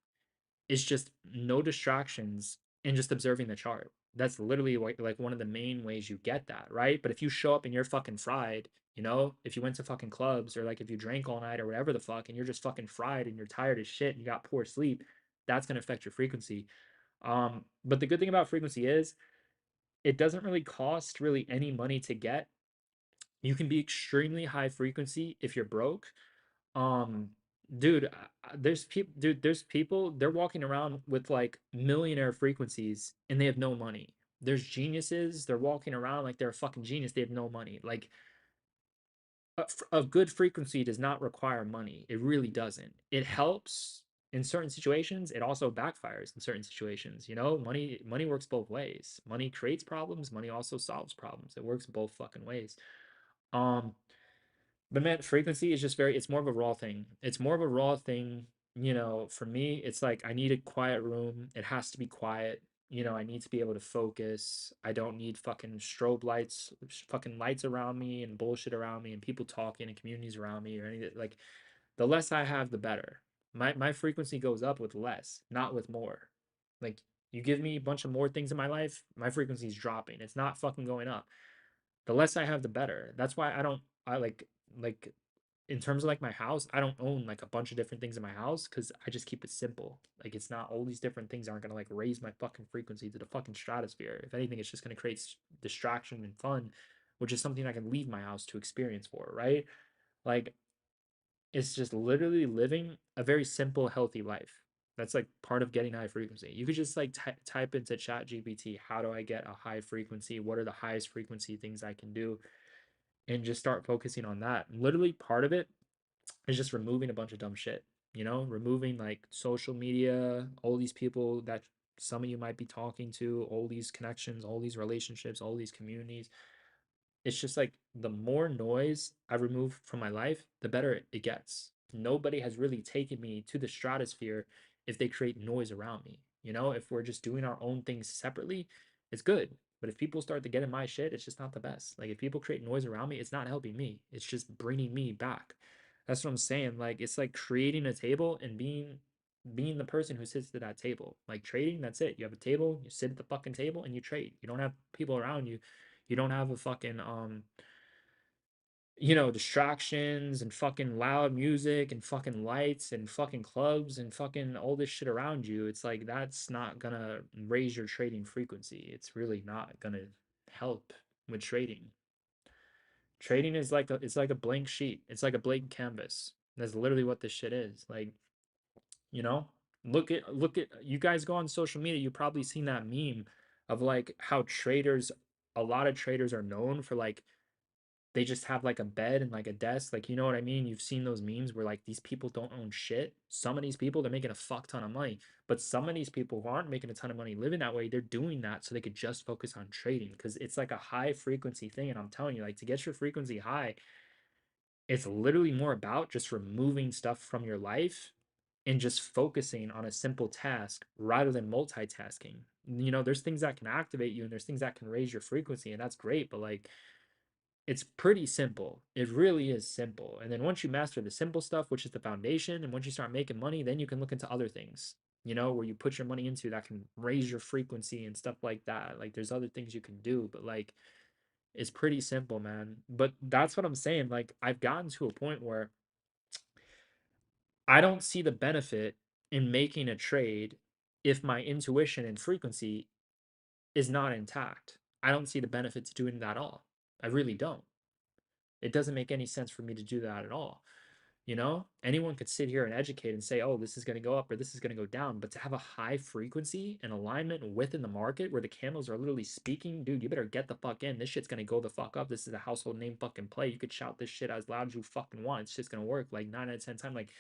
is just no distractions and just observing the chart. That's literally like one of the main ways you get that, right? But if you show up and you're fucking fried, if you went to fucking clubs or like if you drank all night or whatever the fuck and you're just fucking fried and you're tired as shit and you got poor sleep, that's gonna affect your frequency. But the good thing about frequency is it doesn't really cost really any money to get. You can be extremely high frequency if you're broke. Um, dude, there's people, they're walking around with like millionaire frequencies and they have no money. There's geniuses, they're walking around like they're a fucking genius, they have no money. Like a good frequency does not require money. It really doesn't. It helps in certain situations. It also backfires in certain situations. You know, money works both ways. Money creates problems. Money also solves problems. It works both fucking ways. Um, but man, frequency is just very. It's more of a raw thing. It's more of a raw thing. You know, for me, it's like I need a quiet room. It has to be quiet. You know, I need to be able to focus. I don't need fucking strobe lights, fucking lights around me and bullshit around me and people talking and communities around me or anything. Like the less I have, the better. My frequency goes up with less, not with more. Like you give me a bunch of more things in my life, my frequency is dropping. It's not fucking going up. The less I have, the better. That's why I like in terms of like my house, I don't own like a bunch of different things in my house because I just keep it simple. Like it's not all these different things aren't gonna like raise my fucking frequency to the fucking stratosphere. If anything, it's just gonna create distraction and fun, which is something I can leave my house to experience for, right? Like it's just literally living a very simple, healthy life. That's like part of getting high frequency. You could just like type into Chat GPT, how do I get a high frequency? What are the highest frequency things I can do? And just start focusing on that. Literally, part of it is just removing a bunch of dumb shit, you know, removing like social media, all these people that some of you might be talking to, all these connections, all these relationships, all these communities. It's just like the more noise I remove from my life, the better it gets. Nobody has really taken me to the stratosphere if they create noise around me. You know, if we're just doing our own things separately, it's good. But if people start to get in my shit, it's just not the best. Like if people create noise around me, it's not helping me. It's just bringing me back. That's what I'm saying. Like it's like creating a table and being the person who sits at that table. Like trading, that's it. You have a table, you sit at the fucking table and you trade. You don't have people around you. You don't have a fucking you know, distractions and fucking loud music and fucking lights and fucking clubs and fucking all this shit around you. It's like that's not gonna raise your trading frequency. It's really not gonna help with trading. Trading is like it's like a blank sheet. It's like a blank canvas. That's literally what this shit is. Like, you know, look at you guys go on social media, you've probably seen that meme of like how traders a lot of traders are known for like they just have like a bed and like a desk. Like, you know what I mean? You've seen those memes where like these people don't own shit. Some of these people, they're making a fuck ton of money. But some of these people who aren't making a ton of money living that way, they're doing that so they could just focus on trading because it's like a high frequency thing. And I'm telling you, like to get your frequency high, it's literally more about just removing stuff from your life and just focusing on a simple task rather than multitasking. You know, there's things that can activate you and there's things that can raise your frequency, and that's great. But like, it's pretty simple. It really is simple. And then once you master the simple stuff, which is the foundation, and once you start making money, then you can look into other things, you know, where you put your money into that can raise your frequency and stuff like that. Like there's other things you can do, but like it's pretty simple, man. But that's what I'm saying. Like I've gotten to a point where I don't see the benefit in making a trade if my intuition and frequency is not intact. I don't see the benefit to doing that at all. I really don't. It doesn't make any sense for me to do that at all. You know, anyone could sit here and educate and say, oh, this is going to go up or this is going to go down. But to have a high frequency and alignment within the market where the candles are literally speaking, dude, you better get the fuck in. This shit's going to go the fuck up. This is a household name fucking play. You could shout this shit as loud as you fucking want. It's just going to work like 9 out of 10 times. Like,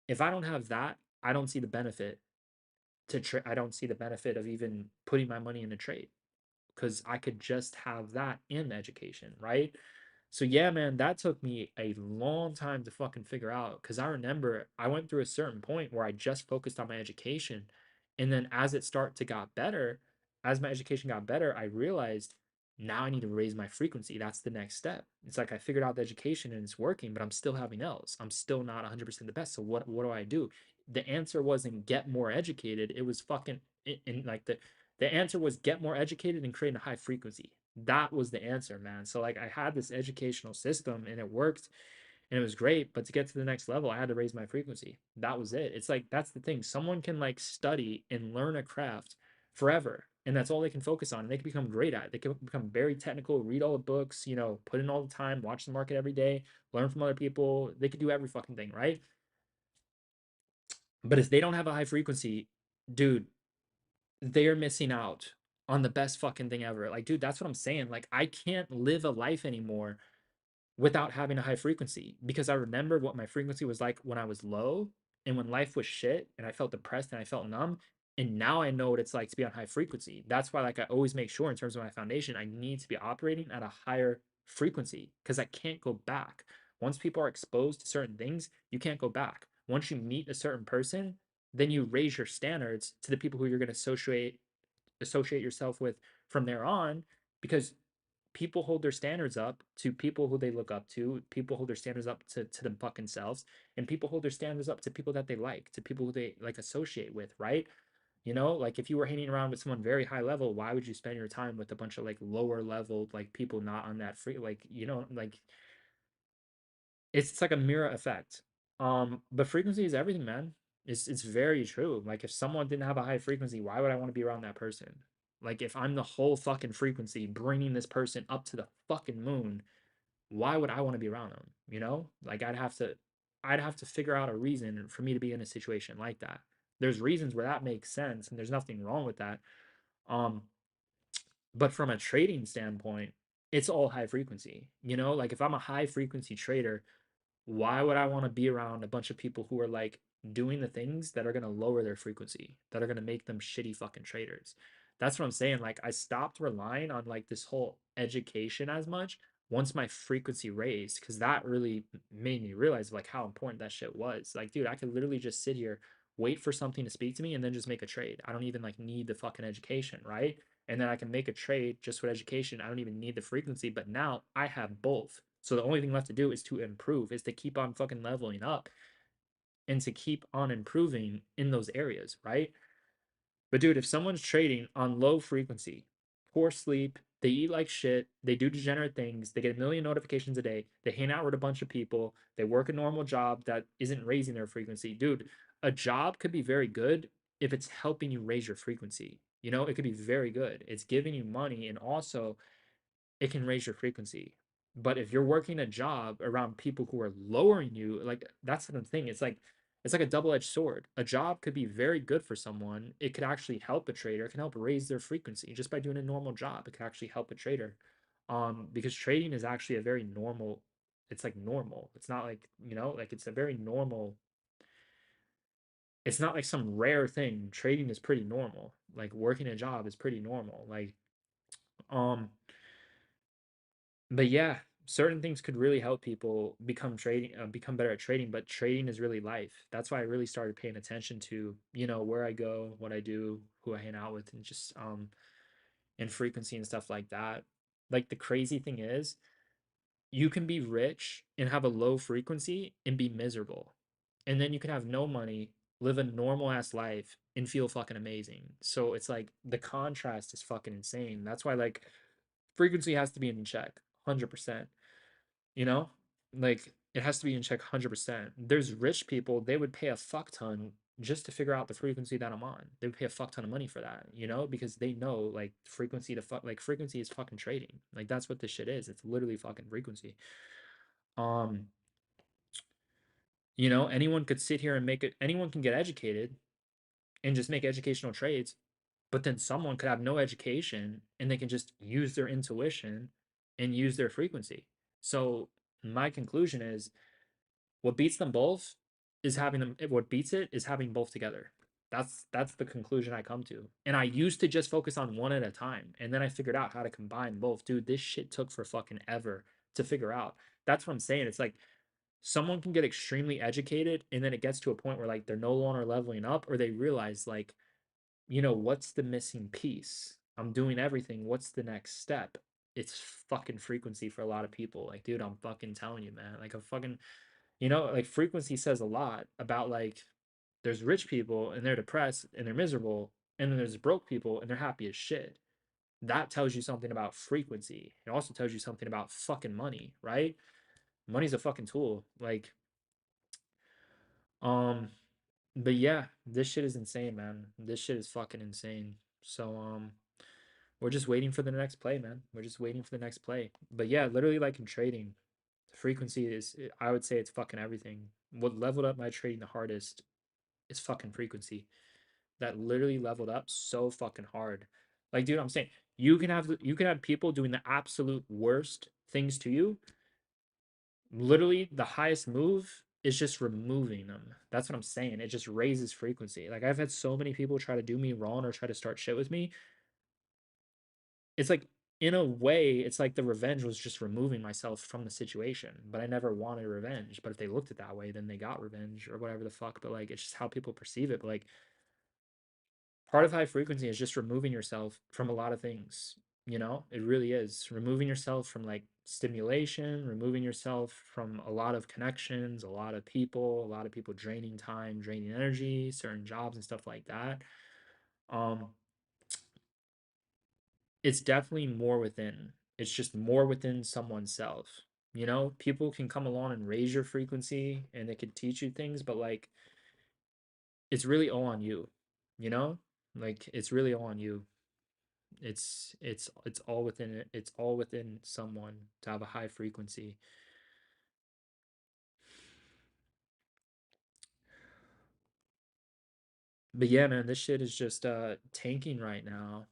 if I don't have that, I don't see the benefit I don't see the benefit of even putting my money in a trade because I could just have that in the education, right? So yeah, man, that took me a long time to fucking figure out because I remember I went through a certain point where I just focused on my education. And then as it started to got better, as my education got better, I realized now I need to raise my frequency. That's the next step. It's like I figured out the education and it's working, but I'm still having L's. I'm still not 100% the best. So what do I do? The answer wasn't get more educated. It was fucking in like the answer was get more educated and create a high frequency. That was the answer, man. So like I had this educational system and it worked and it was great, but to get to the next level, I had to raise my frequency. That was it. It's like that's the thing. Someone can like study and learn a craft forever, and that's all they can focus on. And they can become great at it. They can become very technical, read all the books, put in all the time, watch the market every day, learn from other people. They could do every fucking thing, right? But if they don't have a high frequency, dude, they're missing out on the best fucking thing ever. Like, dude, that's what I'm saying. Like, I can't live a life anymore without having a high frequency because I remember what my frequency was like when I was low and when life was shit and I felt depressed and I felt numb. And now I know what it's like to be on high frequency. That's why, like, I always make sure in terms of my foundation, I need to be operating at a higher frequency because I can't go back. Once people are exposed to certain things, you can't go back. Once you meet a certain person, then you raise your standards to the people who you're going to associate yourself with from there on because people hold their standards up to people who they look up to. People hold their standards up to them fucking selves, and people hold their standards up to people that they like, to people who they like associate with, right? Like if you were hanging around with someone very high level, why would you spend your time with a bunch of like lower level like people not on that free like like it's like a mirror effect. But frequency is everything, man. It's very true. Like if someone didn't have a high frequency, why would I want to be around that person? Like if I'm the whole fucking frequency bringing this person up to the fucking moon, why would I want to be around them? Like I'd have to figure out a reason for me to be in a situation like that. There's reasons where that makes sense and there's nothing wrong with that. Um, but from a trading standpoint, it's all high frequency. Like if I'm a high frequency trader, why would I want to be around a bunch of people who are like doing the things that are going to lower their frequency, that are going to make them shitty fucking traders? That's what I'm saying. Like, I stopped relying on like this whole education as much once my frequency raised, because that really made me realize like how important that shit was. Like, dude, I could literally just sit here, wait for something to speak to me, and then just make a trade. I don't even like need the fucking education, right? And then I can make a trade just with education. I don't even need the frequency, but now I have both. So the only thing left to do is to improve, is to keep on fucking leveling up and to keep on improving in those areas, right? But dude, if someone's trading on low frequency, poor sleep, they eat like shit, they do degenerate things, they get a million notifications a day, they hang out with a bunch of people, they work a normal job that isn't raising their frequency. Dude, a job could be very good if it's helping you raise your frequency. It could be very good. It's giving you money and also it can raise your frequency. But if you're working a job around people who are lowering you, like that's the thing. It's like a double-edged sword. A job could be very good for someone. It could actually help a trader. It can help raise their frequency just by doing a normal job. It could actually help a trader. Because trading is actually a very normal, it's like normal. It's not like, like it's a very normal, it's not like some rare thing. Trading is pretty normal. Like working a job is pretty normal. Um, but yeah, certain things could really help people become better at trading, but trading is really life. That's why I really started paying attention to, where I go, what I do, who I hang out with, and just and frequency and stuff like that. Like the crazy thing is, you can be rich and have a low frequency and be miserable. And then you can have no money, live a normal ass life and feel fucking amazing. So it's like the contrast is fucking insane. That's why like frequency has to be in check 100%. You know, like it has to be in check 100%. There's rich people, they would pay a fuck ton just to figure out the frequency that I'm on. They would pay a fuck ton of money for that, because they know like frequency to fuck like frequency is fucking trading. Like that's what this shit is. It's literally fucking frequency. Um, anyone could sit here and make it, anyone can get educated and just make educational trades, but then someone could have no education and they can just use their intuition and use their frequency. So my conclusion is what beats them both is having them what beats it is having both together. That's the conclusion I come to. And I used to just focus on one at a time. And then I figured out how to combine both. Dude, this shit took for fucking ever to figure out. That's what I'm saying. It's like someone can get extremely educated and then it gets to a point where like they're no longer leveling up or they realize like, what's the missing piece? I'm doing everything. What's the next step? It's fucking frequency for a lot of people. Like, dude, I'm fucking telling you, man. Like a fucking like frequency says a lot about like there's rich people and they're depressed and they're miserable, and then there's broke people and they're happy as shit. That tells you something about frequency. It also tells you something about fucking money, right? Money's a fucking tool. Like, um, but yeah, this shit is insane, man. This shit is fucking insane. So, we're just waiting for the next play, man. We're just waiting for the next play. But yeah, literally like in trading, frequency is, I would say it's fucking everything. What leveled up my trading the hardest is fucking frequency. That literally leveled up so fucking hard. Like, dude, I'm saying you can have people doing the absolute worst things to you. Literally, the highest move is just removing them. That's what I'm saying. It just raises frequency. Like I've had so many people try to do me wrong or try to start shit with me. It's like in a way, it's like the revenge was just removing myself from the situation. But I never wanted revenge. But if they looked at it that way, then they got revenge or whatever the fuck. But like it's just how people perceive it. But like part of high frequency is just removing yourself from a lot of things. You know, it really is removing yourself from like stimulation, removing yourself from a lot of connections, a lot of people draining time, draining energy, certain jobs and stuff like that. um it's definitely more within. It's just more within someone's self. You know, people can come along and raise your frequency and they can teach you things, but like it's really all on you, you know? Like it's really all on you. It's all within it. It's all within someone to have a high frequency. But yeah, man, this shit is just tanking right now.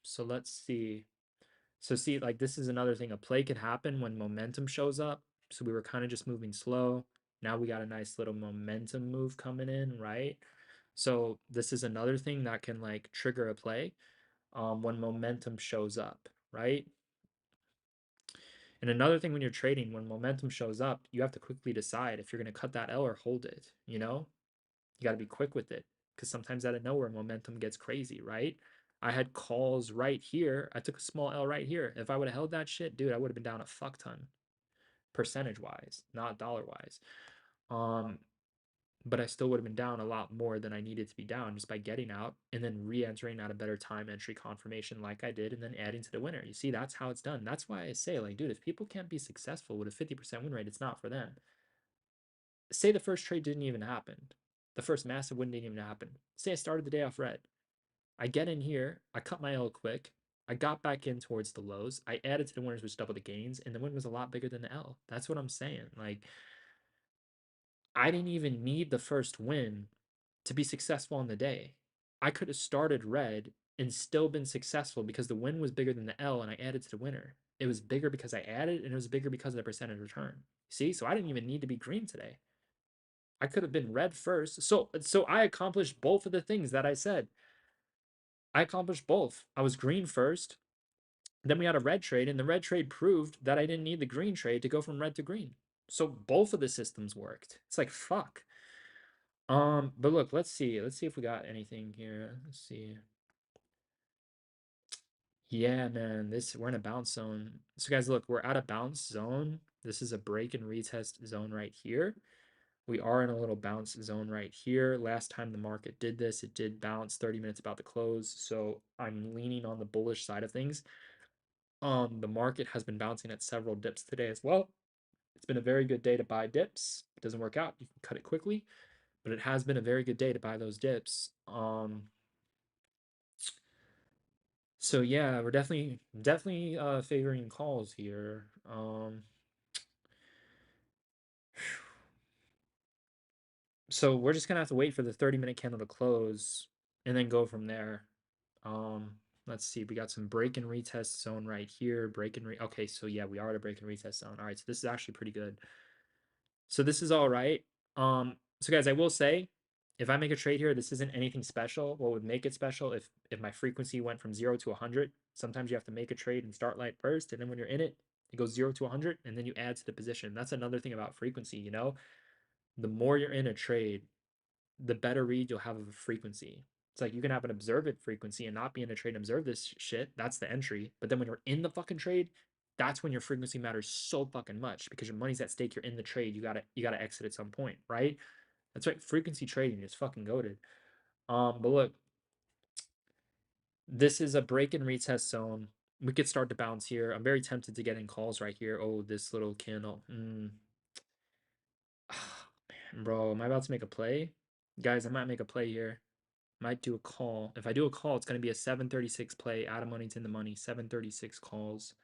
So let's see. So see, like this is another thing. A play could happen when momentum shows up. So we were kind of just moving slow. Now we got a nice little momentum move coming in, right? So this is another thing that can like trigger a play when momentum shows up, right? And another thing when you're trading, when momentum shows up, you have to quickly decide if you're going to cut that L or hold it, you know? You got to be quick with it because sometimes out of nowhere, momentum gets crazy, right? I had calls right here. I took a small L right here. If I would have held that shit, dude, I would have been down a fuck ton percentage wise, not dollar wise. Um, but I still would have been down a lot more than I needed to be down just by getting out and then re-entering at a better time entry confirmation like I did and then adding to the winner. You see, that's how it's done. That's why I say, like, dude, if people can't be successful with a 50% win rate, it's not for them. Say the first trade didn't even happen. The first massive win didn't even happen. Say I started the day off red. I get in here, I cut my L quick. I got back in towards the lows. I added to the winners, which doubled the gains, and the win was a lot bigger than the L. That's what I'm saying. Like, I didn't even need the first win to be successful on the day. I could have started red and still been successful because the win was bigger than the L and I added to the winner. It was bigger because I added and it was bigger because of the percentage return. See, so I didn't even need to be green today. I could have been red first. So I accomplished both of the things that I said. I accomplished both. I was green first. Then we had a red trade, and the red trade proved that I didn't need the green trade to go from red to green. So both of the systems worked. It's like fuck. But look, let's see. Let's see if we got anything here. Let's see. Yeah, man, this we're in a bounce zone. So guys, look, we're at a bounce zone. This is a break and retest zone right here. We are in a little bounce zone right here. Last time the market did this, it did bounce 30 minutes about to close. So I'm leaning on the bullish side of things. The market has been bouncing at several dips today as well. It's been a very good day to buy dips. If it doesn't work out, you can cut it quickly, but it has been a very good day to buy those dips. So yeah, we're definitely favoring calls here. So we're just gonna have to wait for the 30-minute candle to close and then go from there. Um, let's see, we got some break and retest zone right here. Okay, so yeah, we are at a break and retest zone. All right, so this is actually pretty good. So this is all right. So guys, I will say, if I make a trade here, this isn't anything special. What would make it special if my frequency went from 0 to 100? Sometimes you have to make a trade and start light first, and then when you're in it, it goes 0 to 100, and then you add to the position. That's another thing about frequency, you know? The more you're in a trade, the better read you'll have of a frequency. It's like you can have an observant frequency and not be in a trade and observe this shit. That's the entry. But then when you're in the fucking trade, that's when your frequency matters so fucking much because your money's at stake. You're in the trade. You gotta exit at some point, right? That's right. Frequency trading is fucking goaded. But look, this is a break and retest zone. We could start to bounce here. I'm very tempted to get in calls right here. Oh, this little candle. Bro, am I about to make a play? Guys, I might make a play here. Might do a call. If I do a call, it's going to be a 736 play. Adam Money's in the money. 736 calls.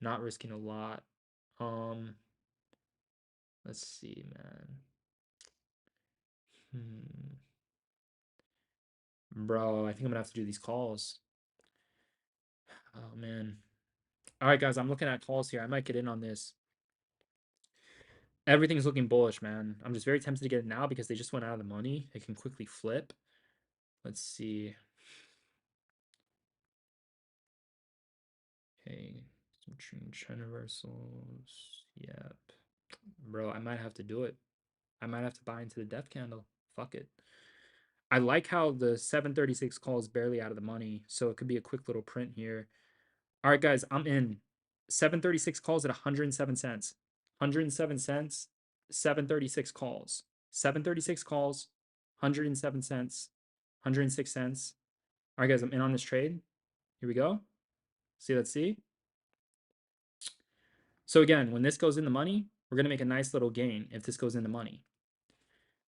Not risking a lot. Let's see, man. Bro, I think I'm gonna have to do these calls. Oh man. All right, guys, I'm looking at calls here. I might get in on this. Everything's looking bullish, man. I'm just very tempted to get it now because they just went out of the money. It can quickly flip. Let's see. Okay, some trend reversals. Yep. Bro, I might have to do it. I might have to buy into the death candle. Fuck it. I like how the 736 call is barely out of the money, so it could be a quick little print here. All right, guys, I'm in. 736 calls at 107 cents. 107 cents, 736 calls. 736 calls, 107 cents, 106 cents. All right, guys, I'm in on this trade. Here we go. See, let's see. So again, when this goes in the money, we're going to make a nice little gain if this goes in the money.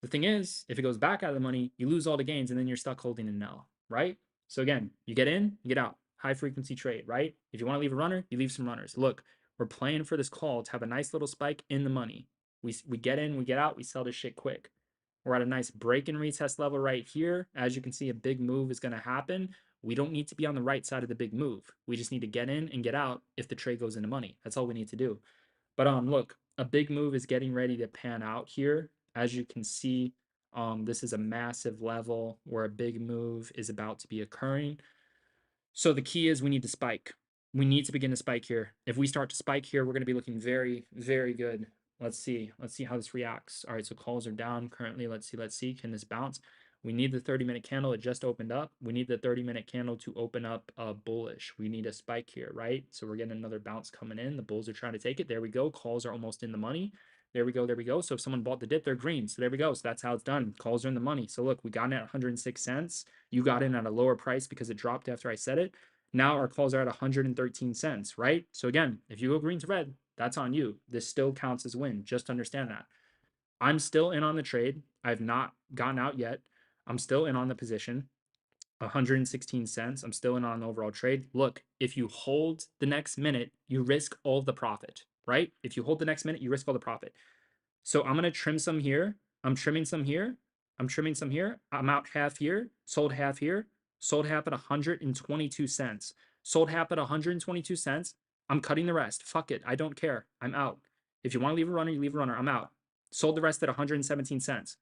The thing is, if it goes back out of the money, you lose all the gains and then you're stuck holding an L, right? So again, you get in, you get out. High frequency trade, right? If you want to leave a runner, you leave some runners. Look, we're playing for this call to have a nice little spike in the money. We get in, we get out, we sell this shit quick. We're at a nice break and retest level right here. As you can see, a big move is going to happen. We don't need to be on the right side of the big move. We just need to get in and get out if the trade goes into money. That's all we need to do. But look, a big move is getting ready to pan out here. As you can see, this is a massive level where a big move is about to be occurring. So the key is we need to spike. We need to begin to spike here. If we start to spike here, we're going to be looking very, very good. Let's see. Let's see how this reacts. All right, so calls are down currently. Let's see. Let's see. Can this bounce? We need the 30-minute candle. It just opened up. We need the 30-minute candle to open up bullish. We need a spike here, right? So we're getting another bounce coming in. The bulls are trying to take it. There we go. Calls are almost in the money. There we go. There we go. So if someone bought the dip, they're green. So there we go. So that's how it's done. Calls are in the money. So look, we got in at 106 cents. You got in at a lower price because it dropped after I said it. Now our calls are at 113 cents, right? So again, if you go green to red, that's on you. This still counts as win. Just understand that. I'm still in on the trade. I've not gotten out yet. I'm still in on the position. 116 cents. I'm still in on the overall trade. Look, if you hold the next minute, you risk all the profit, right? If you hold the next minute, you risk all the profit. So I'm going to trim some here. I'm trimming some here. I'm trimming some here. I'm out half here. Sold half here. Sold half at 122 cents. Sold half at 122 cents. I'm cutting the rest. Fuck it. I don't care. I'm out. If you want to leave a runner, you leave a runner. I'm out. Sold the rest at 117 cents.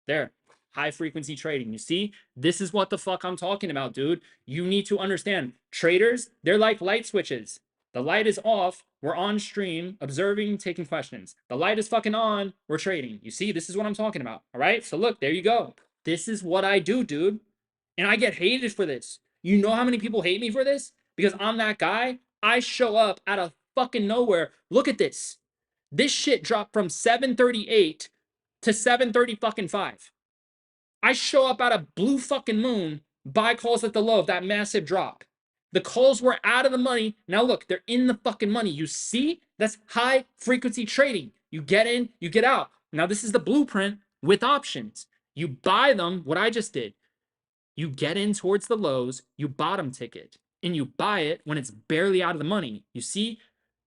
There. High frequency trading. You see? This is what the fuck I'm talking about, dude. You need to understand. Traders, they're like light switches. The light is off. We're on stream, observing, taking questions. The light is fucking on. We're trading. You see? This is what I'm talking about. All right? So look, there you go. This is what I do, dude. And I get hated for this. You know how many people hate me for this? Because I'm that guy. I show up out of fucking nowhere. Look at this. This shit dropped from 738 to 730 fucking 5. I show up out of blue fucking moon, buy calls at the low of that massive drop. The calls were out of the money. Now look, they're in the fucking money. You see? That's high frequency trading. You get in, you get out. Now this is the blueprint with options. You buy them, what I just did. You get in towards the lows, you bottom ticket, and you buy it when it's barely out of the money. You see?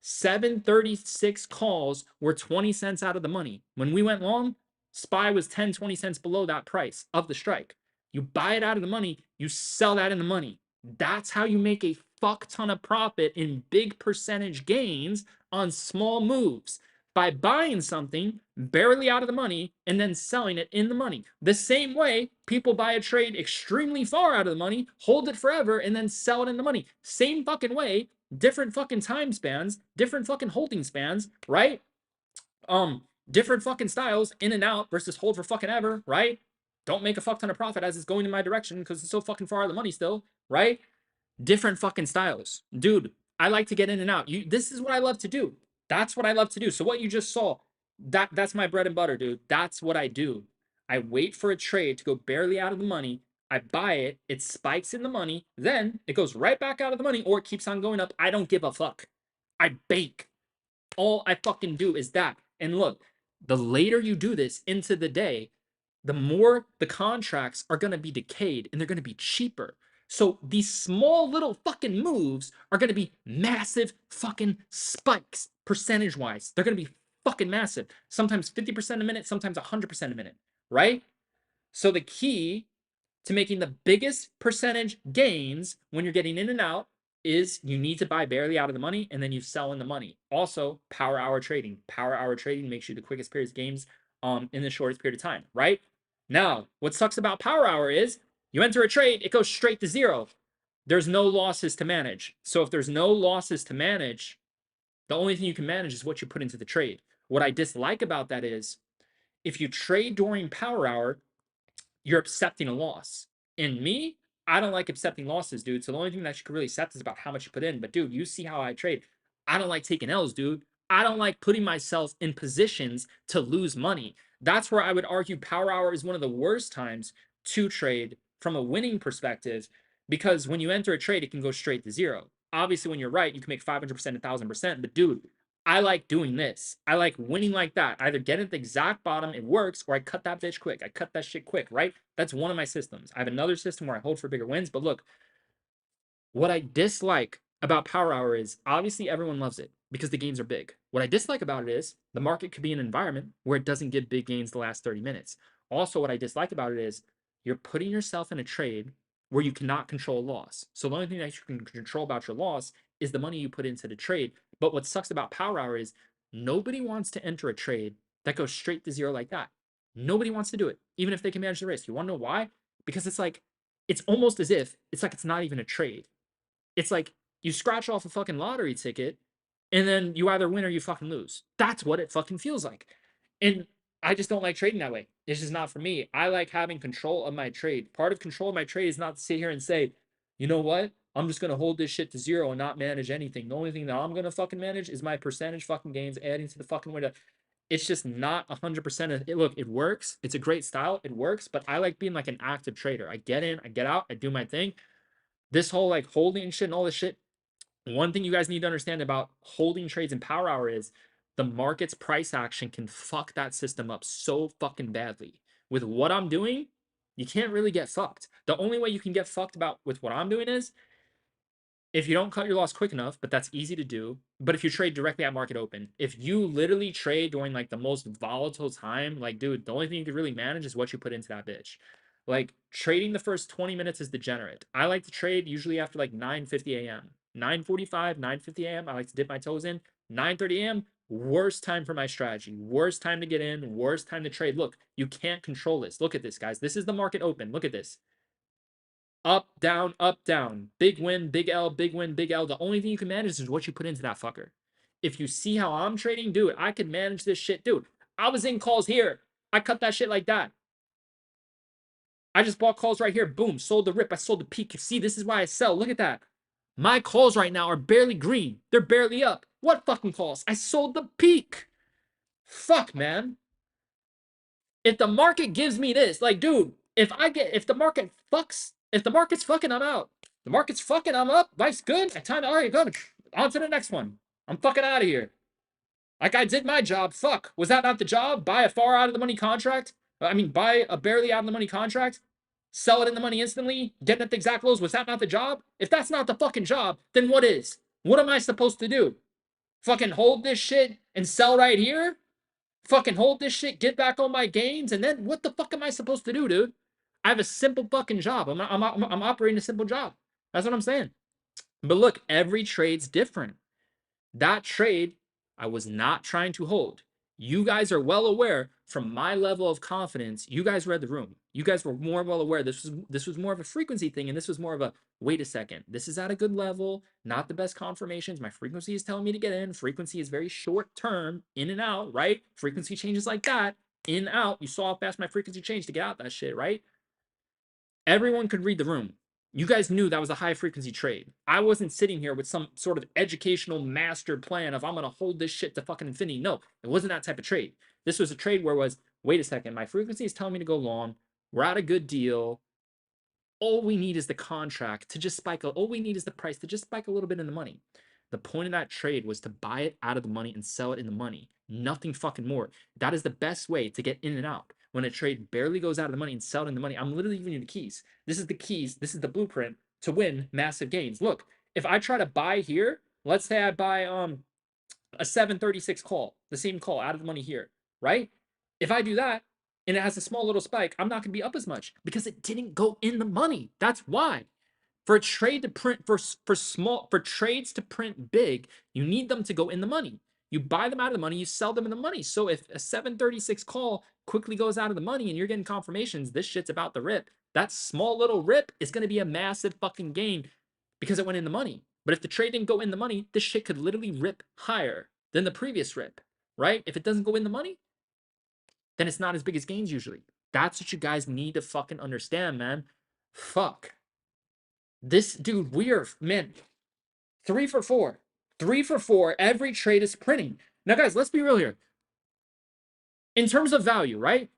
736 calls were 20 cents out of the money. When we went long, SPY was 10, 20 cents below that price of the strike. You buy it out of the money, you sell that in the money. That's how you make a fuck ton of profit in big percentage gains on small moves. By buying something barely out of the money and then selling it in the money. The same way people buy a trade extremely far out of the money, hold it forever, and then sell it in the money. Same fucking way, different fucking time spans, different fucking holding spans, right? Different fucking styles, in and out versus hold for fucking ever, right? Don't make a fuck ton of profit as it's going in my direction because it's so fucking far out of the money still, right? Different fucking styles. Dude, I like to get in and out. This is what I love to do. That's what I love to do. So what you just saw, that's my bread and butter, dude. That's what I do. I wait for a trade to go barely out of the money. I buy it, it spikes in the money, then it goes right back out of the money or it keeps on going up. I don't give a fuck. I bake. All I fucking do is that. And look, The later you do this into the day, the more the contracts are going to be decayed and they're going to be cheaper. So these small little fucking moves are going to be massive fucking spikes percentage wise. They're going to be fucking massive. Sometimes 50% a minute, sometimes 100% a minute, right? So the key to making the biggest percentage gains when you're getting in and out is you need to buy barely out of the money and then you sell in the money. Also, power hour trading. Power hour trading makes you the quickest periods gains in the shortest period of time, right? Now, what sucks about power hour is you enter a trade, it goes straight to zero. There's no losses to manage. So if there's no losses to manage, the only thing you can manage is what you put into the trade. What I dislike about that is if you trade during power hour, you're accepting a loss. In me, I don't like accepting losses, dude. So the only thing that you can really accept is about how much you put in. But dude, you see how I trade. I don't like taking L's, dude. I don't like putting myself in positions to lose money. That's where I would argue power hour is one of the worst times to trade from a winning perspective because when you enter a trade, it can go straight to zero. Obviously, when you're right, you can make 500%, 1,000%. But dude, I like doing this. I like winning like that. I either get at the exact bottom, it works, or I cut that bitch quick. I cut that shit quick, right? That's one of my systems. I have another system where I hold for bigger wins. But look, what I dislike about Power Hour is obviously everyone loves it because the gains are big. What I dislike about it is the market could be an environment where it doesn't give big gains the last 30 minutes. Also, what I dislike about it is you're putting yourself in a trade where you cannot control a loss. So the only thing that you can control about your loss is the money you put into the trade. But what sucks about Power Hour is nobody wants to enter a trade that goes straight to zero like that. Nobody wants to do it, even if they can manage the risk. You want to know why? Because it's like, it's almost as if it's like it's not even a trade. It's like you scratch off a fucking lottery ticket and then you either win or you fucking lose. That's what it fucking feels like. And I just don't like trading that way. It's just not for me. I like having control of my trade. Part of control of my trade is not to sit here and say, you know what? I'm just gonna hold this shit to zero and not manage anything. The only thing that I'm gonna fucking manage is my percentage fucking gains adding to the fucking window. It's just not 100% of it. Look, it works. It's a great style. It works, but I like being like an active trader. I get in, I get out, I do my thing. This whole like holding shit and all this shit, one thing you guys need to understand about holding trades in power hour is the market's price action can fuck that system up so fucking badly. With what I'm doing, you can't really get fucked. The only way you can get fucked about with what I'm doing is if you don't cut your loss quick enough, but that's easy to do. But if you trade directly at market open, if you literally trade during like the most volatile time, like dude, the only thing you can really manage is what you put into that bitch. Like trading the first 20 minutes is degenerate. I like to trade usually after like 9:50 a.m. 9:45, 9:50 a.m. I like to dip my toes in. 9:30 a.m. Worst time for my strategy. Worst time to get in. Worst time to trade. Look, you can't control this. Look at this, guys. This is the market open. Look at this. Up, down, up, down. Big win, big L, big win, big L. The only thing you can manage is what you put into that fucker. If you see how I'm trading, dude, I could manage this shit. Dude, I was in calls here. I cut that shit like that. I just bought calls right here. Boom. Sold the rip. I sold the peak. You see, this is why I sell. Look at that. My calls right now are barely green. They're barely up. What fucking calls? I sold the peak. Fuck, man. If the market gives me this, like, dude, if the market fucks, if the market's fucking, I'm out. The market's fucking, I'm up. Life's good. I time, all right, good. On to the next one. I'm fucking out of here. Like I did my job. Fuck. Was that not the job? Buy a far out of the money contract? I mean, buy a barely out of the money contract, sell it in the money instantly, getting at the exact lows. Was that not the job? If that's not the fucking job, then what is? What am I supposed to do? Fucking hold this shit and sell right here? Fucking hold this shit, get back on my gains, and then what the fuck am I supposed to do, dude? I have a simple fucking job. I'm operating a simple job. That's what I'm saying. But look, every trade's different. That trade, I was not trying to hold. You guys are well aware from my level of confidence. You guys read the room. You guys were more well aware. This was more of a frequency thing, and this was more of a wait a second. This is at a good level, not the best confirmations. My frequency is telling me to get in. Frequency is very short term, in and out, right? Frequency changes like that, in out. You saw how fast my frequency changed to get out that shit, right? Everyone could read the room. You guys knew that was a high frequency trade. I wasn't sitting here with some sort of educational master plan of I'm going to hold this shit to fucking infinity. No, it wasn't that type of trade. This was a trade where it was, wait a second, my frequency is telling me to go long. We're at a good deal. All we need is the contract to just spike. All we need is the price to just spike a little bit in the money. The point of that trade was to buy it out of the money and sell it in the money. Nothing fucking more. That is the best way to get in and out. When a trade barely goes out of the money and sell it in the money, I'm literally giving you the keys. This is the keys. This is the blueprint to win massive gains. Look, if I try to buy here, let's say I buy a 736 call, the same call out of the money here, right? If I do that and it has a small little spike, I'm not going to be up as much because it didn't go in the money. That's why. For a trade to print for trades to print big, you need them to go in the money. You buy them out of the money, you sell them in the money. So if a 736 call quickly goes out of the money and you're getting confirmations this shit's about to rip, that small little rip is going to be a massive fucking gain because it went in the money. But if the trade didn't go in the money, this shit could literally rip higher than the previous rip, right? If it doesn't go in the money, then it's not as big as gains usually. That's what you guys need to fucking understand, man. Fuck. This dude, we are, man, 3 for 4. 3 for 4. Every trade is printing. Now, guys, let's be real here. In terms of value, right?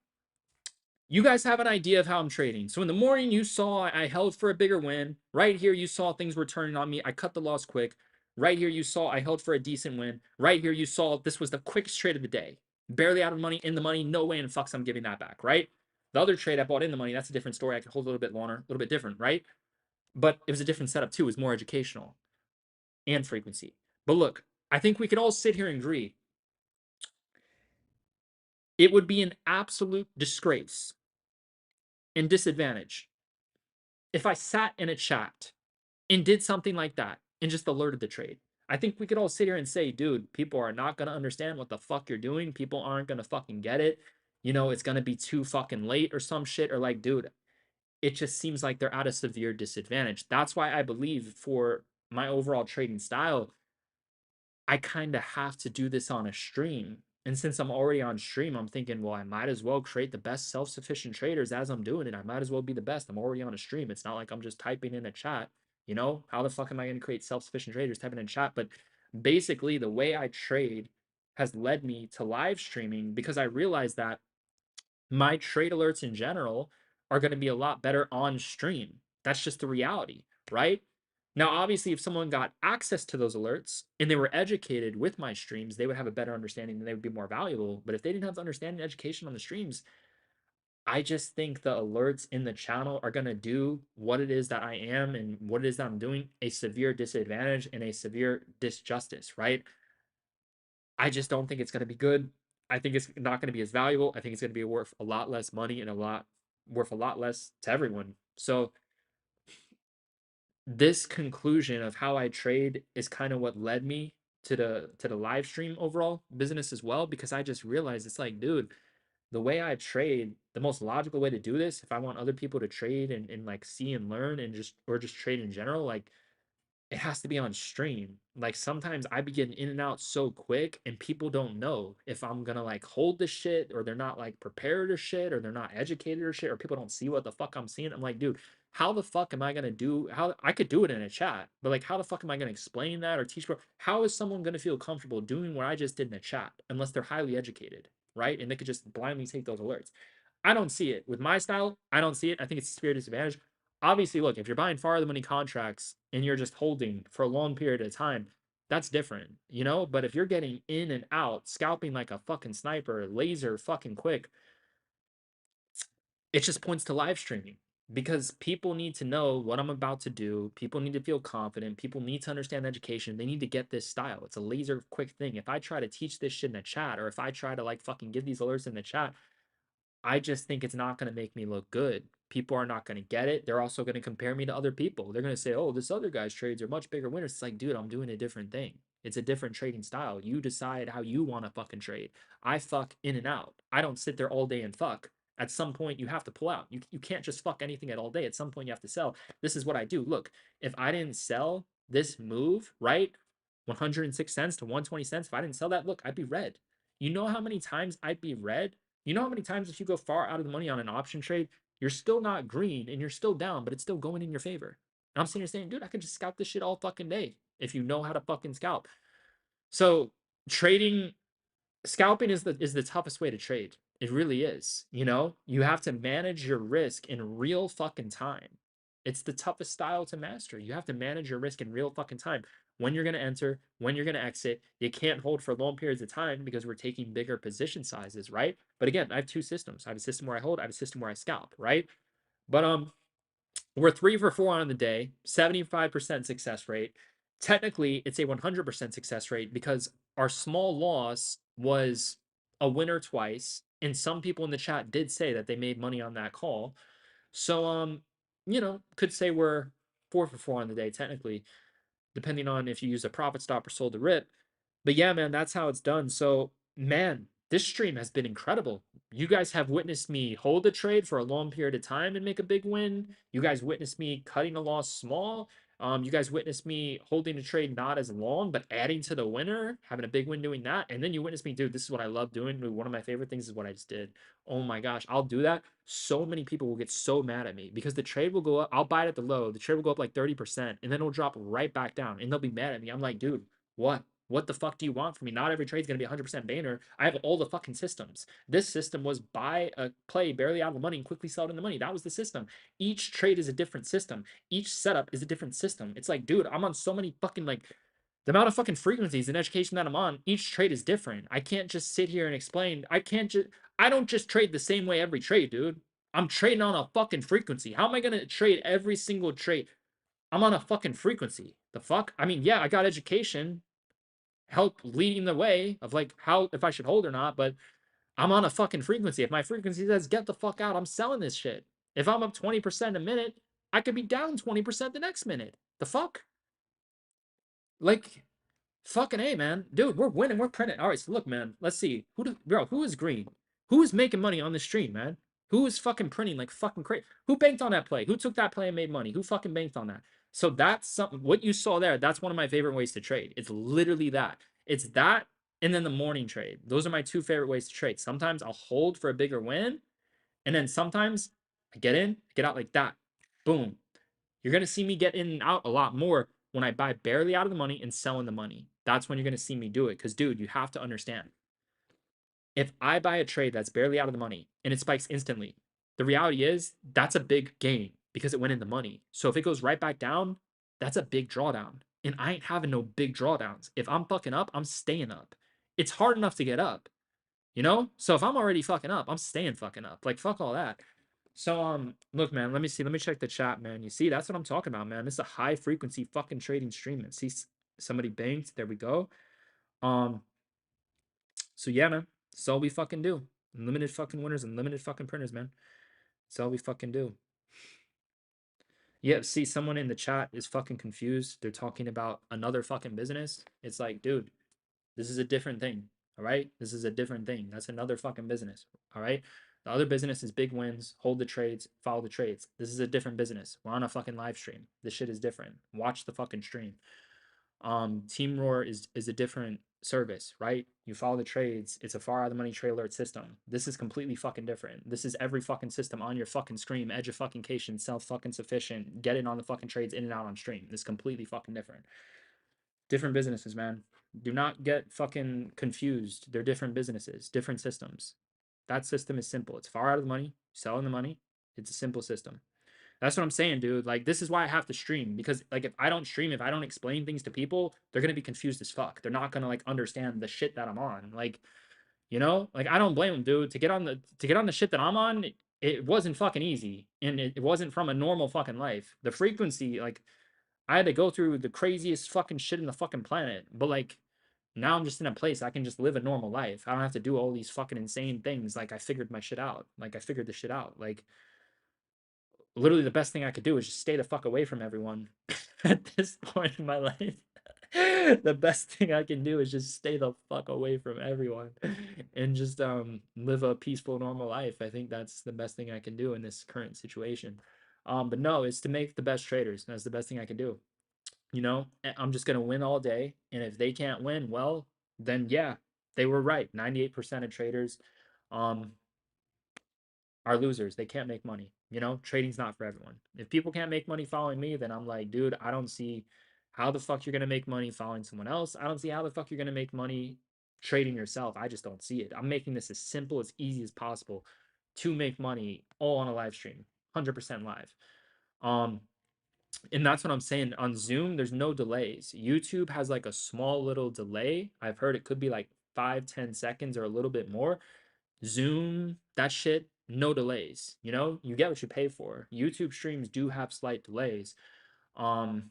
You guys have an idea of how I'm trading. So in the morning, you saw I held for a bigger win. Right here, you saw things were turning on me. I cut the loss quick. Right here, you saw I held for a decent win. Right here, you saw this was the quickest trade of the day. Barely out of money, in the money. No way in fucks I'm giving that back, right? The other trade I bought in the money, that's a different story. I could hold a little bit longer, a little bit different, right? But it was a different setup too. It was more educational and frequency. But look, I think we can all sit here and agree it would be an absolute disgrace and disadvantage if I sat in a chat and did something like that and just alerted the trade. I think we could all sit here and say, dude, people are not going to understand what the fuck you're doing. People aren't going to fucking get it. You know, it's going to be too fucking late or some shit. Or like, dude, it just seems like they're at a severe disadvantage. That's why I believe for my overall trading style, I kind of have to do this on a stream. And since I'm already on stream, I'm thinking, well, I might as well create the best self-sufficient traders as I'm doing it. I might as well be the best. I'm already on a stream. It's not like I'm just typing in a chat. You know, how the fuck am I going to create self-sufficient traders typing in chat? But basically, the way I trade has led me to live streaming because I realized that my trade alerts in general are going to be a lot better on stream. That's just the reality, right? Now, obviously, if someone got access to those alerts and they were educated with my streams, they would have a better understanding and they would be more valuable. But if they didn't have the understanding and education on the streams, I just think the alerts in the channel are going to do what it is that I am and what it is that I'm doing a severe disadvantage and a severe disjustice, right? I just don't think it's going to be good. I think it's not going to be as valuable. I think it's going to be worth a lot less money and worth a lot less to everyone. So this conclusion of how I trade is kind of what led me to the live stream overall business as well because I just realized it's like, dude, the way I trade, the most logical way to do this, if I want other people to trade and like see and learn and just trade in general, like it has to be on stream. Like sometimes I be getting in and out so quick and people don't know if I'm gonna like hold the shit or they're not like prepared or shit or they're not educated or shit or people don't see what the fuck I'm seeing. I'm like, dude, how the fuck am I gonna do how I could do it in a chat, but like how the fuck am I gonna explain that or teach people? How is someone gonna feel comfortable doing what I just did in a chat unless they're highly educated, right? And they could just blindly take those alerts. I don't see it. With my style, I don't see it. I think it's a spirit disadvantage. Obviously, look, if you're buying far the money contracts and you're just holding for a long period of time, that's different, you know? But if you're getting in and out, scalping like a fucking sniper, laser fucking quick, it just points to live streaming because people need to know what I'm about to do. People need to feel confident. People need to understand education. They need to get this style. It's a laser quick thing. If I try to teach this shit in a chat or if I try to like fucking give these alerts in the chat, I just think it's not going to make me look good. People are not going to get it. They're also going to compare me to other people. They're going to say, oh, this other guy's trades are much bigger winners. It's like, dude, I'm doing a different thing. It's a different trading style. You decide how you want to fucking trade. I fuck in and out. I don't sit there all day and fuck. At some point, you have to pull out. You can't just fuck anything at all day. At some point, you have to sell. This is what I do. Look, if I didn't sell this move, right? 106 cents to 120 cents. If I didn't sell that, look, I'd be red. You know how many times I'd be red? You know how many times if you go far out of the money on an option trade, you're still not green and you're still down, but it's still going in your favor. And I'm sitting here saying, dude, I could just scalp this shit all fucking day if you know how to fucking scalp. So trading, scalping is the toughest way to trade. It really is. You know, you have to manage your risk in real fucking time. It's the toughest style to master. You have to manage your risk in real fucking time. when you're going to enter, when you're going to exit. You can't hold for long periods of time because we're taking bigger position sizes, right? But again, I have two systems. I have a system where I hold, I have a system where I scalp, right? But we're 3 for 4 on the day, 75% success rate. Technically, it's a 100% success rate because our small loss was a winner twice, and some people in the chat did say that they made money on that call. So could say we're 4 for 4 on the day technically, depending on if you use a profit stop or sold a rip. But yeah, man, that's how it's done. So, man, this stream has been incredible. You guys have witnessed me hold a trade for a long period of time and make a big win. You guys witnessed me cutting a loss small. You guys witnessed me holding a trade not as long, but adding to the winner, having a big win doing that. And then you witnessed me, dude, this is what I love doing. One of my favorite things is what I just did. Oh my gosh, I'll do that. So many people will get so mad at me because the trade will go up. I'll buy it at the low. The trade will go up like 30%, and then it'll drop right back down. And they'll be mad at me. I'm like, dude, what? What the fuck do you want from me? Not every trade's gonna be 100% Boehner. I have all the fucking systems. This system was buy a play barely out of the money and quickly sell it in the money. That was the system. Each trade is a different system. Each setup is a different system. It's like, dude, I'm on so many fucking like the amount of fucking frequencies in education that I'm on. Each trade is different. I can't just sit here and explain. I don't just trade the same way every trade, dude. I'm trading on a fucking frequency. How am I gonna trade every single trade? I'm on a fucking frequency. The fuck? I mean, yeah, I got education help leading the way of like how if I should hold or not, but I'm on a fucking frequency. If my frequency says get the fuck out, I'm selling this shit. If I'm up 20% a minute, I could be down 20% the next minute. The fuck? Like fucking A, man. Dude, we're winning, we're printing. All right, so look, man, let's see. Who is green? Who is making money on the stream, man? Who is fucking printing like fucking crazy? Who banked on that play? Who took that play and made money? Who fucking banked on that? So that's something what you saw there, that's one of my favorite ways to trade. It's literally that. It's that and then the morning trade. Those are my two favorite ways to trade. Sometimes I'll hold for a bigger win, and then sometimes I get in, get out like that. Boom. You're going to see me get in and out a lot more when I buy barely out of the money and sell in the money. That's when you're going to see me do it. Because, dude, you have to understand. If I buy a trade that's barely out of the money and it spikes instantly, the reality is that's a big gain because it went in the money. So if it goes right back down, that's a big drawdown. And I ain't having no big drawdowns. If I'm fucking up, I'm staying up. It's hard enough to get up, you know? So if I'm already fucking up, I'm staying fucking up. Like, fuck all that. So look, man, let me see. Let me check the chat, man. You see, that's what I'm talking about, man. This is a high frequency fucking trading stream. And see somebody banked. There we go. Um, so yeah, man. That's all we fucking do. Limited fucking winners and limited fucking printers, man. That's all we fucking do. Yeah, see, someone in the chat is fucking confused. They're talking about another fucking business. It's like, dude, this is a different thing. All right. This is a different thing. That's another fucking business. All right. The other business is big wins, hold the trades, follow the trades. This is a different business. We're on a fucking live stream. This shit is different. Watch the fucking stream. Team Roar is a different service, right? You follow the trades. It's a far out of the money trade alert system. This is completely fucking different. This is every fucking system on your fucking screen, edge of fucking cation, self fucking sufficient, get in on the fucking trades in and out on stream. This is completely fucking different. Different businesses, man. Do not get fucking confused. They're different businesses, different systems. That system is simple. It's far out of the money, selling the money. It's a simple system. That's what I'm saying, dude. Like, this is why I have to stream because, like, if I don't stream, if I don't explain things to people, they're gonna be confused as fuck. They're not gonna like understand the shit that I'm on. Like, like I don't blame them, dude. To get on the shit that I'm on, it wasn't fucking easy, and it wasn't from a normal fucking life. The frequency, like, I had to go through the craziest fucking shit in the fucking planet. But like now I'm just in a place I can just live a normal life. I don't have to do all these fucking insane things. Like I figured my shit out. Like I figured this shit out. Like literally the best thing I could do is just stay the fuck away from everyone at this point in my life. The best thing I can do is just stay the fuck away from everyone and just live a peaceful normal life. I think that's the best thing I can do in this current situation. But no, it's to make the best traders. That's the best thing I can do. I'm just going to win all day. And if they can't win, well, then yeah, they were right. 98% of traders um, are losers. They can't make money. Trading's not for everyone. If people can't make money following me, then I'm like, dude, I don't see how the fuck you're going to make money following someone else. I don't see how the fuck you're going to make money trading yourself. I just don't see it. I'm making this as simple, as easy as possible to make money all on a live stream, 100% live. Um, And that's what I'm saying. On Zoom, there's no delays. YouTube has like a small little delay. I've heard it could be like 5, 10 seconds or a little bit more. Zoom, that shit, no delays. You know, you get what you pay for. YouTube streams do have slight delays. Um,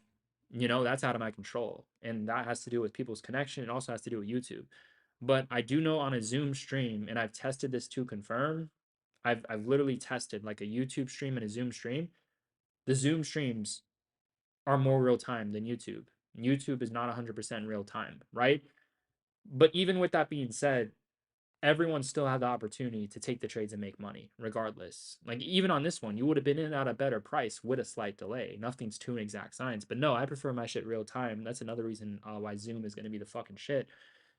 that's out of my control. And that has to do with people's connection. It also has to do with YouTube. But I do know on a Zoom stream, and I've tested this to confirm. I've literally tested like a YouTube stream and a Zoom stream. The Zoom streams are more real time than YouTube. YouTube is not 100% real time, right? But even with that being said, everyone still had the opportunity to take the trades and make money regardless. Like even on this one, you would have been in at a better price with a slight delay. Nothing's too an exact science. But no, I prefer my shit real time. That's another reason why Zoom is going to be the fucking shit,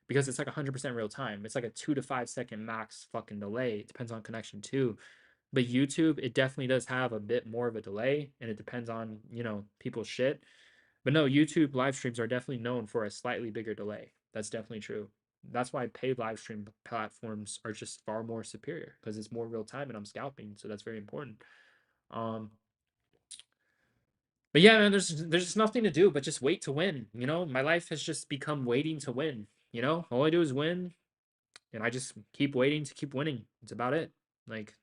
because it's like 100% real time. It's like a 2 to 5 second max fucking delay. It depends on connection too. But YouTube, it definitely does have a bit more of a delay, and it depends on, people's shit. But no, YouTube live streams are definitely known for a slightly bigger delay. That's definitely true. That's why paid live stream platforms are just far more superior, because it's more real time and I'm scalping, so that's very important. Um, but yeah, man, there's just nothing to do but just wait to win. My life has just become waiting to win. All I do is win, and I just keep waiting to keep winning. It's about it. Like,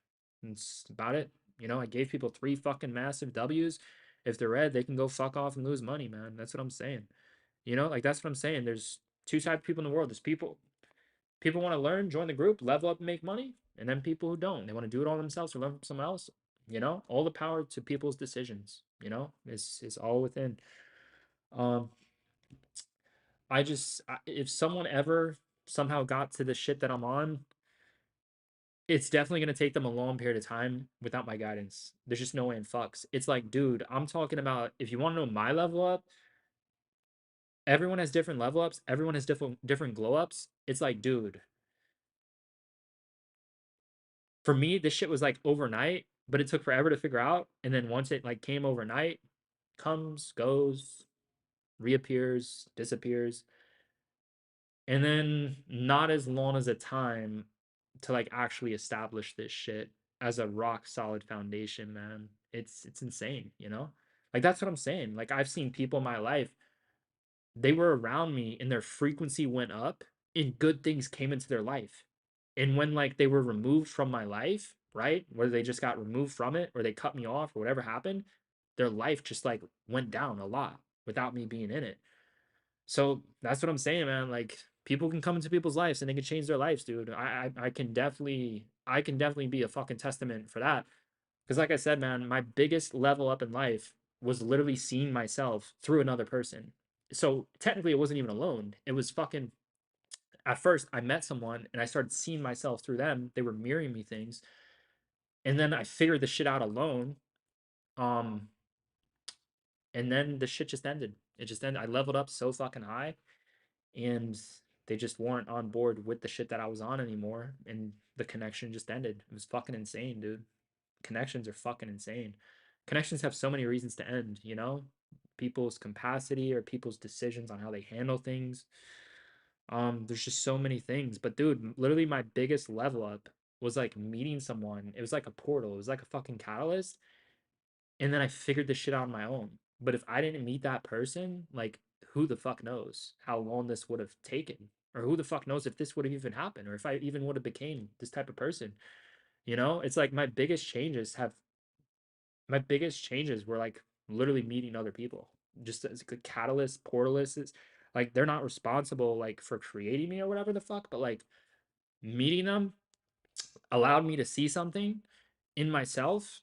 it's about it. I gave people 3 fucking massive W's. If they're red, they can go fuck off and lose money, man. That's what I'm saying. Like that's what I'm saying. There's two types of people in the world. There's people want to learn, join the group, level up and make money, and then people who don't. They want to do it all themselves or learn from someone else. All the power to people's decisions. It's all within. Um, if someone ever somehow got to the shit that I'm on, it's definitely gonna take them a long period of time without my guidance. There's just no way in fucks. It's like, dude, I'm talking about if you want to know my level up, everyone has different level ups, everyone has different glow ups. It's like, dude, for me, this shit was like overnight, but it took forever to figure out. And then once it like came overnight, comes, goes, reappears, disappears, and then not as long as a time to like actually establish this shit as a rock solid foundation, man. It's insane. Like that's what I'm saying. Like I've seen people in my life, they were around me and their frequency went up and good things came into their life. And when like they were removed from my life, right? Whether they just got removed from it or they cut me off or whatever happened, their life just like went down a lot without me being in it. So that's what I'm saying, man. Like people can come into people's lives and they can change their lives, dude. I can definitely be a fucking testament for that. Because like I said, man, my biggest level up in life was literally seeing myself through another person. So technically it wasn't even alone. It was fucking at first I met someone and I started seeing myself through them. They were mirroring me things. And then I figured the shit out alone. Um, and then the shit just ended. It just ended. I leveled up so fucking high and they just weren't on board with the shit that I was on anymore. And the connection just ended. It was fucking insane, dude. Connections are fucking insane. Connections have so many reasons to end. People's capacity or people's decisions on how they handle things. There's just so many things. But dude, literally my biggest level up was like meeting someone. It was like a portal. It was like a fucking catalyst. And then I figured this shit out on my own. But if I didn't meet that person, like who the fuck knows how long this would have taken? Or who the fuck knows if this would have even happened or if I even would have became this type of person. It's like my biggest changes were like literally meeting other people. Just as a catalyst, portalist is like they're not responsible like for creating me or whatever the fuck, but like meeting them allowed me to see something in myself,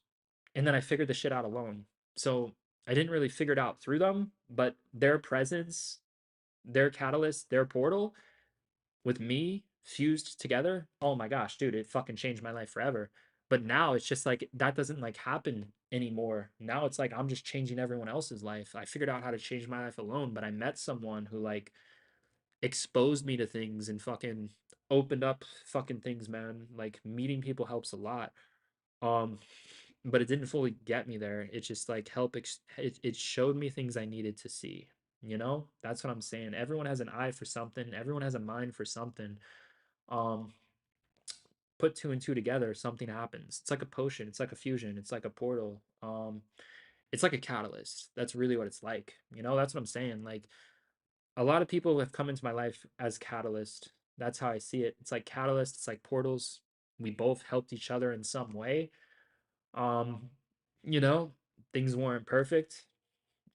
and then I figured the shit out alone. So I didn't really figure it out through them, but their presence, their catalyst, their portal with me fused together, oh my gosh, dude, it fucking changed my life forever. But now it's just like that doesn't like happen anymore. Now it's like I'm just changing everyone else's life. I figured out how to change my life alone, but I met someone who like exposed me to things and fucking opened up fucking things, man. Like meeting people helps a lot. Um but it didn't fully get me there. It just like it showed me things I needed to see. That's what I'm saying. Everyone has an eye for something. Everyone has a mind for something. um put two and two together, something happens. It's like a potion, it's like a fusion, it's like a portal. it's like a catalyst. That's really what it's like. That's what I'm saying. Like a lot of people have come into my life as catalyst. That's how I see it. It's like catalyst, it's like portals. We both helped each other in some way. Um, you know, things weren't perfect.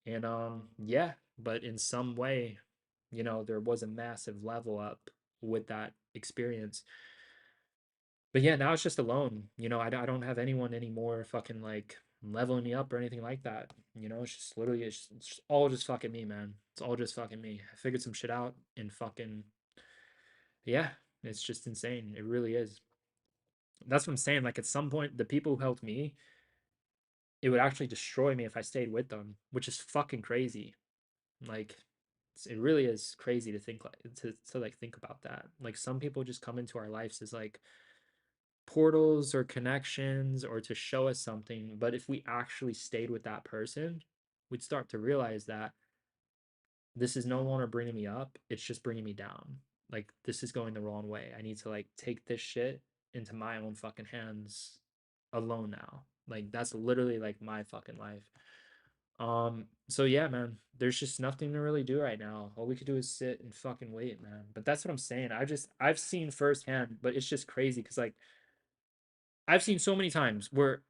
And yeah, but in some way, there was a massive level up with that experience. But yeah, now it's just alone. I don't have anyone anymore fucking like leveling me up or anything like that. It's just literally it's just all just fucking me, man. It's all just fucking me. I figured some shit out and fucking yeah, it's just insane. It really is. That's what I'm saying. Like at some point, the people who helped me, it would actually destroy me if I stayed with them, which is fucking crazy. Like it really is crazy to think like to like think about that. Like some people just come into our lives as like portals or connections or to show us something. But if we actually stayed with that person, we'd start to realize that this is no longer bringing me up. It's just bringing me down. Like this is going the wrong way. I need to like take this shit into my own fucking hands alone now. Like that's literally like my fucking life. So yeah, man, there's just nothing to really do right now. All we could do is sit and fucking wait, man. But that's what I'm saying. I've seen firsthand, but it's just crazy because like I've seen so many times where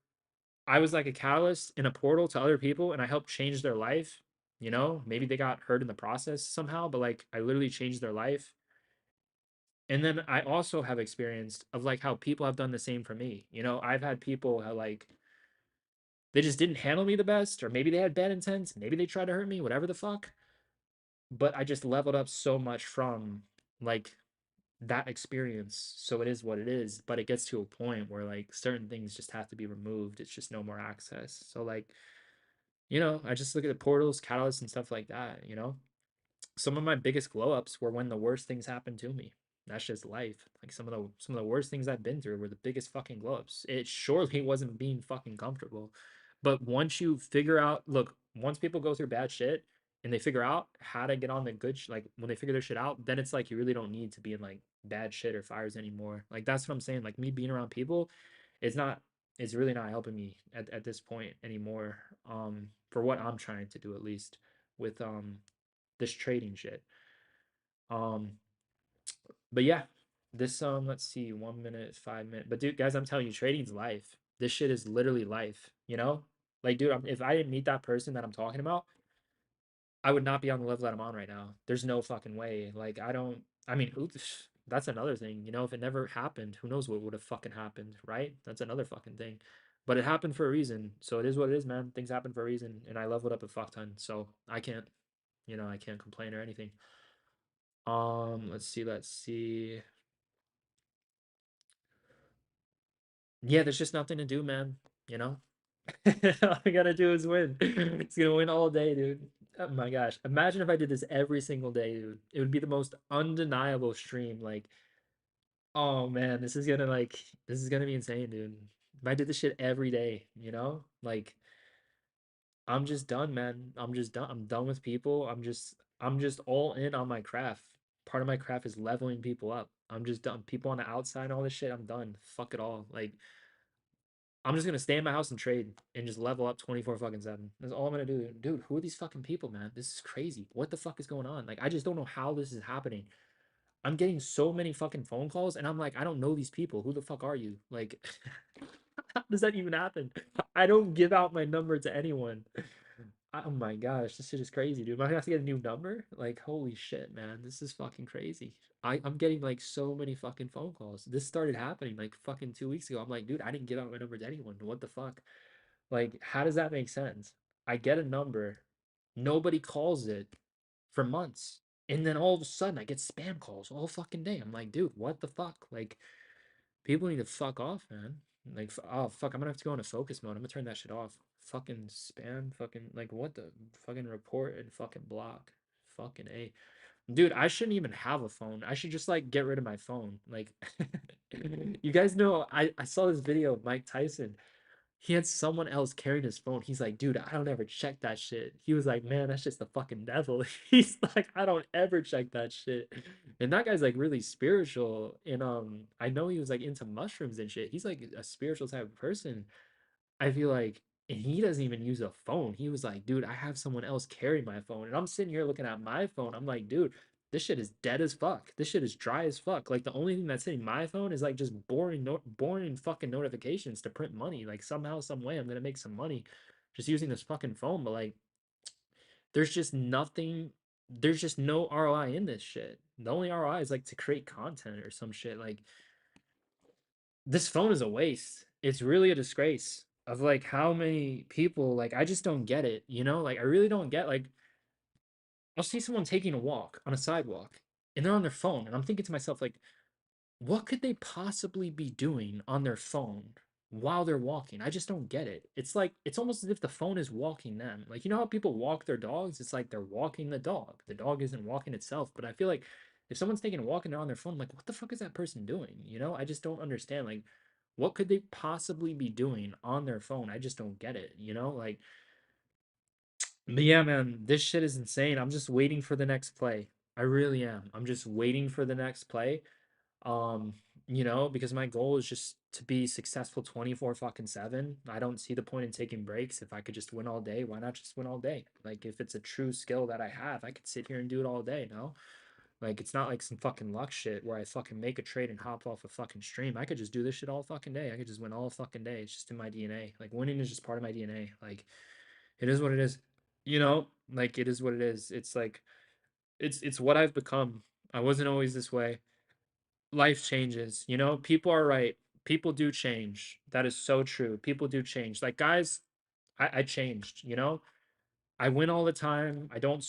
I was like a catalyst in a portal to other people and I helped change their life. Maybe they got hurt in the process somehow, but like I literally changed their life. And then I also have experienced of like how people have done the same for me. I've had people how like they just didn't handle me the best, or maybe they had bad intents, maybe they tried to hurt me, whatever the fuck. But I just leveled up so much from like that experience. So it is what it is. But it gets to a point where like certain things just have to be removed. It's just no more access. So like I just look at the portals, catalysts, and stuff like that. Some of my biggest glow ups were when the worst things happened to me. That's just life. Like some of the worst things I've been through were the biggest fucking glow ups. It surely wasn't being fucking comfortable. But once you figure out, look, once people go through bad shit and they figure out how to get on the good like when they figure their shit out, then it's like you really don't need to be in like bad shit or fires anymore. Like that's what I'm saying. Like me being around people, it's not it's really not helping me at this point anymore. For what I'm trying to do at least with this trading shit. Um, but yeah, this let's see, 1 minute, 5 minutes. But dude, guys, I'm telling you, trading's life. This shit is literally life. Like, dude, if I didn't meet that person that I'm talking about, I would not be on the level that I'm on right now. There's no fucking way. Like, I don't. I mean, who? That's another thing. If it never happened, who knows what would have fucking happened, right? That's another fucking thing. But it happened for a reason. So it is what it is, man. Things happen for a reason, and I leveled up a fuck ton. So I can't complain or anything. Let's see. Yeah, there's just nothing to do, man. You know? All I gotta do is win. It's gonna win all day, dude. Oh my gosh. Imagine if I did this every single day, dude. It would be the most undeniable stream. Like, oh man, this is gonna be insane, dude. If I did this shit every day. Like I'm just done, man. I'm just done. I'm done with people. I'm just all in on my craft. Part of my craft is leveling people up. I'm just done. People on the outside, all this shit, I'm done. Fuck it all. Like I'm just gonna stay in my house and trade and just level up 24 fucking 7. That's all I'm gonna do. Dude, who are these fucking people, man? This is crazy. What the fuck is going on? Like I just don't know how this is happening. I'm getting so many fucking phone calls and I'm like, I don't know these people. Who the fuck are you? Like how does that even happen? I don't give out my number to anyone. Oh my gosh, this shit is crazy, dude. Am I gonna have to get a new number? Like, holy shit, man. This is fucking crazy. I'm getting like so many fucking phone calls. This started happening like fucking 2 weeks ago. I'm like, dude, I didn't give out my number to anyone. What the fuck? Like, how does that make sense? I get a number, nobody calls it for months. And then all of a sudden I get spam calls all fucking day. I'm like, dude, what the fuck? Like, people need to fuck off, man. Like, oh fuck, I'm gonna have to go into focus mode. I'm gonna turn that shit off. Fucking spam, fucking like what the fucking report and fucking block. Fucking A. Dude, I shouldn't even have a phone. I should just like get rid of my phone. Like you guys know I saw this video of Mike Tyson. He had someone else carrying his phone. He's like, dude, I don't ever check that shit. He was like, man, that's just the fucking devil. He's like, I don't ever check that shit. And that guy's like really spiritual. And I know he was like into mushrooms and shit. He's like a spiritual type of person. I feel like and he doesn't even use a phone. He was like, dude, I have someone else carry my phone. And I'm sitting here looking at my phone. I'm like, dude, this shit is dead as fuck. This shit is dry as fuck. Like the only thing that's hitting my phone is like just boring fucking notifications to print money. Like somehow, some way, I'm gonna make some money just using this fucking phone. But like, there's just nothing. There's just no ROI in this shit. The only ROI is like to create content or some shit. Like this phone is a waste. It's really a disgrace of like how many people like I just don't get it, you know? Like I really don't get like I'll see someone taking a walk on a sidewalk and they're on their phone and I'm thinking to myself like what could they possibly be doing on their phone while they're walking? I just don't get it. It's like it's almost as if the phone is walking them. Like you know how people walk their dogs? It's like they're walking the dog. The dog isn't walking itself, but I feel like if someone's taking a walk and they're on their phone, like what the fuck is that person doing? You know, I just don't understand. Like what could they possibly be doing on their phone? I just don't get it, you know? Like but yeah, man, this shit is insane. I'm just waiting for the next play. I really am. I'm just waiting for the next play. Um, you know, because my goal is just to be successful 24 fucking 7. I don't see the point in taking breaks. If I could just win all day, why not just win all day? Like if it's a true skill that I have, I could sit here and do it all day, no? Like it's not like some fucking luck shit where I fucking make a trade and hop off a fucking stream. I could just do this shit all fucking day. I could just win all fucking day. It's just in my DNA. Like winning is just part of my DNA. Like it is what it is. You know, like it is what it is. It's like it's what I've become. I wasn't always this way. Life changes, you know? People are right. People do change. That is so true. People do change. Like guys, I changed, you know? I win all the time. I don't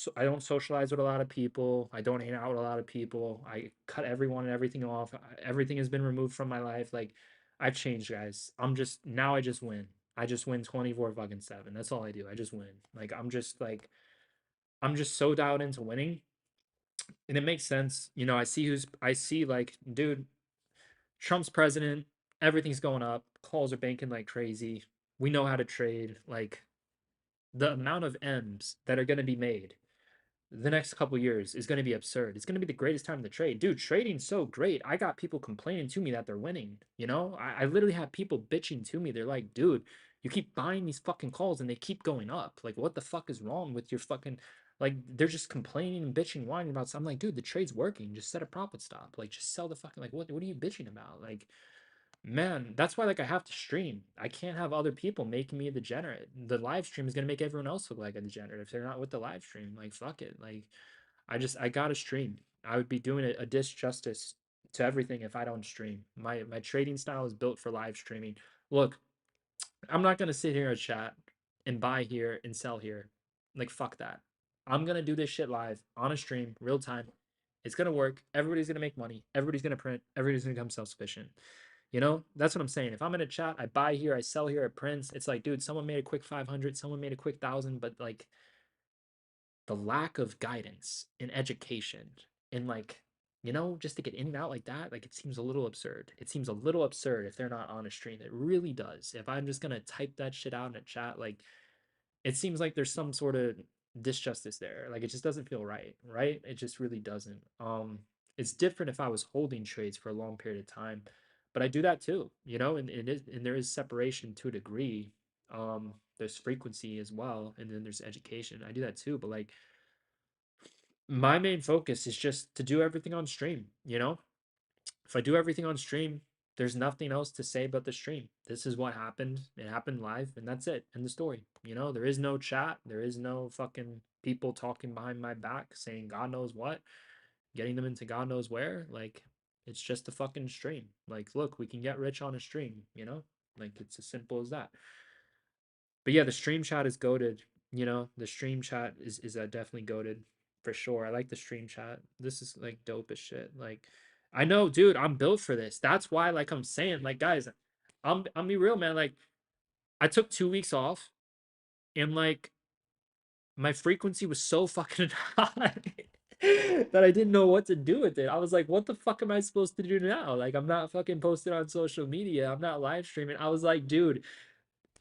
socialize with a lot of people. I don't hang out with a lot of people. I cut everyone and everything off. Everything has been removed from my life. Like I've changed, guys. I'm just now I just win. I just win 24 fucking 7. That's all I do. I just win. Like I'm just so dialed into winning. And it makes sense. You know, I see like, dude, Trump's president, everything's going up. Calls are banking like crazy. We know how to trade. Like the amount of M's that are going to be made the next couple years is going to be absurd. It's going to be the greatest time to trade. Dude, trading's so great. I got people complaining to me that they're winning. You know, I literally have people bitching to me. They're like, dude, you keep buying these fucking calls and they keep going up. Like, what the fuck is wrong with your fucking. Like, they're just complaining and bitching, whining about something. I'm like, dude, the trade's working. Just set a profit stop. Like, just sell the fucking. Like, what are you bitching about? Like, man, that's why like I have to stream. I can't have other people making me a degenerate. The live stream is gonna make everyone else look like a degenerate if they're not with the live stream. Like fuck it. Like I gotta stream. I would be doing a disjustice to everything if I don't stream. My trading style is built for live streaming. Look, I'm not gonna sit here and chat and buy here and sell here. Like fuck that. I'm gonna do this shit live on a stream, real time. It's gonna work. Everybody's gonna make money. Everybody's gonna print. Everybody's gonna become self-sufficient. You know, that's what I'm saying. If I'm in a chat, I buy here, I sell here, it prints. It's like, dude, someone made a quick 500, someone made a quick 1,000, but like the lack of guidance in education and like, you know, just to get in and out like that, like it seems a little absurd. It seems a little absurd if they're not on a stream. It really does. If I'm just gonna type that shit out in a chat, like it seems like there's some sort of disjustice there. Like it just doesn't feel right, right? It just really doesn't. It's different if I was holding trades for a long period of time, but I do that too, you know, and there is separation to a degree. There's frequency as well, and then there's education. I do that too, but like my main focus is just to do everything on stream, you know? If I do everything on stream, there's nothing else to say about the stream. This is what happened. It happened live, and that's it. End the story. You know, there is no chat. There is no fucking people talking behind my back saying God knows what, getting them into God knows where. Like, it's just a fucking stream. Like, look, we can get rich on a stream, you know? Like, it's as simple as that. But yeah, the stream chat is goaded. You know, the stream chat is definitely goaded for sure. I like the stream chat. This is like dope as shit. Like, I know, dude, I'm built for this. That's why, like I'm saying, like guys, I'm be real, man. Like, I took 2 weeks off, and like my frequency was so fucking high that I didn't know what to do with it. I was like, what the fuck am I supposed to do now? Like, I'm not fucking posted on social media. I'm not live streaming. I was like, dude,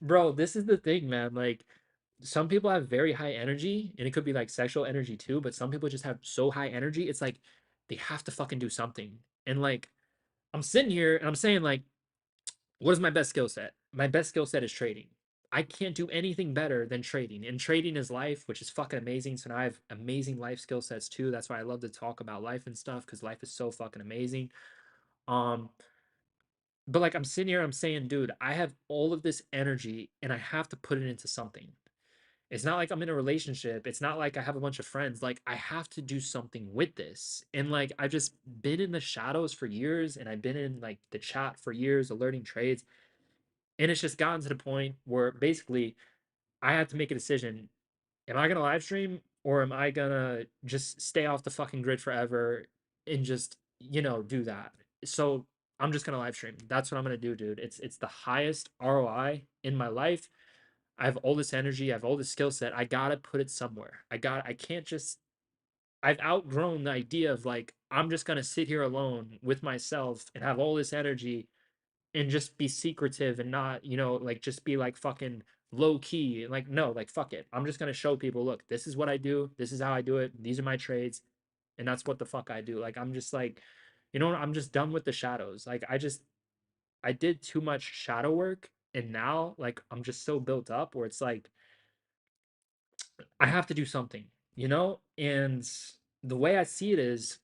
bro, this is the thing, man. Like, some people have very high energy, and it could be like sexual energy too, but some people just have so high energy, it's like they have to fucking do something. And like, I'm sitting here and I'm saying, like, what is my best skill set? My best skill set is trading. I can't do anything better than trading. And trading is life, which is fucking amazing. So now I have amazing life skill sets too. That's why I love to talk about life and stuff because life is so fucking amazing. Um, but like I'm sitting here, I'm saying, dude, I have all of this energy and I have to put it into something. It's not like I'm in a relationship. It's not like I have a bunch of friends. Like I have to do something with this. And like I've just been in the shadows for years and I've been in like the chat for years, alerting trades. And it's just gotten to the point where basically I have to make a decision. Am I gonna live stream or am I gonna just stay off the fucking grid forever and just, do that? So I'm just gonna live stream. That's what I'm gonna do, dude. It's the highest ROI in my life. I have all this energy, I have all this skill set. I gotta put it somewhere. I can't just I've outgrown the idea of like I'm just gonna sit here alone with myself and have all this energy and just be secretive and not, like just be like fucking low key. Like, no, like fuck it. I'm just gonna show people, look, this is what I do, this is how I do it, these are my trades, and that's what the fuck I do. Like I'm just like, I'm just done with the shadows. Like I did too much shadow work and now like I'm just so built up where it's like I have to do something, And the way I see it is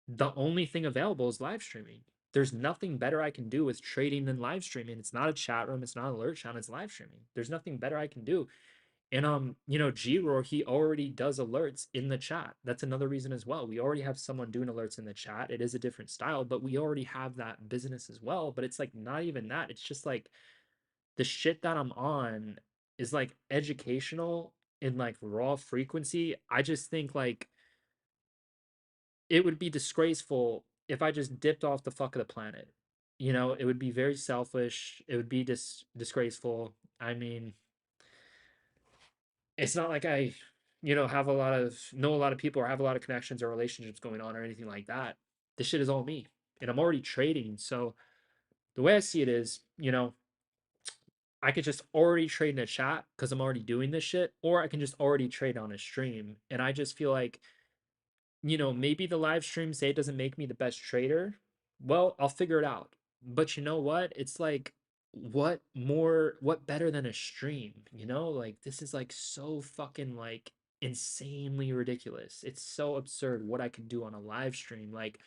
the only thing available is live streaming. There's nothing better I can do with trading than live streaming. It's not a chat room, it's not an alert channel, it's live streaming. There's nothing better I can do. And G-Roar, he already does alerts in the chat. That's another reason as well. We already have someone doing alerts in the chat. It is a different style, but we already have that business as well. But it's like not even that. It's just like the shit that I'm on is like educational in like raw frequency. I just think like it would be disgraceful if I just dipped off the fuck of the planet. It would be very selfish. It would be disgraceful. I mean, it's not like I, have a lot of know a lot of people or have a lot of connections or relationships going on or anything like that. This shit is all me, and I'm already trading. So the way I see it is, I could just already trade in a chat because I'm already doing this shit, or I can just already trade on a stream. And I just feel like maybe the live stream say it doesn't make me the best trader. Well, I'll figure it out. But you know what? It's like, what better than a stream? Like this is like so fucking like insanely ridiculous. It's so absurd what I can do on a live stream. Like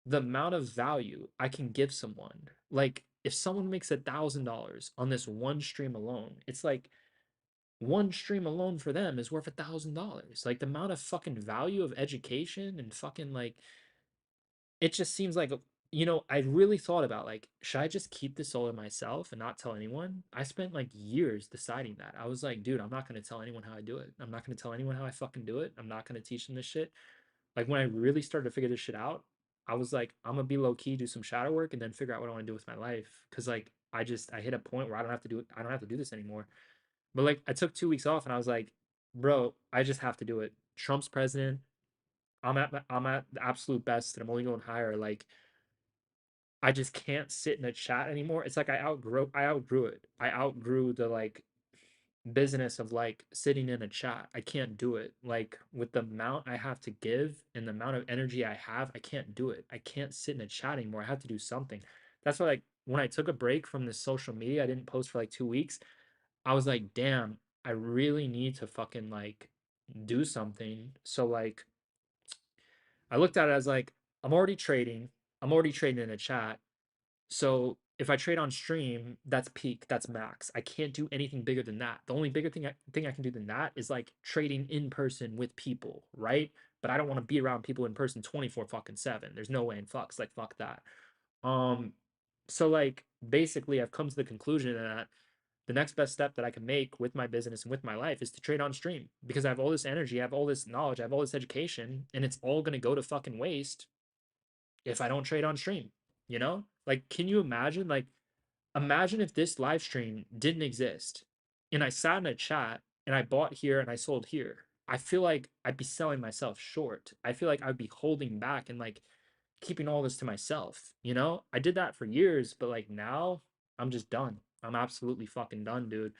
the amount of value I can give someone. Like if someone makes $1,000 on this one stream alone, it's like one stream alone for them is worth $1,000. Like the amount of fucking value of education and fucking like it just seems like I really thought about like, should I just keep this all to myself and not tell anyone? I spent like years deciding that. I was like, dude, I'm not gonna tell anyone how I do it. I'm not gonna tell anyone how I fucking do it. I'm not gonna teach them this shit. Like when I really started to figure this shit out, I was like, I'm gonna be low key, do some shadow work, and then figure out what I want to do with my life. Cause like I hit a point where I don't have to do it. I don't have to do this anymore. But like I took 2 weeks off and I was like, bro, I just have to do it. Trump's president. I'm at the absolute best and I'm only going higher. Like I just can't sit in a chat anymore. It's like I outgrew it. I outgrew the like business of like sitting in a chat. I can't do it. Like with the amount I have to give and the amount of energy I have, I can't do it. I can't sit in a chat anymore. I have to do something. That's why like when I took a break from the social media, I didn't post for like 2 weeks. I was like, damn, I really need to fucking like do something. So like I looked at it as like I'm already trading. I'm already trading in a chat. So if I trade on stream, that's peak, that's max. I can't do anything bigger than that. The only bigger thing I can do than that is like trading in person with people, right? But I don't want to be around people in person 24 fucking 7. There's no way in fucks. Like fuck that. Um so like basically I've come to the conclusion that the next best step that I can make with my business and with my life is to trade on stream because I have all this energy, I have all this knowledge, I have all this education, and it's all going to go to fucking waste if I don't trade on stream. Like, can you imagine? Like, imagine if this live stream didn't exist and I sat in a chat and I bought here and I sold here. I feel like I'd be selling myself short. I feel like I'd be holding back and like keeping all this to myself. I did that for years, but like now I'm just done. I'm absolutely fucking done, dude.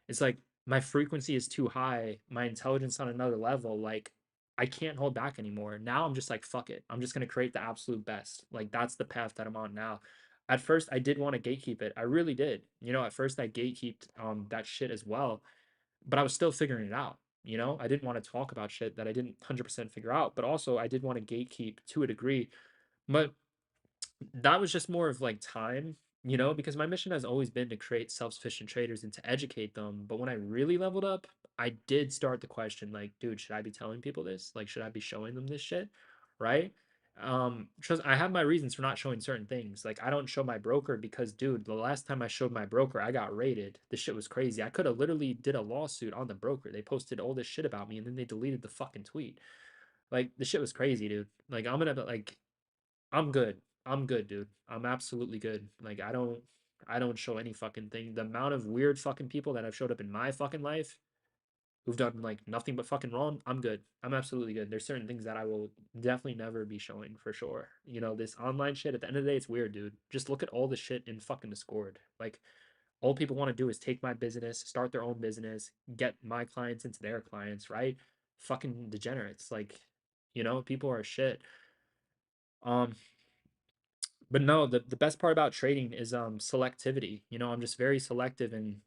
It's like my frequency is too high, my intelligence on another level. Like I can't hold back anymore. Now I'm just like, fuck it. I'm just gonna create the absolute best. Like that's the path that I'm on now. at first I did want to gatekeep it. I really did. You know, at first I gatekeeped that shit as well, but I was still figuring it out. You know, I didn't want to talk about shit that I didn't 100% figure out, but also I did want to gatekeep to a degree. But that was just more of like time, you know, because my mission has always been to create self-sufficient traders and to educate them. But when I really leveled up, I did start to question, like, dude, should I be telling people this? Like, should I be showing them this shit? Right? Trust I have my reasons for not showing certain things. Like, I don't show my broker because, dude, the last time I showed my broker, I got raided. This shit was crazy. I could have literally did a lawsuit on the broker. They posted all this shit about me and then they deleted the fucking tweet. Like, the shit was crazy, dude. Like, I'm good. I'm good, dude. I'm absolutely good. Like I don't show any fucking thing. The amount of weird fucking people that have showed up in my fucking life who've done like nothing but fucking wrong, I'm good. I'm absolutely good. There's certain things that I will definitely never be showing for sure. You know, this online shit at the end of the day, it's weird, dude. Just look at all the shit in fucking Discord. Like all people want to do is take my business, start their own business, get my clients into their clients, right? Fucking degenerates. Like, you know, people are shit. Um, but no, the best part about trading is selectivity. You know, I'm just very selective in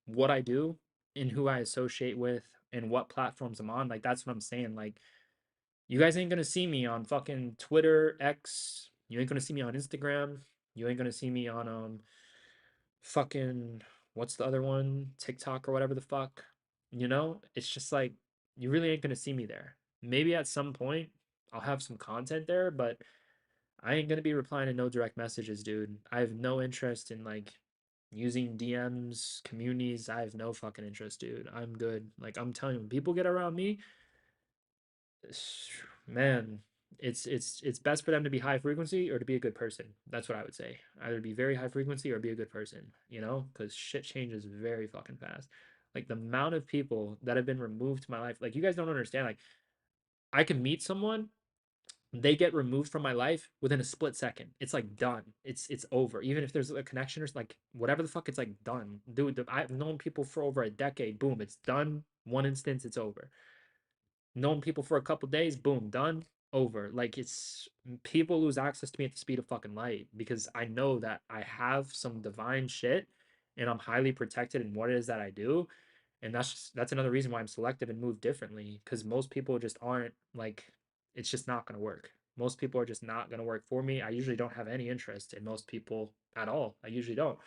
what I do, in who I associate with, and what platforms I'm on. Like that's what I'm saying. Like you guys ain't gonna see me on fucking Twitter, X. You ain't gonna see me on Instagram. You ain't gonna see me on fucking what's the other one? TikTok or whatever the fuck. You know? It's just like you really ain't gonna see me there. Maybe at some point I'll have some content there, but I ain't gonna be replying to no direct messages, dude. I have no interest in like using DMs, communities. I have no fucking interest, dude. I'm good. Like I'm telling you, when people get around me, man, it's best for them to be high frequency or to be a good person. That's what I would say. Either be very high frequency or be a good person, you know? Because shit changes very fucking fast. Like the amount of people that have been removed to my life, like you guys don't understand. Like I can meet someone, they get removed from my life within a split second. It's like done. It's over. Even if there's a connection or like whatever the fuck, it's like done. Dude, I've known people for over a decade. Boom, it's done. One instance, it's over. Known people for a couple days. Boom, done. Over. Like it's people lose access to me at the speed of fucking light because I know that I have some divine shit and I'm highly protected in what it is that I do. And that's another reason why I'm selective and move differently because most people just aren't like it's just not going to work. Most people are just not going to work for me. I usually don't have any interest in most people at all. I usually don't.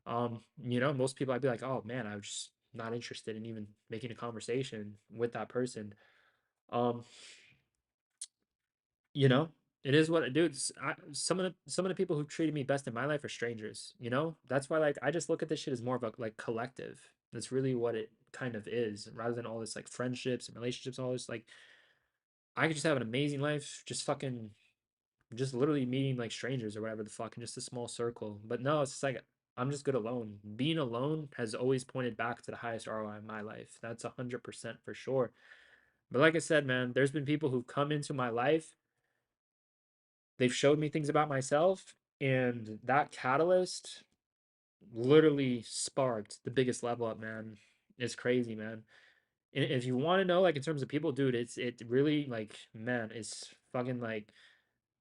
You know, most people I'd be like, "Oh man, I'm just not interested in even making a conversation with that person." Um, you know, it is what it dudes. Some of the people who treated me best in my life are strangers. You know, that's why like I just look at this shit as more of a like collective. That's really what it kind of is, rather than all this like friendships and relationships and all this. Like I could just have an amazing life, just fucking, just literally meeting like strangers or whatever the fuck in just a small circle. But no, it's just like I'm just good alone. Being alone has always pointed back to the highest ROI in my life. That's 100% for sure. But like I said, man, there's been people who've come into my life, they've showed me things about myself, and that catalyst literally sparked the biggest level up, man. It's crazy, man. And if you want to know, like in terms of people, dude, it really like, man, it's fucking like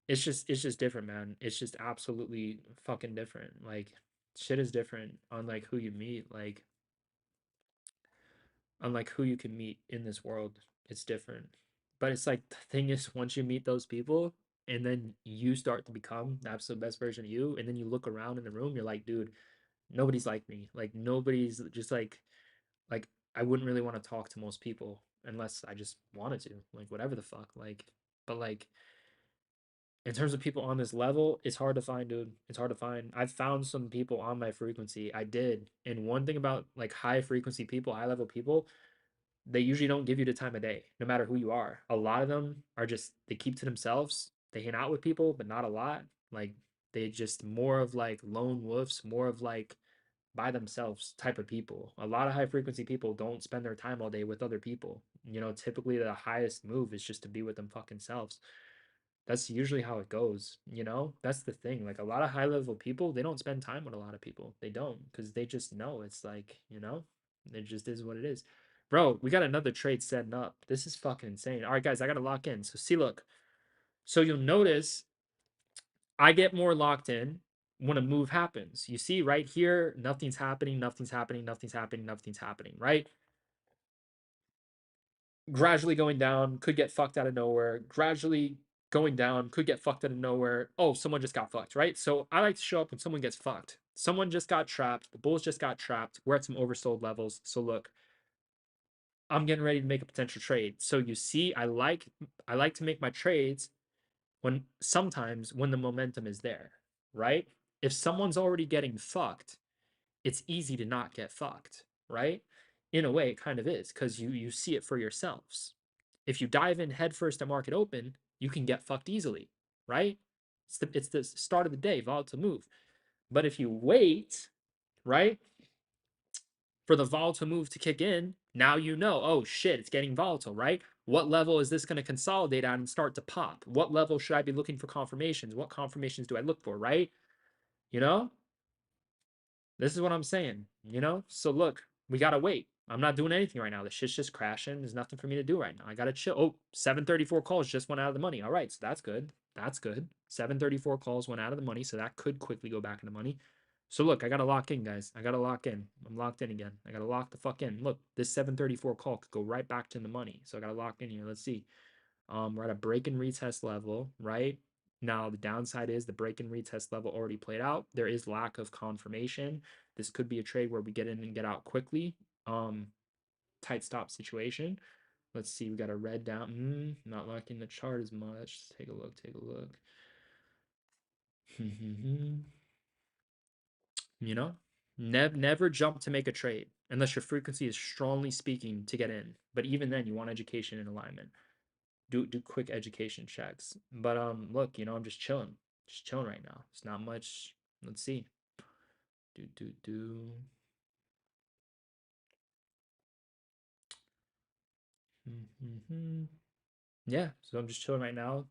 it's just different, man. It's just absolutely fucking different. Like shit is different on like who you meet, like on like who you can meet in this world. It's different. But it's like the thing is once you meet those people and then you start to become the absolute best version of you, and then you look around in the room, you're like, dude, nobody's like me. Like nobody's just like I wouldn't really want to talk to most people unless I just wanted to. Like whatever the fuck. Like but like in terms of people on this level, it's hard to find, dude. It's hard to find. I've found some people on my frequency. I did. And one thing about like high frequency people, high level people, they usually don't give you the time of day, no matter who you are. A lot of them are just, they keep to themselves. They hang out with people, but not a lot. Like they just more of like lone wolves, more of like by themselves type of people. A lot of high frequency people don't spend their time all day with other people. You know, typically the highest move is just to be with them fucking selves. That's usually how it goes, you know? That's the thing. Like a lot of high level people, they don't spend time with a lot of people. They don't because they just know it's like, you know, it just is what it is. Bro, we got another trade setting up. This is fucking insane. All right, guys, I got to lock in. So, see, look. So, you'll notice I get more locked in when a move happens. You see right here, nothing's happening, nothing's happening, nothing's happening, nothing's happening, right? Gradually going down, could get fucked out of nowhere. Gradually going down, could get fucked out of nowhere. Oh, someone just got fucked, right? So I like to show up when someone gets fucked. Someone just got trapped. The bulls just got trapped. We're at some oversold levels. So look, I'm getting ready to make a potential trade. So you see, I like to make my trades when sometimes when the momentum is there, right? If someone's already getting fucked, it's easy to not get fucked, right? In a way, it kind of is because you see it for yourselves. If you dive in headfirst at market open, you can get fucked easily, right? It's the start of the day, volatile move. But if you wait, right, for the volatile move to kick in, now you know, oh shit, it's getting volatile, right? What level is this going to consolidate at and start to pop? What level should I be looking for confirmations? What confirmations do I look for, right? You know, this is what I'm saying, you know? So look, we gotta wait. I'm not doing anything right now. The shit's just crashing. There's nothing for me to do right now. I gotta chill. Oh, 734 calls just went out of the money. All right, so that's good. That's good. 734 calls went out of the money, so that could quickly go back into money. So look, I gotta lock in, guys. I gotta lock in. I'm locked in again. I gotta lock the fuck in. Look, this 734 call could go right back to the money. So I gotta lock in here. Let's see. We're at a break and retest level, right? Now, the downside is the break and retest level already played out. There is lack of confirmation. This could be a trade where we get in and get out quickly. Um, Tight stop situation. Let's see. We got a red down. Not liking the chart as much. Take a look. Take a look. You know, never jump to make a trade unless your frequency is strongly speaking to get in. But even then, you want education and alignment. Do quick education checks. But look, I'm just chilling. Just chilling right now. It's not much. Let's see. Do. Yeah, so I'm just chilling right now.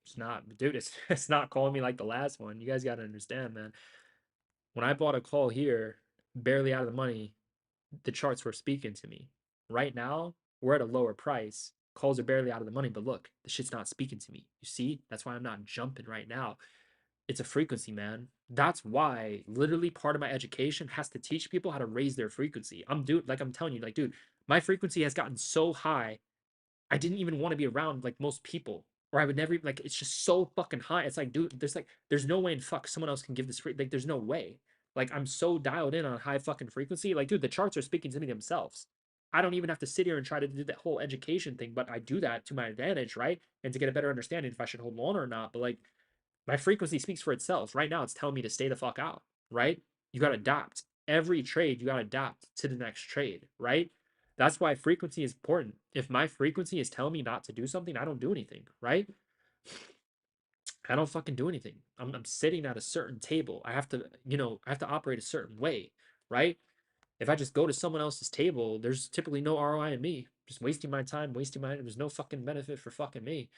It's not, dude, it's not calling me like the last one. You guys got to understand, man. When I bought a call here, barely out of the money, the charts were speaking to me. Right now, we're at a lower price. Calls are barely out of the money, but look, the shit's not speaking to me. You see? That's why I'm not jumping right now. It's a frequency, man. That's why literally part of my education has to teach people how to raise their frequency. I'm telling you, like, dude, my frequency has gotten so high, I didn't even want to be around like most people. Or I would never like it's just so fucking high. It's dude, there's no way in fuck someone else can give this free. Like, there's no way. Like, I'm so dialed in on high fucking frequency. Like, dude, the charts are speaking to me themselves. I don't even have to sit here and try to do that whole education thing, but I do that to my advantage, right? And to get a better understanding if I should hold on or not. But like, my frequency speaks for itself. Right now, it's telling me to stay the fuck out, right? You got to adapt. Every trade, you got to adapt to the next trade, right? That's why frequency is important. If my frequency is telling me not to do something, I don't do anything, right? I don't fucking do anything. I'm sitting at a certain table. I have to operate a certain way, right? If I just go to someone else's table, there's typically no ROI in me. Just wasting my time, there's no fucking benefit for fucking me.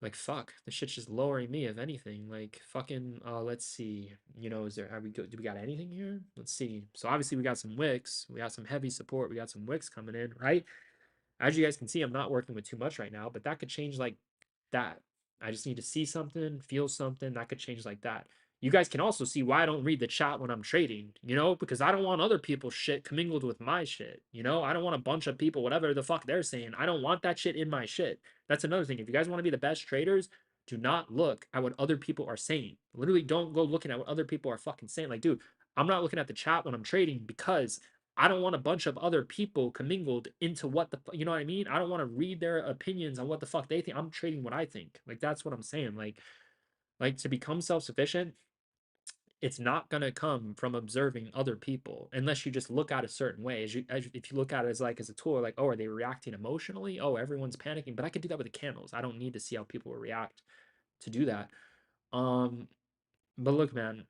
Like, fuck, this shit's just lowering me, if anything. Like, fucking, let's see. Do we got anything here? Let's see. So obviously we got some wicks. We got some heavy support. We got some wicks coming in, right? As you guys can see, I'm not working with too much right now, but that could change like that. I just need to see something, feel something that could change like that. You guys can also see why I don't read the chat when I'm trading, because I don't want other people's shit commingled with my shit. I don't want a bunch of people, whatever the fuck they're saying. I don't want that shit in my shit. That's another thing. If you guys want to be the best traders, do not look at what other people are saying. Literally, don't go looking at what other people are fucking saying. Like, dude, I'm not looking at the chat when I'm trading because I don't want a bunch of other people commingled into you know what I mean? I don't want to read their opinions on what the fuck they think. I'm trading what I think. Like, that's what I'm saying. Like to become self-sufficient, it's not going to come from observing other people unless you just look at a certain way. If you look at it as a tool, like, oh, are they reacting emotionally? Oh, everyone's panicking. But I could do that with the candles. I don't need to see how people will react to do that. Um, but look, man,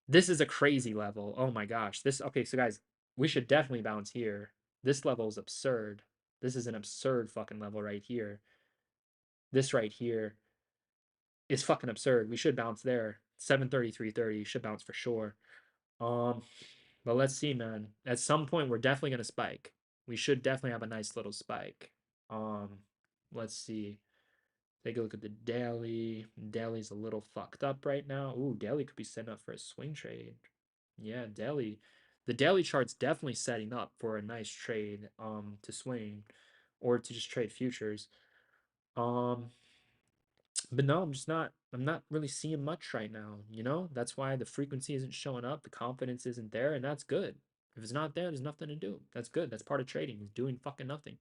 this is a crazy level. Oh my gosh. Okay, so guys, we should definitely bounce here. This level is absurd. This is an absurd fucking level right here. This right here is fucking absurd. We should bounce there. 733.30 should bounce for sure. Um, but let's see, man. At some point we're definitely gonna spike. We should definitely have a nice little spike. Um, let's see. Take a look at the daily. Daily's a little fucked up right now. Ooh, daily could be setting up for a swing trade. Yeah, daily. The daily chart's definitely setting up for a nice trade to swing or to just trade futures. Um but no, I'm not really seeing much right now, you know? That's why the frequency isn't showing up, the confidence isn't there, and that's good. If it's not there, there's nothing to do. That's good. That's part of trading, is doing fucking nothing.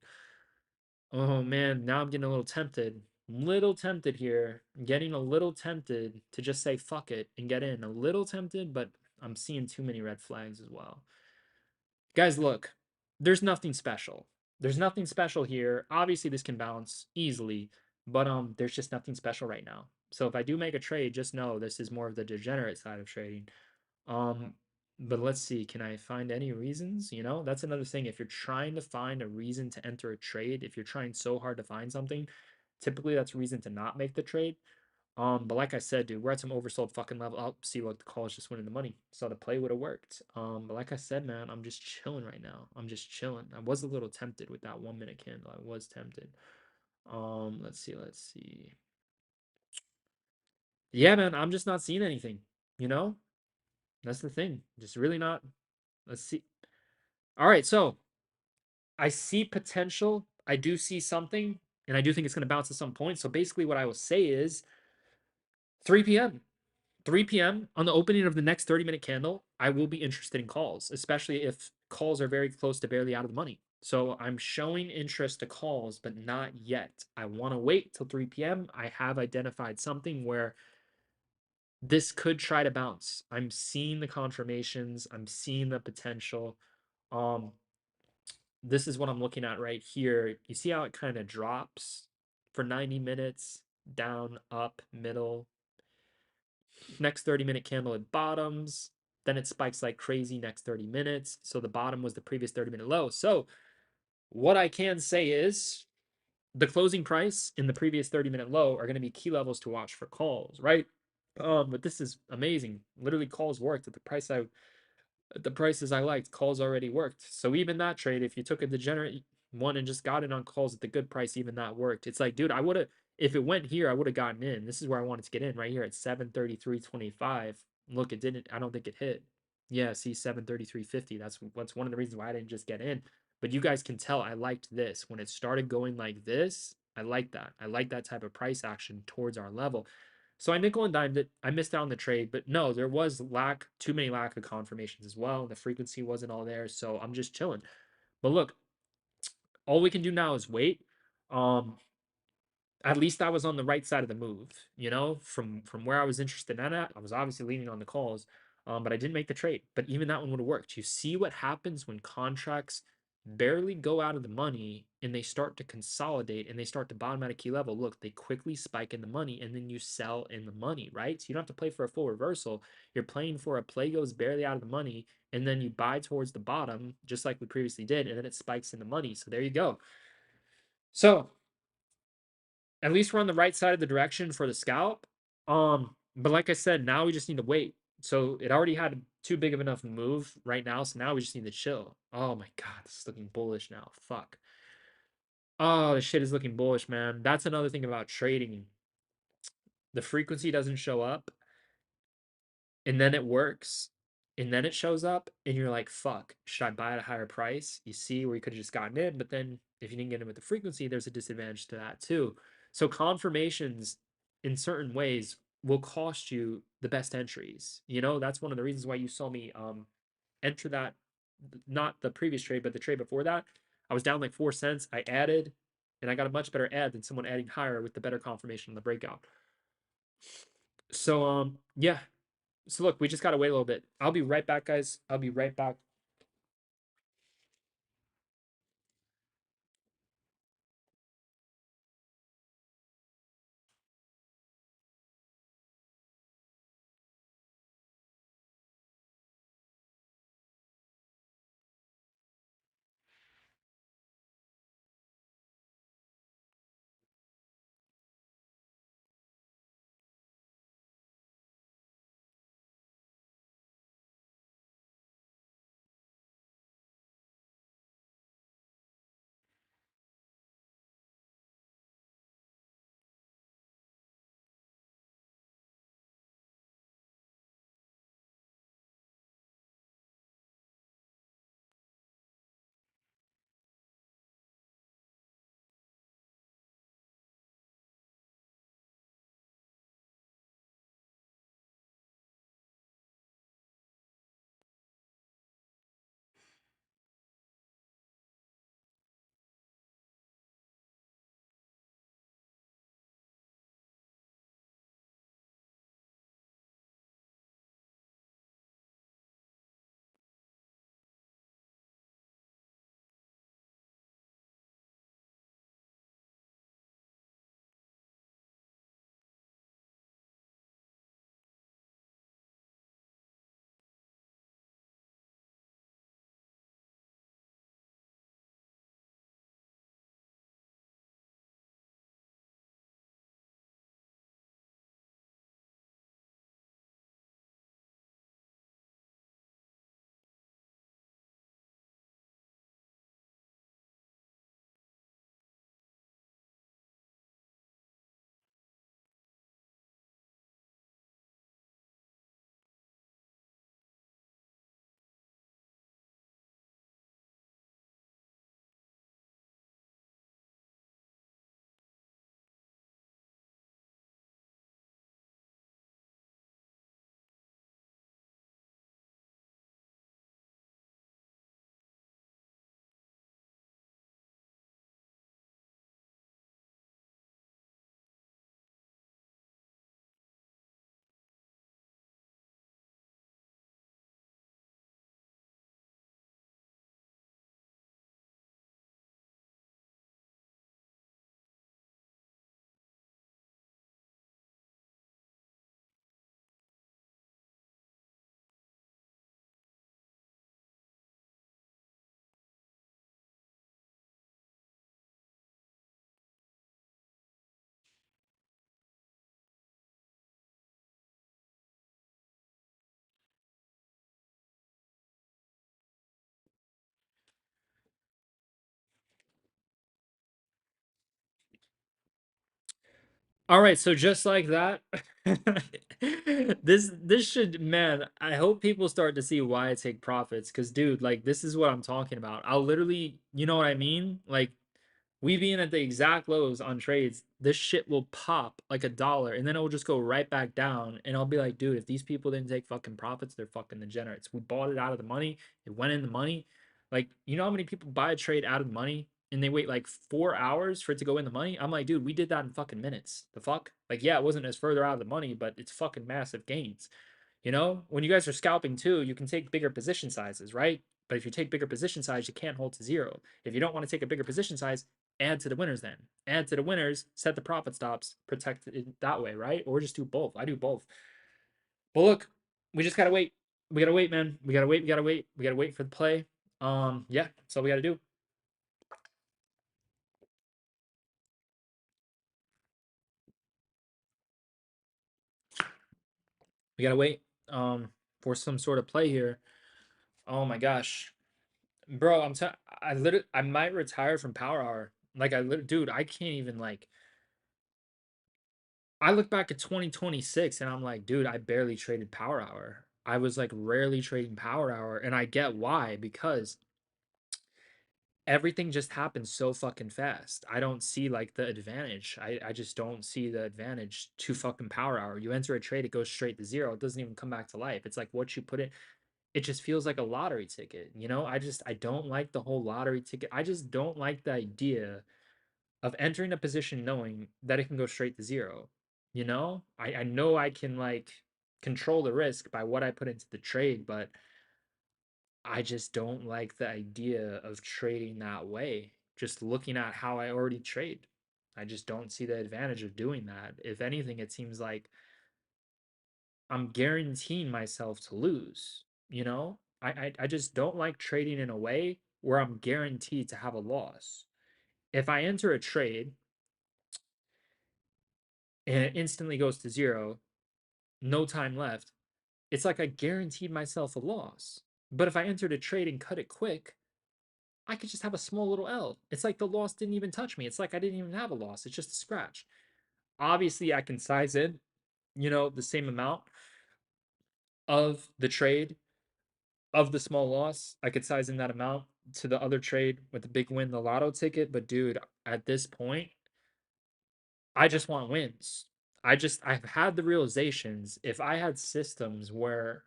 Oh man, now I'm getting a little tempted. Little tempted here. I'm getting a little tempted to just say fuck it and get in. A little tempted, but I'm seeing too many red flags as well. Guys, look, there's nothing special. There's nothing special here. Obviously, this can bounce easily, but there's just nothing special right now. So if I do make a trade, just know this is more of the degenerate side of trading. Um, but let's see, can I find any reasons? You know, that's another thing. If you're trying to find a reason to enter a trade, if you're trying so hard to find something, typically that's a reason to not make the trade. But like I said, dude, we're at some oversold fucking level. I'll see what the call is just winning the money. So the play would have worked. But like I said, man, I'm just chilling right now. I'm just chilling. I was a little tempted with that 1 minute candle. I was tempted. Let's see, let's see. Yeah, man, I'm just not seeing anything. You know? That's the thing. Just really not. Let's see. All right, so I see potential. I do see something, and I do think it's gonna bounce at some point. So basically what I will say is 3 p.m. 3 p.m. on the opening of the next 30-minute candle, I will be interested in calls, especially if calls are very close to barely out of the money. So I'm showing interest to calls, but not yet. I want to wait till 3 p.m. I have identified something where this could try to bounce. I'm seeing the confirmations, I'm seeing the potential. Um, this is what I'm looking at right here. You see how it kind of drops for 90 minutes, down, up, middle, next 30-minute candle it bottoms, then it spikes like crazy next 30 minutes. So the bottom was the previous 30-minute low. So what I can say is the closing price in the previous 30-minute low are going to be key levels to watch for calls, right? But this is amazing. Literally calls worked at the prices I liked, calls already worked. So even that trade, if you took a degenerate one and just got it on calls at the good price, even that worked. It's like, dude, I would have, if it went here, I would have gotten in. This is where I wanted to get in right here at 733.25. Look, it didn't, I don't think it hit. Yeah, see 733.50. That's one of the reasons why I didn't just get in. But you guys can tell I liked this. When it started going like this, I like that. I like that type of price action towards our level. So I nickel and dimed it. I missed out on the trade, but no, there was too many lack of confirmations as well. The frequency wasn't all there, so I'm just chilling. But look, all we can do now is wait. Um, at least I was on the right side of the move, you know, from where I was interested in at. I was obviously leaning on the calls, but I didn't make the trade. But even that one would have worked. You see what happens when contracts barely go out of the money and they start to consolidate and they start to bottom at a key level. Look, they quickly spike in the money and then you sell in the money, right? So you don't have to play for a full reversal. You're playing for a play goes barely out of the money and then you buy towards the bottom, just like we previously did, and then it spikes in the money. So there you go. So at least we're on the right side of the direction for the scalp. But like I said, now we just need to wait. So it already had too big of enough move right now. So now we just need to chill. Oh my god, this is looking bullish now. Fuck. Oh, this shit is looking bullish, man. That's another thing about trading. The frequency doesn't show up, and then it works, and then it shows up, and you're like, fuck, should I buy at a higher price? You see where you could have just gotten in, but then if you didn't get in with the frequency, there's a disadvantage to that too. So confirmations in certain ways will cost you the best entries. You know, that's one of the reasons why you saw me enter that, not the previous trade, but the trade before that. I was down like 4 cents. I added, and I got a much better add than someone adding higher with the better confirmation on the breakout. So yeah, so look, we just gotta wait a little bit. I'll be right back, guys. I'll be right back. All right, so just like that, this should, man, I hope people start to see why I take profits, because dude, like this is what I'm talking about. I'll literally, you know what I mean? Like we being at the exact lows on trades, this shit will pop like $1 and then it will just go right back down. And I'll be like, dude, if these people didn't take fucking profits, they're fucking degenerates. We bought it out of the money, it went in the money. Like, you know how many people buy a trade out of the money and they wait like 4 hours for it to go in the money? I'm like, dude, we did that in fucking minutes. The fuck? Like, yeah, it wasn't as further out of the money, but it's fucking massive gains. You know, when you guys are scalping too, you can take bigger position sizes, right? But if you take bigger position size, you can't hold to zero. If you don't want to take a bigger position size, add to the winners then. Add to the winners, set the profit stops, protect it that way, right? Or just do both. I do both. But look, we just gotta wait. We gotta wait, man. We gotta wait. We gotta wait. We gotta wait for the play. Yeah, that's all we gotta do. We gotta wait for some sort of play here. Oh my gosh. Bro, I literally I might retire from Power Hour. Like dude, I can't even like I look back at 2026 and I'm like, dude, I barely traded Power Hour. I was like rarely trading Power Hour, and I get why, because everything just happens so fucking fast. I don't see like the advantage. I just don't see the advantage to fucking Power Hour. You enter a trade, it goes straight to zero. It doesn't even come back to life. It's like what you put in. It just feels like a lottery ticket, you know? I don't like the whole lottery ticket. I just don't like the idea of entering a position knowing that it can go straight to zero. You know? I know I can like control the risk by what I put into the trade, but I just don't like the idea of trading that way. Just looking at how I already trade. I just don't see the advantage of doing that. If anything, it seems like I'm guaranteeing myself to lose, you know? I just don't like trading in a way where I'm guaranteed to have a loss. If I enter a trade and it instantly goes to zero, no time left, it's like I guaranteed myself a loss. But if I entered a trade and cut it quick, I could just have a small little L. It's like the loss didn't even touch me. It's like I didn't even have a loss. It's just a scratch. Obviously, I can size in, you know, the same amount of the trade of the small loss. I could size in that amount to the other trade with the big win, the lotto ticket. But dude, at this point, I just want wins. I've had the realizations. If I had systems where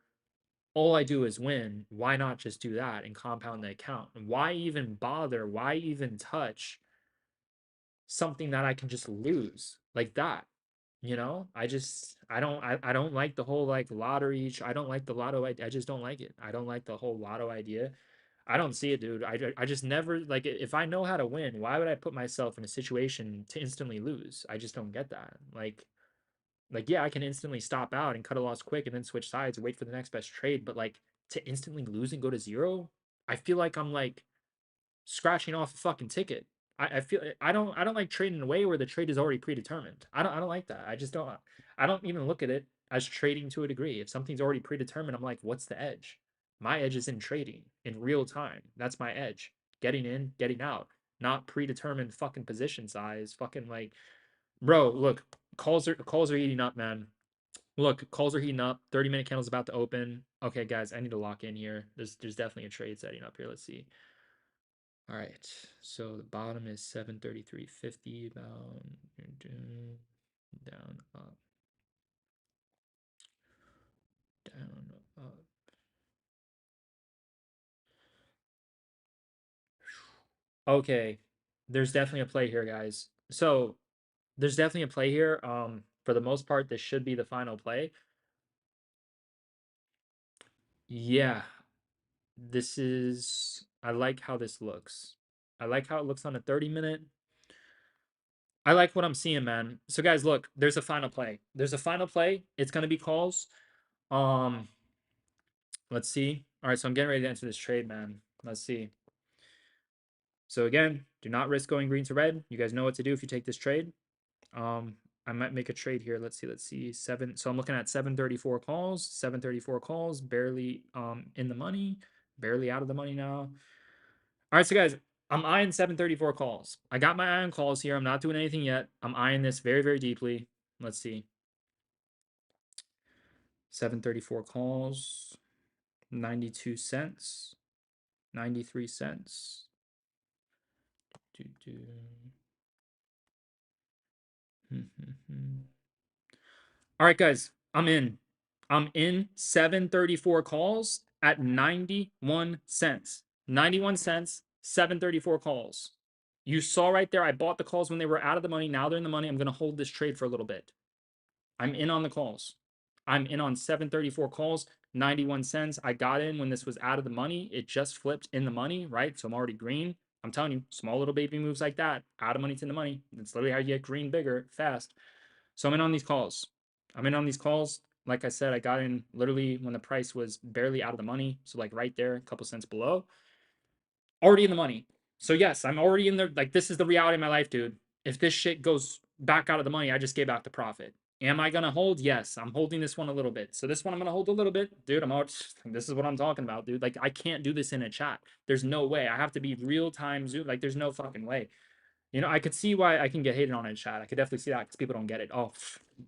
all I do is win, why not just do that and compound the account? Why even bother? Why even touch something that I can just lose like that? You know, I don't like the whole like lottery. I don't like the lotto. I just don't like it. I don't like the whole lotto idea. I don't see it, dude. I just never like if I know how to win, why would I put myself in a situation to instantly lose? I just don't get that. Like yeah, I can instantly stop out and cut a loss quick and then switch sides and wait for the next best trade, but like to instantly lose and go to zero, I feel like I'm like scratching off a fucking ticket. I feel I don't like trading in a way where the trade is already predetermined. I don't like that. I don't even look at it as trading to a degree. If something's already predetermined, I'm like, what's the edge? My edge is in trading in real time. That's my edge. Getting in, getting out, not predetermined fucking position size. Fucking like, bro, look, calls are eating up, man. Look, calls are heating up. 30-minute candle's about to open. Okay, guys, I need to lock in here. There's definitely a trade setting up here. Let's see. All right, so the bottom is 733.50, down, up, down, up. Okay, there's definitely a play here, guys. So there's definitely a play here. For the most part, this should be the final play. Yeah, this is. I like how this looks. I like how it looks on a 30-minute. I like what I'm seeing, man. So guys, look, there's a final play. There's a final play. It's gonna be calls. Um, let's see. All right, so I'm getting ready to enter this trade, man. Let's see. So again, do not risk going green to red. You guys know what to do if you take this trade. Um, I might make a trade here. Let's see. Let's see. Seven. So I'm looking at 734 calls. 734 calls. Barely in the money. Barely out of the money now. All right, so guys, I'm eyeing 734 calls. I got my eye on calls here. I'm not doing anything yet. I'm eyeing this very, very deeply. Let's see. 734 calls, 92 cents, 93 cents. All right, guys, I'm in. I'm in 734 calls at 91 cents. 91 cents, 734 calls. You saw right there, I bought the calls when they were out of the money. Now they're in the money. I'm going to hold this trade for a little bit. I'm in on the calls. I'm in on 734 calls, 91 cents. I got in when this was out of the money. It just flipped in the money, right? So I'm already green. I'm telling you, small little baby moves like that, out of money to the money. That's literally how you get green bigger fast. So I'm in on these calls. I'm in on these calls. Like I said, I got in literally when the price was barely out of the money. So like right there, a couple cents below. Already in the money. So yes, I'm already in there. Like this is the reality of my life, dude. If this shit goes back out of the money, I just gave back the profit. Am I gonna hold? Yes, I'm holding this one a little bit. So this one I'm gonna hold a little bit, dude. I'm out. This is what I'm talking about, dude. Like I can't do this in a chat. There's no way. I have to be real time Zoom. Like there's no fucking way. You know, I could see why I can get hated on in chat. I could definitely see that because people don't get it. Oh,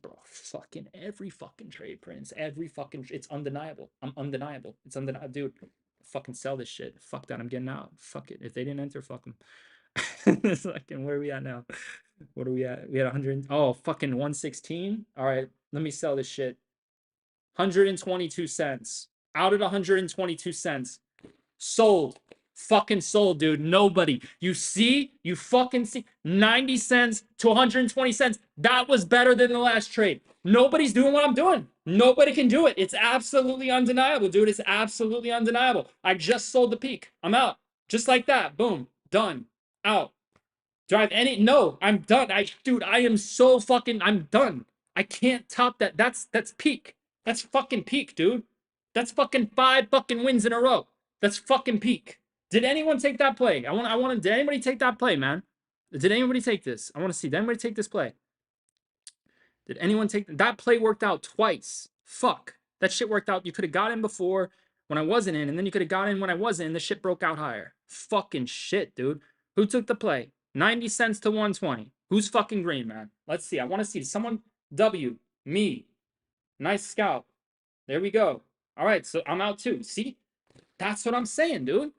bro, fucking every fucking trade, Prince. Every fucking, it's undeniable. I'm undeniable. It's undeniable, dude. Fucking sell this shit. Fuck that. I'm getting out. Fuck it. If they didn't enter, fuck them. Fucking, where are we at now? What are we at? We had 100. Oh, fucking 116. All right, let me sell this shit. 122 cents. Out at 122 cents. Sold. Fucking sold, dude. Nobody. You see? You fucking see? 90 cents to 120 cents. That was better than the last trade. Nobody's doing what I'm doing. Nobody can do it. It's absolutely undeniable, dude. It's absolutely undeniable. I just sold the peak. I'm out. Just like that. Boom. Done. Out. Do I have any? No, I'm done. Dude, I am so fucking, I'm done. I can't top that. That's peak. That's fucking peak, dude. That's fucking 5 fucking wins in a row. That's fucking peak. Did anyone take that play? Did anybody take that play, man? Did anybody take this? I want to see. Did anybody take this play? Did anyone take that play? Worked out twice. Fuck. That shit worked out. You could have got in before when I wasn't in, and then you could have got in when I wasn't, and the shit broke out higher. Fucking shit, dude. Who took the play? 90 cents to 120. Who's fucking green, man? Let's see. I want to see someone. W. Me. Nice scout. There we go. All right, so I'm out too. See? That's what I'm saying, dude.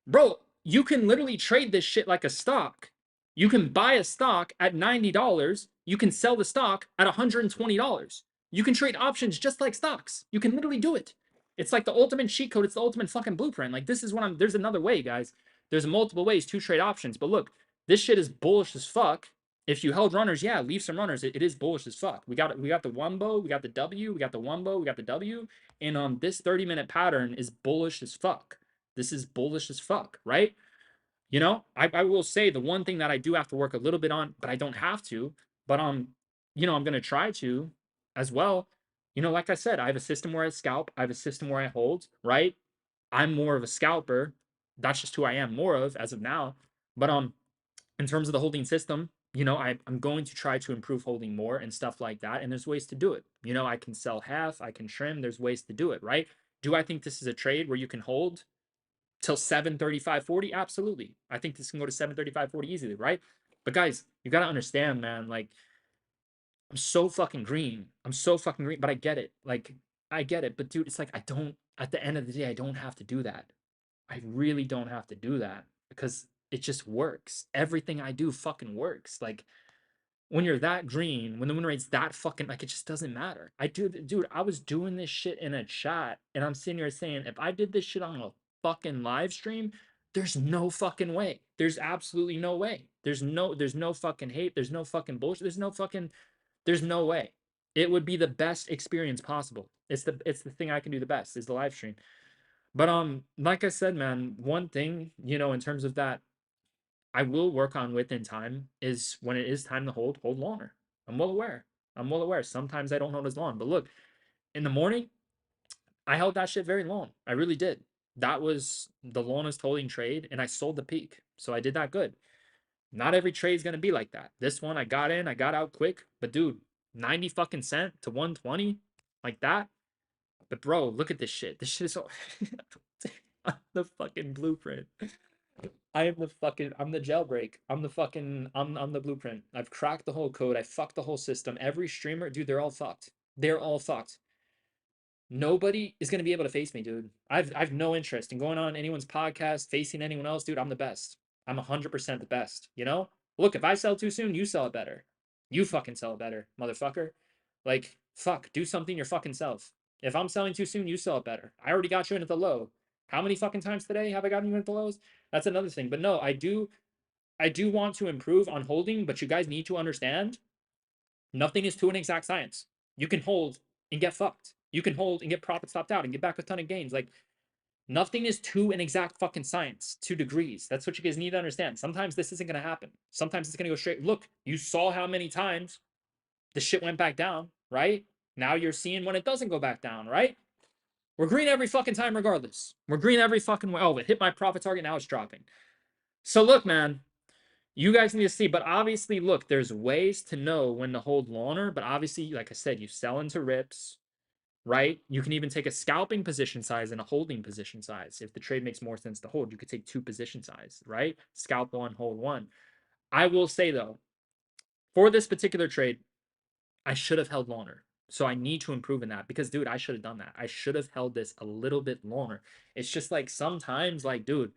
Bro, you can literally trade this shit like a stock. You can buy a stock at $90. You can sell the stock at $120. You can trade options just like stocks. You can literally do it. It's like the ultimate cheat code. It's the ultimate fucking blueprint. Like this is what I'm. There's another way, guys. There's multiple ways to trade options. But look, this shit is bullish as fuck. If you held runners, yeah, leave some runners. It is bullish as fuck. We got the Wumbo, we got the W, we got the Wumbo, we got the W, and this 30-minute pattern is bullish as fuck. This is bullish as fuck, right? You know, I will say the one thing that I do have to work a little bit on, but I don't have to, but you know, I'm gonna try to as well. You know, like I said, I have a system where I scalp, I have a system where I hold, right? I'm more of a scalper. That's just who I am more of as of now. But in terms of the holding system, you know, I'm going to try to improve holding more and stuff like that. And there's ways to do it. You know, I can sell half, I can trim, there's ways to do it, right? Do I think this is a trade where you can hold till 735.40? Absolutely. I think this can go to 735.40 easily, right? But guys, you got to understand, man, like I'm so fucking green. I'm so fucking green, but I get it. Like I get it, but dude, it's like I don't at the end of the day I don't have to do that. I really don't have to do that because it just works. Everything I do fucking works. Like when you're that green, when the win rate's that fucking like it just doesn't matter. Dude, I was doing this shit in a chat and I'm sitting here saying if I did this shit on a fucking live stream, there's no fucking way. There's absolutely no way. There's no fucking hate. There's no fucking bullshit. There's no way. It would be the best experience possible. It's the thing I can do the best is the live stream. But like I said, man, one thing, you know, in terms of that I will work on within time is when it is time to hold longer. I'm well aware. I'm well aware. Sometimes I don't hold as long. But look, in the morning, I held that shit very long. I really did. That was the longest holding trade, and I sold the peak. So I did that good. Not every trade is gonna be like that. This one I got in, I got out quick. But dude, 90 fucking cent to 120 like that. But bro, look at this shit. This shit is so the fucking blueprint. I'm the jailbreak. I'm the blueprint. I've cracked the whole code. I fucked the whole system. Every streamer, dude, they're all fucked. They're all fucked. Nobody is gonna be able to face me, dude. I've no interest in going on anyone's podcast, facing anyone else, dude. I'm the best. I'm 100% the best. You know? Look, if I sell too soon, you sell it better. You fucking sell it better, motherfucker. Like, fuck, do something your fucking self. If I'm selling too soon, you sell it better. I already got you in at the low. How many fucking times today have I gotten you in at the lows? That's another thing. But no, I do want to improve on holding, but you guys need to understand nothing is to an exact science. You can hold and get fucked. You can hold and get profit stopped out and get back a ton of gains. Like nothing is to an exact fucking science, 2 degrees. That's what you guys need to understand. Sometimes this isn't gonna happen. Sometimes it's gonna go straight. Look, you saw how many times the shit went back down, right? Now you're seeing when it doesn't go back down, right? We're green every fucking time, regardless. We're green every fucking way. Oh, it hit my profit target. Now it's dropping. So look, man, you guys need to see, but obviously, look, there's ways to know when to hold longer. But obviously, like I said, you sell into rips, right? You can even take a scalping position size and a holding position size. If the trade makes more sense to hold, you could take two position size, right? Scalp one, hold one. I will say though, for this particular trade, I should have held longer. So I need to improve in that because, dude, I should have done that. I should have held this a little bit longer. It's just like sometimes, like, dude,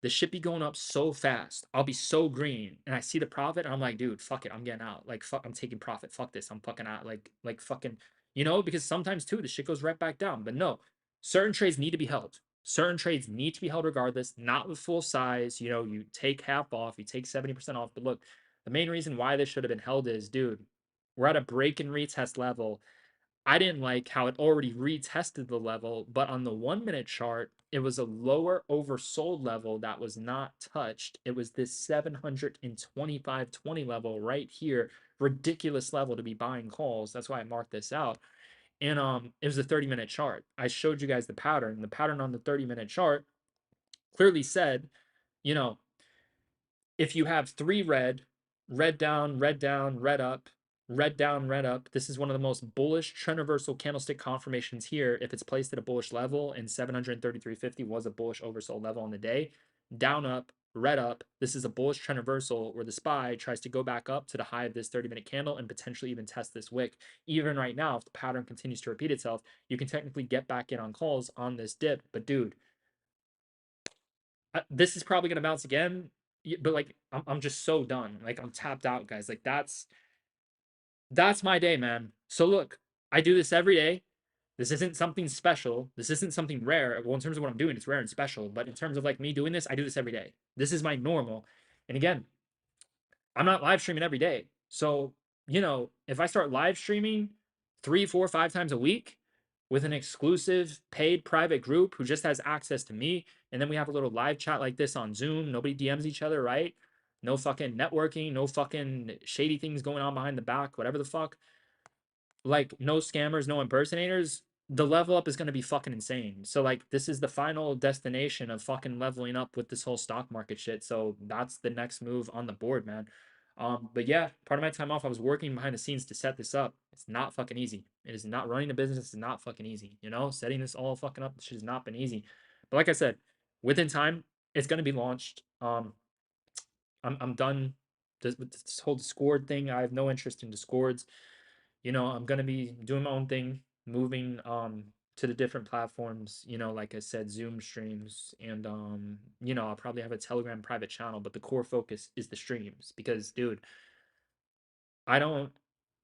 the shit be going up so fast. I'll be so green and I see the profit and I'm like, dude, fuck it. I'm getting out. Like, fuck, I'm taking profit. Fuck this. I'm fucking out. Like fucking, because sometimes too, the shit goes right back down. But no, certain trades need to be held. Certain trades need to be held regardless, not with full size. You take half off, you take 70% off. But look, the main reason why this should have been held is, dude, we're at a break and retest level. I didn't like how it already retested the level, but on the 1 minute chart, it was a lower oversold level that was not touched. It was this 725.20 level right here. Ridiculous level to be buying calls. That's why I marked this out. And it was a 30-minute chart. I showed you guys the pattern. The pattern on the 30-minute chart clearly said, you know, if you have three red down, red down, red up, red down, red up, this is one of the most bullish trend reversal candlestick confirmations here. If it's placed at a bullish level, and 733.50 was a bullish oversold level on the day, down up, red up, this is a bullish trend reversal where the SPY tries to go back up to the high of this 30-minute candle and potentially even test this wick. Even right now, if the pattern continues to repeat itself, you can technically get back in on calls on this dip. But dude, this is probably gonna bounce again. But like, I'm just so done. Like, I'm tapped out, guys. Like, that's my day, man. So look, I do this every day. This isn't something special. This isn't something rare. Well, in terms of what I'm doing, it's rare and special. But in terms of like me doing this, I do this every day. This is my normal. And again, I'm not live streaming every day. So, if I start live streaming 3, 4, 5 times a week with an exclusive paid private group who just has access to me, and then we have a little live chat like this on Zoom, nobody DMs each other, right? No fucking networking, no fucking shady things going on behind the back, whatever the fuck. Like, no scammers, no impersonators. The level up is going to be fucking insane. So like, this is the final destination of fucking leveling up with this whole stock market shit. So that's the next move on the board, man. But yeah, part of my time off, I was working behind the scenes to set this up. It's not fucking easy. It is not running a business. It's not fucking easy. Setting this all fucking up, this has not been easy. But like I said, within time, it's gonna be launched. I'm done with this whole Discord thing. I have no interest in Discords. I'm gonna be doing my own thing, moving to the different platforms, like I said, Zoom streams, and I'll probably have a Telegram private channel, but the core focus is the streams because, dude, I don't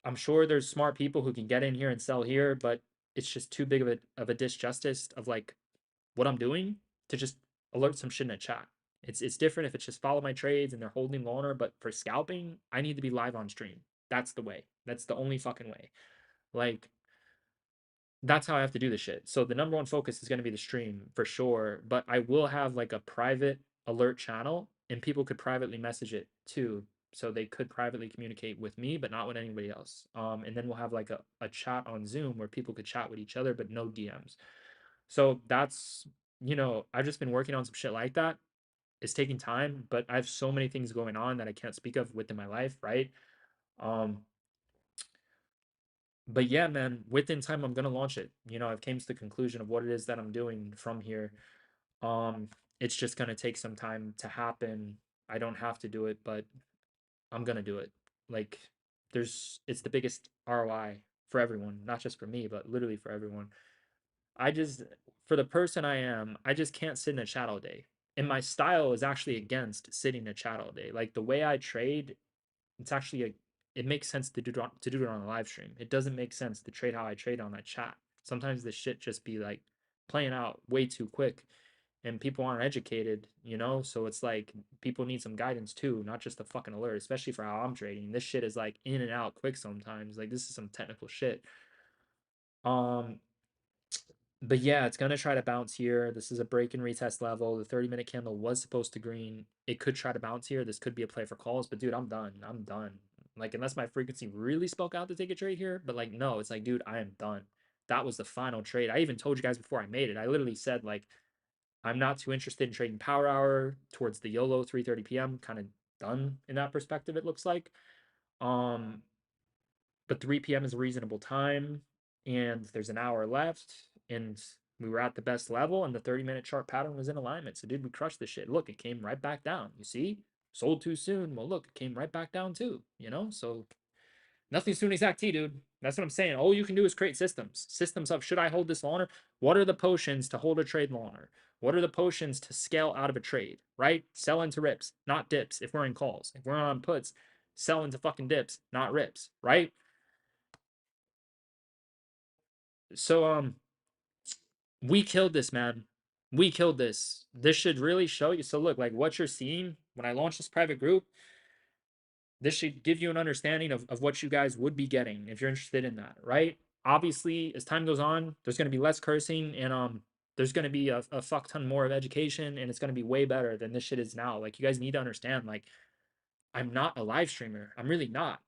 I'm sure there's smart people who can get in here and sell here, but it's just too big of a disjustice of like what I'm doing to just alert some shit in a chat. It's different if it's just follow my trades and they're holding longer, but for scalping, I need to be live on stream. That's the way. That's the only fucking way. Like, that's how I have to do this shit. So the number one focus is going to be the stream for sure, but I will have like a private alert channel and people could privately message it too. So they could privately communicate with me, but not with anybody else. And then we'll have like a chat on Zoom where people could chat with each other, but no DMs. So that's, I've just been working on some shit like that. It's taking time, but I have so many things going on that I can't speak of within my life, right? Um, but yeah, man, within time I'm gonna launch it. I've came to the conclusion of what it is that I'm doing from here. Um, It's just gonna take some time to happen. I don't have to do it, but I'm gonna do it. Like it's the biggest ROI for everyone, not just for me, but literally for everyone. I just for the person I am, I just can't sit in a chat all day. And my style is actually against sitting in a chat all day. Like the way I trade, it's actually it makes sense to do it on a live stream. It doesn't make sense to trade how I trade on a chat. Sometimes the shit just be like playing out way too quick and people aren't educated, you know? So it's like people need some guidance too, not just a fucking alert, especially for how I'm trading. This shit is like in and out quick sometimes. Like this is some technical shit. Um but yeah, it's gonna try to bounce here. This is a break and retest level. The 30-minute candle was supposed to green. It could try to bounce here. This could be a play for calls, but dude, I'm done. I'm done. Like, unless my frequency really spoke out to take a trade here, but like, no, it's like, dude, I am done. That was the final trade. I even told you guys before I made it. I literally said, like, I'm not too interested in trading power hour towards the YOLO 3:30 p.m. Kind of done in that perspective, it looks like. Um, but 3 p.m. is a reasonable time, and there's an hour left, and we were at the best level, and the 30-minute chart pattern was in alignment. So, dude, we crushed this shit. Look, it came right back down. You see? Sold too soon. Well, look, it came right back down too, you know? So, nothing's too an exact T, dude. That's what I'm saying. All you can do is create systems. Systems of should I hold this longer? What are the potions to hold a trade longer? What are the potions to scale out of a trade, right? Sell into rips, not dips if we're in calls. If we're on puts, sell into fucking dips, not rips, right? So we killed this, man. We killed this. This should really show you. So look, like what you're seeing when I launch this private group, this should give you an understanding of what you guys would be getting if you're interested in that, right? Obviously, as time goes on, there's going to be less cursing and there's going to be a fuck ton more of education and it's going to be way better than this shit is now. Like you guys need to understand, like I'm not a live streamer. I'm really not.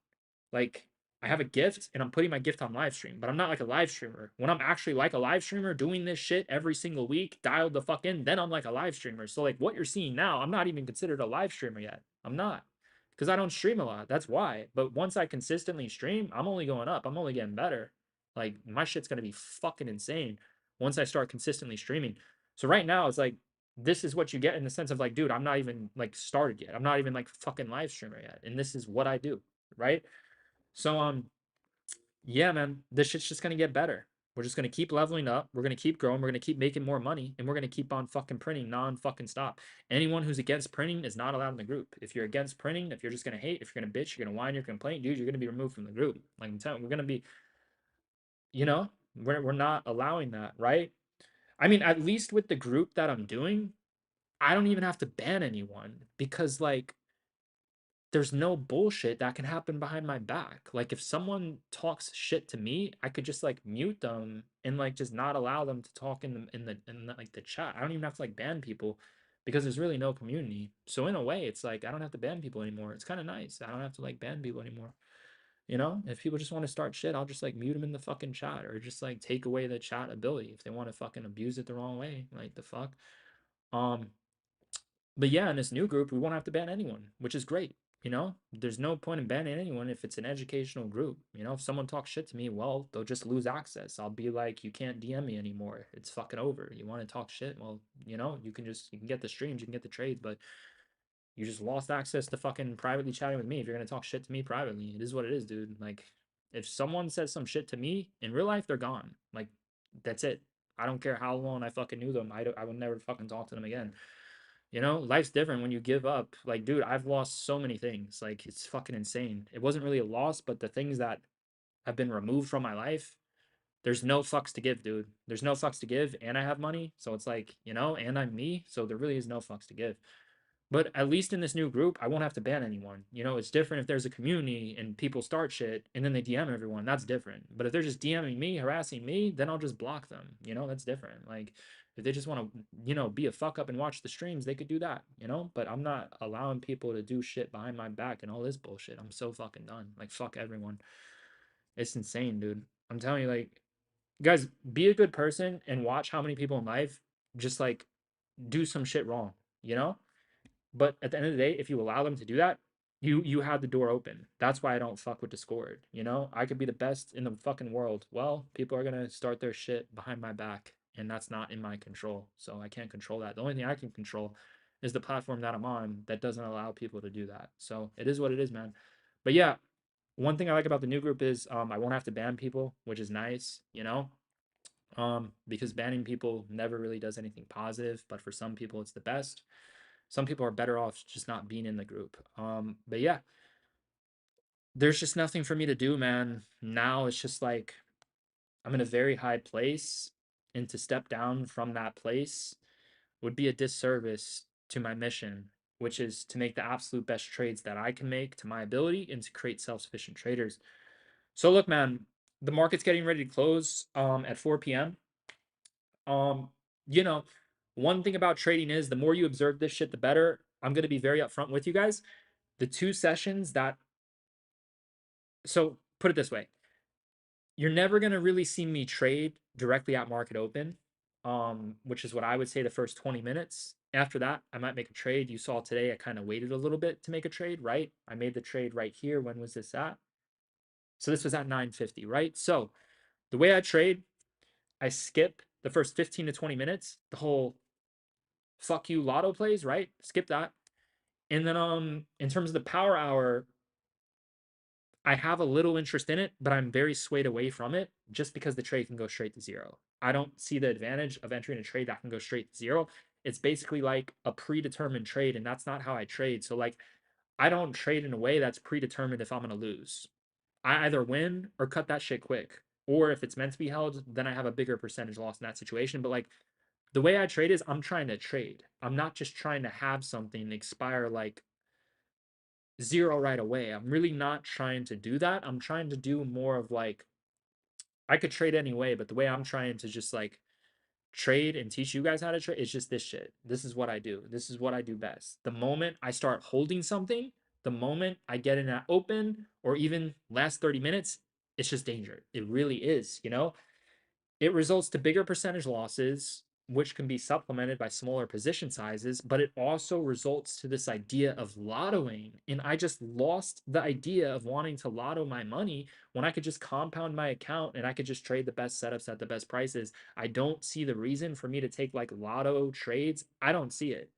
Like I have a gift and I'm putting my gift on live stream, but I'm not like a live streamer. When I'm actually like a live streamer doing this shit every single week, dialed the fuck in, then I'm like a live streamer. So like what you're seeing now, I'm not even considered a live streamer yet. I'm not. Because I don't stream a lot. That's why. But once I consistently stream, I'm only going up. I'm only getting better. Like my shit's gonna be fucking insane once I start consistently streaming. So right now it's like this is what you get in the sense of like, dude, I'm not even like started yet. I'm not even like fucking live streamer yet. And this is what I do, right? So yeah, man, this shit's just gonna get better. We're just gonna keep leveling up. We're gonna keep growing. We're gonna keep making more money, and we're gonna keep on fucking printing non-fucking stop. Anyone who's against printing is not allowed in the group. If you're against printing, if you're just gonna hate, if you're gonna bitch, you're gonna whine, you're gonna complain, dude, you're gonna be removed from the group. Like I'm telling, we're gonna be, you know, we're not allowing that, right? I mean, at least with the group that I'm doing, I don't even have to ban anyone because like there's no bullshit that can happen behind my back. Like if someone talks shit to me, I could just like mute them and like just not allow them to talk in the like the chat. I don't even have to like ban people because there's really no community. So in a way, it's like I don't have to ban people anymore. It's kind of nice. I don't have to like ban people anymore. You know, if people just want to start shit, I'll just like mute them in the fucking chat or just like take away the chat ability if they want to fucking abuse it the wrong way. Like the fuck. Um, but yeah, in this new group, we won't have to ban anyone, which is great. You know, there's no point in banning anyone if it's an educational group. You know, if someone talks shit to me, well, they'll just lose access. I'll be like, you can't DM me anymore. It's fucking over. You want to talk shit? Well, you know, you can get the streams, you can get the trades, but you just lost access to fucking privately chatting with me. If you're gonna talk shit to me privately, it is what it is, dude. Like, if someone says some shit to me in real life, they're gone. Like, that's it. I don't care how long I fucking knew them. I would never fucking talk to them again. You know, life's different when you give up. Like, dude, I've lost so many things. Like, it's fucking insane. It wasn't really a loss, but the things that have been removed from my life, there's no fucks to give, dude. There's no fucks to give, and I have money. So it's like, you know, and I'm me. So there really is no fucks to give. But at least in this new group, I won't have to ban anyone. You know, it's different if there's a community and people start shit and then they DM everyone. That's different. But if they're just DMing me, harassing me, then I'll just block them. You know, that's different. Like if they just want to, you know, be a fuck up and watch the streams, they could do that, you know? But I'm not allowing people to do shit behind my back and all this bullshit. I'm so fucking done. Like fuck everyone. It's insane, dude. I'm telling you, like, guys, be a good person and watch how many people in life just like do some shit wrong, you know? But at the end of the day, if you allow them to do that, you have the door open. That's why I don't fuck with Discord. You know, I could be the best in the fucking world. Well, people are gonna start their shit behind my back, and that's not in my control. So I can't control that. The only thing I can control is the platform that I'm on that doesn't allow people to do that. So it is what it is, man. But yeah, one thing I like about the new group is I won't have to ban people, which is nice, you know? Because banning people never really does anything positive, but for some people it's the best. Some people are better off just not being in the group. But yeah, there's just nothing for me to do, man. Now it's just like I'm in a very high place, and to step down from that place would be a disservice to my mission, which is to make the absolute best trades that I can make to my ability and to create self-sufficient traders. So look, man, the market's getting ready to close at 4 p.m. Um, you know, one thing about trading is the more you observe this shit, the better. I'm going to be very upfront with you guys. The two sessions that, so put it this way, you're never going to really see me trade directly at market open, which is what I would say the first 20 minutes. After that, I might make a trade. You saw today, I kind of waited a little bit to make a trade, right? I made the trade right here. When was this at? So this was at 950, right? So the way I trade, I skip the first 15 to 20 minutes, the whole fuck you lotto plays, right? Skip that. And then in terms of the power hour, I have a little interest in it, but I'm very swayed away from it just because the trade can go straight to zero. I don't see the advantage of entering a trade that can go straight to zero. It's basically like a predetermined trade, and that's not how I trade. So like I don't trade in a way that's predetermined if I'm gonna lose. I either win or cut that shit quick. Or if it's meant to be held, then I have a bigger percentage loss in that situation. But like the way I trade is I'm trying to trade. I'm not just trying to have something expire like zero right away. I'm really not trying to do that. I'm trying to do more of like I could trade anyway, but the way I'm trying to just like trade and teach you guys how to trade is just this shit. This is what I do. This is what I do best. The moment I start holding something, the moment I get in that open or even last 30 minutes, it's just danger. It really is, you know? It results to bigger percentage losses, which can be supplemented by smaller position sizes, but it also results to this idea of lottoing. And I just lost the idea of wanting to lotto my money when I could just compound my account and I could just trade the best setups at the best prices. I don't see the reason for me to take like lotto trades. I don't see it.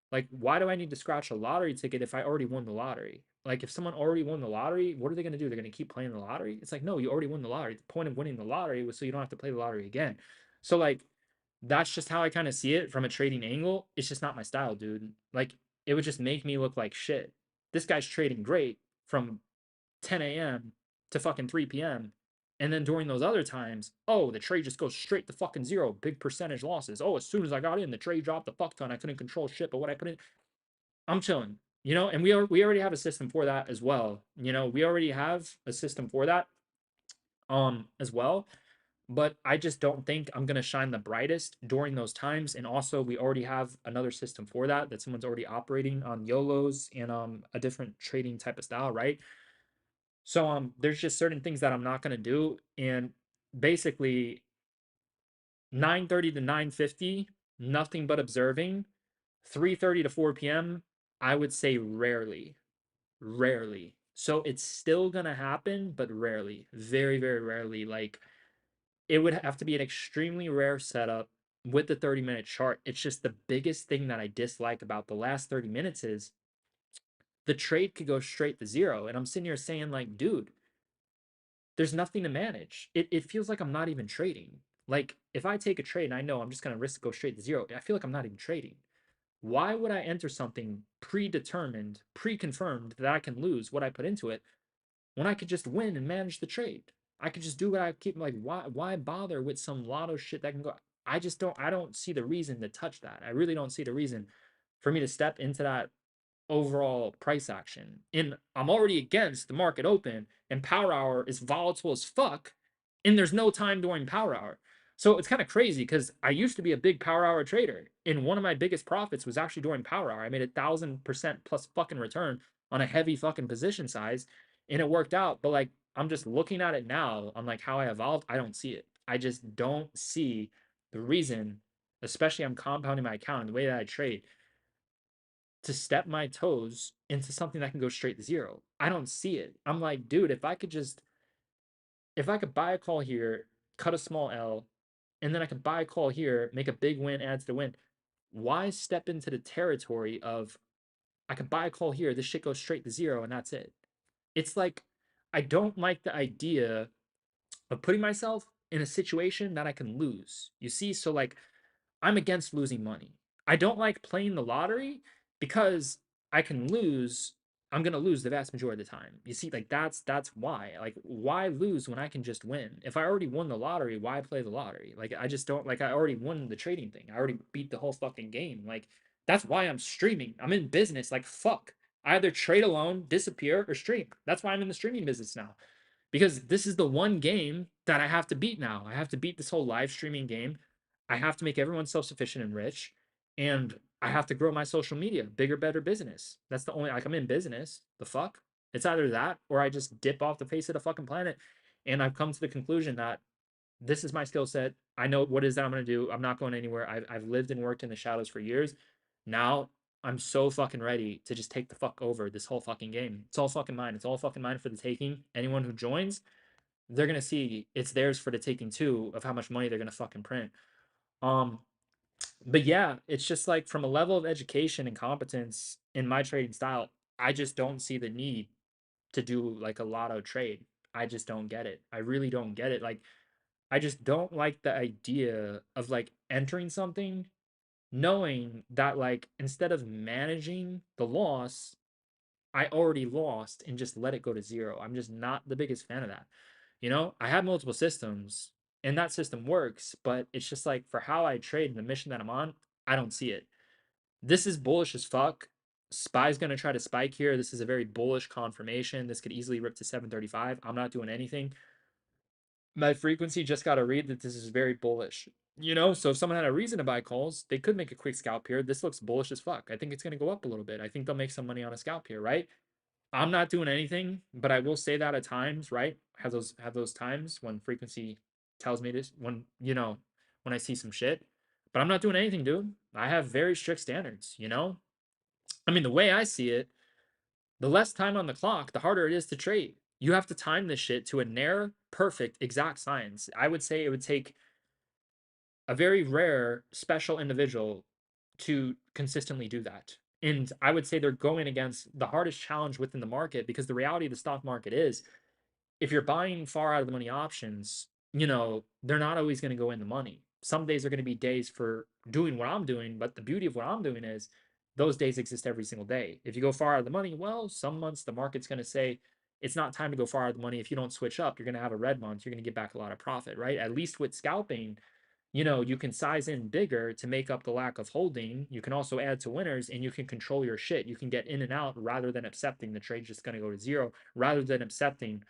Like, why do I need to scratch a lottery ticket if I already won the lottery? Like, if someone already won the lottery, what are they going to do? They're going to keep playing the lottery? It's like, no, you already won the lottery. The point of winning the lottery was so you don't have to play the lottery again. So, like, that's just how I kind of see it from a trading angle. It's just not my style, dude. Like, it would just make me look like shit. This guy's trading great from 10 a.m. to fucking 3 p.m. And then during those other times, oh, the trade just goes straight to fucking zero, big percentage losses. Oh, as soon as I got in, the trade dropped a fuck ton. I couldn't control shit, but what I put in, I'm chilling, you know. And we already have a system for that as well. You know, we already have a system for that, as well. But I just don't think I'm gonna shine the brightest during those times. And also, we already have another system for that that someone's already operating on YOLOs and a different trading type of style, right? So there's just certain things that I'm not gonna do. And basically 9:30 to 9:50, nothing but observing. 3:30 to 4 p.m., I would say rarely. Rarely. So it's still gonna happen, but rarely. Very, very rarely. Like it would have to be an extremely rare setup with the 30-minute chart. It's just the biggest thing that I dislike about the last 30 minutes is the trade could go straight to zero. And I'm sitting here saying, like, dude, there's nothing to manage. It feels like I'm not even trading. Like if I take a trade and I know I'm just gonna risk go straight to zero, I feel like I'm not even trading. Why would I enter something predetermined, pre-confirmed that I can lose what I put into it when I could just win and manage the trade? I could just do what I keep like why bother with some lotto shit that can go. I don't see the reason to touch that. I really don't see the reason for me to step into that overall price action. And I'm already against the market open, and power hour is volatile as fuck, and there's no time during power hour. So it's kind of crazy because I used to be a big power hour trader, and one of my biggest profits was actually during power hour. I made 1,000% plus fucking return on a heavy fucking position size, and it worked out. But like, I'm just looking at it now on like how I evolved. I don't see it. I just don't see the reason, especially I'm compounding my account and the way that I trade to step my toes into something that can go straight to zero. I don't see it. I'm like, dude, if I could buy a call here, cut a small L, and then I could buy a call here, make a big win, add to the win. Why step into the territory of I could buy a call here, this shit goes straight to zero, and that's it? It's like I don't like the idea of putting myself in a situation that I can lose. You see, so like I'm against losing money. I don't like playing the lottery because I can lose. I'm gonna lose the vast majority of the time. You see, like that's why. Like, why lose when I can just win? If I already won the lottery, why play the lottery? Like, I just don't like. I already won the trading thing. I already beat the whole fucking game. Like, that's why I'm streaming. I'm in business. Like, fuck. I either trade alone, disappear, or stream. That's why I'm in the streaming business now, because this is the one game that I have to beat now. I have to beat this whole live streaming game. I have to make everyone self-sufficient and rich, and I have to grow my social media, bigger, better business. That's the only, like, I'm in business. The fuck? It's either that or I just dip off the face of the fucking planet. And I've come to the conclusion that this is my skill set. I know what it is that I'm gonna do. I'm not going anywhere. I've lived and worked in the shadows for years. Now I'm so fucking ready to just take the fuck over this whole fucking game. It's all fucking mine. It's all fucking mine for the taking. Anyone who joins, they're gonna see it's theirs for the taking too, of how much money they're gonna fucking print. Um, but yeah, it's just like from a level of education and competence in my trading style, I just don't see the need to do like a lotto trade. I just don't get it. I really don't get it. Like, I just don't like the idea of like entering something knowing that like instead of managing the loss, I already lost and just let it go to zero. I'm just not the biggest fan of that. You know, I have multiple systems and that system works, but it's just like for how I trade and the mission that I'm on, I don't see it. This is bullish as fuck. Spy's going to try to spike here. This is a very bullish confirmation. This could easily rip to 735. I'm not doing anything. My frequency just got to read that this is very bullish. You know, so if someone had a reason to buy calls, they could make a quick scalp here. This looks bullish as fuck. I think it's going to go up a little bit. I think they'll make some money on a scalp here, right? I'm not doing anything, but I will say that at times, right? Have those times when frequency tells me this, when when I see some shit. But I'm not doing anything, dude. I have very strict standards, you know? I mean, the way I see it, the less time on the clock, the harder it is to trade. You have to time this shit to a near perfect exact science. I would say it would take a very rare special individual to consistently do that. And I would say they're going against the hardest challenge within the market, because the reality of the stock market is if you're buying far out of the money options, they're not always going to go in the money. Some days are going to be days for doing what I'm doing, but the beauty of what I'm doing is those days exist every single day. If you go far out of the money, well, some months the market's going to say it's not time to go far out of the money. If you don't switch up, you're going to have a red month. You're going to get back a lot of profit, right? At least with scalping, you can size in bigger to make up the lack of holding. You can also add to winners and you can control your shit. You can get in and out rather than accepting the trade's just going to go to zero, rather than accepting,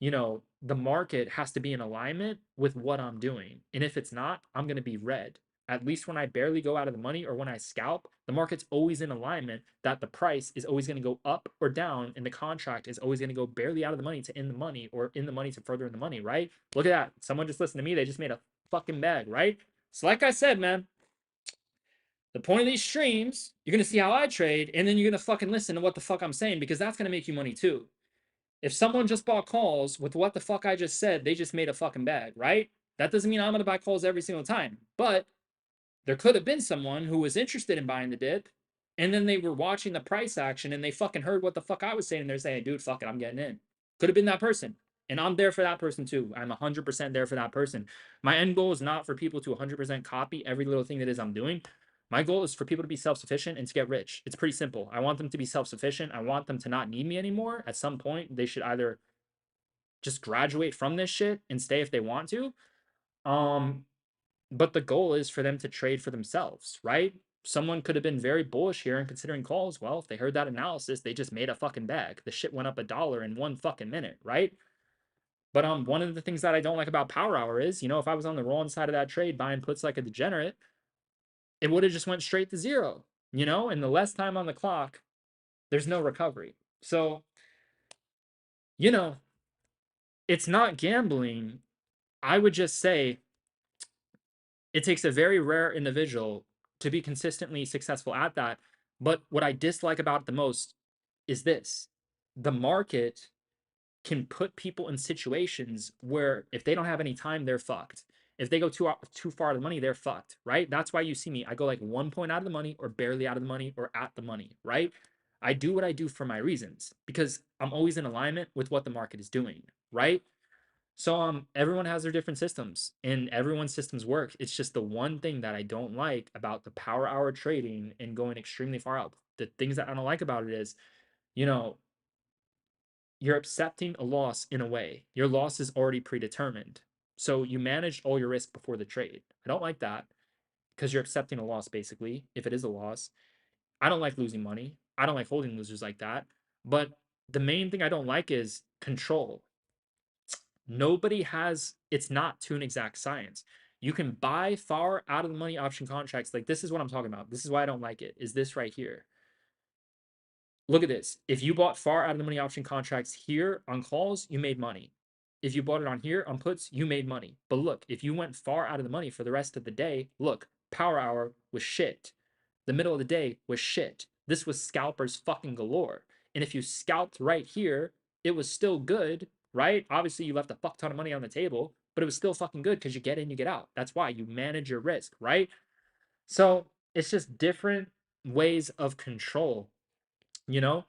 the market has to be in alignment with what I'm doing. And if it's not, I'm going to be red. At least when I barely go out of the money or when I scalp, the market's always in alignment that the price is always going to go up or down, and the contract is always going to go barely out of the money to in the money, or in the money to further in the money, right? Look at that. Someone just listened to me. They just made a fucking bag, right? So, like I said, man, the point of these streams, you're going to see how I trade, and then you're going to fucking listen to what the fuck I'm saying, because that's going to make you money too. If someone just bought calls with what the fuck I just said, they just made a fucking bag, right? That doesn't mean I'm going to buy calls every single time. But there could have been someone who was interested in buying the dip, and then they were watching the price action and they fucking heard what the fuck I was saying, and they're saying, dude, fuck it, I'm getting in. Could have been that person. And I'm there for that person too. I'm 100% there for that person. My end goal is not for people to 100% copy every little thing that is I'm doing. My goal is for people to be self-sufficient and to get rich. It's pretty simple. I want them to be self-sufficient. I want them to not need me anymore. At some point, they should either just graduate from this shit and stay if they want to. Um, but the goal is for them to trade for themselves, right? Someone could have been very bullish here and considering calls. Well, if they heard that analysis, they just made a fucking bag. The shit went up $1 in 1 fucking minute, right? But one of the things that I don't like about Power Hour is, if I was on the wrong side of that trade buying puts like a degenerate, it would have just went straight to zero, and the less time on the clock, there's no recovery. So, you know, it's not gambling. I would just say it takes a very rare individual to be consistently successful at that. But what I dislike about it the most is this: the market can put people in situations where if they don't have any time, they're fucked. If they go too far out of the money, they're fucked, right? That's why you see me. I go like 1 point out of the money or barely out of the money or at the money, right? I do what I do for my reasons because I'm always in alignment with what the market is doing, right? So everyone has their different systems and everyone's systems work. It's just the one thing that I don't like about the power hour trading and going extremely far out. The things that I don't like about it is, you know, you're accepting a loss in a way. Your loss is already predetermined. So you managed all your risk before the trade. I don't like that because you're accepting a loss basically, if it is a loss. I don't like losing money. I don't like holding losers like that. But the main thing I don't like is control. Nobody has, it's not to an exact science. You can buy far out of the money option contracts. Like this is what I'm talking about. This is why I don't like it. Is this right here. Look at this. If you bought far out of the money option contracts here on calls, you made money. If you bought it on here on puts, you made money. But look, if you went far out of the money for the rest of the day, look, power hour was shit. The middle of the day was shit. This was scalpers fucking galore. And if you scalped right here, it was still good, right? Obviously, you left a fuck ton of money on the table, but it was still fucking good because you get in, you get out. That's why you manage your risk, right? So it's just different ways of control, you know?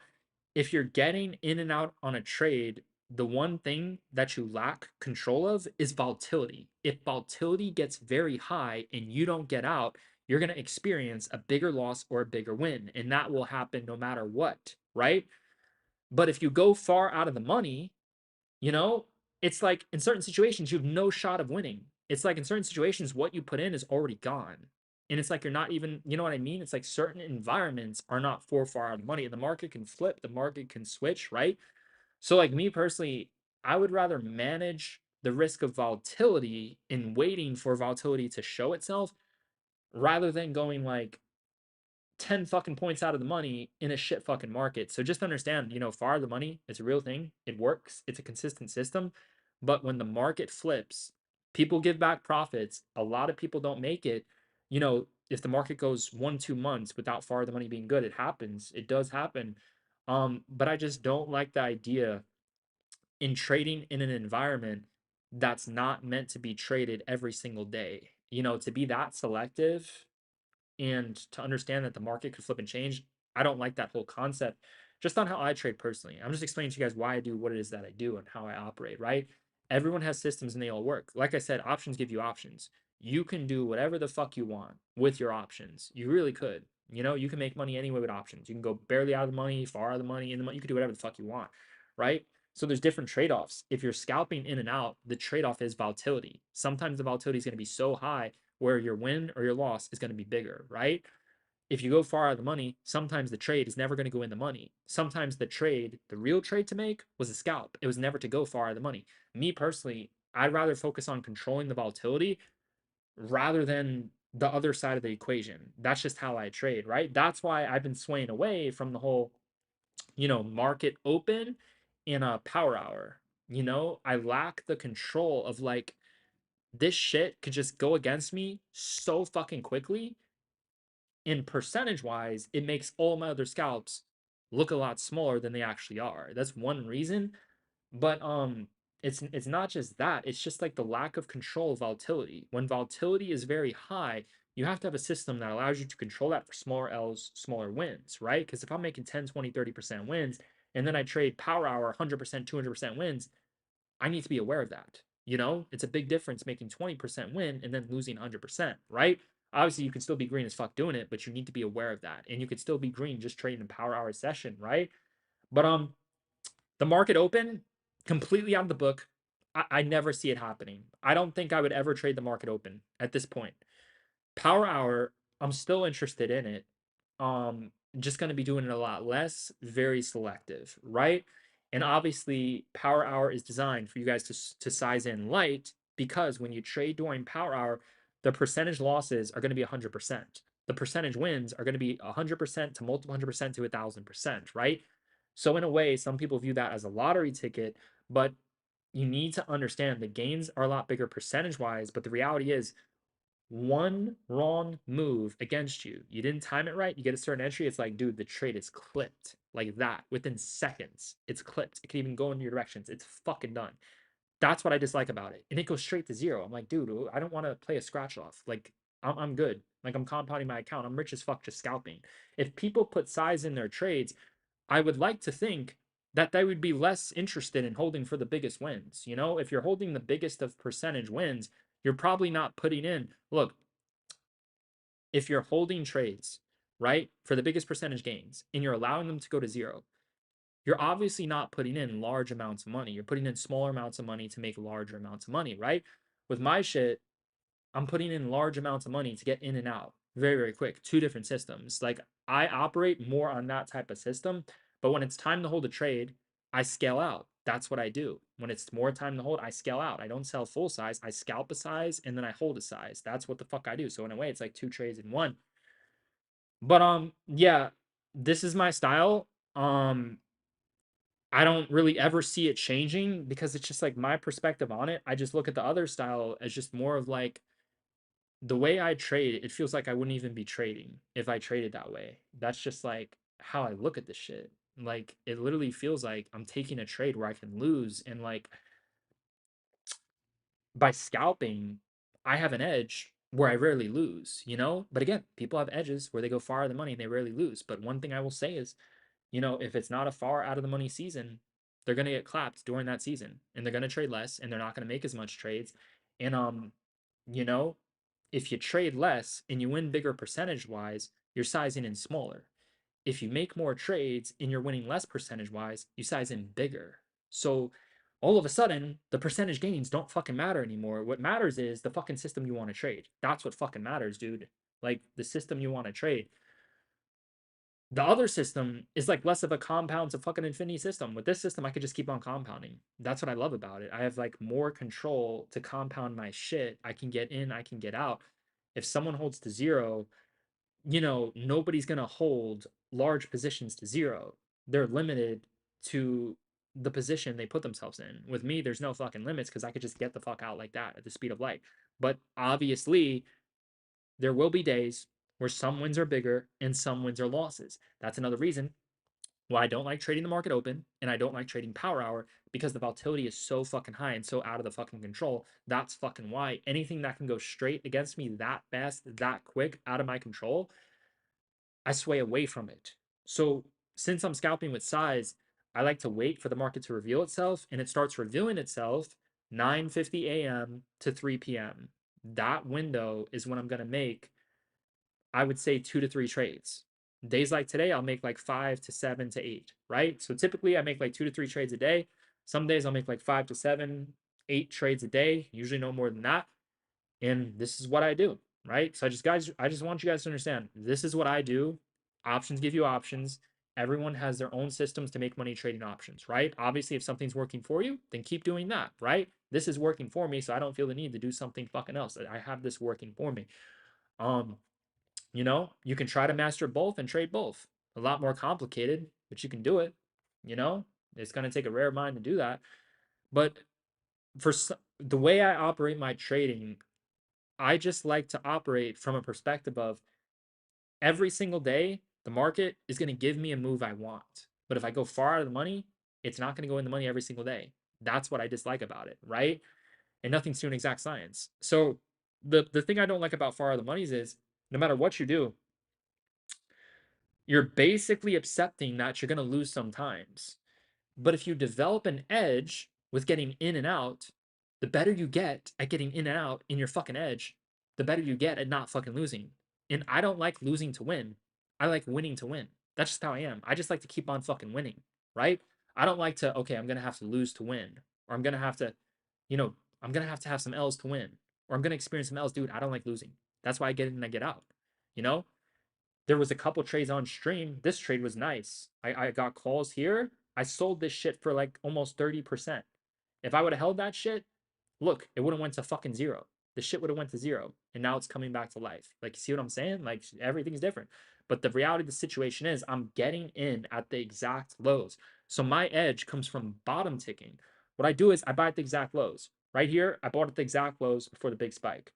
If you're getting in and out on a trade, the one thing that you lack control of is volatility. If volatility gets very high and you don't get out, you're going to experience a bigger loss or a bigger win. And that will happen no matter what, right? But if you go far out of the money, you know, it's like in certain situations, you have no shot of winning. It's like in certain situations, what you put in is already gone. And it's like you're not even, you know what I mean? It's like certain environments are not for far out of money. And the market can flip, the market can switch, right? So, like me personally, I would rather manage the risk of volatility in waiting for volatility to show itself rather than going like 10 fucking points out of the money in a shit fucking market. So just understand, far the money, it's a real thing. It works. It's a consistent system. But when the market flips, people give back profits. A lot of people don't make it. If the market goes 1, 2 months without far the money being good, it happens. It does happen. But I just don't like the idea in trading in an environment that's not meant to be traded every single day. To be that selective and to understand that the market could flip and change. I don't like that whole concept just on how I trade personally. I'm just explaining to you guys why I do what it is that I do and how I operate, right? Everyone has systems and they all work. Like I said, options give you options. You can do whatever the fuck you want with your options. You really could. You can make money anyway with options. You can go barely out of the money, far out of the money, in the money. You can do whatever the fuck you want, right? So there's different trade-offs. If you're scalping in and out, the trade-off is volatility. Sometimes the volatility is going to be so high where your win or your loss is going to be bigger, right? If you go far out of the money, sometimes the trade is never going to go in the money. Sometimes the real trade to make was a scalp. It was never to go far out of the money. Me personally, I'd rather focus on controlling the volatility rather than the other side of the equation. That's just how I trade, right? That's why I've been swaying away from the whole, market open in a power hour. I lack the control of like, this shit could just go against me so fucking quickly. In percentage wise, it makes all my other scalps look a lot smaller than they actually are. That's one reason. But it's not just that. It's just like the lack of control of volatility. When volatility is very high, you have to have a system that allows you to control that for smaller L's, smaller wins, right? Because if I'm making 10, 20, 30% wins, and then I trade power hour 100%, 200% wins, I need to be aware of that. It's a big difference making 20% win and then losing 100%, right? Obviously, you can still be green as fuck doing it, but you need to be aware of that. And you could still be green just trading a power hour session, right? But the market open, completely out of the book. I never see it happening. I don't think I would ever trade the market open at this point. Power hour, I'm still interested in it. Just going to be doing it a lot less, very selective, right? And obviously, power hour is designed for you guys to size in light because when you trade during power hour, the percentage losses are going to be 100%. The percentage wins are going to be 100% to multiple 100% to 1,000%, right? So in a way, some people view that as a lottery ticket, but you need to understand the gains are a lot bigger percentage wise, but the reality is one wrong move against you. You didn't time it right. You get a certain entry. It's like, dude, the trade is clipped like that within seconds. It's clipped. It can even go in your directions. It's fucking done. That's what I dislike about it. And it goes straight to zero. I'm like, dude, I don't want to play a scratch off. Like, I'm good. Like, I'm compounding my account. I'm rich as fuck just scalping. If people put size in their trades, I would like to think that they would be less interested in holding for the biggest wins. You know, if you're holding the biggest of percentage wins, you're probably not putting in. Look, if you're holding trades, right, for the biggest percentage gains and you're allowing them to go to zero, you're obviously not putting in large amounts of money. You're putting in smaller amounts of money to make larger amounts of money, right? With my shit, I'm putting in large amounts of money to get in and out very, very quick. Two different systems. Like I operate more on that type of system, but when it's time to hold a trade, I scale out. That's what I do. When it's more time to hold, I scale out. I don't sell full size. I scalp a size and then I hold a size. That's what the fuck I do. So in a way, it's like two trades in one. But yeah, this is my style. Um, I don't really ever see it changing because it's just like my perspective on it. I just look at the other style as just more of like the way I trade, it feels like I wouldn't even be trading if I traded that way. That's just like how I look at this shit. Like it literally feels like I'm taking a trade where I can lose and like by scalping, I have an edge where I rarely lose, you know? But again, people have edges where they go far out of the money and they rarely lose. But one thing I will say is, you know, if it's not a far out of the money season, they're going to get clapped during that season and they're going to trade less and they're not going to make as much trades. And you know, if you trade less and you win bigger percentage wise, you're sizing in smaller. If you make more trades and you're winning less percentage wise, you size in bigger. So all of a sudden, the percentage gains don't fucking matter anymore. What matters is the fucking system you want to trade. That's what fucking matters, dude. Like the system you want to trade. The other system is like less of a compound to fucking infinity system. With this system, I could just keep on compounding. That's what I love about it. I have like more control to compound my shit. I can get in, I can get out. If someone holds to zero, you know, nobody's going to hold large positions to zero. They're limited to the position they put themselves in. With me, there's no fucking limits because I could just get the fuck out like that at the speed of light. But obviously, there will be days where some wins are bigger and some wins are losses. That's another reason why I don't like trading the market open and I don't like trading power hour because the volatility is so fucking high and so out of the fucking control. That's fucking why anything that can go straight against me that fast, that quick, out of my control, I sway away from it. So since I'm scalping with size, I like to wait for the market to reveal itself, and it starts revealing itself 9:50 a.m. to 3 p.m. That window is when I'm gonna make, I would say, 2 to 3 trades. Days like today, I'll make like 5 to 7 to 8, right? So typically I make like 2 to 3 trades a day. Some days I'll make like 5 to 7, 8 trades a day, usually no more than that. And this is what I do, right? So I just want you guys to understand this is what I do. Options give you options. Everyone has their own systems to make money trading options, right? Obviously, if something's working for you, then keep doing that, right? This is working for me, so I don't feel the need to do something fucking else. I have this working for me. Um, you know, you can try to master both and trade both. A lot more complicated, but you can do it. You know, it's going to take a rare mind to do that. But for the way I operate my trading, I just like to operate from a perspective of every single day, the market is going to give me a move I want. But if I go far out of the money, it's not going to go in the money every single day. That's what I dislike about it, right? And nothing's to an exact science. So the thing I don't like about far out of the monies is no matter what you do, you're basically accepting that you're going to lose sometimes. But if you develop an edge with getting in and out, the better you get at getting in and out in your fucking edge, the better you get at not fucking losing. And I don't like losing to win. I like winning to win. That's just how I am. I just like to keep on fucking winning, right? I don't like to, okay, I'm going to have to lose to win. Or I'm going to have to, you know, I'm going to have some L's to win. Or I'm going to experience some L's. Dude, I don't like losing. That's why I get in and I get out. You know? There was a couple trades on stream. This trade was nice. I got calls here. I sold this shit for like almost 30%. If I would have held that shit, look, it would have went to fucking zero. The shit would have went to zero. And now it's coming back to life. Like, you see what I'm saying? Like, everything's different. But the reality of the situation is I'm getting in at the exact lows. So my edge comes from bottom ticking. What I do is I buy at the exact lows. Right here, I bought at the exact lows before the big spike.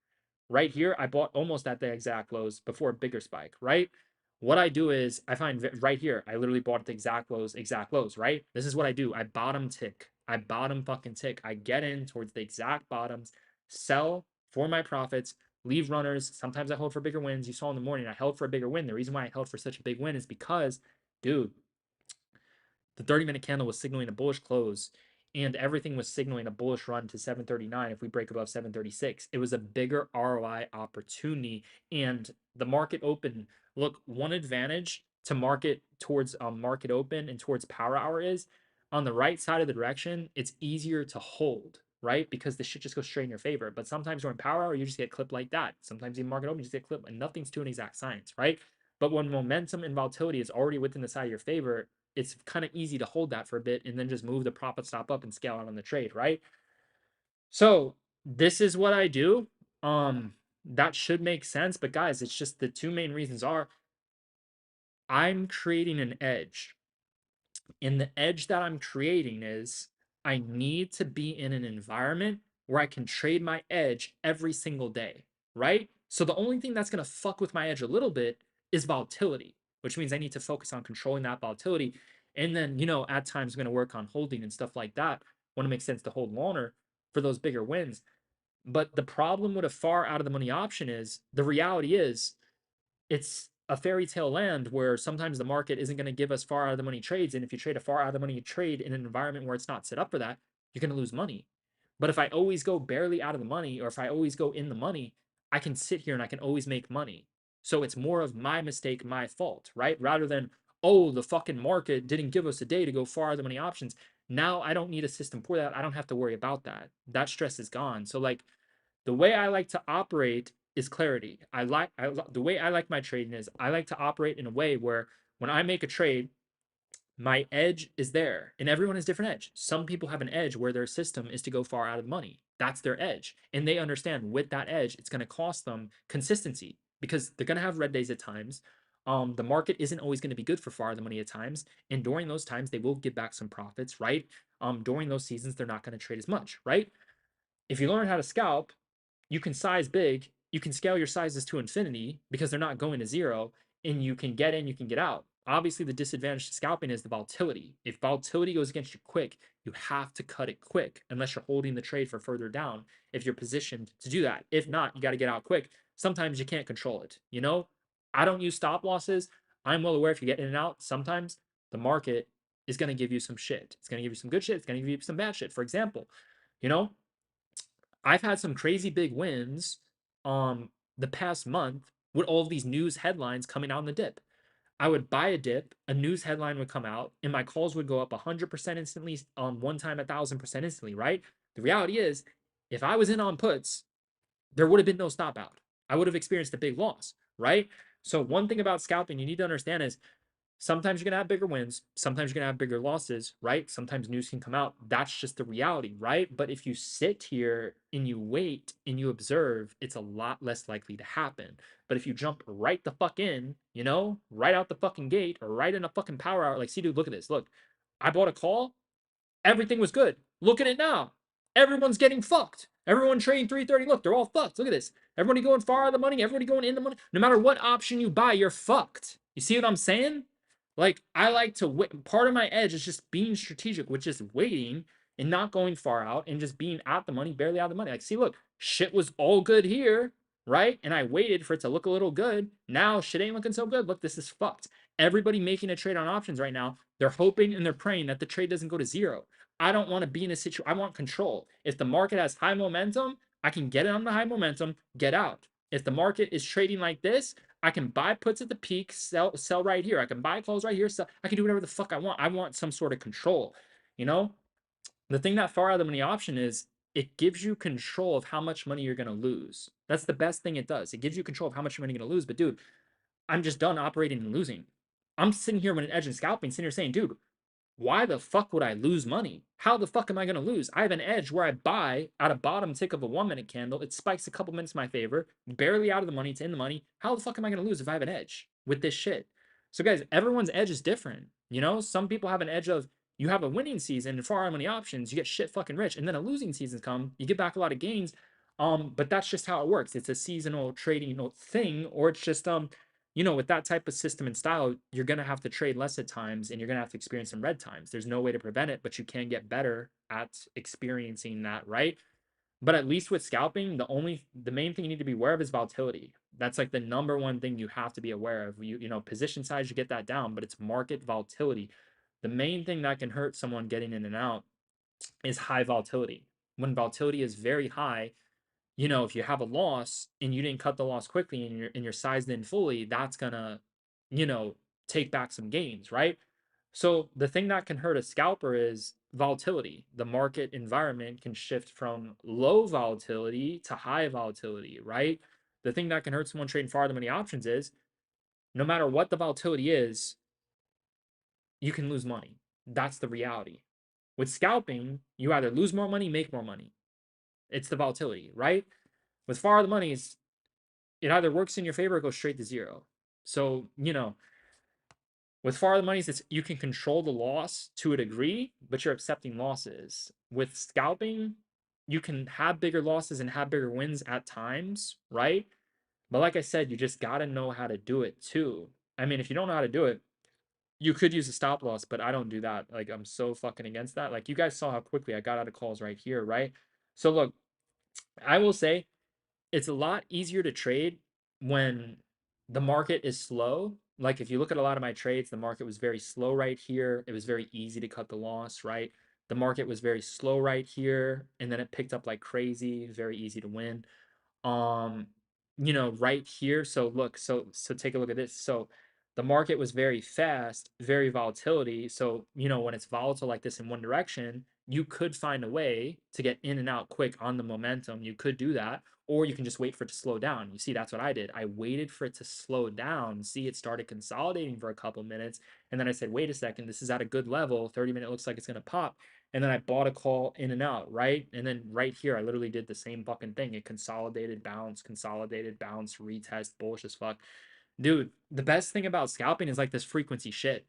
Right here, I bought almost at the exact lows before a bigger spike, right? What I do is I find right here, I literally bought at the exact lows, right? This is what I do. I bottom tick I bottom fucking tick. I get in towards the exact bottoms, sell for my profits, leave runners. Sometimes I hold for bigger wins. You saw in the morning, I held for a bigger win. The reason why I held for such a big win is because, dude, the 30-minute candle was signaling a bullish close and everything was signaling a bullish run to 739 if we break above 736. It was a bigger ROI opportunity and the market open. Look, one advantage to market towards market open and towards power hour is on the right side of the direction, it's easier to hold, right? Because the shit just goes straight in your favor. But sometimes during power hour, you just get clipped like that. Sometimes in market open, you just get clipped and nothing's to an exact science, right? But when momentum and volatility is already within the side of your favor, it's kind of easy to hold that for a bit and then just move the profit stop up and scale out on the trade, right? So this is what I do. That should make sense, but guys, it's just the two main reasons are I'm creating an edge. And the edge that I'm creating is I need to be in an environment where I can trade my edge every single day, right? So the only thing that's going to fuck with my edge a little bit is volatility, which means I need to focus on controlling that volatility. And then, at times I'm going to work on holding and stuff like that when it makes sense to hold longer for those bigger wins. But the problem with a far out of the money option is the reality is it's a fairy tale land where sometimes the market isn't going to give us far out of the money trades. And if you trade a far out of the money trade in an environment where it's not set up for that, you're going to lose money. But if I always go barely out of the money, or if I always go in the money, I can sit here and I can always make money. So it's more of my mistake, my fault, right? Rather than, oh, the fucking market didn't give us a day to go far out of the money options. Now I don't need a system for that. I don't have to worry about that. That stress is gone. So, like, the way I like to operate is clarity. The way I like my trading is I like to operate in a way where when I make a trade, my edge is there, and everyone has different edge. Some people have an edge where their system is to go far out of the money. That's their edge, and they understand with that edge, it's going to cost them consistency because they're going to have red days at times. The market isn't always going to be good for far out of the money at times, and during those times, they will give back some profits, right? During those seasons, they're not going to trade as much, right? If you learn how to scalp, you can size big, you can scale your sizes to infinity because they're not going to zero, and you can get in, you can get out. Obviously, the disadvantage to scalping is the volatility. If volatility goes against you quick, you have to cut it quick unless you're holding the trade for further down if you're positioned to do that. If not, you got to get out quick. Sometimes you can't control it. I don't use stop losses. I'm well aware if you get in and out, sometimes the market is going to give you some shit. It's going to give you some good shit. It's going to give you some bad shit. For example, you know, I've had some crazy big wins the past month with all of these news headlines coming out in the dip. I would buy a dip, a news headline would come out, and my calls would go up 100% instantly, one time 1,000% instantly, right? The reality is, if I was in on puts, there would have been no stop out. I would have experienced a big loss, right? So, one thing about scalping you need to understand is sometimes you're going to have bigger wins. Sometimes you're going to have bigger losses, right? Sometimes news can come out. That's just the reality, right? But if you sit here and you wait and you observe, it's a lot less likely to happen. But if you jump right the fuck in, right out the fucking gate or right in a fucking power hour, like, see, dude, look at this. Look, I bought a call. Everything was good. Look at it now. Everyone's getting fucked. Everyone trading 330. Look, they're all fucked. Look at this. Everybody going far out of the money. Everybody going in the money. No matter what option you buy, you're fucked. You see what I'm saying? Like, I like to wait. Part of my edge is just being strategic, which is waiting and not going far out and just being at the money, barely out of the money. Like, see, look, shit was all good here, right? And I waited for it to look a little good. Now shit ain't looking so good. Look, this is fucked. Everybody making a trade on options right now, they're hoping and they're praying that the trade doesn't go to zero. I don't want to be in a situation. I want control. If the market has high momentum, I can get in on the high momentum, get out. If the market is trading like this, I can buy puts at the peak, sell right here. I can buy calls right here. Sell. I can do whatever the fuck I want. I want some sort of control. You know, the thing that far out of the money option is it gives you control of how much money you're gonna lose. That's the best thing it does. It gives you control of how much money you're gonna lose. But dude, I'm just done operating and losing. I'm sitting here with an edge and scalping, sitting here saying, dude, why the fuck would I lose money? How the fuck am I going to lose? I have an edge where I buy at a bottom tick of a 1 minute candle. It spikes a couple minutes in my favor, barely out of the money. It's in the money. How the fuck am I going to lose if I have an edge with this shit? So, guys, everyone's edge is different. Some people have an edge of you have a winning season and far money options, you get shit fucking rich, and then a losing season's come, you get back a lot of gains. But that's just how it works. It's a seasonal trading thing, or it's just with that type of system and style, you're going to have to trade less at times and you're going to have to experience some red times. There's no way to prevent it, but you can get better at experiencing that, right? But at least with scalping, the main thing you need to be aware of is volatility. That's like the number one thing you have to be aware of. Position size, you get that down, but it's market volatility. The main thing that can hurt someone getting in and out is high volatility. When volatility is very high, if you have a loss and you didn't cut the loss quickly and you're sized in fully, that's gonna, you know, take back some gains, right? So the thing that can hurt a scalper is volatility. The market environment can shift from low volatility to high volatility, right? The thing that can hurt someone trading farther money options is no matter what the volatility is, you can lose money. That's the reality. With scalping, you either lose more money, make more money. It's the volatility, right? With farther monies, it either works in your favor or goes straight to zero. So, with far the monies, it's you can control the loss to a degree, but you're accepting losses. With scalping, you can have bigger losses and have bigger wins at times, right? But like I said, you just gotta know how to do it too. I mean, if you don't know how to do it, you could use a stop loss, but I don't do that. Like, I'm so fucking against that. Like, you guys saw how quickly I got out of calls right here, right? So look, I will say it's a lot easier to trade when the market is slow. Like if you look at a lot of my trades, the market was very slow right here. It was very easy to cut the loss, right? The market was very slow right here, and then it picked up like crazy, very easy to win. Um, right here. So look, so take a look at this. So the market was very fast, very volatility. So, when it's volatile like this in one direction, you could find a way to get in and out quick on the momentum. You could do that, or you can just wait for it to slow down. You see, that's what I did. I waited for it to slow down. See, it started consolidating for a couple minutes, and then I said, "Wait a second, this is at a good level. 30-minute looks like it's going to pop." And then I bought a call in and out, right? And then right here, I literally did the same fucking thing. It consolidated, bounce, retest, bullish as fuck. Dude, the best thing about scalping is like this frequency shit.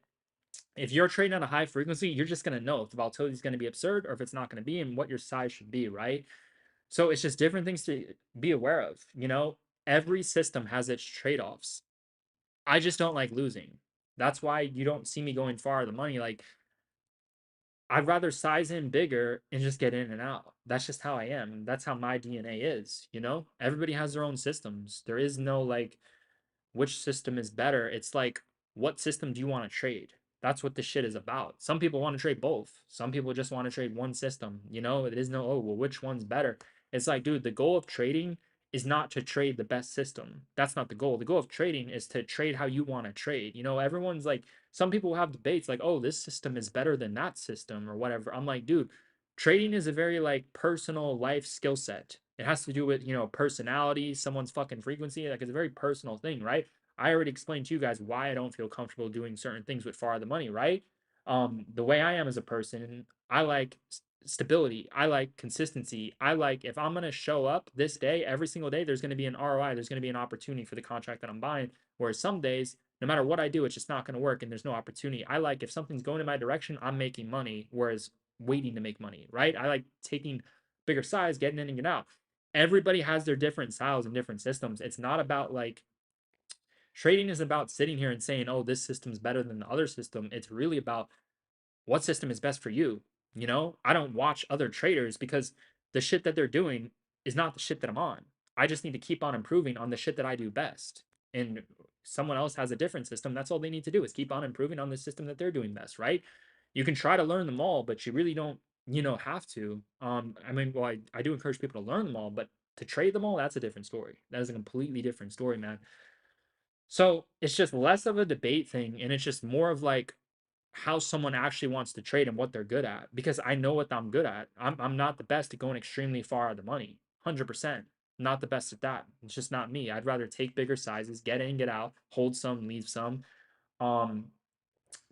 If you're trading at a high frequency, you're just gonna know if the volatility is gonna be absurd or if it's not gonna be and what your size should be, right? So it's just different things to be aware of. Every system has its trade-offs. I just don't like losing. That's why you don't see me going far the money. Like I'd rather size in bigger and just get in and out. That's just how I am. That's how my DNA is. Everybody has their own systems. There is no like which system is better. It's like what system do you want to trade? That's what this shit is about. Some people want to trade both. Some people just want to trade one system. It is no, oh, well, which one's better? It's like, dude, the goal of trading is not to trade the best system. That's not the goal. The goal of trading is to trade how you want to trade. Everyone's like, some people have debates like, oh, this system is better than that system or whatever. I'm like, dude, trading is a very like personal life skill set. It has to do with, personality, someone's fucking frequency. Like it's a very personal thing, right? I already explained to you guys why I don't feel comfortable doing certain things with far the money, right? The way I am as a person, I like stability. I like consistency. I like if I'm gonna show up this day, every single day, there's gonna be an ROI, there's gonna be an opportunity for the contract that I'm buying. Whereas some days, no matter what I do, it's just not gonna work and there's no opportunity. I like if something's going in my direction, I'm making money, whereas waiting to make money, right? I like taking bigger size, getting in and getting out. Everybody has their different styles and different systems. It's not about like trading is about sitting here and saying, oh, this system's better than the other system. It's really about what system is best for you. I don't watch other traders because the shit that they're doing is not the shit that I'm on. I just need to keep on improving on the shit that I do best. And someone else has a different system. That's all they need to do is keep on improving on the system that they're doing best, right? You can try to learn them all, but you really don't, have to. I mean, well, I do encourage people to learn them all, but to trade them all, that's a different story. That is a completely different story, man. So it's just less of a debate thing, and it's just more of like how someone actually wants to trade and what they're good at. Because I know what I'm good at. I'm not the best at going extremely far out of the money. 100%. Not the best at that. It's just not me. I'd rather take bigger sizes, get in, get out, hold some, leave some. Um,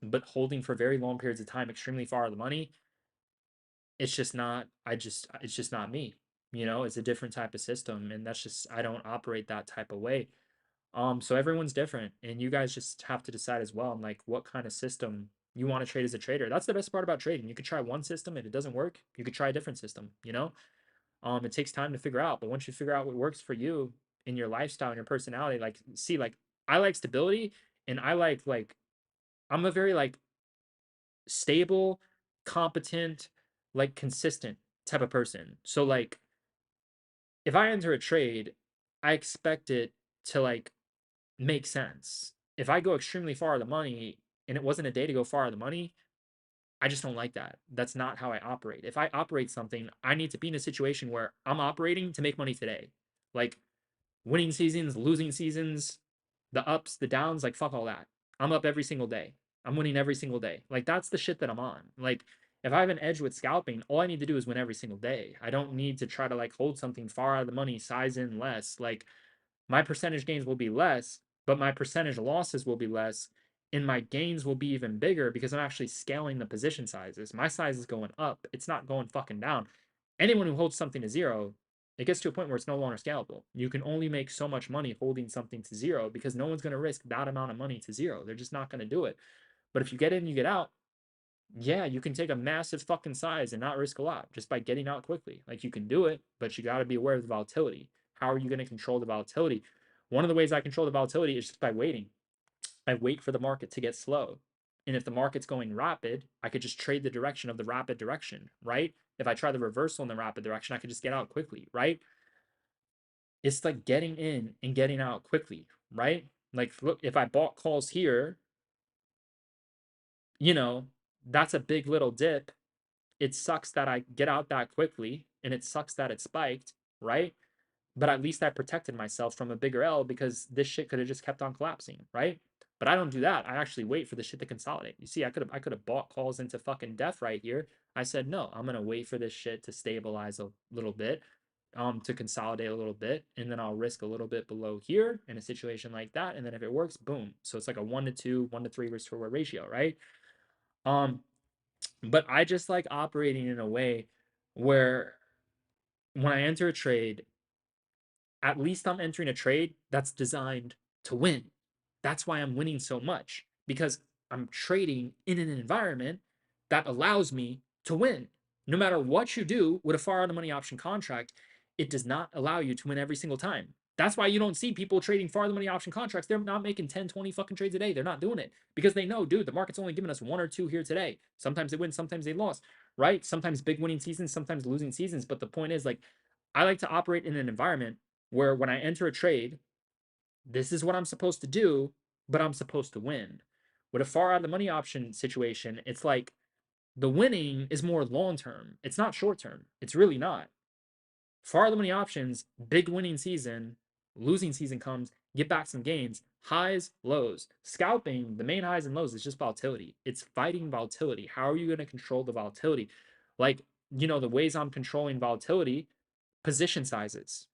but holding for very long periods of time, extremely far out of the money, it's just not me. It's a different type of system, and that's just I don't operate that type of way. So everyone's different, and you guys just have to decide as well, on like what kind of system you want to trade as a trader. That's the best part about trading. You could try one system, if it doesn't work, you could try a different system. It takes time to figure out, but once you figure out what works for you in your lifestyle and your personality, like see, like I like stability, and I like I'm a very like stable, competent, like consistent type of person. So like if I enter a trade, I expect it to like make sense. If I go extremely far of the money and it wasn't a day to go far of the money, I just don't like that. That's not how I operate. If I operate something, I need to be in a situation where I'm operating to make money today. Like winning seasons, losing seasons, the ups, the downs, like fuck all that. I'm up every single day. I'm winning every single day. Like that's the shit that I'm on. Like if I have an edge with scalping, all I need to do is win every single day. I don't need to try to like hold something far out of the money, size in less. Like my percentage gains will be less, but my percentage losses will be less. And my gains will be even bigger because I'm actually scaling the position sizes. My size is going up, it's not going fucking down. Anyone who holds something to zero, it gets to a point where it's no longer scalable. You can only make so much money holding something to zero because no one's going to risk that amount of money to zero. They're just not going to do it. But if you get in, you get out, yeah, you can take a massive fucking size and not risk a lot just by getting out quickly. Like you can do it, but you got to be aware of the volatility. How are you going to control the volatility? One of the ways I control the volatility is just by waiting. I wait for the market to get slow. And if the market's going rapid, I could just trade the direction of the rapid direction, right? If I try the reversal in the rapid direction, I could just get out quickly, right? It's like getting in and getting out quickly, right? Like, look, if I bought calls here, you know, that's a big little dip. It sucks that I get out that quickly and it sucks that it spiked, right? But at least I protected myself from a bigger L because this shit could have just kept on collapsing, right? But I don't do that. I actually wait for the shit to consolidate. You see, I could have bought calls into fucking death right here. I said no, I'm gonna wait for this shit to stabilize a little bit, to consolidate a little bit, and then I'll risk a little bit below here in a situation like that. And then if it works, boom. So it's like a 1 to 2, 1 to 3 risk to reward ratio, right? Um, but I just like operating in a way where when I enter a trade, at least I'm entering a trade that's designed to win. That's why I'm winning so much because I'm trading in an environment that allows me to win. No matter what you do with a far out of money option contract, it does not allow you to win every single time. That's why you don't see people trading far out of the money option contracts. They're not making 10, 20 fucking trades a day. They're not doing it because they know, dude, the market's only giving us 1 or 2 here today. Sometimes they win, sometimes they lost, right? Sometimes big winning seasons, sometimes losing seasons. But the point is, like, I like to operate in an environment where when I enter a trade, this is what I'm supposed to do, but I'm supposed to win. With a far out of the money option situation, it's like the winning is more long term. It's not short term. It's really not. Far out of the money options, big winning season, losing season comes, get back some gains, highs, lows. Scalping, the main highs and lows is just volatility. It's fighting volatility. How are you going to control the volatility? Like, the ways I'm controlling volatility, position sizes.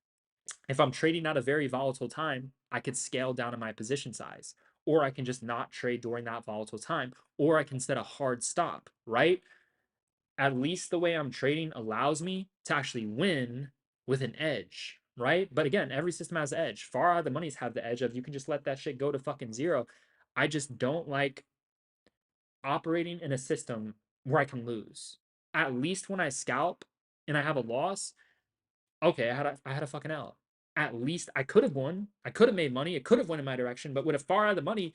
If I'm trading at a very volatile time, I could scale down on my position size, or I can just not trade during that volatile time, or I can set a hard stop, right? At least the way I'm trading allows me to actually win with an edge, right? But again, every system has an edge. Far out of the monies have the edge of you can just let that shit go to fucking zero. I just don't like operating in a system where I can lose. At least when I scalp and I have a loss, okay, I had a fucking L. At least I could have won. I could have made money. It could have went in my direction. But with a far out of the money,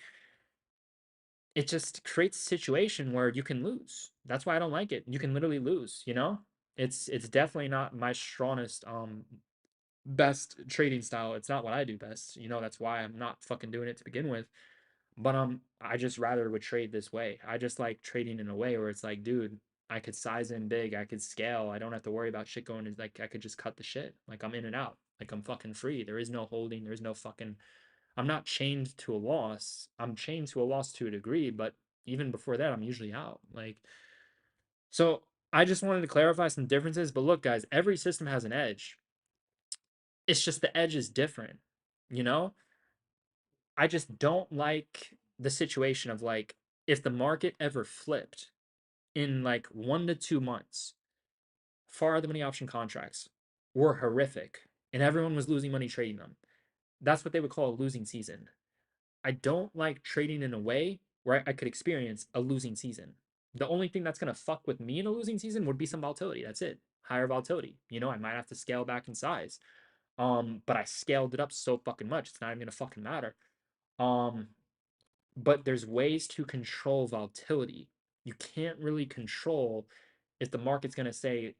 it just creates a situation where you can lose. That's why I don't like it. You can literally lose. It's definitely not my strongest best trading style. It's not what I do best. That's why I'm not fucking doing it to begin with. But I just rather would trade this way. I just like trading in a way where it's like, dude, I could size in big, I could scale. I don't have to worry about shit going to like I could just cut the shit. Like I'm in and out. Like I'm fucking free. There is no holding. There's no fucking I'm not chained to a loss. I'm chained to a loss to a degree, but even before that, I'm usually out. Like so I just wanted to clarify some differences. But look, guys, every system has an edge. It's just the edge is different, you know? I just don't like the situation of like if the market ever flipped in like 1 to 2 months, far the money option contracts were horrific and everyone was losing money trading them. That's what they would call a losing season. I don't like trading in a way where I could experience a losing season. The only thing that's going to fuck with me in a losing season would be some volatility. That's it. Higher volatility. I might have to scale back in size. But I scaled it up so fucking much. It's not even going to fucking matter. Um, but there's ways to control volatility. You can't really control if the market's gonna say,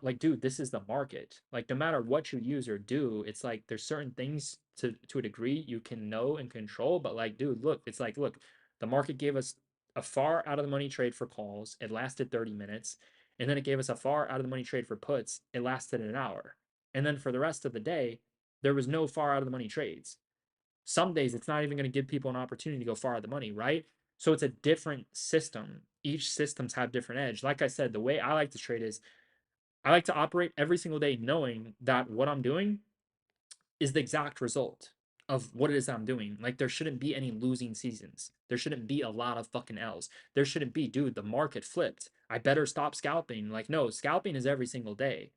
like, dude, this is the market. Like, no matter what you use or do, it's like there's certain things to a degree you can know and control. But like, dude, look, it's like, look, the market gave us a far out of the money trade for calls. It lasted 30 minutes. And then it gave us a far out of the money trade for puts. It lasted an hour. And then for the rest of the day, there was no far out of the money trades. Some days it's not even going to give people an opportunity to go far out of the money, right? So it's a different system. Each systems have different edge. Like I said, the way I like to trade is I like to operate every single day knowing that what I'm doing is the exact result of what it is I'm doing. Like, there shouldn't be any losing seasons. There shouldn't be a lot of fucking L's. There shouldn't be, dude, the market flipped. I better stop scalping. Like, no, scalping is every single day.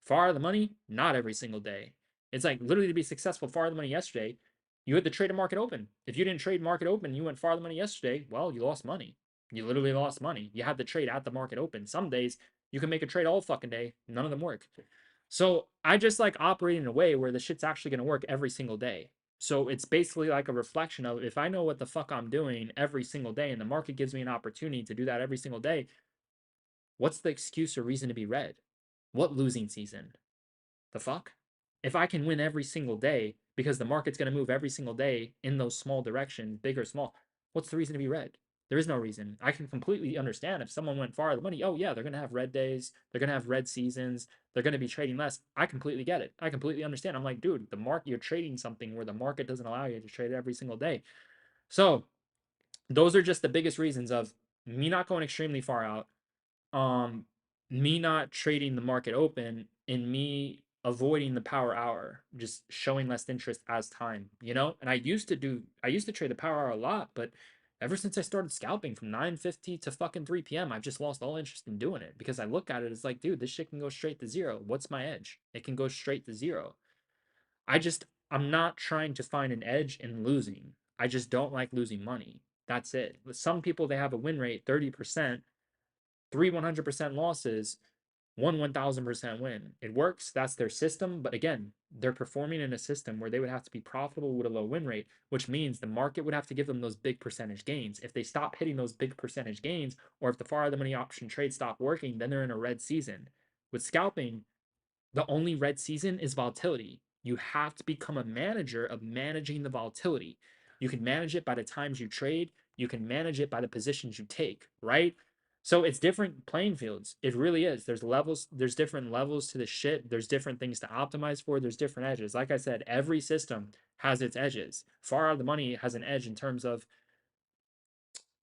Far out of the money, not every single day. It's like literally to be successful far out of the money yesterday, you had to trade a market open. If you didn't trade market open, you went far out of the money yesterday, well, you lost money. You literally lost money. You had to trade at the market open. Some days you can make a trade all fucking day, none of them work. So I just like operating in a way where the shit's actually gonna work every single day. So it's basically like a reflection of if I know what the fuck I'm doing every single day and the market gives me an opportunity to do that every single day, what's the excuse or reason to be red? What losing season? The fuck? If I can win every single day because the market's going to move every single day in those small directions, big or small, what's the reason to be red? There is no reason. I can completely understand if someone went far the money. Oh yeah, they're going to have red days. They're going to have red seasons. They're going to be trading less. I completely get it. I completely understand. I'm like, dude, the market, you're trading something where the market doesn't allow you to trade every single day. So those are just the biggest reasons of me not going extremely far out, um me not trading the market open, and me avoiding the power hour, just showing less interest as time. And I used to trade the power hour a lot, but ever since I started scalping from 9:50 to fucking 3 p.m., I've just lost all interest in doing it because I look at it as like, dude, this shit can go straight to zero. What's my edge? It can go straight to zero. I'm not trying to find an edge in losing. I just don't like losing money. That's it. With some people, they have a win rate 30%, three 100% losses, one 1000% win. It works. That's their system. But again, they're performing in a system where they would have to be profitable with a low win rate, which means the market would have to give them those big percentage gains. If they stop hitting those big percentage gains, or if the far out of the money option trade stop working, then they're in a red season. With scalping, the only red season is volatility. You have to become a manager of managing the volatility. You can manage it by the times you trade, you can manage it by the positions you take, right? So it's different playing fields. It really is. There's levels, there's different levels to the shit. There's different things to optimize for. There's different edges. Like I said, every system has its edges. Far out of the money has an edge in terms of,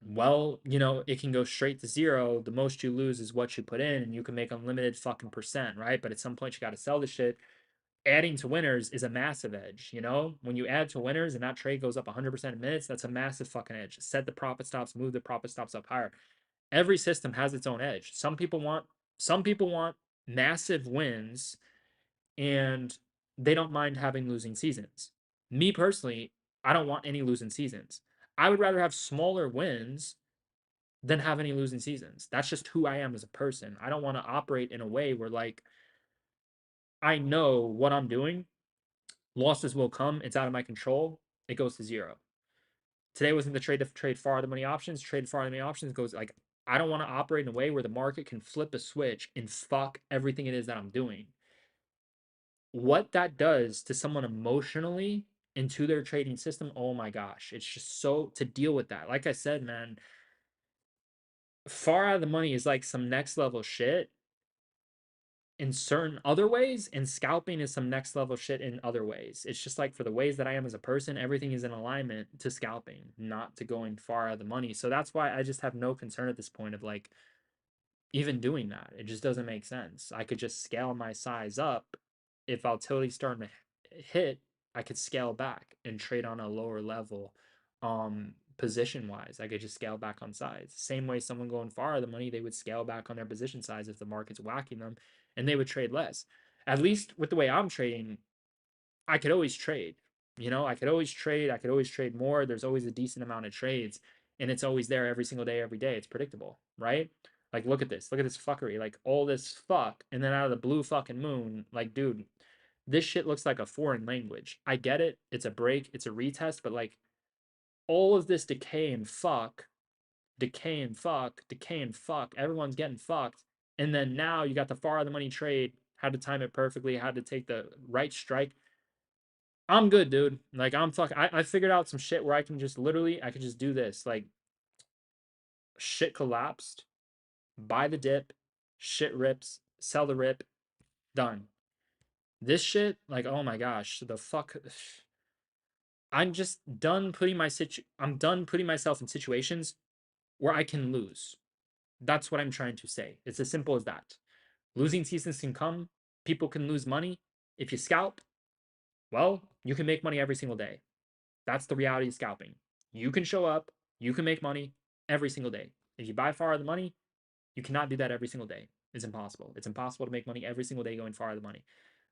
well, it can go straight to zero. The most you lose is what you put in, and you can make unlimited fucking percent, right? But at some point, you got to sell the shit. Adding to winners is a massive edge. When you add to winners and that trade goes up 100% in minutes, that's a massive fucking edge. Set the profit stops, move the profit stops up higher. Every system has its own edge. Some people want massive wins, and they don't mind having losing seasons. Me personally, I don't want any losing seasons. I would rather have smaller wins than have any losing seasons. That's just who I am as a person. I don't want to operate in a way where, like, I know what I'm doing. Losses will come. It's out of my control. It goes to zero. Today wasn't the trade to trade far the money options. Trade far the money options goes like, I don't want to operate in a way where the market can flip a switch and fuck everything it is that I'm doing. What that does to someone emotionally into their trading system, oh my gosh, it's just so to deal with that. Like I said, man, far out of the money is like some next level shit in certain other ways, and scalping is some next level shit in other ways. It's just like for the ways that I am as a person, everything is in alignment to scalping, not to going far out of the money. So that's why I just have no concern at this point of like even doing that. It just doesn't make sense. I could just scale my size up. If volatility's starting to hit, I could scale back and trade on a lower level. Position wise, I could just scale back on size. Same way someone going far the money, they would scale back on their position size if the market's whacking them, and they would trade less. At least with the way I'm trading, I could always trade. I could always trade. I could always trade more. There's always a decent amount of trades, and it's always there every single day, every day. It's predictable, right? Like, look at this. Look at this fuckery. Like, all this fuck, and then out of the blue fucking moon, like, dude, this shit looks like a foreign language. I get it. It's a break, it's a retest, but like all of this decay and fuck, decay and fuck, decay and fuck, everyone's getting fucked. And then now you got the far of the money trade, had to time it perfectly, had to take the right strike. I'm good, dude. Like I figured out some shit where I can just literally I can just do this. Like shit collapsed, buy the dip, shit rips, sell the rip, done. This shit, like, oh my gosh, the fuck. I'm just done putting I'm done putting myself in situations where I can lose. That's what I'm trying to say. It's as simple as that. Losing seasons can come. People can lose money. If you scalp, well, you can make money every single day. That's the reality of scalping. You can show up, you can make money every single day. If you buy far the money, you cannot do that every single day. It's impossible. It's impossible to make money every single day going far the money.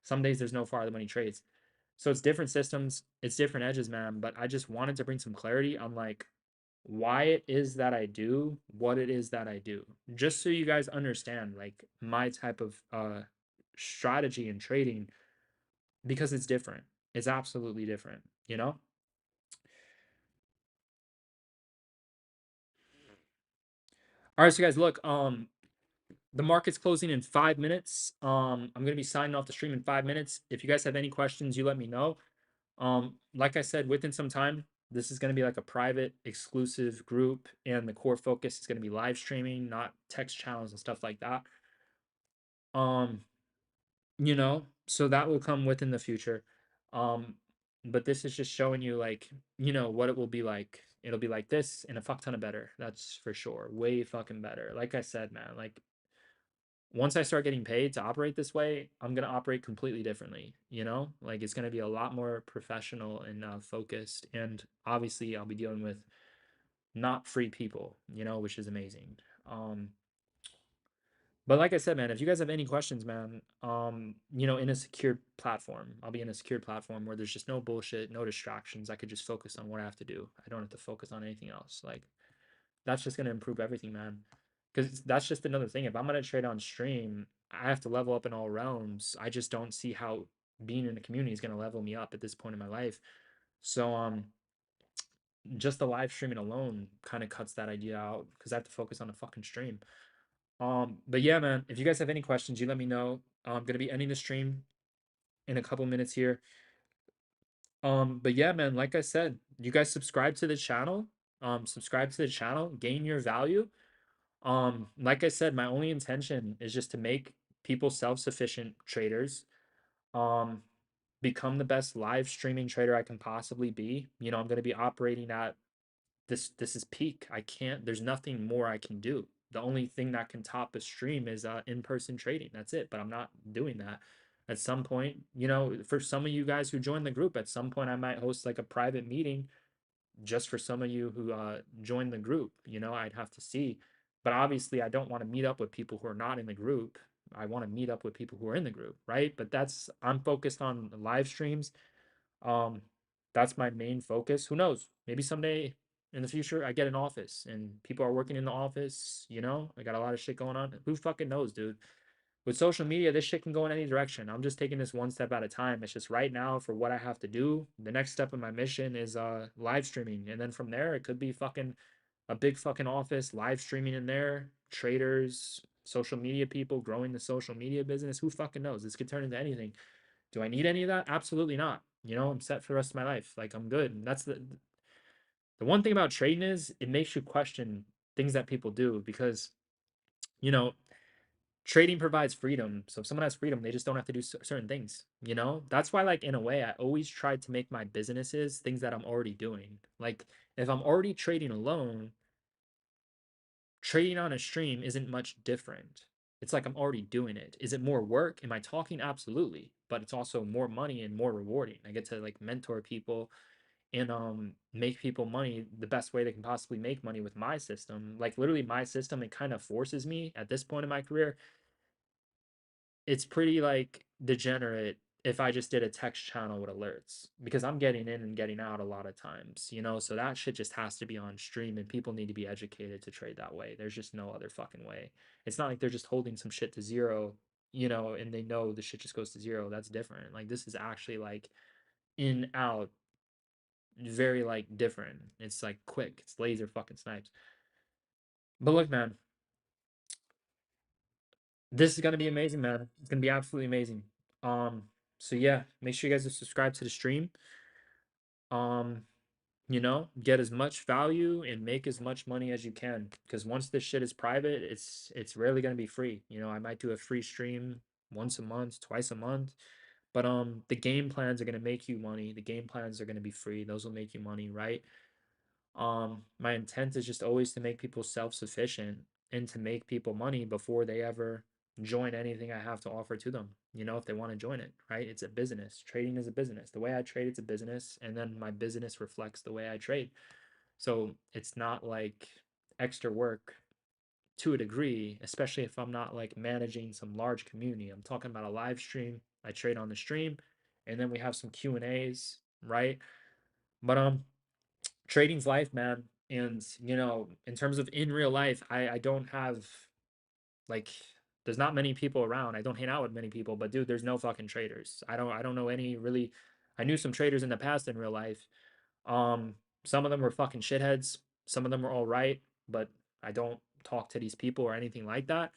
Some days there's no far the money trades. So it's different systems, it's different edges, man. But I just wanted to bring some clarity on like why it is that I do what it is that I do. Just so you guys understand like my type of strategy and trading because it's different. It's absolutely different, you know? All right, so guys, look, the market's closing in 5 minutes. I'm gonna be signing off the stream in 5 minutes. If you guys have any questions, you let me know. Like I said, within some time, this is gonna be like a private, exclusive group, and the core focus is gonna be live streaming, not text channels and stuff like that. Um, so that will come within the future. Um, but this is just showing you like, what it will be like. It'll be like this and a fuck ton of better. That's for sure. Way fucking better. Like I said, man, like once I start getting paid to operate this way, I'm gonna operate completely differently. Like it's gonna be a lot more professional and focused. And obviously, I'll be dealing with not free people, which is amazing. Um, but like I said, man, if you guys have any questions, man, in a secure platform, I'll be in a secure platform where there's just no bullshit, no distractions. I could just focus on what I have to do. I don't have to focus on anything else. Like that's just gonna improve everything, man. Because that's just another thing. If I'm gonna trade on stream, I have to level up in all realms. I just don't see how being in a community is gonna level me up at this point in my life. So just the live streaming alone kind of cuts that idea out because I have to focus on a fucking stream. But yeah, man, if you guys have any questions, you let me know. I'm gonna be ending the stream in a couple minutes here. But yeah, man, like I said, you guys subscribe to the channel. Subscribe to the channel, gain your value. Like I said, my only intention is just to make people self-sufficient traders. Um, become the best live streaming trader I can possibly be. I'm going to be operating at this is peak. I can't there's nothing more I can do. The only thing that can top a stream is in-person trading. That's it, but I'm not doing that. At some point, for some of you guys who join the group, at some point I might host like a private meeting just for some of you who join the group. I'd have to see. But obviously, I don't want to meet up with people who are not in the group. I want to meet up with people who are in the group, right? But I'm focused on live streams. Um, that's my main focus. Who knows? Maybe someday in the future, I get an office and people are working in the office. I got a lot of shit going on. Who fucking knows, dude? With social media, this shit can go in any direction. I'm just taking this one step at a time. It's just right now for what I have to do. The next step in my mission is live streaming. And then from there, it could be fucking a big fucking office, live streaming in there, traders, social media people, growing the social media business. Who fucking knows? This could turn into anything. Do I need any of that? Absolutely not. I'm set for the rest of my life. Like I'm good. And that's the one thing about trading is it makes you question things that people do because you know trading provides freedom. So if someone has freedom, they just don't have to do certain things. That's why, like, in a way, I always tried to make my businesses things that I'm already doing. Like, if I'm already trading alone, trading on a stream isn't much different. It's like I'm already doing it. Is it more work? Am I talking? Absolutely. But it's also more money and more rewarding. I get to like mentor people and make people money the best way they can possibly make money with my system. Like literally my system, it kind of forces me at this point in my career, it's pretty like degenerate if I just did a text channel with alerts because I'm getting in and getting out a lot of times, so that shit just has to be on stream and people need to be educated to trade that way. There's just no other fucking way. It's not like they're just holding some shit to zero you know, and they know the shit just goes to zero, that's different. Like this is actually like in out, very like different. It's like quick. It's laser fucking snipes. But look, man, this is gonna be amazing, man. It's gonna be absolutely amazing. Um, so yeah, make sure you guys are subscribed to the stream. Um, you know, get as much value and make as much money as you can. Because once this shit is private, it's rarely gonna be free. You know, I might do a free stream once a month, twice a month. But the game plans are gonna make you money. The game plans are gonna be free. Those will make you money, right? My intent is just always to make people self-sufficient and to make people money before they ever join anything I have to offer to them. You know, if they want to join it, right? It's a business. Trading is a business. The way I trade, it's a business, and then my business reflects the way I trade. So it's not like extra work to a degree, especially if I'm not like managing some large community. I'm talking about a live stream. I trade on the stream, and then we have some Q&As, right? But trading's life, man. And you know, in terms of in real life, I don't have like there's not many people around. I don't hang out with many people, but dude, there's no fucking traders. I don't know any really. I knew some traders in the past in real life. Um, some of them were fucking shitheads. Some of them were all right, but I don't talk to these people or anything like that.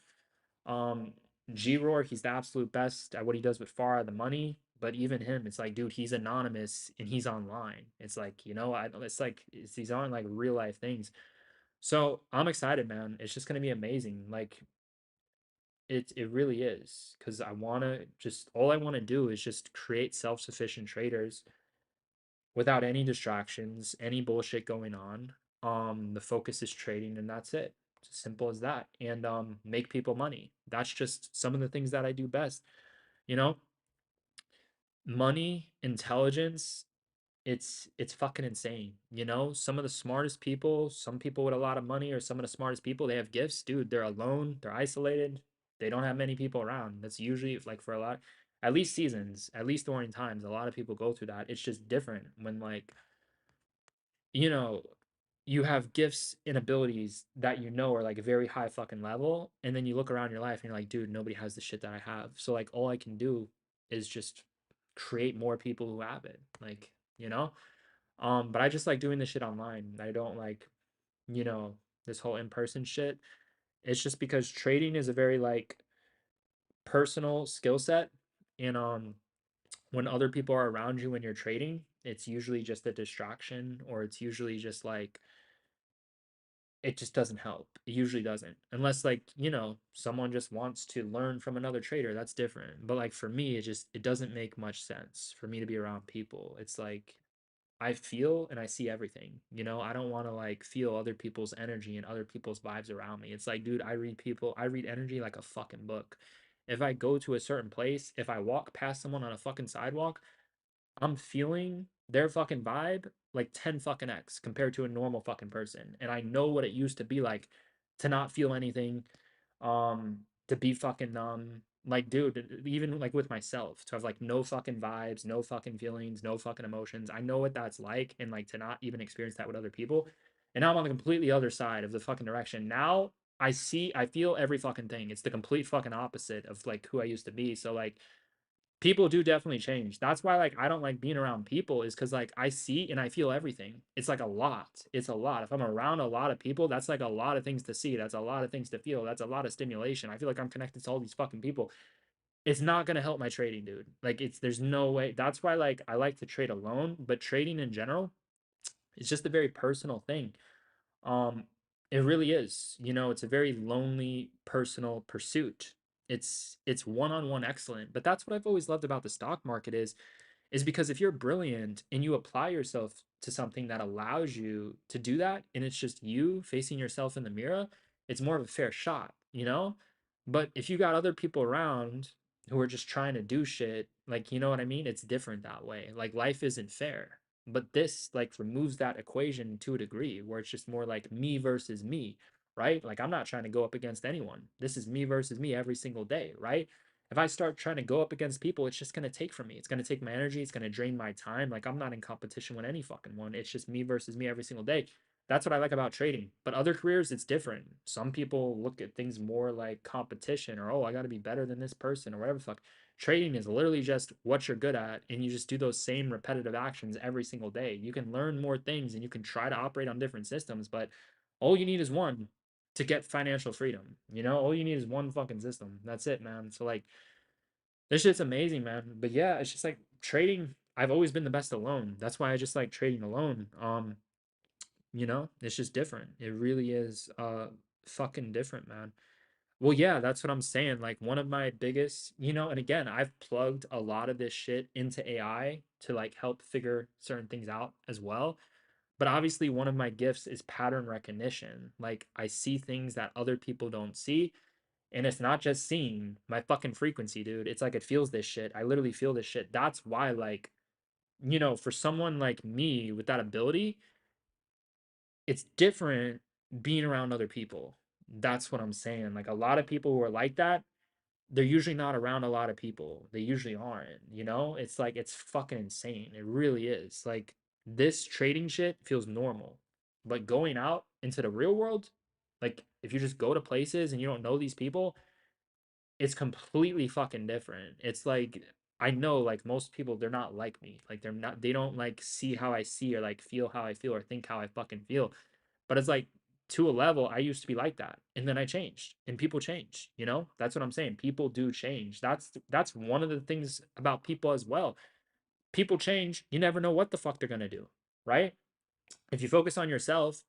Um, G-Roar, he's the absolute best at what he does with Farah, the money. But even him, it's like, dude, he's anonymous and he's online. It's like, you know, it's like these aren't like real life things. So I'm excited, man. It's just gonna be amazing. Like it really is. Cause I wanna just all I wanna do is just create self-sufficient traders without any distractions, any bullshit going on. The focus is trading and that's it. It's as simple as that. And make people money. That's just some of the things that I do best. You know, money, intelligence, it's fucking insane. You know, some of the smartest people, some people with a lot of money or some of the smartest people, they have gifts, dude. They're alone, they're isolated, they don't have many people around. That's usually like for a lot, at least seasons, at least during times, a lot of people go through that. It's just different when like you know, you have gifts and abilities that you know are like a very high fucking level, and then you look around your life and you're like, dude, nobody has the shit that I have. So like all I can do is just create more people who have it. Like, you know? But I just like doing this shit online. I don't like, you know, this whole in-person shit. It's just because trading is a very like personal skill set. And when other people are around you when you're trading, it's usually just a distraction or it's usually just like it just doesn't help. It usually doesn't. Unless like, you know, someone just wants to learn from another trader, that's different. But like for me, it doesn't make much sense for me to be around people. It's like I feel and I see everything. You know, I don't want to like feel other people's energy and other people's vibes around me. It's like, dude, I read energy like a fucking book. If I go to a certain place, if I walk past someone on a fucking sidewalk, I'm feeling their fucking vibe like 10 fucking X compared to a normal fucking person. And I know what it used to be like to not feel anything, to be fucking numb. Like, dude, even like with myself, to have like no fucking vibes, no fucking feelings, no fucking emotions. I know what that's like, and like to not even experience that with other people. And now I'm on the completely other side of the fucking direction. Now I feel every fucking thing. It's the complete fucking opposite of like who I used to be. So like people do definitely change. That's why like I don't like being around people is because like I see and I feel everything. It's like a lot. It's a lot. If I'm around a lot of people, that's like a lot of things to see. That's a lot of things to feel. That's a lot of stimulation. I feel like I'm connected to all these fucking people. It's not gonna help my trading, dude. Like it's there's no way. That's why like I like to trade alone, but trading in general, it's just a very personal thing. Um, it really is. You know, it's a very lonely personal pursuit. It's one-on-one excellent, but that's what I've always loved about the stock market is because if you're brilliant and you apply yourself to something that allows you to do that and it's just you facing yourself in the mirror, it's more of a fair shot, you know? But if you got other people around who are just trying to do shit, like, you know what I mean? It's different that way. Like, life isn't fair. But this, like, removes that equation to a degree where it's just more like me versus me, right? Like, I'm not trying to go up against anyone. This is me versus me every single day, right? If I start trying to go up against people, it's just going to take from me. It's going to take my energy. It's going to drain my time. Like, I'm not in competition with any fucking one. It's just me versus me every single day. That's what I like about trading. But other careers, it's different. Some people look at things more like competition or, oh, I got to be better than this person or whatever the fuck. Trading is literally just what you're good at, and you just do those same repetitive actions every single day. You can learn more things and you can try to operate on different systems, but all you need is one to get financial freedom. You know, all you need is one fucking system. That's it, man. So like this shit's amazing, man. But yeah, it's just like trading. I've always been the best alone. That's why I just like trading alone. It's just different. It really is fucking different, man. Well, yeah, that's what I'm saying. Like one of my biggest, and again, I've plugged a lot of this shit into AI to like help figure certain things out as well. But obviously, one of my gifts is pattern recognition. Like I see things that other people don't see. And it's not just seeing my fucking frequency, dude. It's like it feels this shit. I literally feel this shit. That's why, like, for someone like me with that ability, it's different being around other people. That's what I'm saying. Like a lot of people who are like that, they're usually not around a lot of people. They usually aren't. It's like it's fucking insane. It really is. Like this trading shit feels normal. But going out into the real world, like if you just go to places and you don't know these people, it's completely fucking different. It's like I know like most people they're not like me. Like they don't like see how I see or like feel how I feel or think how I fucking feel. But it's like to a level I used to be like that and then I changed and people change. That's what I'm saying. People do change. That's one of the things about people as well. People change. You never know what the fuck they're going to do, right? If you focus on yourself,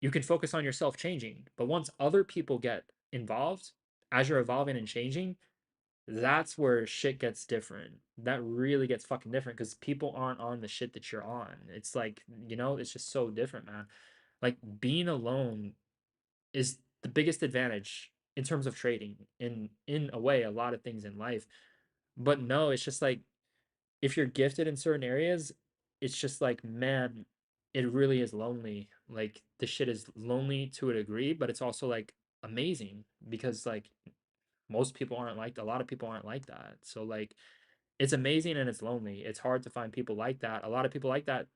you can focus on yourself changing. But once other people get involved as you're evolving and changing, that's where shit gets different. That really gets fucking different because people aren't on the shit that you're on. It's like, it's just so different, man. Like being alone is the biggest advantage in terms of trading in a way, a lot of things in life. But no, it's just like if you're gifted in certain areas, it's just like, man, it really is lonely. Like the shit is lonely to a degree, but it's also like amazing because like most people aren't like a lot of people aren't like that. So like it's amazing and it's lonely. It's hard to find people like that. A lot of people like that,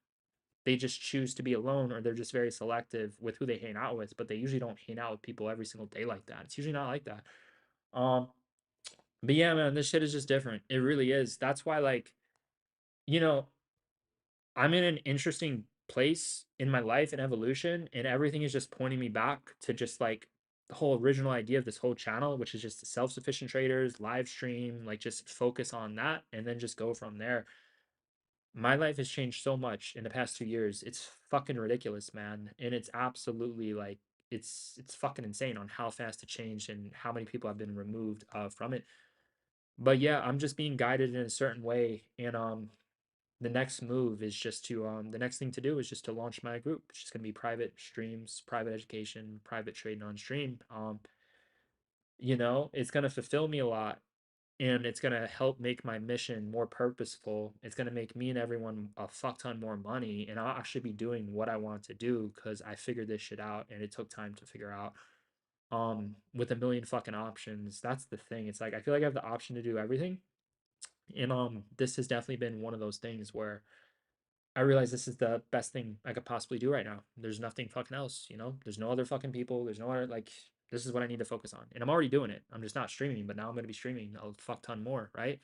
they just choose to be alone or they're just very selective with who they hang out with, but they usually don't hang out with people every single day like that. It's usually not like that. Um, but yeah, man, this shit is just different. It really is. That's why, like, you know, I'm in an interesting place in my life and evolution, and everything is just pointing me back to just like the whole original idea of this whole channel, which is just the self-sufficient traders, live stream, like just focus on that and then just go from there. My life has changed so much in the past 2 years. It's fucking ridiculous, man. And it's absolutely like it's fucking insane on how fast it changed and how many people have been removed from it. But yeah, I'm just being guided in a certain way. And the next move is just to the next thing to do is just to launch my group. It's just gonna be private streams, private education, private trading on stream. It's gonna fulfill me a lot and it's gonna help make my mission more purposeful. It's gonna make me and everyone a fuck ton more money, and I'll actually be doing what I want to do because I figured this shit out, and it took time to figure out. With a million fucking options, that's the thing. It's like I feel like I have the option to do everything, and this has definitely been one of those things where I realize this is the best thing I could possibly do right now. There's nothing fucking else. There's no other fucking people. There's no other like. This is what I need to focus on, and I'm already doing it. I'm just not streaming, but now I'm gonna be streaming a fuck ton more, right?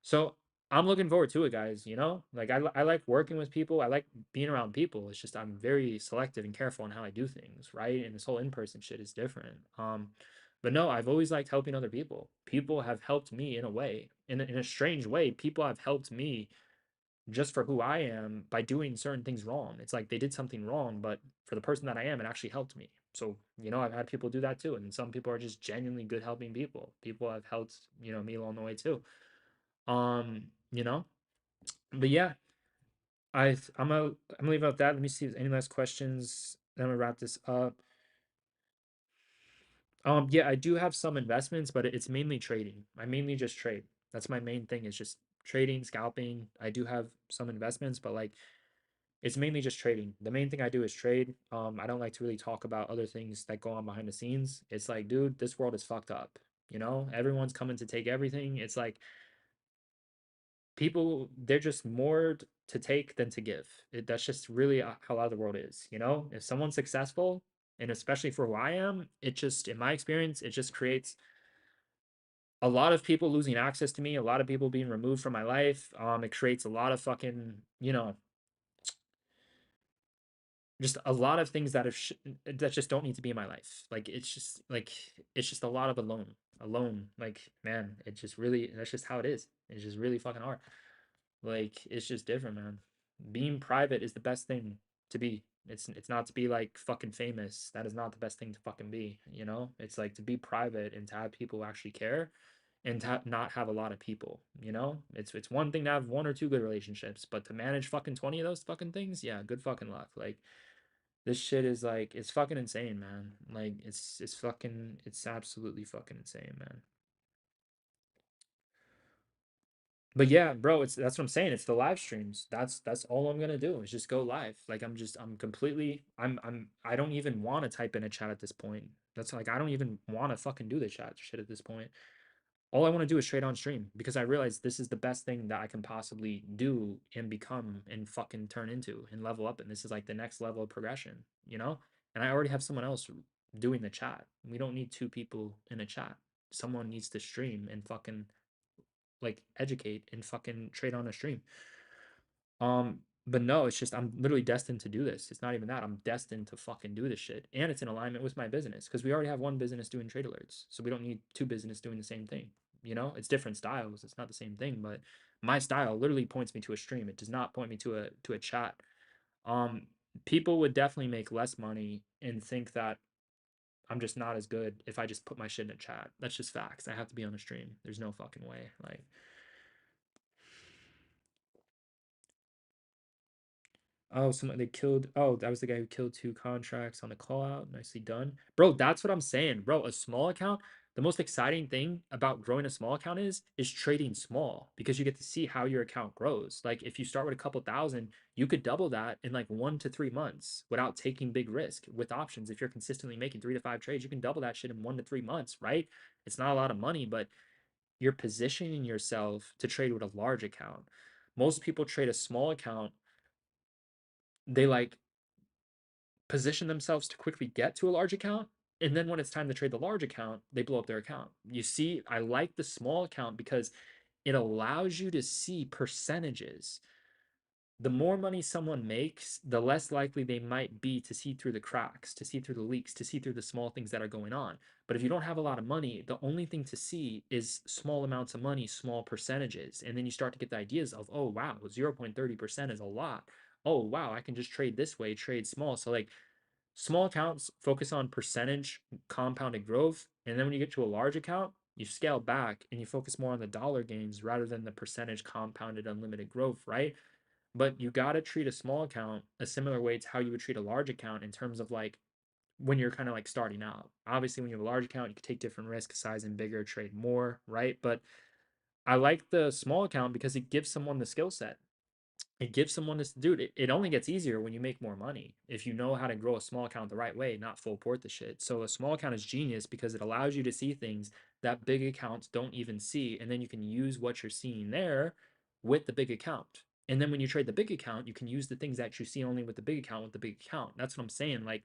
So I'm looking forward to it, guys. Like I like working with people. I like being around people. It's just I'm very selective and careful on how I do things, right? And this whole in-person shit is different. But no, I've always liked helping other people. People have helped me in a way, in a strange way. People have helped me just for who I am by doing certain things wrong. It's like they did something wrong, but for the person that I am, it actually helped me. So, I've had people do that too. And some people are just genuinely good helping people. People have helped, me along the way too. You know, but yeah, I'm gonna leave it at that. Let me see if there's any last questions. Then I'm gonna wrap this up. Yeah, I do have some investments, but it's mainly trading. I mainly just trade. That's my main thing is just trading, scalping. I do have some investments, but like it's mainly just trading. The main thing I do is trade. I don't like to really talk about other things that go on behind the scenes. It's like, dude, this world is fucked up. Everyone's coming to take everything. It's like people they're just more to take than to give. That's just really how a lot of the world is, you know? If someone's successful, and especially for who I am, it just, in my experience, it just creates a lot of people losing access to me, a lot of people being removed from my life. It creates a lot of fucking, just a lot of things that just don't need to be in my life. Like it's just a lot of alone. Like man, it just really that's just how it is. It's just really fucking hard. Like it's just different, man. Being private is the best thing to be. It's not to be like fucking famous. That is not the best thing to fucking be, you know? It's like to be private and to have people who actually care and to not have a lot of people, you know? It's one thing to have one or two good relationships, but to manage fucking 20 of those fucking things, yeah, good fucking luck. Like this shit is like it's fucking insane, man. Like it's absolutely fucking insane, man. But yeah, bro, it's that's what I'm saying. It's the live streams. That's all I'm gonna do is just go live. Like I'm completely I don't even want to type in a chat at this point. That's like I don't even want to fucking do the chat shit at this point. All I want to do is trade on stream because I realize this is the best thing that I can possibly do and become and fucking turn into and level up. And this is like the next level of progression, you know? And I already have someone else doing the chat. We don't need two people in a chat. Someone needs to stream and fucking like educate and fucking trade on a stream. But no, it's just I'm literally destined to do this. It's not even that. I'm destined to fucking do this shit. And it's in alignment with my business because we already have one business doing trade alerts. So we don't need two business doing the same thing. You know, it's different styles. It's not the same thing, but my style literally points me to a stream. It does not point me to a chat. Um, People would definitely make less money and think that I'm just not as good if I just put my shit in a chat. That's just facts. I have to be on a stream. There's no fucking way. Like oh, someone they killed. Oh, that was the guy who killed two contracts on the call out. Nicely done. Bro, that's what I'm saying. Bro, a small account, the most exciting thing about growing a small account is trading small because you get to see how your account grows. Like if you start with a couple thousand, you could double that in like 1 to 3 months without taking big risk with options. If you're consistently making 3 to 5 trades, you can double that shit in 1 to 3 months, right? It's not a lot of money, but you're positioning yourself to trade with a large account. Most people trade a small account, they like position themselves to quickly get to a large account. And then when it's time to trade the large account, they blow up their account. You see, I like the small account because it allows you to see percentages. The more money someone makes, the less likely they might be to see through the cracks, to see through the leaks, to see through the small things that are going on. But if you don't have a lot of money, the only thing to see is small amounts of money, small percentages. And then you start to get the ideas of, oh, wow, 0.30% is a lot. Oh, wow, I can just trade this way, trade small. So, like, small accounts focus on percentage compounded growth. And then when you get to a large account, you scale back and you focus more on the dollar gains rather than the percentage compounded unlimited growth, right? But you got to treat a small account a similar way to how you would treat a large account in terms of like when you're kind of like starting out. Obviously, when you have a large account, you can take different risks, size and bigger, trade more, right? But I like the small account because it gives someone the skill set. It gives someone this dude. It only gets easier when you make more money. If you know how to grow a small account the right way, not full port the shit. So a small account is genius because it allows you to see things that big accounts don't even see. And then you can use what you're seeing there with the big account. And then when you trade the big account, you can use the things that you see only with the big account with the big account. That's what I'm saying. Like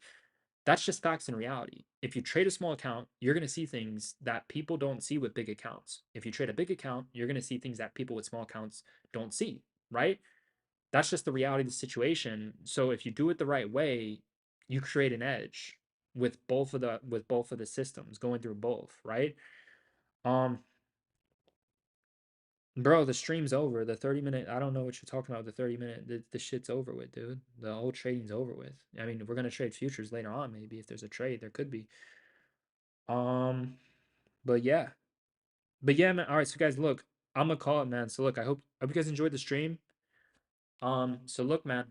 that's just facts and reality. If you trade a small account, you're going to see things that people don't see with big accounts. If you trade a big account, you're going to see things that people with small accounts don't see, right? That's just the reality of the situation. So if you do it the right way, you create an edge with both of the systems going through both, right? Um, bro, the stream's over. The 30-minute, I don't know what you're talking about. The 30-minute, the shit's over with, dude. The whole trading's over with. I mean, we're gonna trade futures later on, maybe if there's a trade, there could be. Um, but yeah. But yeah, man. All right, so guys, look, I'm gonna call it, man. So look, I hope you guys enjoyed the stream. So look, man,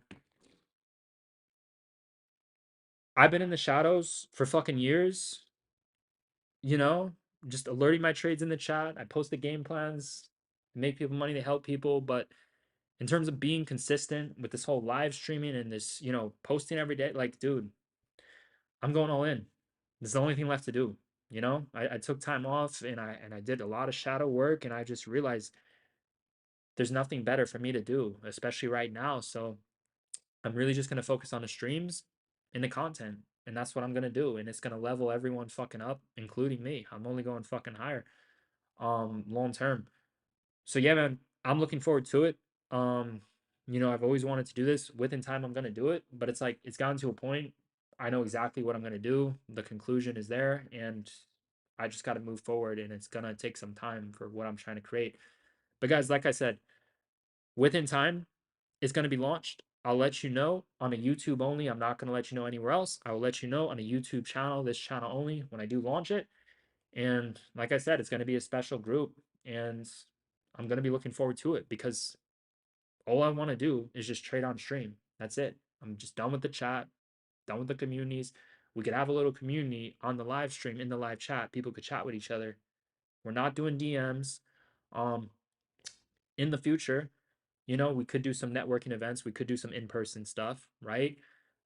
I've been in the shadows for fucking years, you know, just alerting my trades in the chat. I post the game plans, make people money to help people. But in terms of being consistent with this whole live streaming and this, posting every day, like, dude, I'm going all in. This is the only thing left to do. I took time off and I did a lot of shadow work and I just realized there's nothing better for me to do, especially right now. So I'm really just gonna focus on the streams and the content, and that's what I'm gonna do. And it's gonna level everyone fucking up, including me. I'm only going fucking higher, long term. So yeah, man, I'm looking forward to it. Um, I've always wanted to do this. Within time, I'm gonna do it, but it's like it's gotten to a point. I know exactly what I'm gonna do. The conclusion is there, and I just got to move forward. And it's gonna take some time for what I'm trying to create. But guys, like I said, within time, it's gonna be launched. I'll let you know on a YouTube only. I'm not gonna let you know anywhere else. I will let you know on a YouTube channel, this channel only, when I do launch it. And like I said, it's going to be a special group, and I'm going to be looking forward to it because all I want to do is just trade on stream. That's it. I'm just done with the chat, done with the communities. We could have a little community on the live stream in the live chat. People could chat with each other. We're not doing DMs. Um, in the future, we could do some networking events. We could do some in-person stuff, right?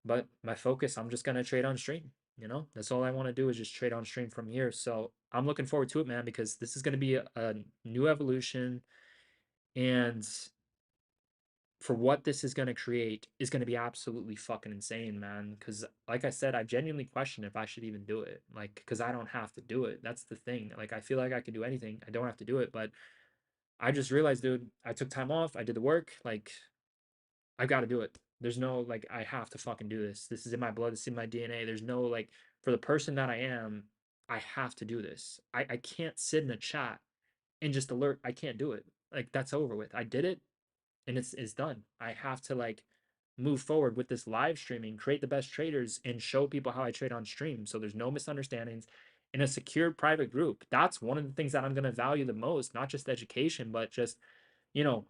But my focus, I'm just gonna trade on stream. That's all I want to do is just trade on stream from here. So I'm looking forward to it, man, because this is gonna be a new evolution, and for what this is gonna create is gonna be absolutely fucking insane, man. Because like I said, I genuinely question if I should even do it, like, because I don't have to do it. That's the thing. Like, I feel like I could do anything. I don't have to do it, but I just realized, dude, I took time off. I did the work. Like, I got to do it. There's no like I have to fucking do this. This is in my blood. It's in my DNA. There's no like for the person that I am, I have to do this. I can't sit in a chat and just alert. I can't do it. Like that's over with. I did it and it's done. I have to like move forward with this live streaming, create the best traders and show people how I trade on stream so there's no misunderstandings in a secure private group. That's one of the things that I'm going to value the most, not just education, but just, you know,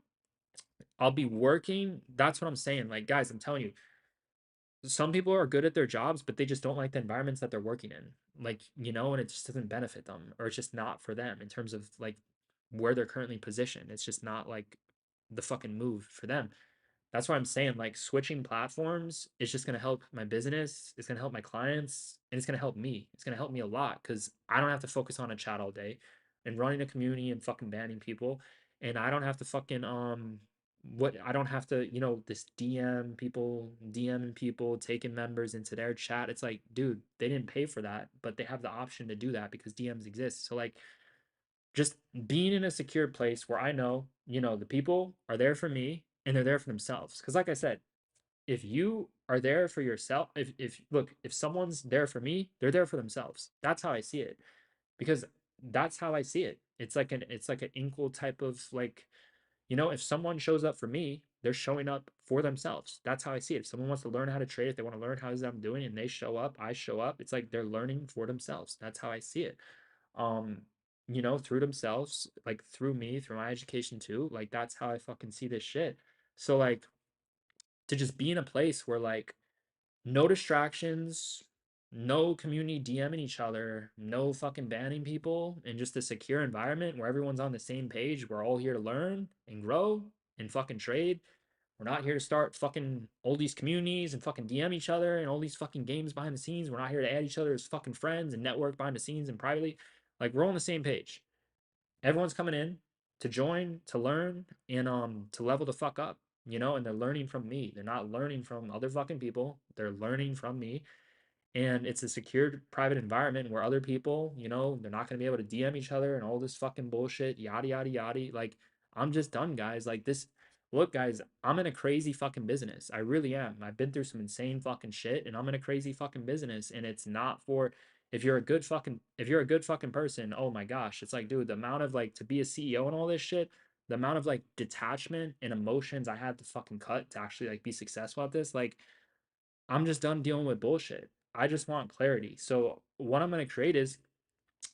I'll be working. That's what I'm saying. Like, guys, I'm telling you, some people are good at their jobs, but they just don't like the environments that they're working in. Like, and it just doesn't benefit them, or it's just not for them in terms of like where they're currently positioned. It's just not like the fucking move for them. That's why I'm saying like switching platforms is just gonna help my business. It's gonna help my clients, and it's gonna help me. It's gonna help me a lot because I don't have to focus on a chat all day and running a community and fucking banning people, and I don't have to fucking what I don't have to this DMing people, taking members into their chat. It's like, dude, they didn't pay for that, but they have the option to do that because DMs exist. So like just being in a secure place where I know, the people are there for me and they're there for themselves. Because, like I said, if you are there for yourself, if look, if someone's there for me, they're there for themselves. That's how I see it. Because that's how I see it. It's like an equal type of like, if someone shows up for me, they're showing up for themselves. That's how I see it. If someone wants to learn how to trade, if they want to learn how I'm doing, and they show up, I show up. It's like they're learning for themselves. That's how I see it. um through themselves, like through me, through my education too, like that's how I fucking see this shit. So like to just be in a place where like no distractions, no community DMing each other, no fucking banning people, and just a secure environment where everyone's on the same page. We're all here to learn and grow and fucking trade. We're not here to start fucking all these communities and fucking DM each other and all these fucking games behind the scenes. We're not here to add each other as fucking friends and network behind the scenes and privately. Like we're on the same page. Everyone's coming in to join, to learn, and to level the fuck up, and they're learning from me. They're not learning from other fucking people. They're learning from me, and it's a secured private environment where other people, they're not going to be able to DM each other and all this fucking bullshit, yada yada yada. Like I'm just done, guys. Like this, look, guys, I'm in a crazy fucking business. I really am. I've been through some insane fucking shit, and I'm in a crazy fucking business, and it's not for if you're a good fucking person. Oh my gosh, it's like, dude, the amount of like to be a CEO and all this shit. The amount of like detachment and emotions I had to fucking cut to actually like be successful at this, like I'm just done dealing with bullshit. I just want clarity. So what I'm going to create is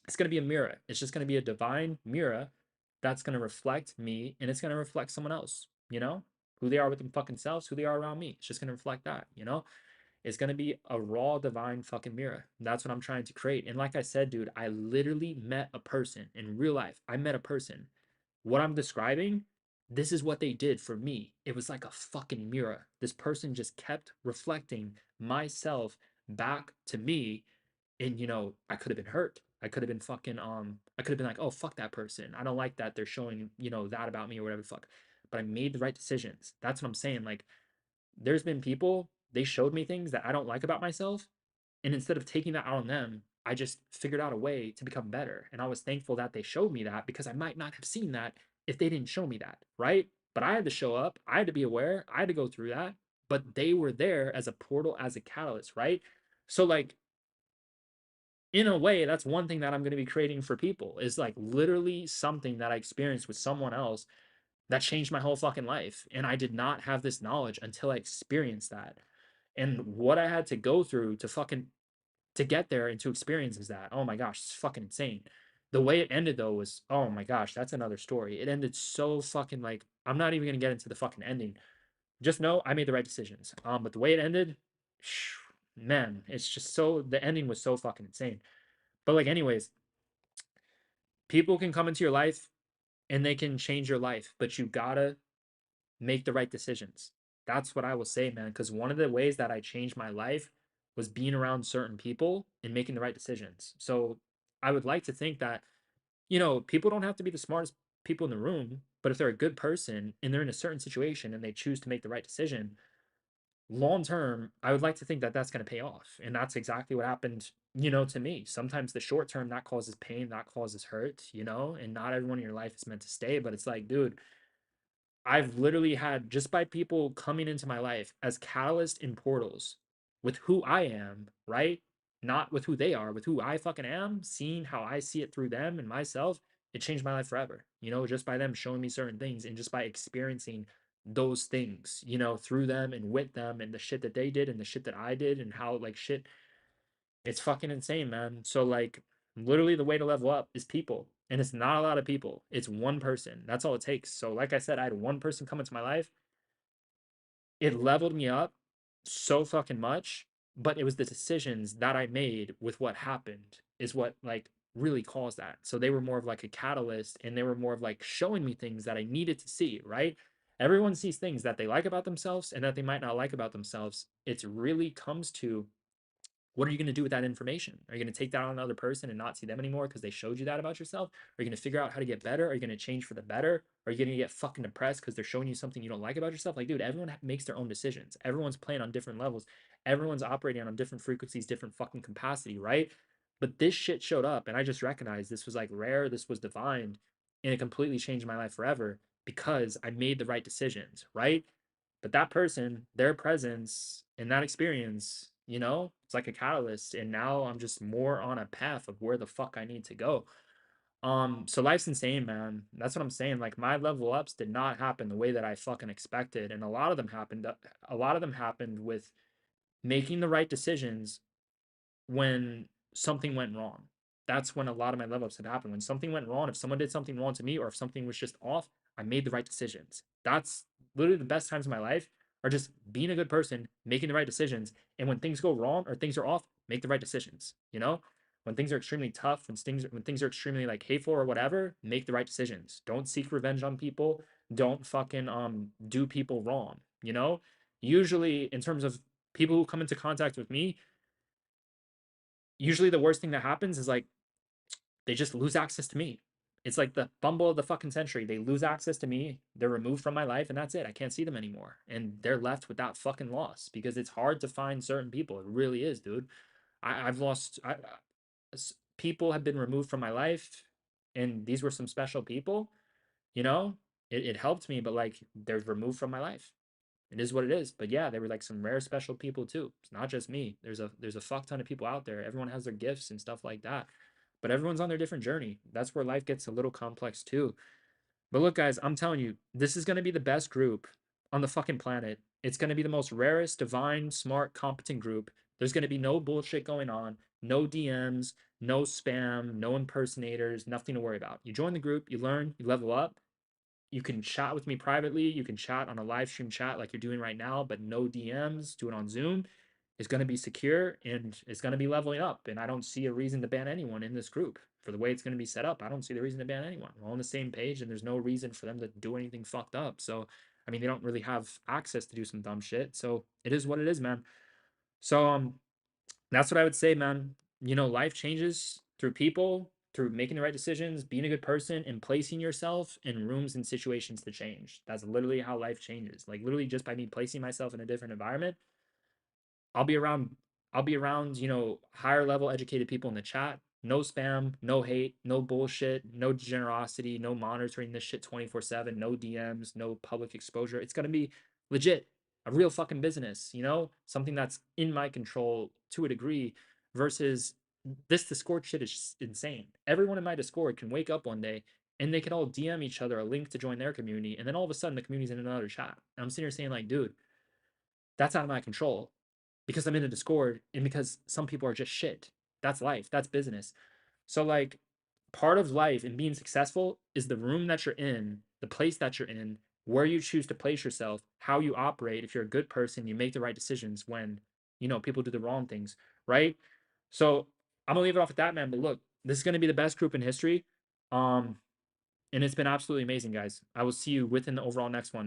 it's going to be a mirror. It's just going to be a divine mirror that's going to reflect me, and it's going to reflect someone else, who they are with them fucking selves, who they are around me. It's just going to reflect that. It's going to be a raw divine fucking mirror. That's what I'm trying to create. And like I said, dude, I literally met a person in real life. I met a person. What I'm describing, this is what they did for me. It was like a fucking mirror. This person just kept reflecting myself back to me. And I could have been hurt. I could have been fucking I could have been like, oh fuck that person. I don't like that they're showing, that about me or whatever the fuck. but I made the right decisions. That's what I'm saying. Like, there's been people, they showed me things that I don't like about myself. And instead of taking that out on them, I just figured out a way to become better. And I was thankful that they showed me that because I might not have seen that if they didn't show me that. Right. But I had to show up. I had to be aware. I had to go through that. But they were there as a portal, as a catalyst. Right. So, like, in a way, that's one thing that I'm going to be creating for people is like literally something that I experienced with someone else that changed my whole fucking life. And I did not have this knowledge until I experienced that. And what I had to go through to fucking to get there and to experience is that, oh my gosh, it's fucking insane. The way it ended though was, oh my gosh, that's another story. It ended so fucking like I'm not even gonna get into the fucking ending. Just know I made the right decisions. But the way it ended, man, it's just so the ending was so fucking insane. But like, anyways, people can come into your life and they can change your life, but you gotta make the right decisions. That's what I will say, man. Because one of the ways that I changed my life was being around certain people and making the right decisions. So I would like to think that, people don't have to be the smartest people in the room, but if they're a good person and they're in a certain situation and they choose to make the right decision, long term, I would like to think that that's going to pay off. And that's exactly what happened, to me. Sometimes the short term that causes pain, that causes hurt, and not everyone in your life is meant to stay. But it's like, dude, I've literally had just by people coming into my life as catalyst and portals with who I am, right? Not with who they are, with who I fucking am, seeing how I see it through them and myself, it changed my life forever. Just by them showing me certain things and just by experiencing those things, through them and with them and the shit that they did and the shit that I did and how like shit it's fucking insane, man. So like literally the way to level up is people. And it's not a lot of people. It's one person. That's all it takes. So like I said, I had one person come into my life. It leveled me up so fucking much, but it was the decisions that I made with what happened is what like really caused that. So they were more of like a catalyst and they were more of like showing me things that I needed to see, right? Everyone sees things that they like about themselves and that they might not like about themselves. It really comes to what are you going to do with that information? Are you going to take that on another person and not see them anymore because they showed you that about yourself? Are you going to figure out how to get better? Are you going to change for the better? Are you going to get fucking depressed because they're showing you something you don't like about yourself? Like, dude, everyone makes their own decisions. Everyone's playing on different levels. Everyone's operating on different frequencies, different fucking capacity, right? But this shit showed up and I just recognized this was like rare, this was divine, and it completely changed my life forever because I made the right decisions, right? But that person, their presence and that experience, it's like a catalyst. And now I'm just more on a path of where the fuck I need to go. So life's insane, man. That's what I'm saying. Like my level ups did not happen the way that I fucking expected. And a lot of them happened with making the right decisions when something went wrong. That's when a lot of my level ups had happened. When something went wrong, if someone did something wrong to me or if something was just off, I made the right decisions. That's literally the best times of my life are just being a good person, making the right decisions. And when things go wrong or things are off, make the right decisions. When things are extremely tough, when things are extremely like hateful or whatever, make the right decisions. Don't seek revenge on people. Don't fucking do people wrong. Usually in terms of people who come into contact with me, usually the worst thing that happens is like they just lose access to me. It's like the fumble of the fucking century. They lose access to me. They're removed from my life, and that's it. I can't see them anymore. And they're left with that fucking loss because it's hard to find certain people. It really is, dude. I've lost. People have been removed from my life, and these were some special people. You know, it helped me, but like they're removed from my life. It is what it is. But yeah, they were like some rare special people too. It's not just me. There's a fuck ton of people out there. Everyone has their gifts and stuff like that. But everyone's on their different journey. That's where life gets a little complex too. But look, guys, I'm telling you, this is gonna be the best group on the fucking planet. It's gonna be the most rarest, divine, smart, competent group. There's gonna be no bullshit going on, no DMs, no spam, no impersonators, nothing to worry about. You join the group, you learn, you level up, you can chat with me privately. You can chat on a live stream chat like you're doing right now, but no DMs. Do it on Zoom. It's going to be secure and it's going to be leveling up. And I don't see a reason to ban anyone in this group for the way it's going to be set up. I don't see the reason to ban anyone. We're all on the same page and there's no reason for them to do anything fucked up. So, I mean, they don't really have access to do some dumb shit. So it is what it is, man. So, that's what I would say, man. Life changes through people. through making the right decisions, being a good person, and placing yourself in rooms and situations to change. That's literally how life changes. Like literally just by me placing myself in a different environment, I'll be around I'll be around, higher level educated people in the chat. No spam, no hate, no bullshit, no generosity, no monitoring this shit 24/7, no DMs, no public exposure. It's going to be legit, a real fucking business, Something that's in my control to a degree versus this Discord shit is just insane. Everyone in my Discord can wake up one day and they can all DM each other a link to join their community, and then all of a sudden the community's in another chat. And I'm sitting here saying, like, dude, that's out of my control because I'm in a Discord and because some people are just shit. That's life. That's business. So like part of life and being successful is the room that you're in, the place that you're in, where you choose to place yourself, how you operate. If you're a good person, you make the right decisions when, people do the wrong things, right? So I'm gonna leave it off at that, man. But look, this is gonna be the best group in history. And it's been absolutely amazing, guys. I will see you within the overall next one.